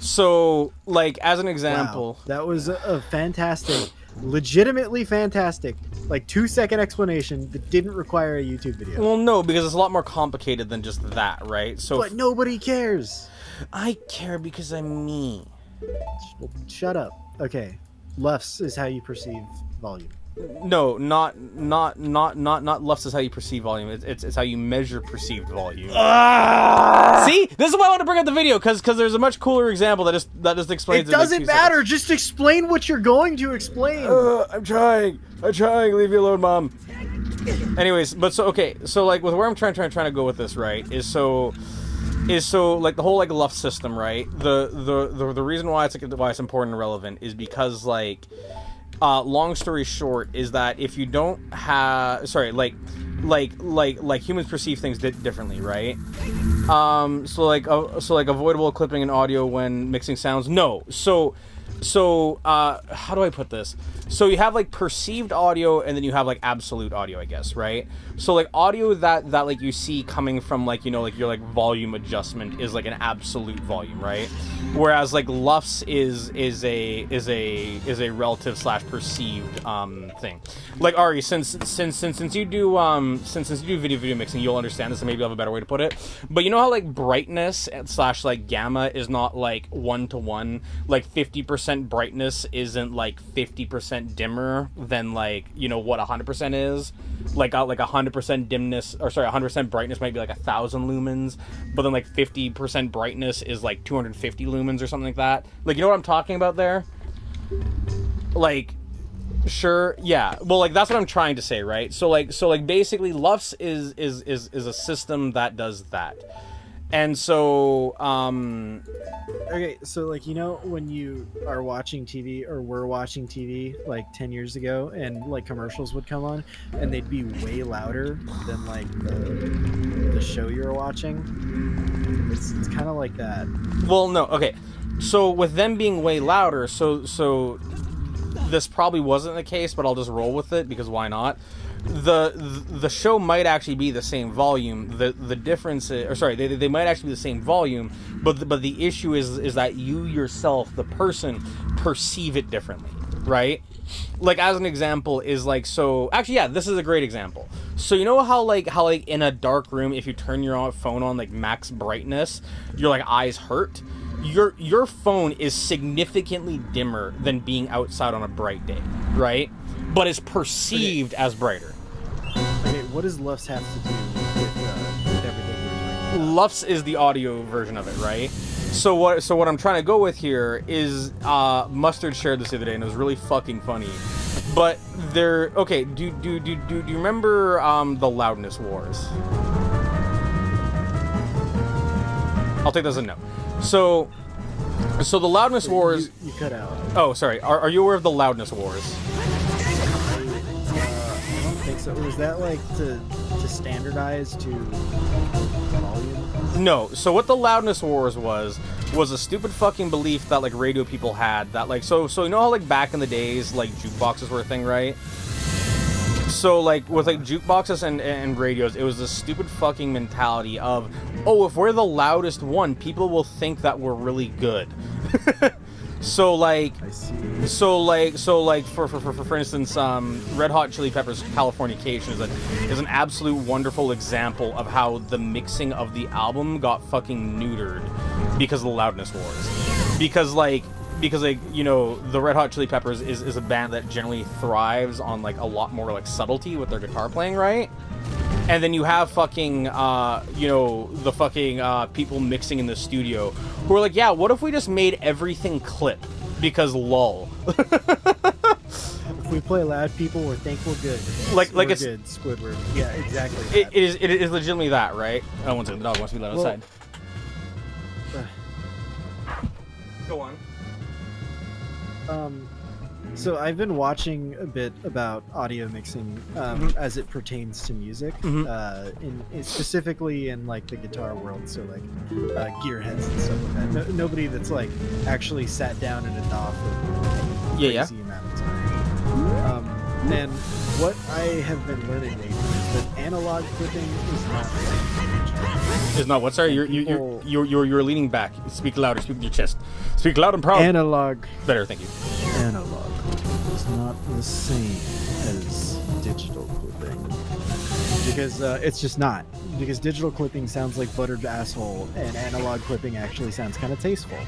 So, like, as an example...
Wow, that was a fantastic, legitimately fantastic, like 2-second explanation that didn't require a YouTube video.
Well, no, because it's a lot more complicated than just that, right? So,
but nobody cares.
I care because I'm me.
Shut up. Okay, Lufs is how you perceive volume.
No, not Lufs is how you perceive volume. It's how you measure perceived volume. See, this is why I want to bring up the video because there's a much cooler example that just explains it.
It doesn't matter. Just explain what you're going to explain.
I'm trying. Leave me alone, Mom. Anyways, but so okay, so like with where I'm trying to go with this, right? Is so like the whole like Lufs system, right? The reason why it's important and relevant is because like. Long story short is that if you don't have like humans perceive things differently, right? So like avoidable clipping in audio when mixing sounds. No. So how do I put this? So you have like perceived audio and then you have like absolute audio, I guess, right? So like audio that like you see coming from like, you know, like your like volume adjustment is like an absolute volume, right? Whereas like Lufs is a relative / perceived thing. Like Ari, since you do video mixing, you'll understand this and maybe you'll have a better way to put it. But you know how like brightness / like gamma is not like 1-to-1, like 50% 100% brightness isn't like 50% dimmer than like, you know, what 100% is. Like 100% dimness, or sorry, 100% brightness might be like 1,000 lumens, but then like 50% brightness is like 250 lumens or something like that. Like, you know what I'm talking about there? Like, sure, yeah. Well, like, that's what I'm trying to say, right? So like basically LUFS is a system that does that. And so,
Okay, so like, you know, when you are watching TV or were watching TV like 10 years ago, and like commercials would come on and they'd be way louder than like the show you were watching. It's kind of like that.
well, no, okay. So with them being way louder, so this probably wasn't the case, but I'll just roll with it because why not? The show might actually be the same volume. The difference is, or sorry, they might actually be the same volume, but the issue is that you yourself, the person, perceive it differently, right? Like, as an example is like, so actually, yeah, this is a great example. So you know how like in a dark room, if you turn your phone on like max brightness, your like eyes hurt. Your phone is significantly dimmer than being outside on a bright day, right? But is perceived as brighter.
Okay, what does LUFS have to do with everything we're talking about?
LUFS is the audio version of it, right? So what I'm trying to go with here is Mustard shared this the other day and it was really fucking funny. But there, okay, do you remember the loudness wars? I'll take that as a no. So the loudness wars.
You cut out.
Oh, sorry. Are you aware of the loudness wars?
I don't think so. Was that like to standardize to volume?
No. So what the loudness wars was a stupid fucking belief that like radio people had that like so you know how like back in the days like jukeboxes were a thing, right? So like with like jukeboxes and radios, it was this stupid fucking mentality of, oh, if we're the loudest one, people will think that we're really good. So like,
I see.
so like for instance, Red Hot Chili Peppers' Californication is an absolute wonderful example of how the mixing of the album got fucking neutered because of the loudness wars. Because like, you know, the Red Hot Chili Peppers is a band that generally thrives on like a lot more like subtlety with their guitar playing, right? And then you have fucking you know, the fucking people mixing in the studio who are like, yeah, what if we just made everything clip because lol.
If we play loud, people will think we're good.
Like
we're
it's
good, Squidward. Yeah, exactly.
it is legitimately that, right? Oh, one second, the dog wants to be let outside. Go on.
So I've been watching a bit about audio mixing as it pertains to music, in specifically in like the guitar world. So like gearheads and stuff like that. Nobody that's like actually sat down in a DAW for a crazy amount of time. And what I have been learning lately is that analog clipping is not digital.
Is not what? Sorry, you're leaning back. Speak louder. Speak with your chest. Speak loud and proud.
Analog.
Better, thank you.
Analog is not the same as digital clipping because it's just not. Because digital clipping sounds like buttered asshole, and analog clipping actually sounds kind of tasteful.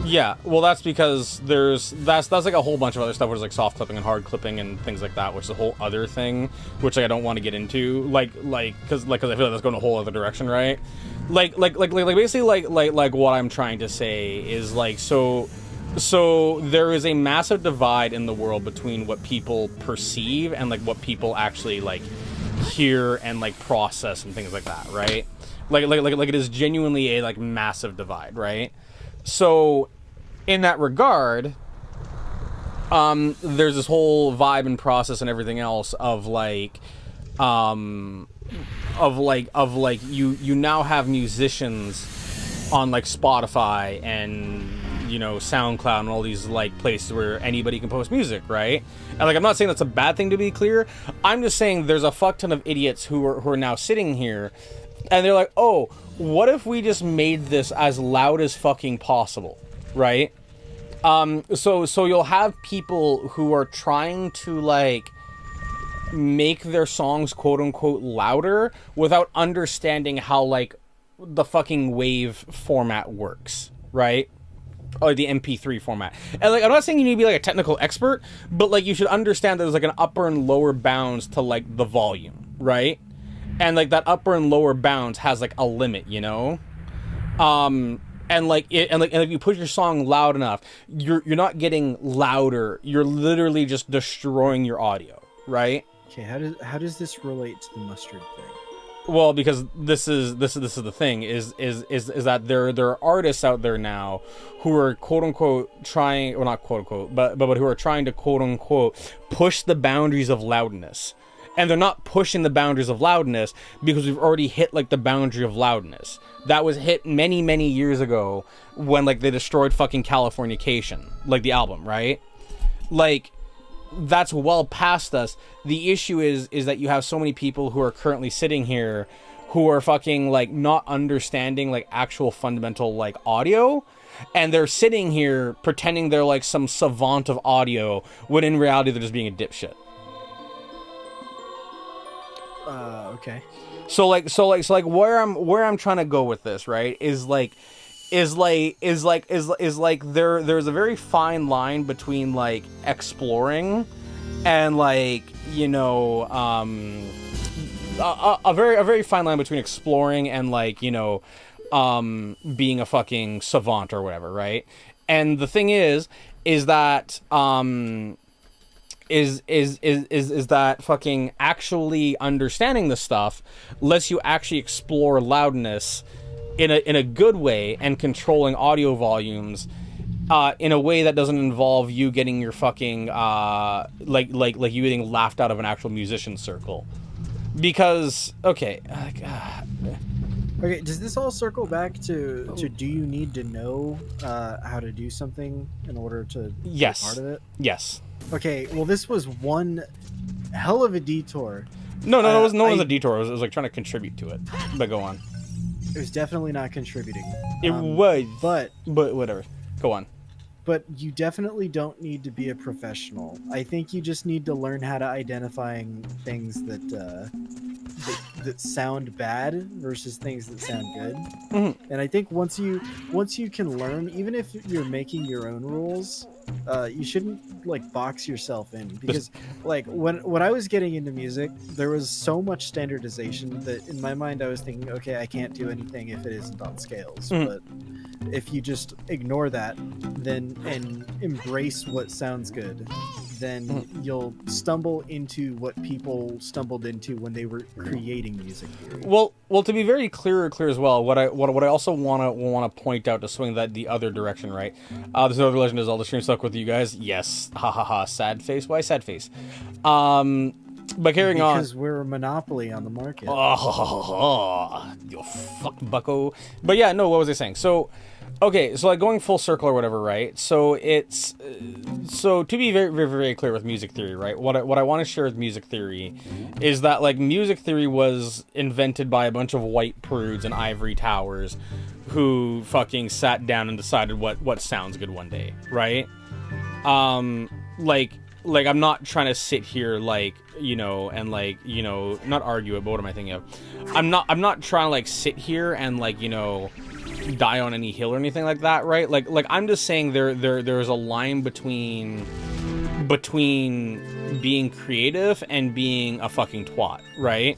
Yeah, well, that's because that's like a whole bunch of other stuff, which is like soft clipping and hard clipping and things like that, which is a whole other thing, which I don't want to get into, because I feel like that's going a whole other direction, right? Like basically like what I'm trying to say is like so there is a massive divide in the world between what people perceive and like what people actually like hear and like process and things like that, right? Like it is genuinely a like massive divide, right? So, in that regard, there's this whole vibe and process and everything else of like, you now have musicians on like Spotify and, you know, SoundCloud and all these like places where anybody can post music, right? And like, I'm not saying that's a bad thing, to be clear. I'm just saying there's a fuck ton of idiots who are now sitting here and they're like, oh, what if we just made this as loud as fucking possible, right? So you'll have people who are trying to like make their songs quote unquote louder without understanding how like the fucking wave format works, right? or the MP3 format. And like, I'm not saying you need to be like a technical expert, but like you should understand that there's like an upper and lower bounds to like the volume, right? And like that upper and lower bounds has like a limit, you know? And like if you push your song loud enough, you're not getting louder. You're literally just destroying your audio, right?
Okay, how does this relate to the mustard thing?
Well, because this is the thing is that there are artists out there now who are quote unquote trying, well, not quote unquote, but who are trying to quote unquote push the boundaries of loudness. And they're not pushing the boundaries of loudness because we've already hit like the boundary of loudness. That was hit many, many years ago when like they destroyed fucking Californication, like the album, right? Like, that's well past us. The issue is that you have so many people who are currently sitting here who are fucking like not understanding like actual fundamental like audio, and they're sitting here pretending they're like some savant of audio when in reality they're just being a dipshit.
Okay.
So where I'm trying to go with this, right, is there's a very fine line between like exploring and like, you know, a very fine line between exploring and like, you know, being a fucking savant or whatever, right? And the thing is that is that fucking actually understanding the stuff lets you actually explore loudness in a good way and controlling audio volumes in a way that doesn't involve you getting your fucking like you getting laughed out of an actual musician circle. Because okay,
does this all circle back to do you need to know how to do something in order to be part of it?
Yes.
Okay, well, this was one hell of a detour.
No, it was a detour. It was like trying to contribute to it. But go on.
It was definitely not contributing.
It was.
But
whatever. Go on.
But you definitely don't need to be a professional. I think you just need to learn how to identifying things that sound bad versus things that sound good.
Mm-hmm.
And I think once you can learn, even if you're making your own rules, you shouldn't like box yourself in, because like when I was getting into music, there was so much standardization that in my mind I was thinking, okay, I can't do anything if it isn't on scales.
Mm-hmm.
But if you just ignore that, then and embrace what sounds good, then you'll stumble into what people stumbled into when they were creating music theory.
Well, to be very clear as well, what I also want to point out to swing that the other direction, right? There's another Legend of Zelda stream stuck with you guys. Yes, ha ha ha. Sad face. Why sad face? But carrying on,
because we're a monopoly on the market.
Oh, you fuck bucko. But yeah, no. What was I saying? So. Okay, so like going full circle or whatever, right? So it's so to be very, very, very clear with music theory, right? What I want to share with music theory is that like music theory was invented by a bunch of white prudes in ivory towers who fucking sat down and decided what sounds good one day, right? Like I'm not trying to sit here like, you know, and like, you know, not argue it, but what am I thinking of? I'm not trying to like sit here and like, you know, die on any hill or anything like that, right? Like I'm just saying there's a line between being creative and being a fucking twat, right?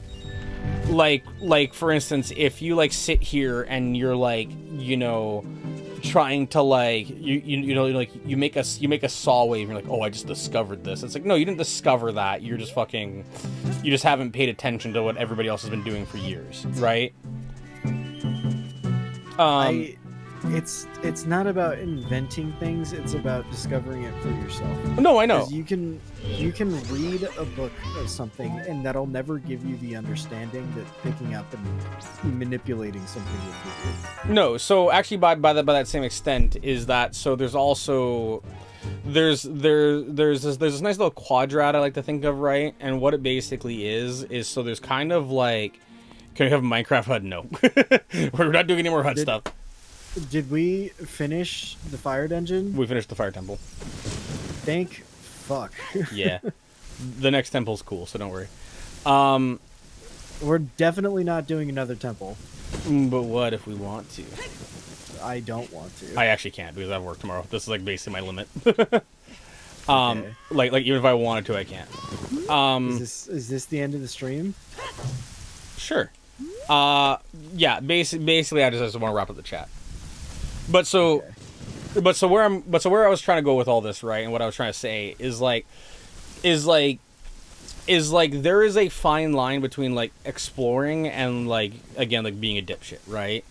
Like for instance, if you like sit here and you're like, you know, trying to like you know like you make a saw wave and you're like, oh, I just discovered this. It's like, no, you didn't discover that. You just haven't paid attention to what everybody else has been doing for years, right?
It's not about inventing things, it's about discovering it for yourself.
No, I know.
'Cause you can read a book of something and that'll never give you the understanding that picking up and manipulating something would give you.
No, so actually by that same extent is that, so there's also there's this nice little quadrat I like to think of, right? And what it basically is so there's kind of like, can we have a Minecraft HUD? No. We're not doing any more HUD stuff.
Did we finish the fire dungeon?
We finished the fire temple.
Thank fuck.
Yeah. The next temple's cool, so don't worry.
We're definitely not doing another temple.
But what if we want to?
I don't want to.
I actually can't because I have work tomorrow. This is like basically my limit.
Okay.
Like even if I wanted to, I can't.
Is this the end of the stream?
Sure. Yeah. Basically, I just want to wrap up the chat. But so,
Okay.
where I was trying to go with all this, right, and what I was trying to say is like there is a fine line between like exploring and like again like being a dipshit, right?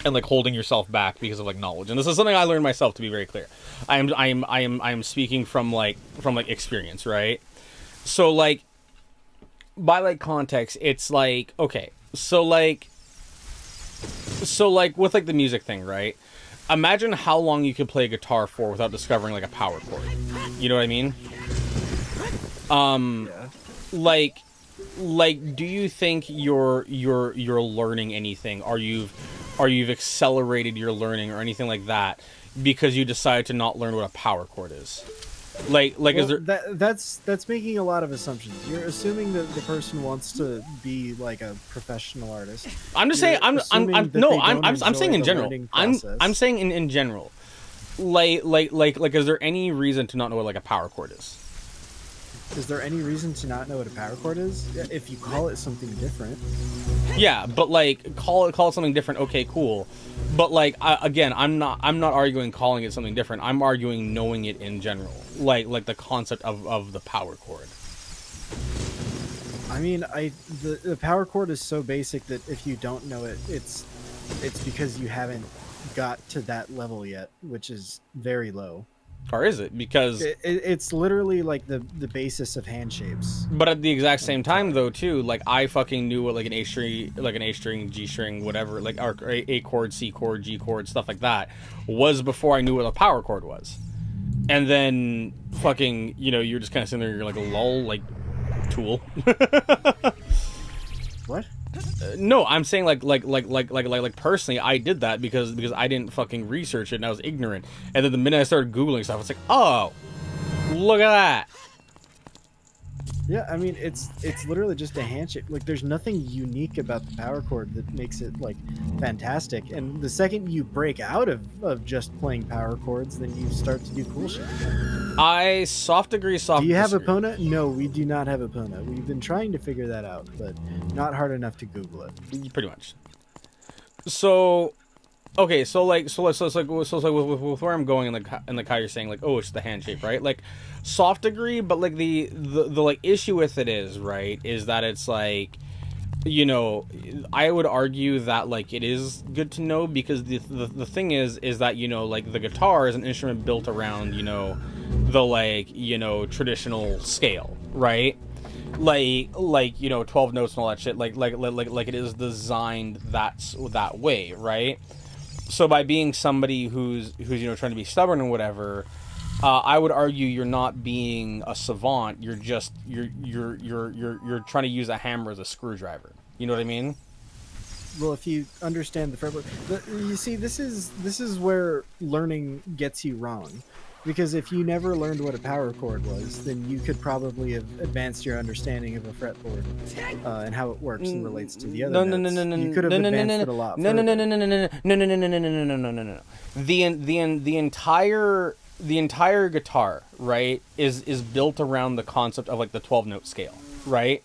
And like holding yourself back because of like knowledge. And this is something I learned myself, to be very clear. I am speaking from experience, right? So like by like context, it's like okay, so like with like the music thing, right? Imagine how long you could play guitar for without discovering like a power chord. You know what I mean?
Yeah.
Like do you think you're learning anything, or you've accelerated your learning or anything like that because you decided to not learn what a power chord is? Like
Well,
is there
that's making a lot of assumptions. You're assuming that the person wants to be like a professional artist.
I'm just
You're
saying I'm
assuming that
no
they
I'm
don't
I'm saying
enjoy
in
the
general.
learning
I'm
process.
saying in general. Like is there any reason to not know what like a power chord is?
Is there any reason to not know what a power chord is? If you call it something different.
Yeah, but like call it something different. Okay, cool. But like again, I'm not arguing calling it something different. I'm arguing knowing it in general, like the concept of the power chord.
I mean, the power chord is so basic that if you don't know it, it's because you haven't got to that level yet, which is very low.
Or is it? Because
It's literally like the basis of hand shapes.
but at the exact same time though too, like I fucking knew what like an A string, G string, whatever, like or A chord, C chord, G chord, stuff like that was before I knew what a power chord was. And then fucking, you're just kind of sitting there, you're like lol, like tool.
What?
No, I'm saying like personally, I did that because I didn't fucking research it and I was ignorant. And then the minute I started Googling stuff, it's like, oh, look at that.
Yeah, I mean, it's literally just a handshake. Like, there's nothing unique about the power chord that makes it like fantastic. And the second you break out of just playing power chords, then you start to do cool shit.
I soft agree.
Do you have Epona? No, we do not have Epona. We've been trying to figure that out, but not hard enough to Google it.
Pretty much. So, okay, so with where I'm going and like how you're saying like, oh, it's the hand shape, right? Like, soft agree, but like the like issue with it is right is that it's like, I would argue that like it is good to know because the thing is that like the guitar is an instrument built around the like traditional scale, right? Like 12 notes and all that shit, like it is designed that way, right? So by being somebody who's trying to be stubborn and whatever, I would argue you're not being a savant. You're just you're trying to use a hammer as a screwdriver. You know what I mean?
Well, if you understand the framework, you see, this is where learning gets you wrong. Because if you never learned what a power chord was, then you could probably have advanced your understanding of a fretboard and how it works and relates to the other notes. You could have advanced it a lot further.
No. The entire guitar, right, is built around the concept of like the 12-note scale, right?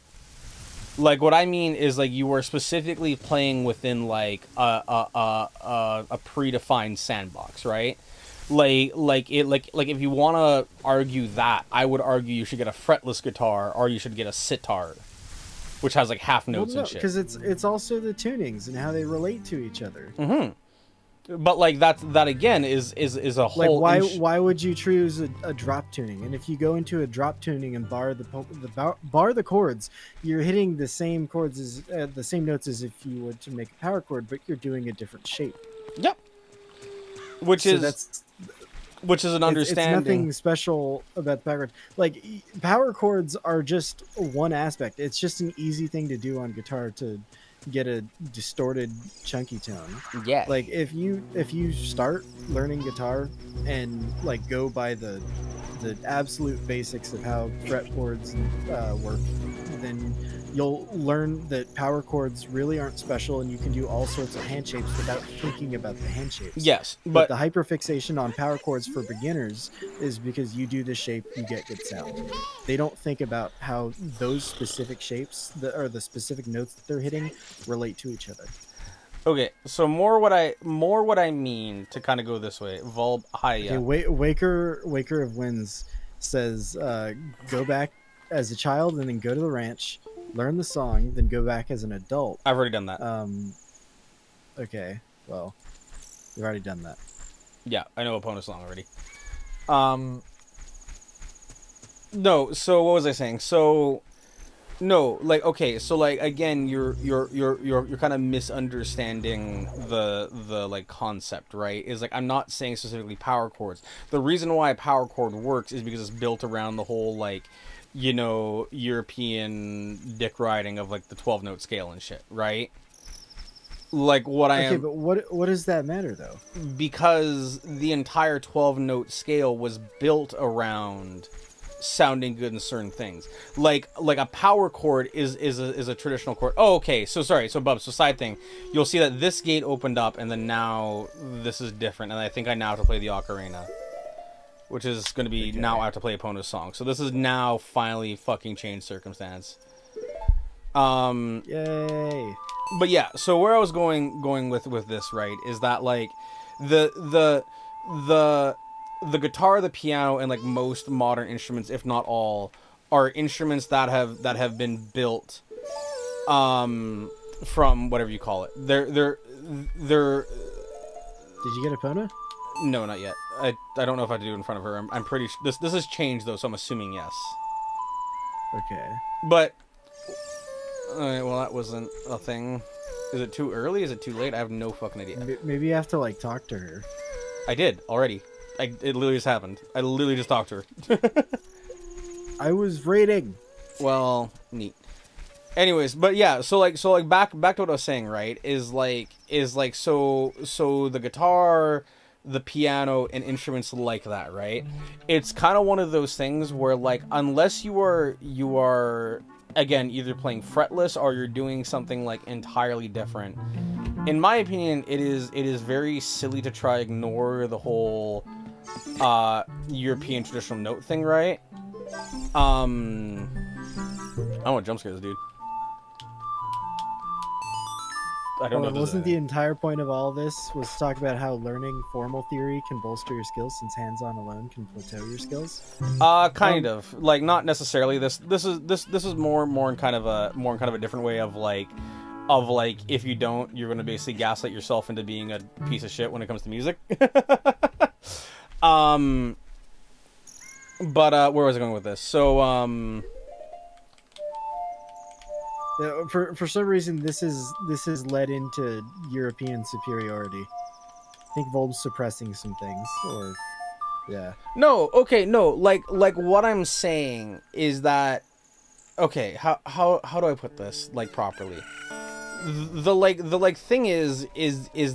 Like what I mean is like you are specifically playing within like a predefined sandbox, right? Like if you want to argue that, I would argue you should get a fretless guitar or you should get a sitar, which has like half notes and shit.
Because it's also the tunings and how they relate to each other.
Mm-hmm. But like that again is a whole.
Like why would you choose a drop tuning? And if you go into a drop tuning and bar the chords, you're hitting the same chords as the same notes as if you were to make a power chord, but you're doing a different shape.
Yep. Which is an understanding.
It's nothing special about the power chord. Like power chords are just one aspect. It's just an easy thing to do on guitar to get a distorted chunky tone.
Yeah.
Like if you start learning guitar and like go by the absolute basics of how fretboards work, then you'll learn that power chords really aren't special, and you can do all sorts of hand shapes without thinking about the hand shapes.
Yes,
But the hyperfixation on power chords for beginners is because you do this shape, you get good sound. They don't think about how those specific shapes, or the specific notes that they're hitting, relate to each other.
okay, so more what I mean to kind of go this way. Volb, hi, yeah.
Okay, Waker of Winds says, go back as a child and then go to the ranch, learn the song, then go back as an adult.
I've already done that.
Okay, well, you've already done that.
Yeah, I know Epona song already. No, so what was I saying? So, no, like, okay, so like again, you're kind of misunderstanding the like concept, right? Is like I'm not saying specifically power chords. The reason why a power chord works is because it's built around the whole like, you know, European dick riding of like the 12-note scale and shit, right? Like what I am.
Okay, but what does that matter though?
Because the entire 12-note scale was built around sounding good in certain things. Like a power chord is a traditional chord. Oh, okay. So sorry. So Bubs, so side thing. You'll see that this gate opened up and then now this is different. And I think I now have to play the Ocarina, which is going to be now I have to play Epona's song. So this is now finally fucking changed circumstance.
Yay.
But yeah, so where I was going with this, right, is that like the guitar, the piano, and like most modern instruments, if not all, are instruments that have been built from whatever you call it. They're
Did you get Epona?
No, not yet. I don't know if I have to do it in front of her. I'm pretty sure this has changed though, so I'm assuming yes.
Okay.
But well, that wasn't a thing. Is it too early? Is it too late? I have no fucking idea.
Maybe you have to like talk to her.
I did already. It literally just happened. I literally just talked to her.
I was raiding.
Well, neat. Anyways, but yeah, so back to what I was saying, right? Is like so the guitar, the piano, and instruments like that, right? It's kind of one of those things where like unless you are again either playing fretless or you're doing something like entirely different. In my opinion, it is very silly to try ignore the whole European traditional note thing, right? I don't want jump scares, dude. I don't know.
Wasn't the entire point of all this was to talk about how learning formal theory can bolster your skills, since hands-on alone can plateau your skills?
Kind of. Like not necessarily. This is more in kind of a different way of like if you don't, you're gonna basically gaslight yourself into being a piece of shit when it comes to music. But where was I going with this? So
Yeah, for some reason, this is led into European superiority. I think Volb's suppressing some things, or yeah.
No, okay, no. Like what I'm saying is that okay. How do I put this like properly? The thing is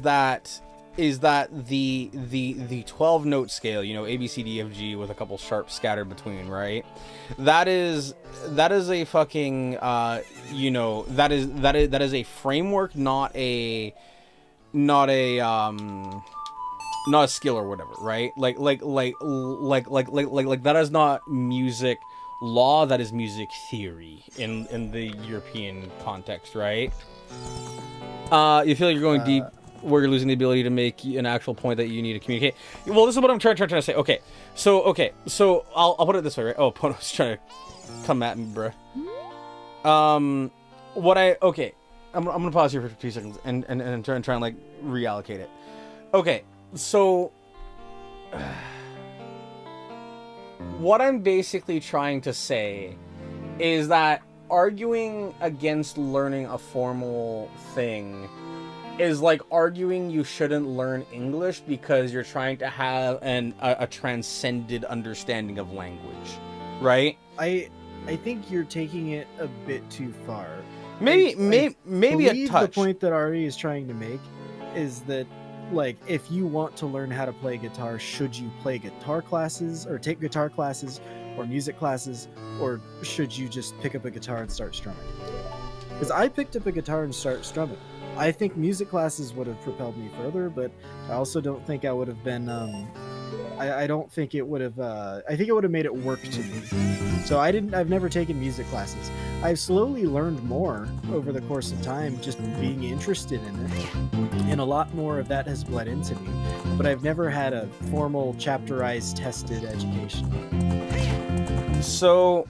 that the 12-note scale, you know, A B C D F G with a couple sharps scattered between, right? That is a fucking you know, that is a framework, not a skill or whatever, right? Like that is not music law, that is music theory in the European context, right? You feel like you're going deep where you're losing the ability to make an actual point that you need to communicate. Well, this is what I'm trying to say. Okay, so I'll put it this way, right? Oh, Pono's trying to come at me, bro. I'm gonna pause here for 2 seconds and try and like reallocate it. Okay, so what I'm basically trying to say is that arguing against learning a formal thing is like arguing you shouldn't learn English because you're trying to have a transcended understanding of language, right?
I think you're taking it a bit too far.
Maybe a touch.
The point that Ari is trying to make is that, like, if you want to learn how to play guitar, should you play guitar classes or take guitar classes or music classes, or should you just pick up a guitar and start strumming? because I picked up a guitar and started strumming. I think music classes would have propelled me further, but I also don't think I would have been. I don't think it would have. I think it would have made it work to me. So I've never taken music classes. I've slowly learned more over the course of time, just being interested in it, and a lot more of that has bled into me. But I've never had a formal, chapterized, tested education.
So,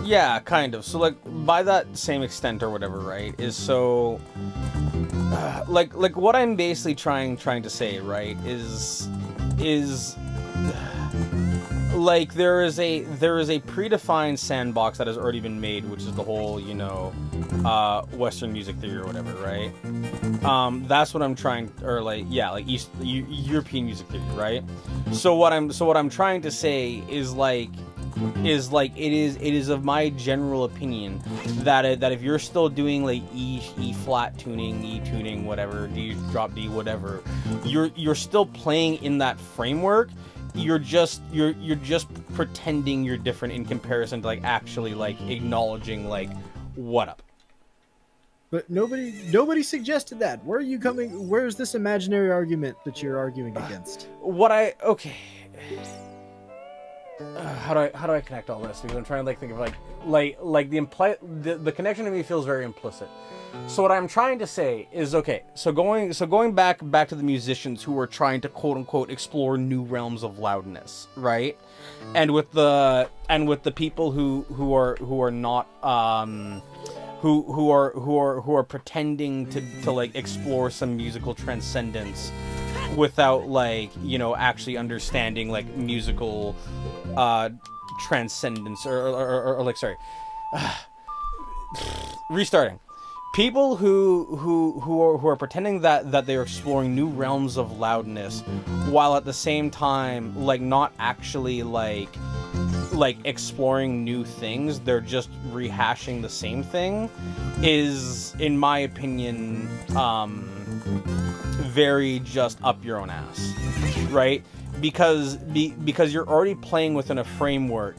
yeah, kind of. So, like, by that same extent or whatever, right? Is so, like what I'm basically trying to say, right? Is like there is a predefined sandbox that has already been made, which is the whole, you know, Western music theory or whatever, right? That's what I'm trying, or like, yeah, like European music theory, right? So what I'm trying to say is like it is of my general opinion that if you're still doing like E flat tuning, E tuning, whatever, D drop D, whatever, you're still playing in that framework. You're just pretending you're different in comparison to like actually like acknowledging like what up.
But nobody suggested that. Where are you coming? Where's this imaginary argument that you're arguing against?
How do I connect all this? Because I'm trying to like think of like the connection to me feels very implicit. So what I'm trying to say is, okay, so going back to the musicians who are trying to quote unquote explore new realms of loudness, right? And with the people who are not who are pretending to like explore some musical transcendence without like, you know, actually understanding like musical transcendence or like, sorry, restarting. People who are pretending that they're exploring new realms of loudness while at the same time like not actually like exploring new things, they're just rehashing the same thing, is in my opinion very just up your own ass, right? Because you're already playing within a framework,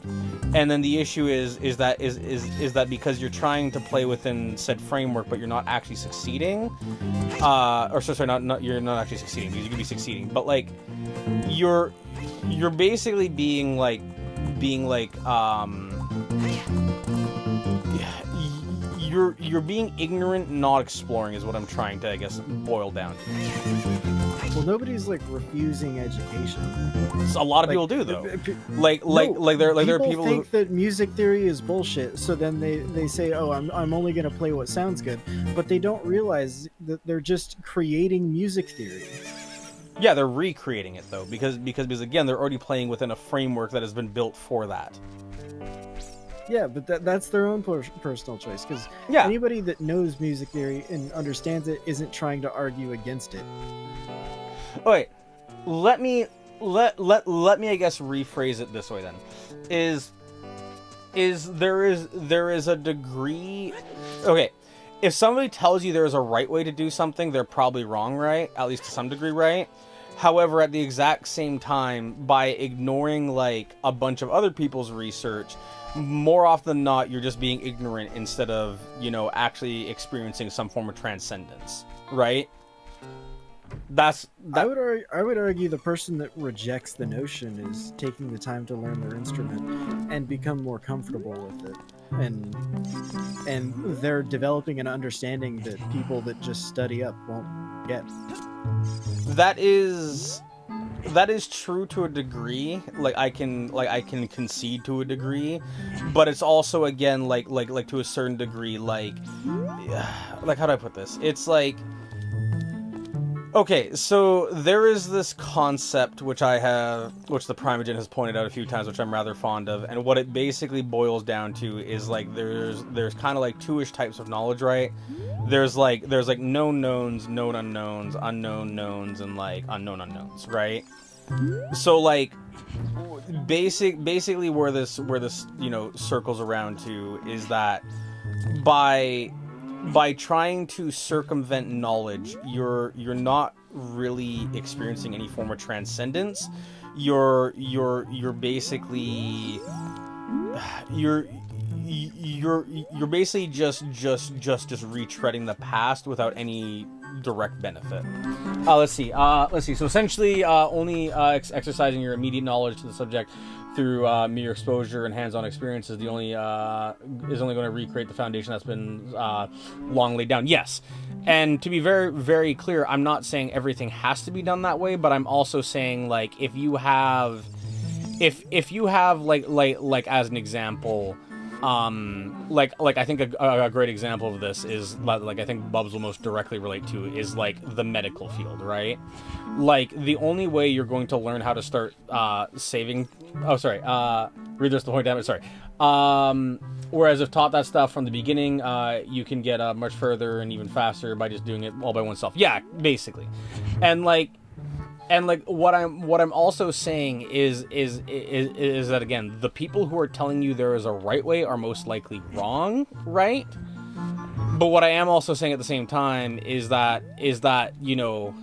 and then the issue is that because you're trying to play within said framework but you're not actually succeeding, you're not actually succeeding, because you could be succeeding, but like you're basically being you're being ignorant, not exploring, is what I'm trying to, I guess, boil down to.
Well, nobody's like refusing education.
A lot of people do, though. There are people
think that music theory is bullshit, so then they say, "Oh, I'm only gonna play what sounds good," but they don't realize that they're just creating music theory.
Yeah, they're recreating it though, because again, they're already playing within a framework that has been built for that.
Yeah, but that's their own personal choice, because anybody that knows music theory and understands it isn't trying to argue against it.
Oh, wait, let me I guess rephrase it this way then. There is a degree. Okay, if somebody tells you there is a right way to do something, they're probably wrong, right? At least to some degree, right? However, at the exact same time, by ignoring like a bunch of other people's research, more often than not, you're just being ignorant instead of, you know, actually experiencing some form of transcendence, right?
I would argue the person that rejects the notion is taking the time to learn their instrument and become more comfortable with it, and they're developing an understanding that people that just study up won't get.
That is true to a degree. Like I can concede to a degree, but it's also again like to a certain degree like how do I put this? It's like, okay, so there is this concept which the Primogen has pointed out a few times, which I'm rather fond of, and what it basically boils down to is like there's kind of like two-ish types of knowledge, right? There's like known knowns, known unknowns, unknown knowns, and like unknown unknowns, right? So like basically where this you know circles around to is that by trying to circumvent knowledge, you're not really experiencing any form of transcendence. You're basically you're basically just retreading the past without any direct benefit. Let's see. So essentially, only exercising your immediate knowledge to the subject through mere exposure and hands-on experience is only going to recreate the foundation that's been long laid down. Yes, and to be very, very clear, I'm not saying everything has to be done that way, but I'm also saying, like, if you have like as an example, like I think a great example of this is like I think Bubs will most directly relate to is like the medical field, right? Like the only way you're going to learn how to start saving. Oh, sorry. Read this the point. Damn it. Sorry. Whereas if taught that stuff from the beginning, you can get much further and even faster by just doing it all by oneself. Yeah, basically, and like what I'm also saying is that, again, the people who are telling you there is a right way are most likely wrong, right? But what I am also saying at the same time is that you know,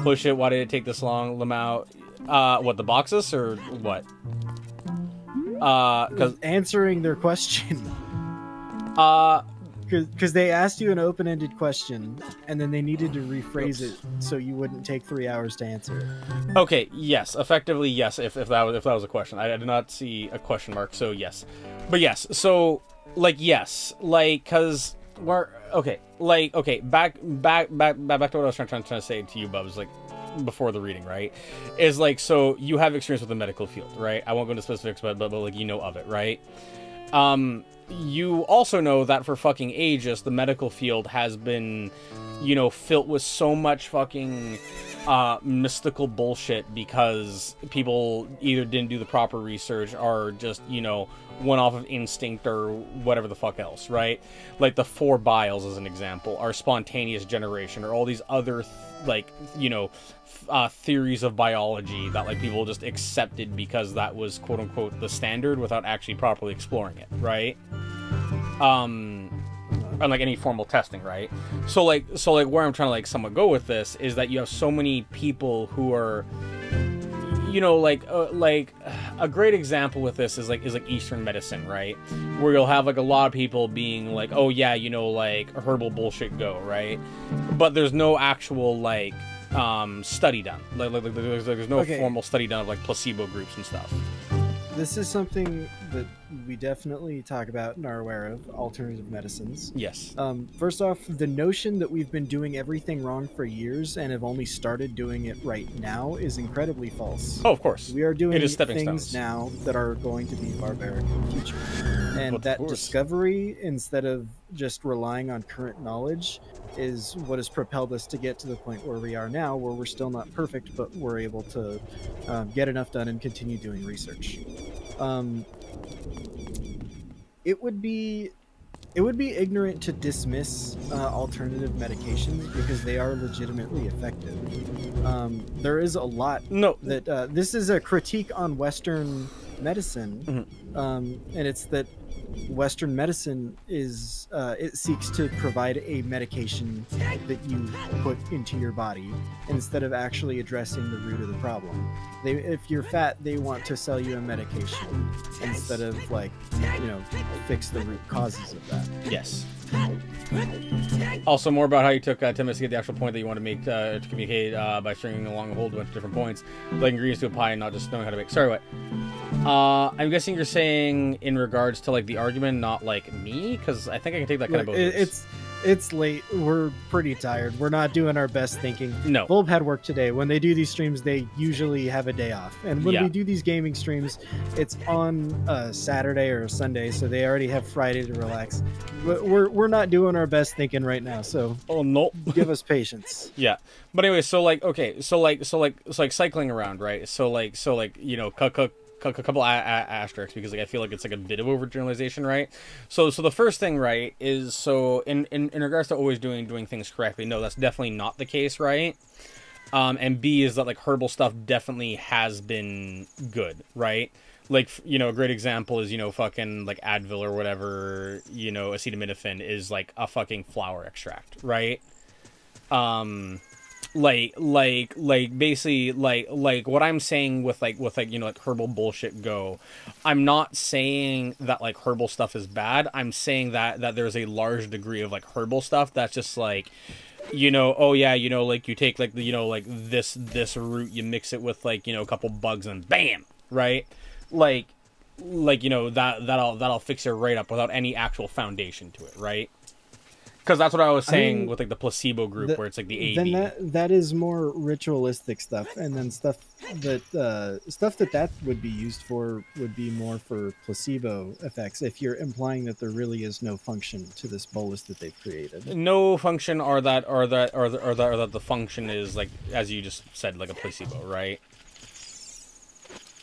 push it. Why did it take this long, Lamau? What, the boxes or what? Because
answering their question. Because they asked you an open-ended question, and then they needed to rephrase it so you wouldn't take 3 hours to answer.
Okay, yes, effectively yes. If that was a question, I did not see a question mark, so yes. But yes, so like yes, like because we're okay, like okay, back to what I was trying to say to you, Bubs, like before the reading, right? Is like, so you have experience with the medical field, right? I won't go into specifics, but like you know of it, right? You also know that for fucking ages, the medical field has been, you know, filled with so much fucking mystical bullshit because people either didn't do the proper research or just, you know, went off of instinct or whatever the fuck else, right? Like the four biles, as an example, or spontaneous generation, or all these other, like, you know, theories of biology that, like, people just accepted because that was quote-unquote the standard without actually properly exploring it, right? Unlike any formal testing, right? So like where I'm trying to like somewhat go with this is that you have so many people who are, you know, like a great example with this is like Eastern medicine, right? Where you'll have like a lot of people being like, oh yeah, you know, like herbal bullshit go, right? But there's no actual like study done. Like there's no formal study done of like placebo groups and stuff.
This is something that we definitely talk about and are aware of, alternative medicines.
Yes.
First off, the notion that we've been doing everything wrong for years and have only started doing it right now is incredibly false.
Oh, of course.
We are doing things
stones
now that are going to be barbaric in the future. And
Of
that
course.
discovery, instead of just relying on current knowledge, is what has propelled us to get to the point where we are now, where we're still not perfect, but we're able to get enough done and continue doing research. It would be ignorant to dismiss alternative medications because they are legitimately effective. There is a lot that this is a critique on Western medicine, and it's that Western medicine is it seeks to provide a medication that you put into your body instead of actually addressing the root of the problem. If you're fat, they want to sell you a medication instead of, like, you know, fix the root causes of that.
Yes. Also, more about how you took 10 minutes to get the actual point that you want to make to communicate by stringing along a whole bunch of different points, like ingredients to a pie and not just knowing how to make. Sorry, what? I'm guessing you're saying in regards to like the argument, not like me, because I think I can take that kind of both ways.
It's late. We're pretty tired. We're not doing our best thinking.
No.
Bulb had work today. When they do these streams, they usually have a day off. And when we do these gaming streams, it's on a Saturday or a Sunday, so they already have Friday to relax. We're not doing our best thinking right now, so
oh no,
give us patience.
Yeah, but anyway, so like cycling around, right? So you know, a couple asterisks, because like I feel like it's like a bit of overgeneralization, right? So the first thing, right, is so in regards to always doing things correctly, no, that's definitely not the case, right? And B is that like herbal stuff definitely has been good, right? Like, you know, a great example is, you know, fucking like Advil or whatever, you know, acetaminophen is like a fucking flower extract, right? basically what I'm saying with you know, like herbal bullshit go, I'm not saying that like herbal stuff is bad. I'm saying that there's a large degree of like herbal stuff that's just like, you know, oh yeah, you know, like you take like the, you know, like this root, you mix it with like, you know, a couple bugs and bam, right? Like you know, that'll fix it right up without any actual foundation to it, right? Because that's what I was saying with like the placebo group, where it's like the AB.
Then that is more ritualistic stuff, and then stuff that would be used for would be more for placebo effects. If you're implying that there really is no function to this bolus that they've created,
no function, or that the function is like, as you just said, like a placebo, right?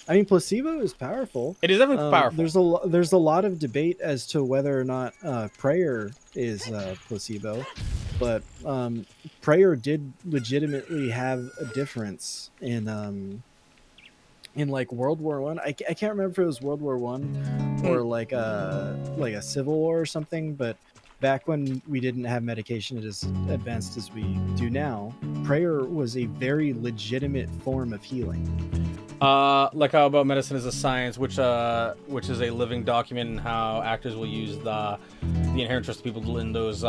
I mean, placebo is powerful.
It is definitely powerful.
There's a lot of debate as to whether or not prayer is placebo, but prayer did legitimately have a difference in like World War One. I can't remember if it was World War One or like a Civil War or something, but back when we didn't have medication as advanced as we do now, prayer was a very legitimate form of healing.
Like how about medicine is a science, which is a living document, and how actors will use the inherent trust of people in those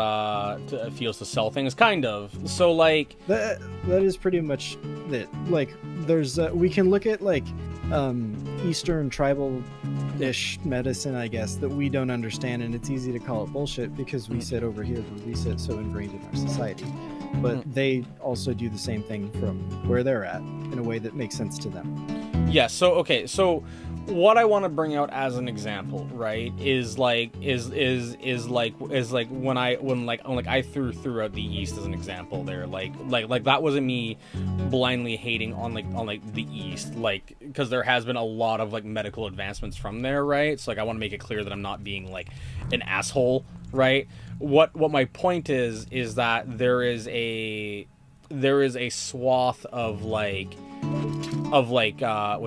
fields to sell things, kind of. So like
that is pretty much it. Like there's we can look at like Eastern tribal-ish medicine, I guess, that we don't understand, and it's easy to call it bullshit because we sit over here where we sit so ingrained in our society. But they also do the same thing from where they're at in a way that makes sense to them.
Yeah, so okay, so what I want to bring out as an example, right, is like when I threw throughout the East as an example there, like that wasn't me blindly hating on the East, like, because there has been a lot of like medical advancements from there, right? So like I want to make it clear that I'm not being like an asshole, right? What my point is that there is a swath of what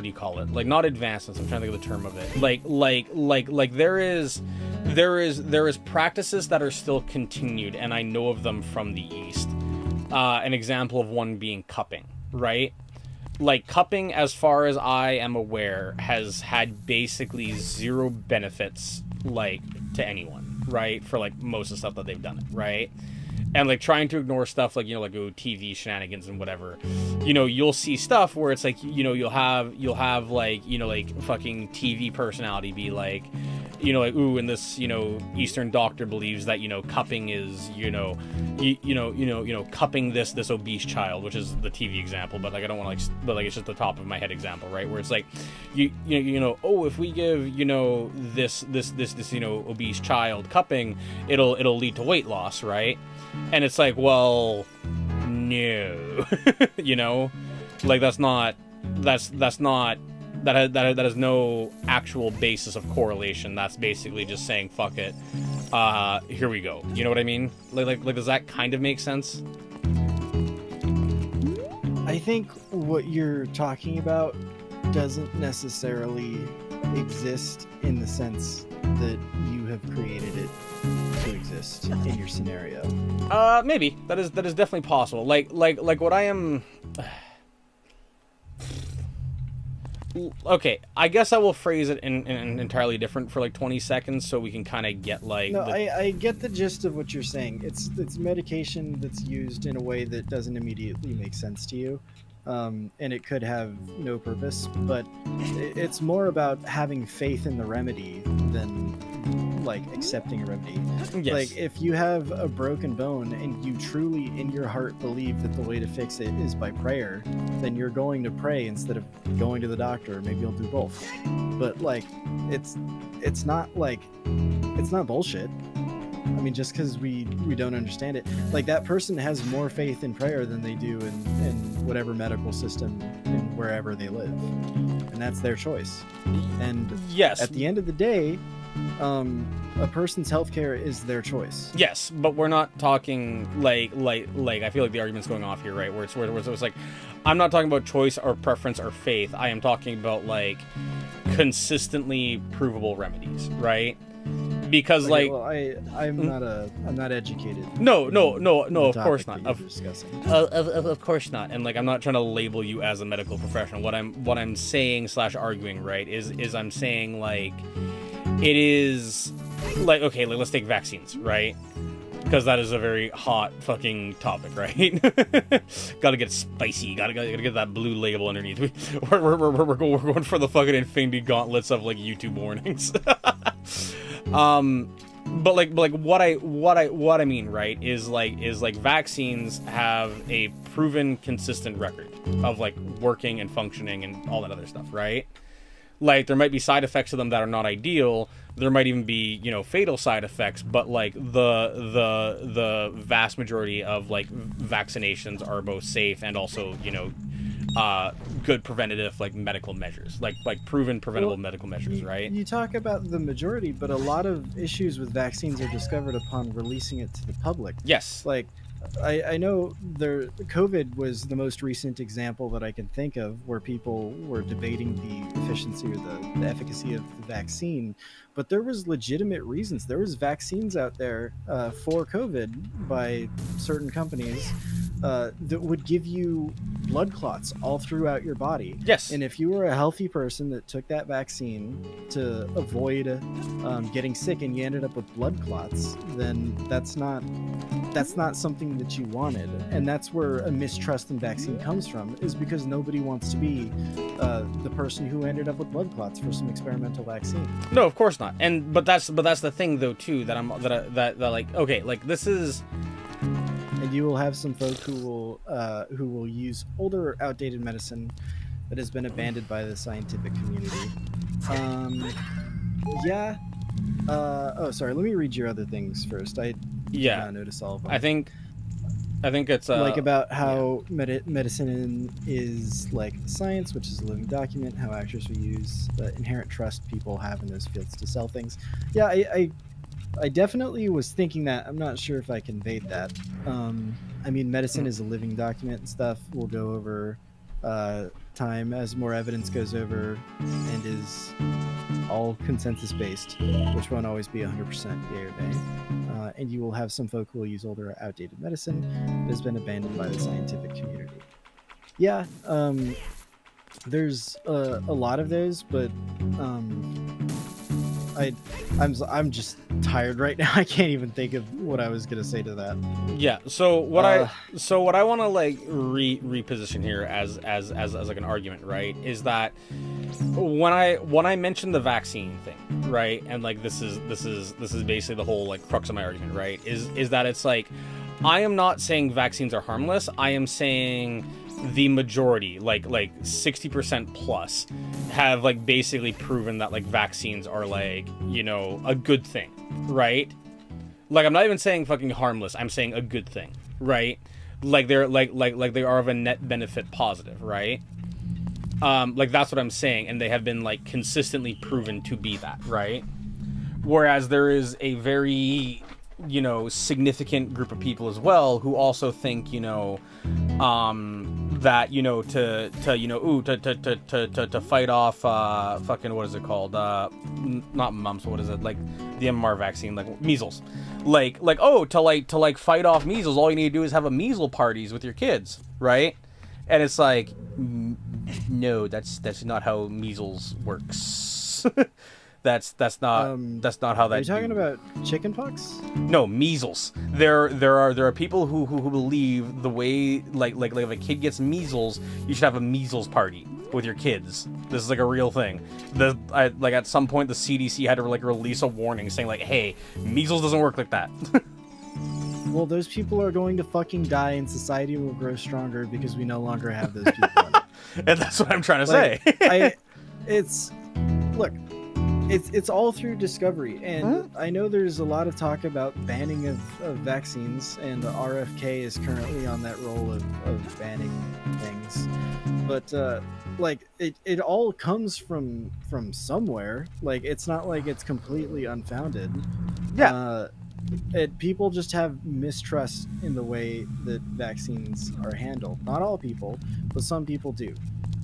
do you call it? Like, not advancements, I'm trying to think of the term of it. Like there is practices that are still continued, and I know of them from the East. An example of one being cupping, right? Like, cupping, as far as I am aware, has had basically zero benefits, like, to anyone, right? For, like, most of the stuff that they've done, right? And, like, trying to ignore stuff like, you know, like, TV shenanigans and whatever, you know, you'll see stuff where it's like, you know, you'll have like, you know, like, fucking TV personality be like, you know, like, ooh, and this, you know, Eastern doctor believes that, you know, cupping is, you know, cupping this obese child, which is the TV example, but like I don't want to like, but like it's just the top of my head example, right? Where it's like, you know, oh, if we give, you know, this you know, obese child cupping, it'll lead to weight loss, right? And it's like, well, no, you know, like that has no actual basis of correlation. That's basically just saying, fuck it, here we go. You know what I mean? Like does that kind of make sense?
I think what you're talking about doesn't necessarily exist in the sense that you have created it to exist in your scenario.
Maybe that is definitely possible. Like what I am. Okay, I guess I will phrase it in entirely different for like 20 seconds so we can kind of get like...
No, I get the gist of what you're saying. It's medication that's used in a way that doesn't immediately make sense to you, and it could have no purpose, but it's more about having faith in the remedy than like accepting a remedy.
Yes.
Like if you have a broken bone and you truly in your heart believe that the way to fix it is by prayer, then you're going to pray instead of going to the doctor. Maybe you'll do both. But like it's not bullshit. I mean, just because we don't understand it, like that person has more faith in prayer than they do in whatever medical system and wherever they live, and that's their choice. And
yes,
at the end of the day, a person's healthcare is their choice.
Yes, but we're not talking like I feel like the argument's going off here, right? Where it's like, I'm not talking about choice or preference or faith. I am talking about like consistently provable remedies, right? because like
well, I'm not educated.
no,
in
of
the
course
topic
not.
that you're discussing.
Of course not. And like I'm not trying to label you as a medical professional. What I'm saying / arguing, right, is I'm saying like it is like, okay, like let's take vaccines, right? Because that is a very hot fucking topic, right? Gotta get spicy. Gotta get that blue label underneath. We're going for the fucking infinity gauntlets of like YouTube warnings. But what I mean, right, is like vaccines have a proven consistent record of like working and functioning and all that other stuff, right? Like there might be side effects to them that are not ideal. There might even be, you know, fatal side effects, but like the vast majority of like vaccinations are both safe and also, you know, good preventative like medical measures, like proven preventable medical measures, right?
You talk about the majority, but a lot of issues with vaccines are discovered upon releasing it to the public.
Yes.
Like, I know COVID was the most recent example that I can think of where people were debating the efficiency or the efficacy of the vaccine, but there was legitimate reasons. There was vaccines out there for COVID by certain companies that would give you blood clots all throughout your body.
Yes.
And if you were a healthy person that took that vaccine to avoid getting sick and you ended up with blood clots, then that's not something that you wanted. And that's where a mistrust in vaccine comes from, is because nobody wants to be the person who ended up with blood clots for some experimental vaccine.
No, of course not. And but that's the thing though too, that like, okay, like this is.
And you will have some folk who will use older, outdated medicine that has been abandoned by the scientific community. Yeah. Oh, sorry. Let me read your other things first. I did not notice all of them.
I think it's
like about how medicine is like science, which is a living document. How actors will use the inherent trust people have in those fields to sell things. Yeah, I definitely was thinking that. I'm not sure if I conveyed that. I mean, medicine is a living document and stuff. We'll go over time as more evidence goes over and is all consensus based, which won't always be 100% yay or nay. And you will have some folk who will use older, outdated medicine that has been abandoned by the scientific community. Yeah, there's a lot of those, but I'm just tired right now. I can't even think of what I was gonna say to that.
Yeah. So what I want to like reposition here as like an argument, right, is that when I mentioned the vaccine thing, right, and like this is basically the whole like crux of my argument, right, is that it's like I am not saying vaccines are harmless. I am saying the majority, like 60% plus, have like basically proven that like vaccines are like, you know, a good thing, right? Like I'm not even saying fucking harmless. I'm saying a good thing, right? Like they're like they are of a net benefit positive, right? Like that's what I'm saying, and they have been like consistently proven to be that, right? Whereas there is a very, you know, significant group of people as well who also think, you know, that, you know, to fight off fucking, what is it called, not mumps, what is it, like the MMR vaccine, like measles, like to fight off measles, all you need to do is have a measles parties with your kids, right? And it's like, no, that's not how measles works. That's not how that.
Are you talking about chickenpox?
No, measles. There are people who believe the way like if a kid gets measles, you should have a measles party with your kids. This is like a real thing. Like at some point the CDC had to like release a warning saying like, hey, measles doesn't work like that.
Well, those people are going to fucking die, and society will grow stronger because we no longer have those people.
And that's what I'm trying to say.
It's all through discovery, and I know there's a lot of talk about banning of vaccines, and the RFK is currently on that role of banning things. But like it all comes from somewhere. Like it's not like it's completely unfounded. Yeah. People just have mistrust in the way that vaccines are handled. Not all people, but some people do.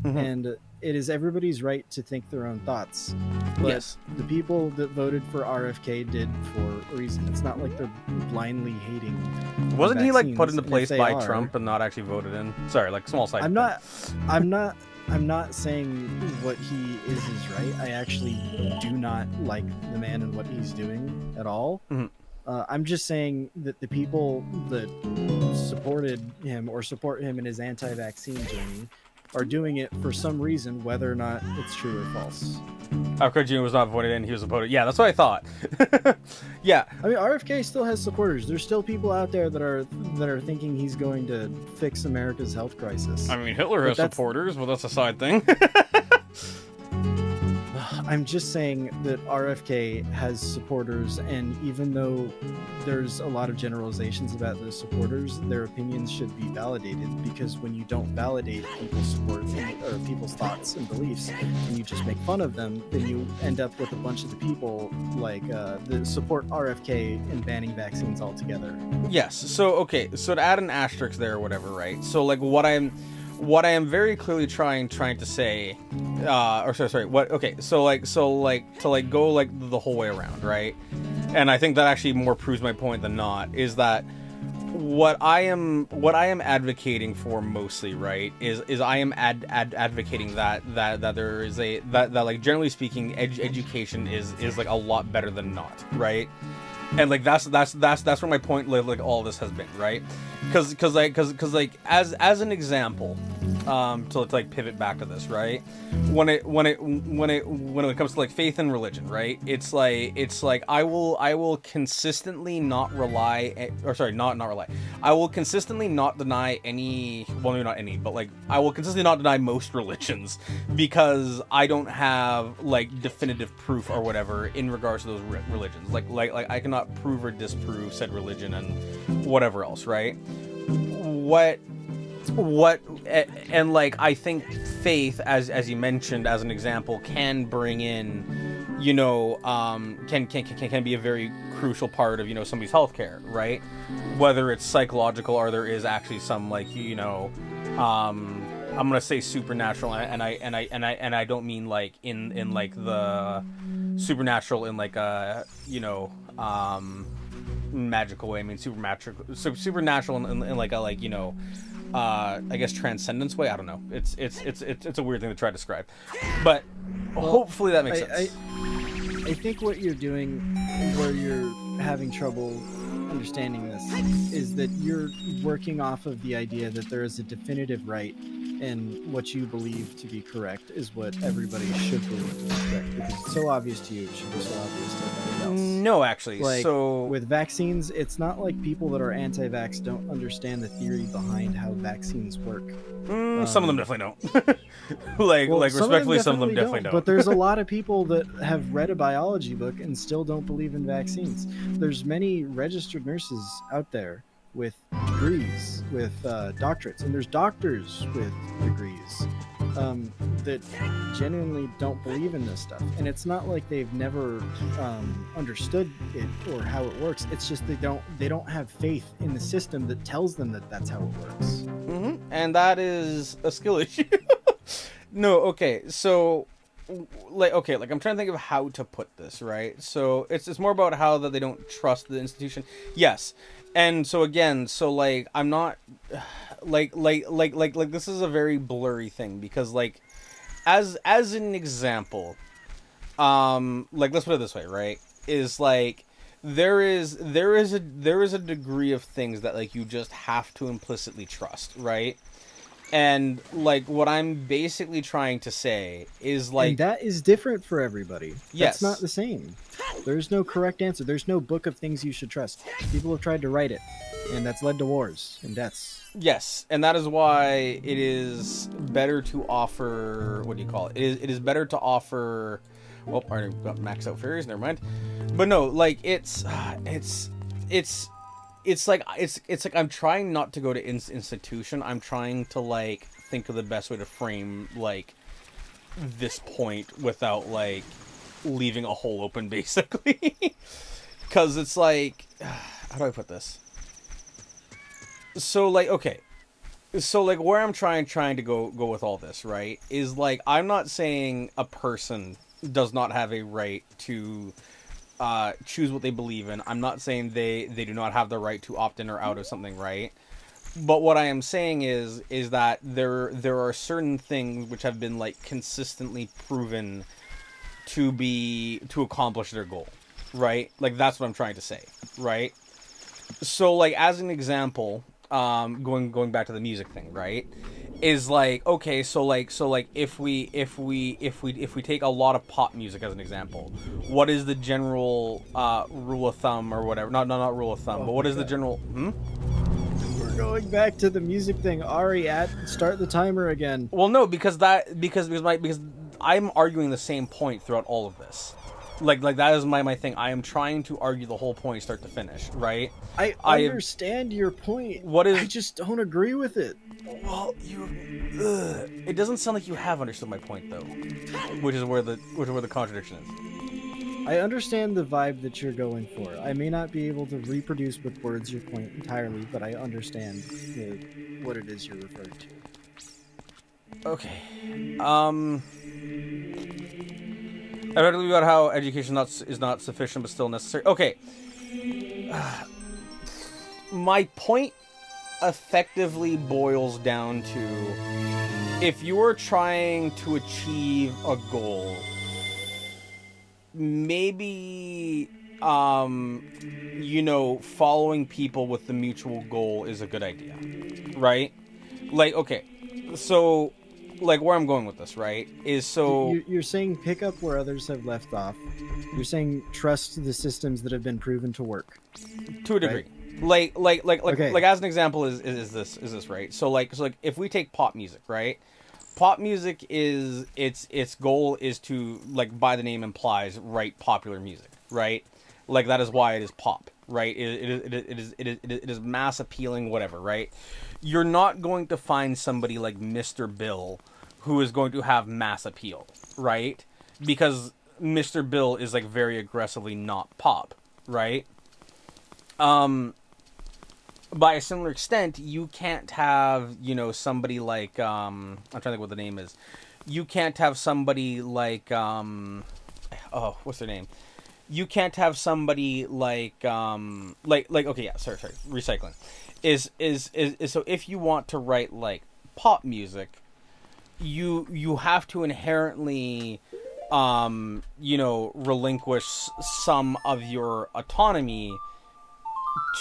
and it is everybody's right to think their own thoughts. But
Yes.
the people that voted for RFK did for a reason. It's not like they're blindly hating.
Wasn't he like put
vaccines,
into
and if
place
they
by
are-
Trump and not actually voted in? Sorry, like small side.
I'm not saying what he is right. I actually do not like the man and what he's doing at all.
Mhm.
I'm just saying that the people that supported him or support him in his anti-vaccine journey are doing it for some reason, whether or not it's true or false.
Alfred Jr. was not voted in; he was voted. Yeah, that's what I thought. Yeah,
I mean, RFK still has supporters. There's still people out there that are thinking he's going to fix America's health crisis.
I mean Hitler
But
has
that's-
supporters, but that's a side thing.
I'm just saying that RFK has supporters, and even though there's a lot of generalizations about those supporters, their opinions should be validated, because when you don't validate people's support or people's thoughts and beliefs, and you just make fun of them, then you end up with a bunch of the people like that support RFK and banning vaccines altogether.
Yes. So okay. So to add an asterisk there or whatever, right? So like what I am very clearly trying to say, what? Okay. So to go like the whole way around, right? And I think that actually more proves my point than not is that what I am advocating for mostly, right, is I am advocating that there is that like generally speaking, education is like a lot better than not, right? And like that's where my point like all this has been, right? Because like as an example, to like pivot back to this, right? When it comes to like faith and religion, right? It's like I will consistently not rely, or sorry, not rely. I will consistently not deny any, well, maybe not any, but like I will consistently not deny most religions because I don't have like definitive proof or whatever in regards to those religions. Like I cannot prove or disprove said religion and whatever else, right? What and like I think faith, as you mentioned as an example, can bring in, you know, can be a very crucial part of, you know, somebody's healthcare, right? Whether it's psychological or there is actually some like, you know, I'm gonna say supernatural, and I don't mean like in like the supernatural in like a, you know, magical way. I mean supernatural in like a, like, you know, I guess transcendence way. I don't know. It's a weird thing to try to describe, but hopefully that makes sense.
I think what you're doing, where you're having trouble understanding this, is that you're working off of the idea that there is a definitive right, and what you believe to be correct is what everybody should believe to be correct, because it's so obvious to you, it should be so obvious to everybody else.
No, actually,
Like,
so
with vaccines, it's not like people that are anti-vax don't understand the theory behind how vaccines work.
some of them definitely don't. like respectfully, some of them definitely don't.
But there's a lot of people that have read a biology book and still don't believe in vaccines. There's many registered nurses out there with degrees, with doctorates, and there's doctors with degrees that genuinely don't believe in this stuff. And it's not like they've never understood it or how it works. It's just they don't have faith in the system that tells them that that's how it works.
Mm-hmm. And that is a skill issue. No, okay, so like I'm trying to think of how to put this, right? So it's more about how that they don't trust the institution. Yes. And so again, so like I'm not like this is a very blurry thing, because like as an example, like let's put it this way, right? Is like there is a degree of things that like you just have to implicitly trust, right? And like what I'm basically trying to say is like,
and that is different for everybody.
Yes.
That's not the same. There's no correct answer. There's no book of things you should trust. People have tried to write it, and that's led to wars and deaths.
yes, and that is why it is better to offer, what do you call it? It is better to offer, well, I already got maxed out fairies, never mind. But no, like it's like I'm trying not to go to institution. I'm trying to like think of the best way to frame like this point without like leaving a hole open, basically. Because it's like, how do I put this? So like, okay, So like where I'm trying to go with all this, right, is like I'm not saying a person does not have a right to choose what they believe in. I'm not saying they do not have the right to opt in or out of something, right? But what I am saying is that there are certain things which have been like consistently proven to accomplish their goal, right? Like that's what I'm trying to say, right? So like as an example, going back to the music thing, right? Is like okay, so if we take a lot of pop music as an example, what is the general rule of thumb or whatever? Not rule of thumb, but what is the general?
We're going back to the music thing. Ari, start the timer again.
Well, no, because I'm arguing the same point throughout all of this. Like that is my thing. I am trying to argue the whole point start to finish, right?
I understand your point.
What is?
I just don't agree with it.
Well, it doesn't sound like you have understood my point though, which is where the contradiction is.
I understand the vibe that you're going for. I may not be able to reproduce with words your point entirely, but I understand what it is you're referring to.
Okay. I read about how education is not sufficient but still necessary. Okay. My point effectively boils down to if you are trying to achieve a goal, maybe following people with the mutual goal is a good idea, right? Like okay, so like where I'm going with this, right, is so
you're saying pick up where others have left off. You're saying trust the systems that have been proven to work
to a degree,
right?
Okay. Like as an example is this right? So like if we take pop music, right? Pop music is its goal is to, like by the name implies, write popular music, right? Like that is why it is pop, right? It is mass appealing, whatever, right? You're not going to find somebody like Mr. Bill who is going to have mass appeal, right? Because Mr. Bill is like very aggressively not pop, right? By a similar extent, you can't have, somebody like, I'm trying to think what the name is. You can't have somebody like, what's their name? You can't have somebody like, okay, yeah, sorry, recycling. Is so if you want to write like pop music, you have to inherently, relinquish some of your autonomy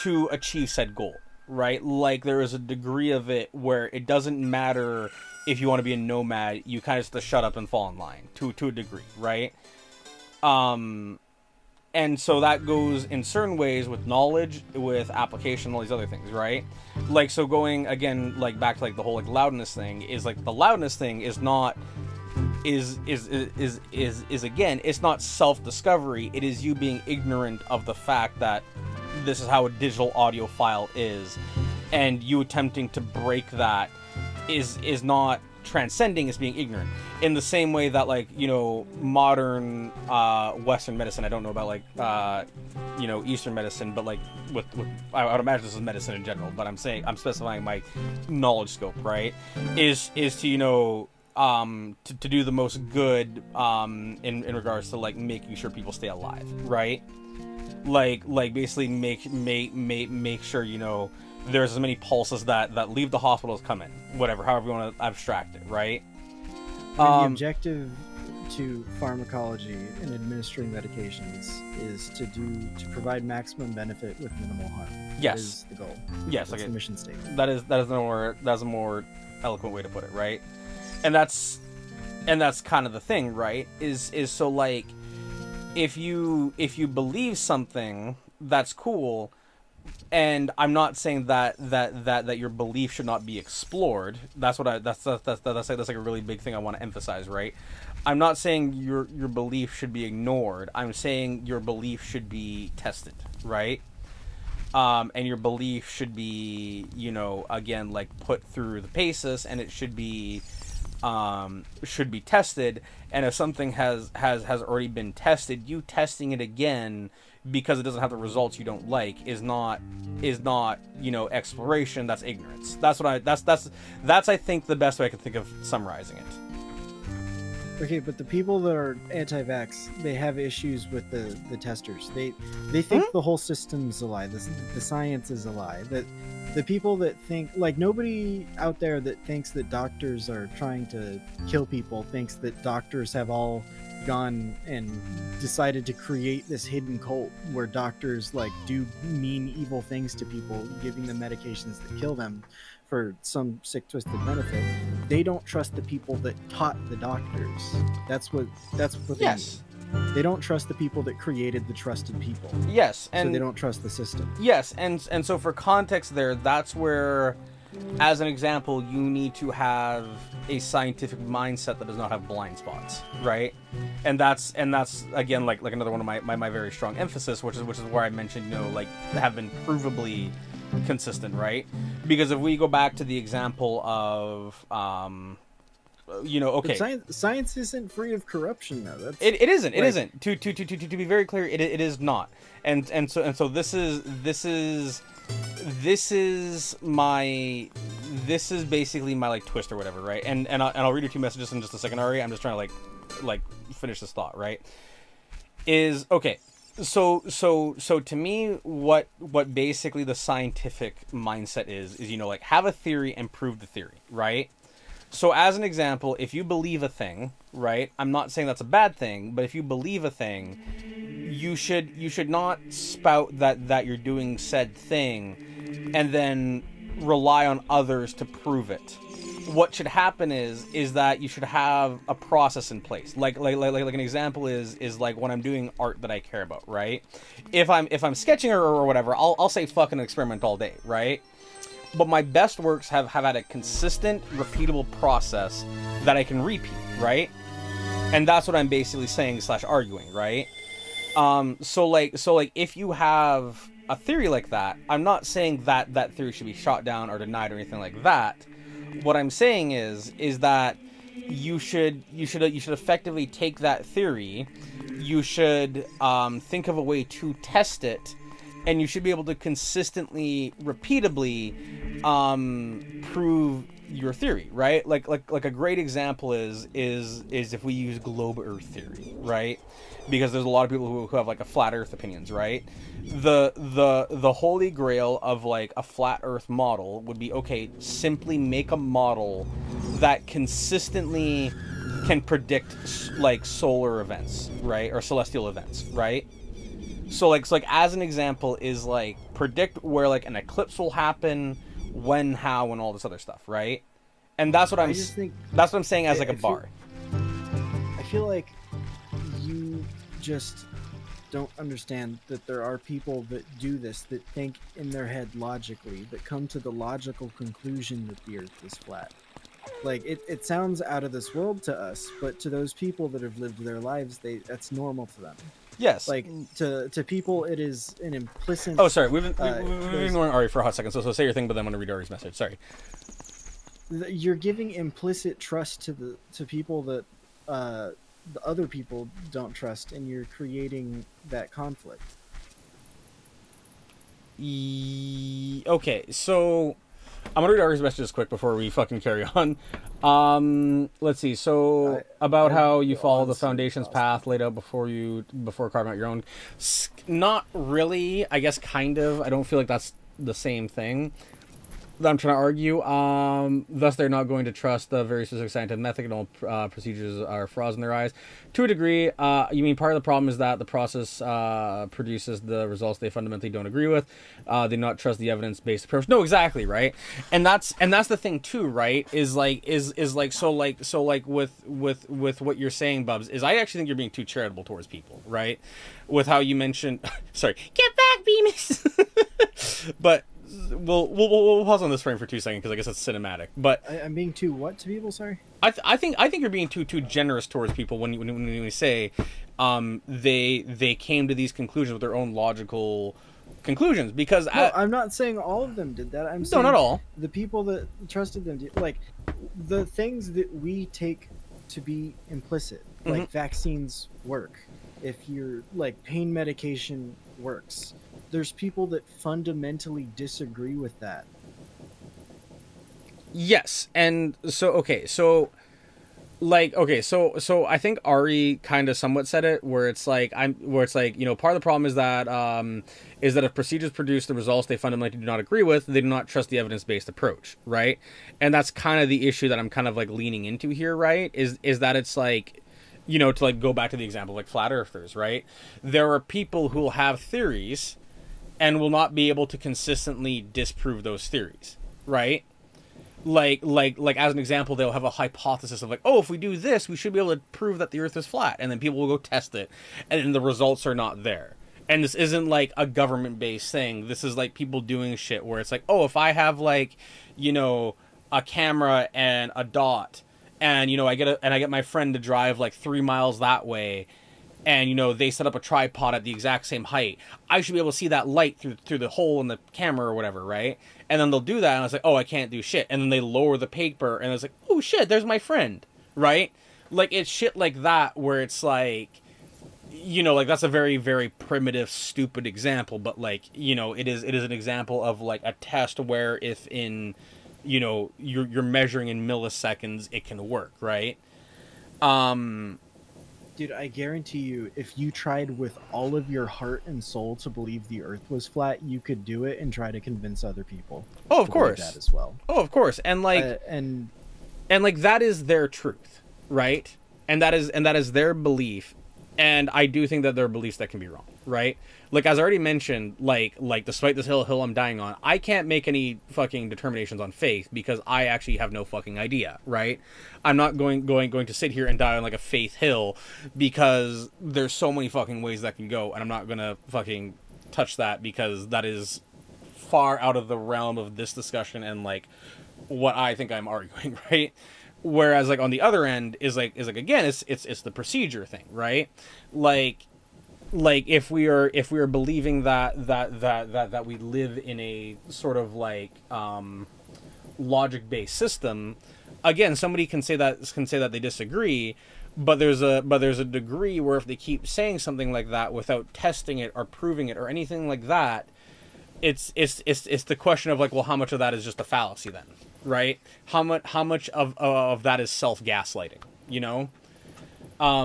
to achieve said goal, right? Like there is a degree of it where it doesn't matter if you want to be a nomad, you kind of just have to shut up and fall in line to a degree, right? And so that goes in certain ways with knowledge, with application, all these other things, right? Like, so going again, like back to like the whole like loudness thing is like the loudness thing is not is again, it's not self-discovery. It is you being ignorant of the fact that this is how a digital audio file is, and you attempting to break that is not transcending, is being ignorant. In the same way that like modern Western medicine, I don't know about like Eastern medicine, but like with I would imagine this is medicine in general, but I'm specifying my knowledge scope, right? Is to to do the most good in regards to like making sure people stay alive, right? Like basically make sure there's as many pulses that leave the hospital as come in, whatever, however you want to abstract it, right?
And the objective to pharmacology and administering medications is to provide maximum benefit with minimal harm.
Yes,
that is the goal.
Yes,
that's the mission statement.
That's a more eloquent way to put it, right? And that's kind of the thing, right? Is so like if you believe something, that's cool. And I'm not saying that your belief should not be explored. That's like a really big thing I want to emphasize, right? I'm not saying your belief should be ignored. I'm saying your belief should be tested, right? And your belief should be, again, like put through the paces, and it should be tested. And if something has already been tested, you testing it again because it doesn't have the results you don't like is not exploration. That's ignorance. That's I think the best way I can think of summarizing it.
Okay, but the people that are anti-vax, they have issues with the testers. They think the whole system's a lie. The science is a lie. That the people that think, like, nobody out there that thinks that doctors are trying to kill people thinks that doctors have all gone and decided to create this hidden cult where doctors like do mean evil things to people, giving them medications that kill them for some sick twisted benefit. They don't trust the people that taught the doctors. That's what they
Yes.
mean. They don't trust the people that created the trusted people.
Yes, and
so they don't trust the system.
Yes, and so for context there, that's where, as an example, you need to have a scientific mindset that does not have blind spots, right? And that's again like another one of my very strong emphasis, which is where I mentioned, like, have been provably consistent, right? Because if we go back to the example of okay,
But science isn't free of corruption, though.
It isn't. It isn't. To be very clear, it is not. And so this is basically my like twist or whatever, right? And I'll read you 2 messages in just a second, Ari. I'm just trying to like finish this thought, right? Is okay. So to me, what basically the scientific mindset is like, have a theory and prove the theory, right? So as an example, if you believe a thing, right? I'm not saying that's a bad thing, but if you believe a thing, you should not spout that you're doing said thing and then rely on others to prove it. What should happen is that you should have a process in place. Like an example is like when I'm doing art that I care about, right? If I'm sketching or whatever, I'll say fucking experiment all day, right? But my best works have had a consistent, repeatable process that I can repeat, right? And that's what I'm basically saying / arguing, right? So if you have a theory like that, I'm not saying that theory should be shot down or denied or anything like that. What I'm saying is that you should effectively take that theory, you should think of a way to test it, and you should be able to consistently, repeatably prove your theory, right? Like a great example is if we use globe Earth theory, right? Because there's a lot of people who have like a flat Earth opinions, right? The holy grail of like a flat Earth model would be, okay, simply make a model that consistently can predict like solar events, right? Or celestial events, right? So like as an example is like predict where like an eclipse will happen, when, how, and all this other stuff, right? And that's what I'm saying as like a bar.
I feel like you just don't understand that there are people that do this, that think in their head logically, that come to the logical conclusion that the Earth is flat. Like it sounds out of this world to us, but to those people that have lived their lives, that's normal to them.
Yes.
Like to people, it is an implicit.
Oh, sorry. We've been ignoring Ari for a hot second. So say your thing, but then I'm gonna read Ari's message. Sorry.
You're giving implicit trust to people that the other people don't trust, and you're creating that conflict.
Okay, so I'm gonna read Ari's messages quick before we fucking carry on. Let's see. So about how you follow the Foundation's path laid out before carving out your own. Not really. I guess kind of. I don't feel like that's the same thing that I'm trying to argue. Thus, they're not going to trust the very specific scientific method, and all procedures are frauds in their eyes. To a degree, you mean part of the problem is that the process produces the results they fundamentally don't agree with. They do not trust the evidence-based approach. No, exactly, right. And that's the thing too, right? Is like with what you're saying, Bubs, is I actually think you're being too charitable towards people, right? With how you mentioned, sorry, get back, Bemis. But we'll pause on this frame for 2 seconds because I guess it's cinematic. But
I'm being too what to people? Sorry.
I think you're being too generous towards people when you say they came to these conclusions with their own logical conclusions. Because
I'm not saying all of them did that. I'm saying
not all.
The people that trusted them did, like the things that we take to be implicit, like vaccines work. If you're like pain medication works. There's people that fundamentally disagree with that.
Yes, and so okay, so so I think Ari kind of somewhat said it, where it's like part of the problem is that if procedures produce the results they fundamentally do not agree with, they do not trust the evidence-based approach, right? And that's kind of the issue that I'm kind of like leaning into here, right? Is that it's like, to like go back to the example like flat earthers, right? There are people who will have theories and will not be able to consistently disprove those theories, right? Like as an example, they'll have a hypothesis of like, oh, if we do this, we should be able to prove that the Earth is flat, and then people will go test it, and then the results are not there. And this isn't like a government-based thing. This is like people doing shit where it's like, oh, if I have like, a camera and a dot, and I get my friend to drive like 3 miles that way, and they set up a tripod at the exact same height, I should be able to see that light through the hole in the camera or whatever, right? And then they'll do that, and it's like, oh, I can't do shit. And then they lower the paper, and it's like, oh shit, there's my friend, right? Like, it's shit like that where it's like, like that's a very, very primitive, stupid example, but like, it is an example of like a test where if in, you're measuring in milliseconds, it can work, right?
Dude, I guarantee you, if you tried with all of your heart and soul to believe the Earth was flat, you could do it and try to convince other people.
Oh, of
to believe
course.
that as well.
Oh, of course. And like, and like that is their truth, right? And that is their belief. And I do think that there are beliefs that can be wrong, right? Like, as I already mentioned, like despite this hill I'm dying on, I can't make any fucking determinations on faith because I actually have no fucking idea, right? I'm not going to sit here and die on like a faith hill because there's so many fucking ways that can go, and I'm not gonna fucking touch that because that is far out of the realm of this discussion and like what I think I'm arguing, right? Whereas like on the other end is like again it's the procedure thing, right? Like if we are believing that we live in a sort of like logic based system, again somebody can say that they disagree, but there's a degree where if they keep saying something like that without testing it or proving it or anything like that, it's the question of like, well, how much of that is just a fallacy then? Right? How much of that is self-gaslighting? How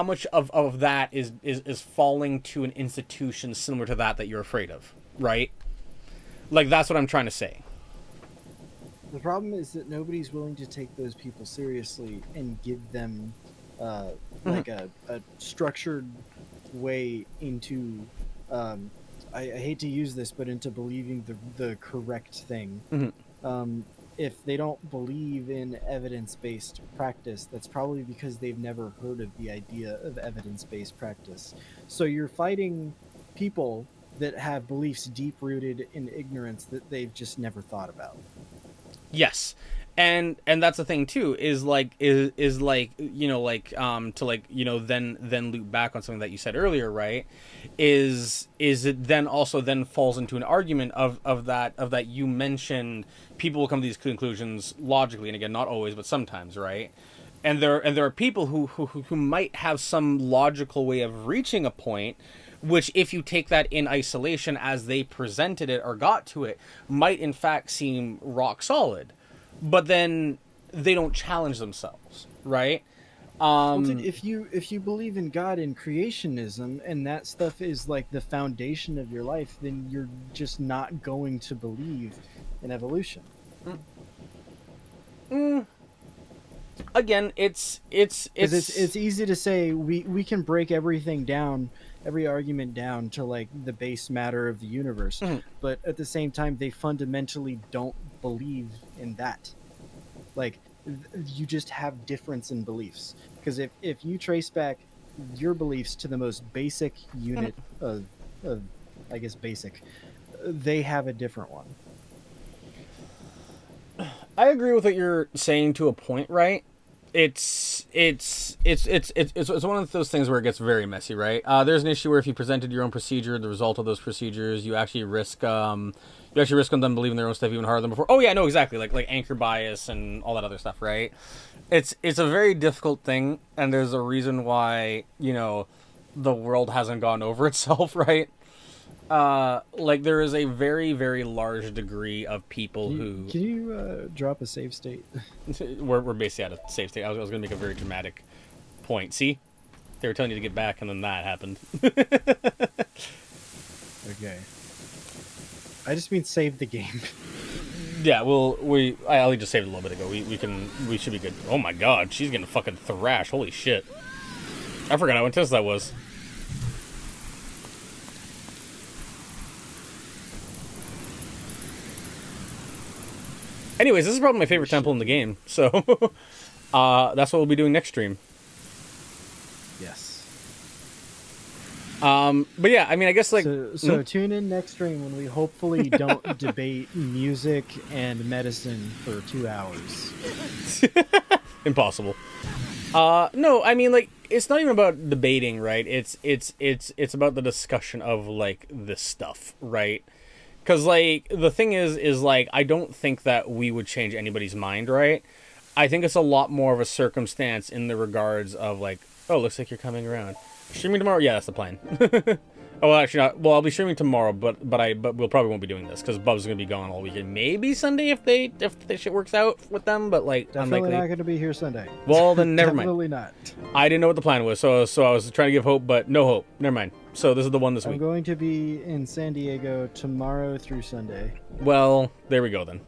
much of that is falling to an institution similar to that you're afraid of? Right? Like, that's what I'm trying to say.
The problem is that nobody's willing to take those people seriously and give them like a structured way into I hate to use this, but into believing the correct thing.
Mm-hmm.
If they don't believe in evidence-based practice, that's probably because they've never heard of the idea of evidence-based practice. So you're fighting people that have beliefs deep-rooted in ignorance that they've just never thought about.
Yes. And that's the thing too, is like to like then loop back on something that you said earlier, right? Is it then also then falls into an argument of that you mentioned people will come to these conclusions logically, and again, not always, but sometimes, right? And there are people who might have some logical way of reaching a point, which if you take that in isolation as they presented it or got to it, might in fact seem rock solid. But then they don't challenge themselves, right?
If you believe in God and creationism and that stuff is like the foundation of your life, then you're just not going to believe in evolution.
Again, it's
easy to say we can break everything down, every argument down to like the base matter of the universe, but at the same time they fundamentally don't believe in that. Like, you just have difference in beliefs, because if you trace back your beliefs to the most basic unit of I guess basic, they have a different one.
I agree with what you're saying to a point, right? It's one of those things where it gets very messy, right? There's an issue where if you presented your own procedure, the result of those procedures, you actually risk on them believing their own stuff even harder than before. Oh yeah, no, exactly, like anchor bias and all that other stuff, right? It's a very difficult thing, and there's a reason why the world hasn't gone over itself, right? Like there is a very, very large degree of people who
Can you drop a save state?
we're basically at a safe state. I was going to make a very dramatic point. See, they were telling you to get back, and then that happened.
Okay. I just mean save the game.
Yeah, well, I only just saved a little bit ago. We should be good. Oh my god, she's getting fucking thrashed. Holy shit! I forgot how intense that was. Anyways, this is probably my favorite temple in the game, so that's what we'll be doing next stream.
Yes.
But yeah, I mean, I guess like
So tune in next stream when we hopefully don't debate music and medicine for 2 hours.
impossible. No, I mean like it's not even about debating, right? It's about the discussion of like this stuff, right? Because, like, the thing is, like, I don't think that we would change anybody's mind, right? I think it's a lot more of a circumstance in the regards of, like, oh, looks like you're coming around. Streaming tomorrow? Yeah, that's the plan. Oh, well, actually not. Well, I'll be streaming tomorrow, but we'll probably won't be doing this, because Bub's going to be gone all weekend. Maybe Sunday if the shit works out with them, but, like,
Definitely
unlikely.
not going to be here Sunday.
Well, then never mind.
Definitely not.
I didn't know what the plan was, so I was trying to give hope, but no hope. Never mind. So this is the one this
I'm
week.
going to be in San Diego tomorrow through Sunday.
Well, there we go then.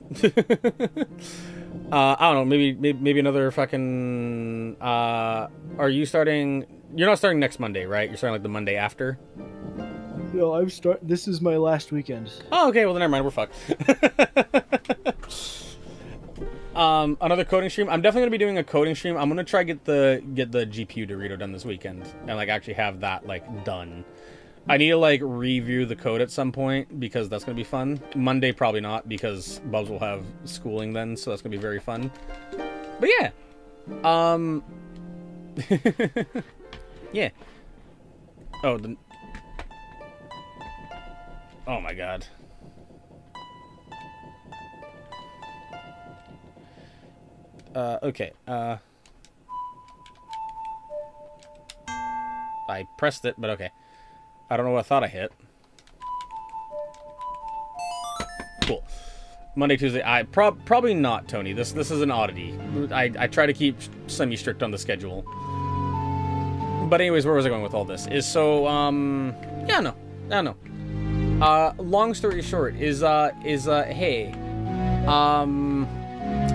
I don't know. Maybe another fucking. Are you starting? You're not starting next Monday, right? You're starting like the Monday after.
No, This is my last weekend.
Oh, okay. Well, then never mind. We're fucked. Another coding stream. I'm definitely gonna be doing a coding stream. I'm gonna try get the GPU Dorito done this weekend and like actually have that like done. I need to like review the code at some point because that's gonna be fun. Monday probably not because Bubs will have schooling then, so that's gonna be very fun. But yeah, yeah. Oh, oh my god. Okay. I pressed it, but okay. I don't know what I thought I hit. Cool. Monday, Tuesday. Probably not, Tony. This is an oddity. I try to keep semi-strict on the schedule. But anyways, where was I going with all this? Is so yeah, no. I don't know. Long story short is hey,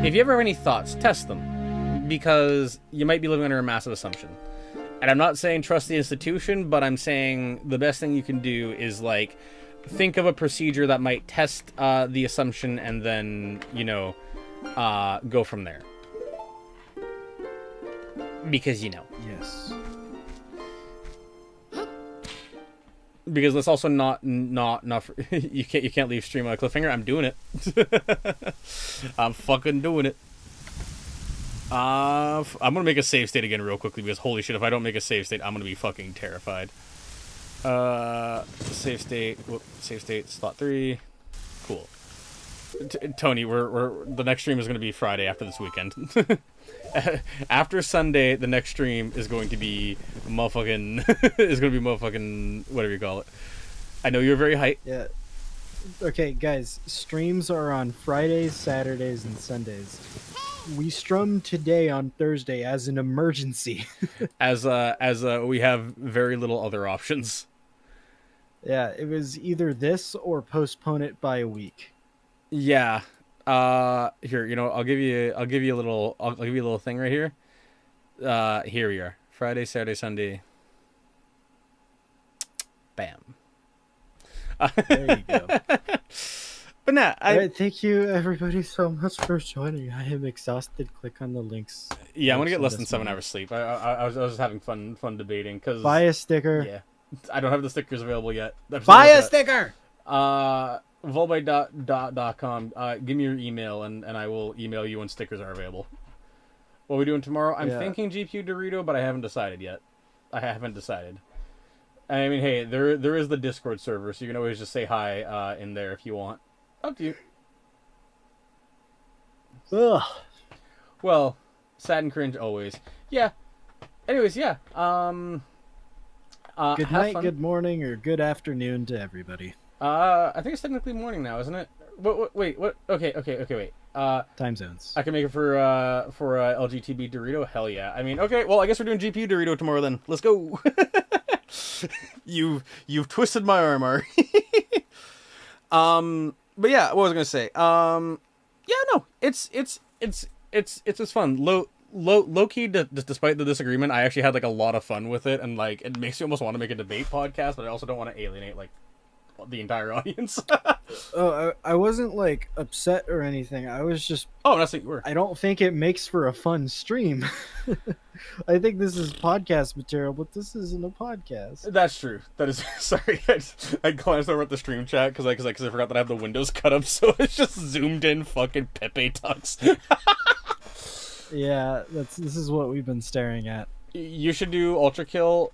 if you ever have any thoughts, test them, because you might be living under a massive assumption. And I'm not saying trust the institution, but I'm saying the best thing you can do is like think of a procedure that might test the assumption, and then go from there. Because
Yes.
Because let's also not you can't leave stream on a cliffhanger. I'm doing it. I'm fucking doing it. I'm gonna make a save state again real quickly because holy shit, if I don't make a save state, I'm gonna be fucking terrified. Save state. Whoop, save state. Slot 3. Cool. Tony, we're the next stream is gonna be Friday after this weekend. After Sunday, the next stream is going to be motherfucking whatever you call it. I know you're very hyped.
Yeah. Okay, guys. Streams are on Fridays, Saturdays, and Sundays. We strummed today on Thursday as an emergency.
as we have very little other options.
Yeah, it was either this or postpone it by a week.
Yeah. Here, I'll give you a little thing right here. Here we are. Friday, Saturday, Sunday. Bam.
There you go.
But nah,
All right, thank you everybody so much for joining. I am exhausted. Click on the links.
Yeah, I'm gonna get less than 7 hours sleep. I was just having fun debating because
Buy a sticker.
Yeah, I don't have the stickers available yet.
Buy a sticker.
Volby.com. Give me your email and I will email you when stickers are available. What are we doing tomorrow? I'm thinking GPU Dorito, but I haven't decided yet. I mean, hey, there is the Discord server, so you can always just say hi in there if you want. Up to you.
Ugh.
Well, sad and cringe always. Yeah. Anyways, yeah.
Good
have
night,
fun.
good morning, or good afternoon to everybody.
I think it's technically morning now, isn't it? Wait, what? Okay, wait.
Time zones.
I can make it for LGTB Dorito. Hell yeah! I mean, okay. Well, I guess we're doing GPU Dorito tomorrow then. Let's go. You've twisted my arm, Ari. But yeah, what was I gonna say? Yeah, no, it's just fun. Low key, despite the disagreement, I actually had like a lot of fun with it, and like it makes me almost want to make a debate podcast, but I also don't want to alienate like the entire audience.
Oh, I wasn't like upset or anything. I was just.
Oh, that's what you were.
I don't think it makes for a fun stream. I think this is podcast material, but this isn't a podcast.
That's true. That is sorry. I glanced over at the stream chat because I forgot that I have the windows cut up, so it's just zoomed in fucking Pepe Tux.
Yeah, this is what we've been staring at.
You should do Ultra Kill.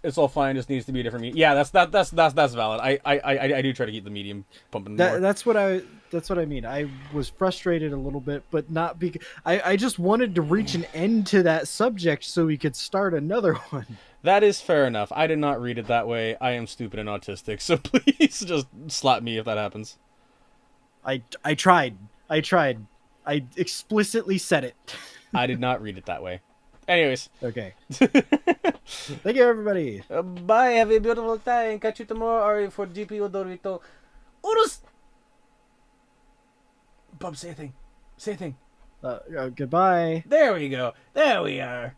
It's all fine. Just needs to be a different medium. Yeah, that's valid. I do try to keep the medium pumping more.
That's what I mean. I was frustrated a little bit, but not because I just wanted to reach an end to that subject so we could start another one.
That is fair enough. I did not read it that way. I am stupid and autistic, so please just slap me if that happens.
I tried. I explicitly said it.
I did not read it that way. Anyways.
Okay. Thank you, everybody.
Bye. Have a beautiful time. Catch you tomorrow or for GPU Dorito. Urus! Bub, say a thing. Say a thing.
Goodbye.
There we go. There we are.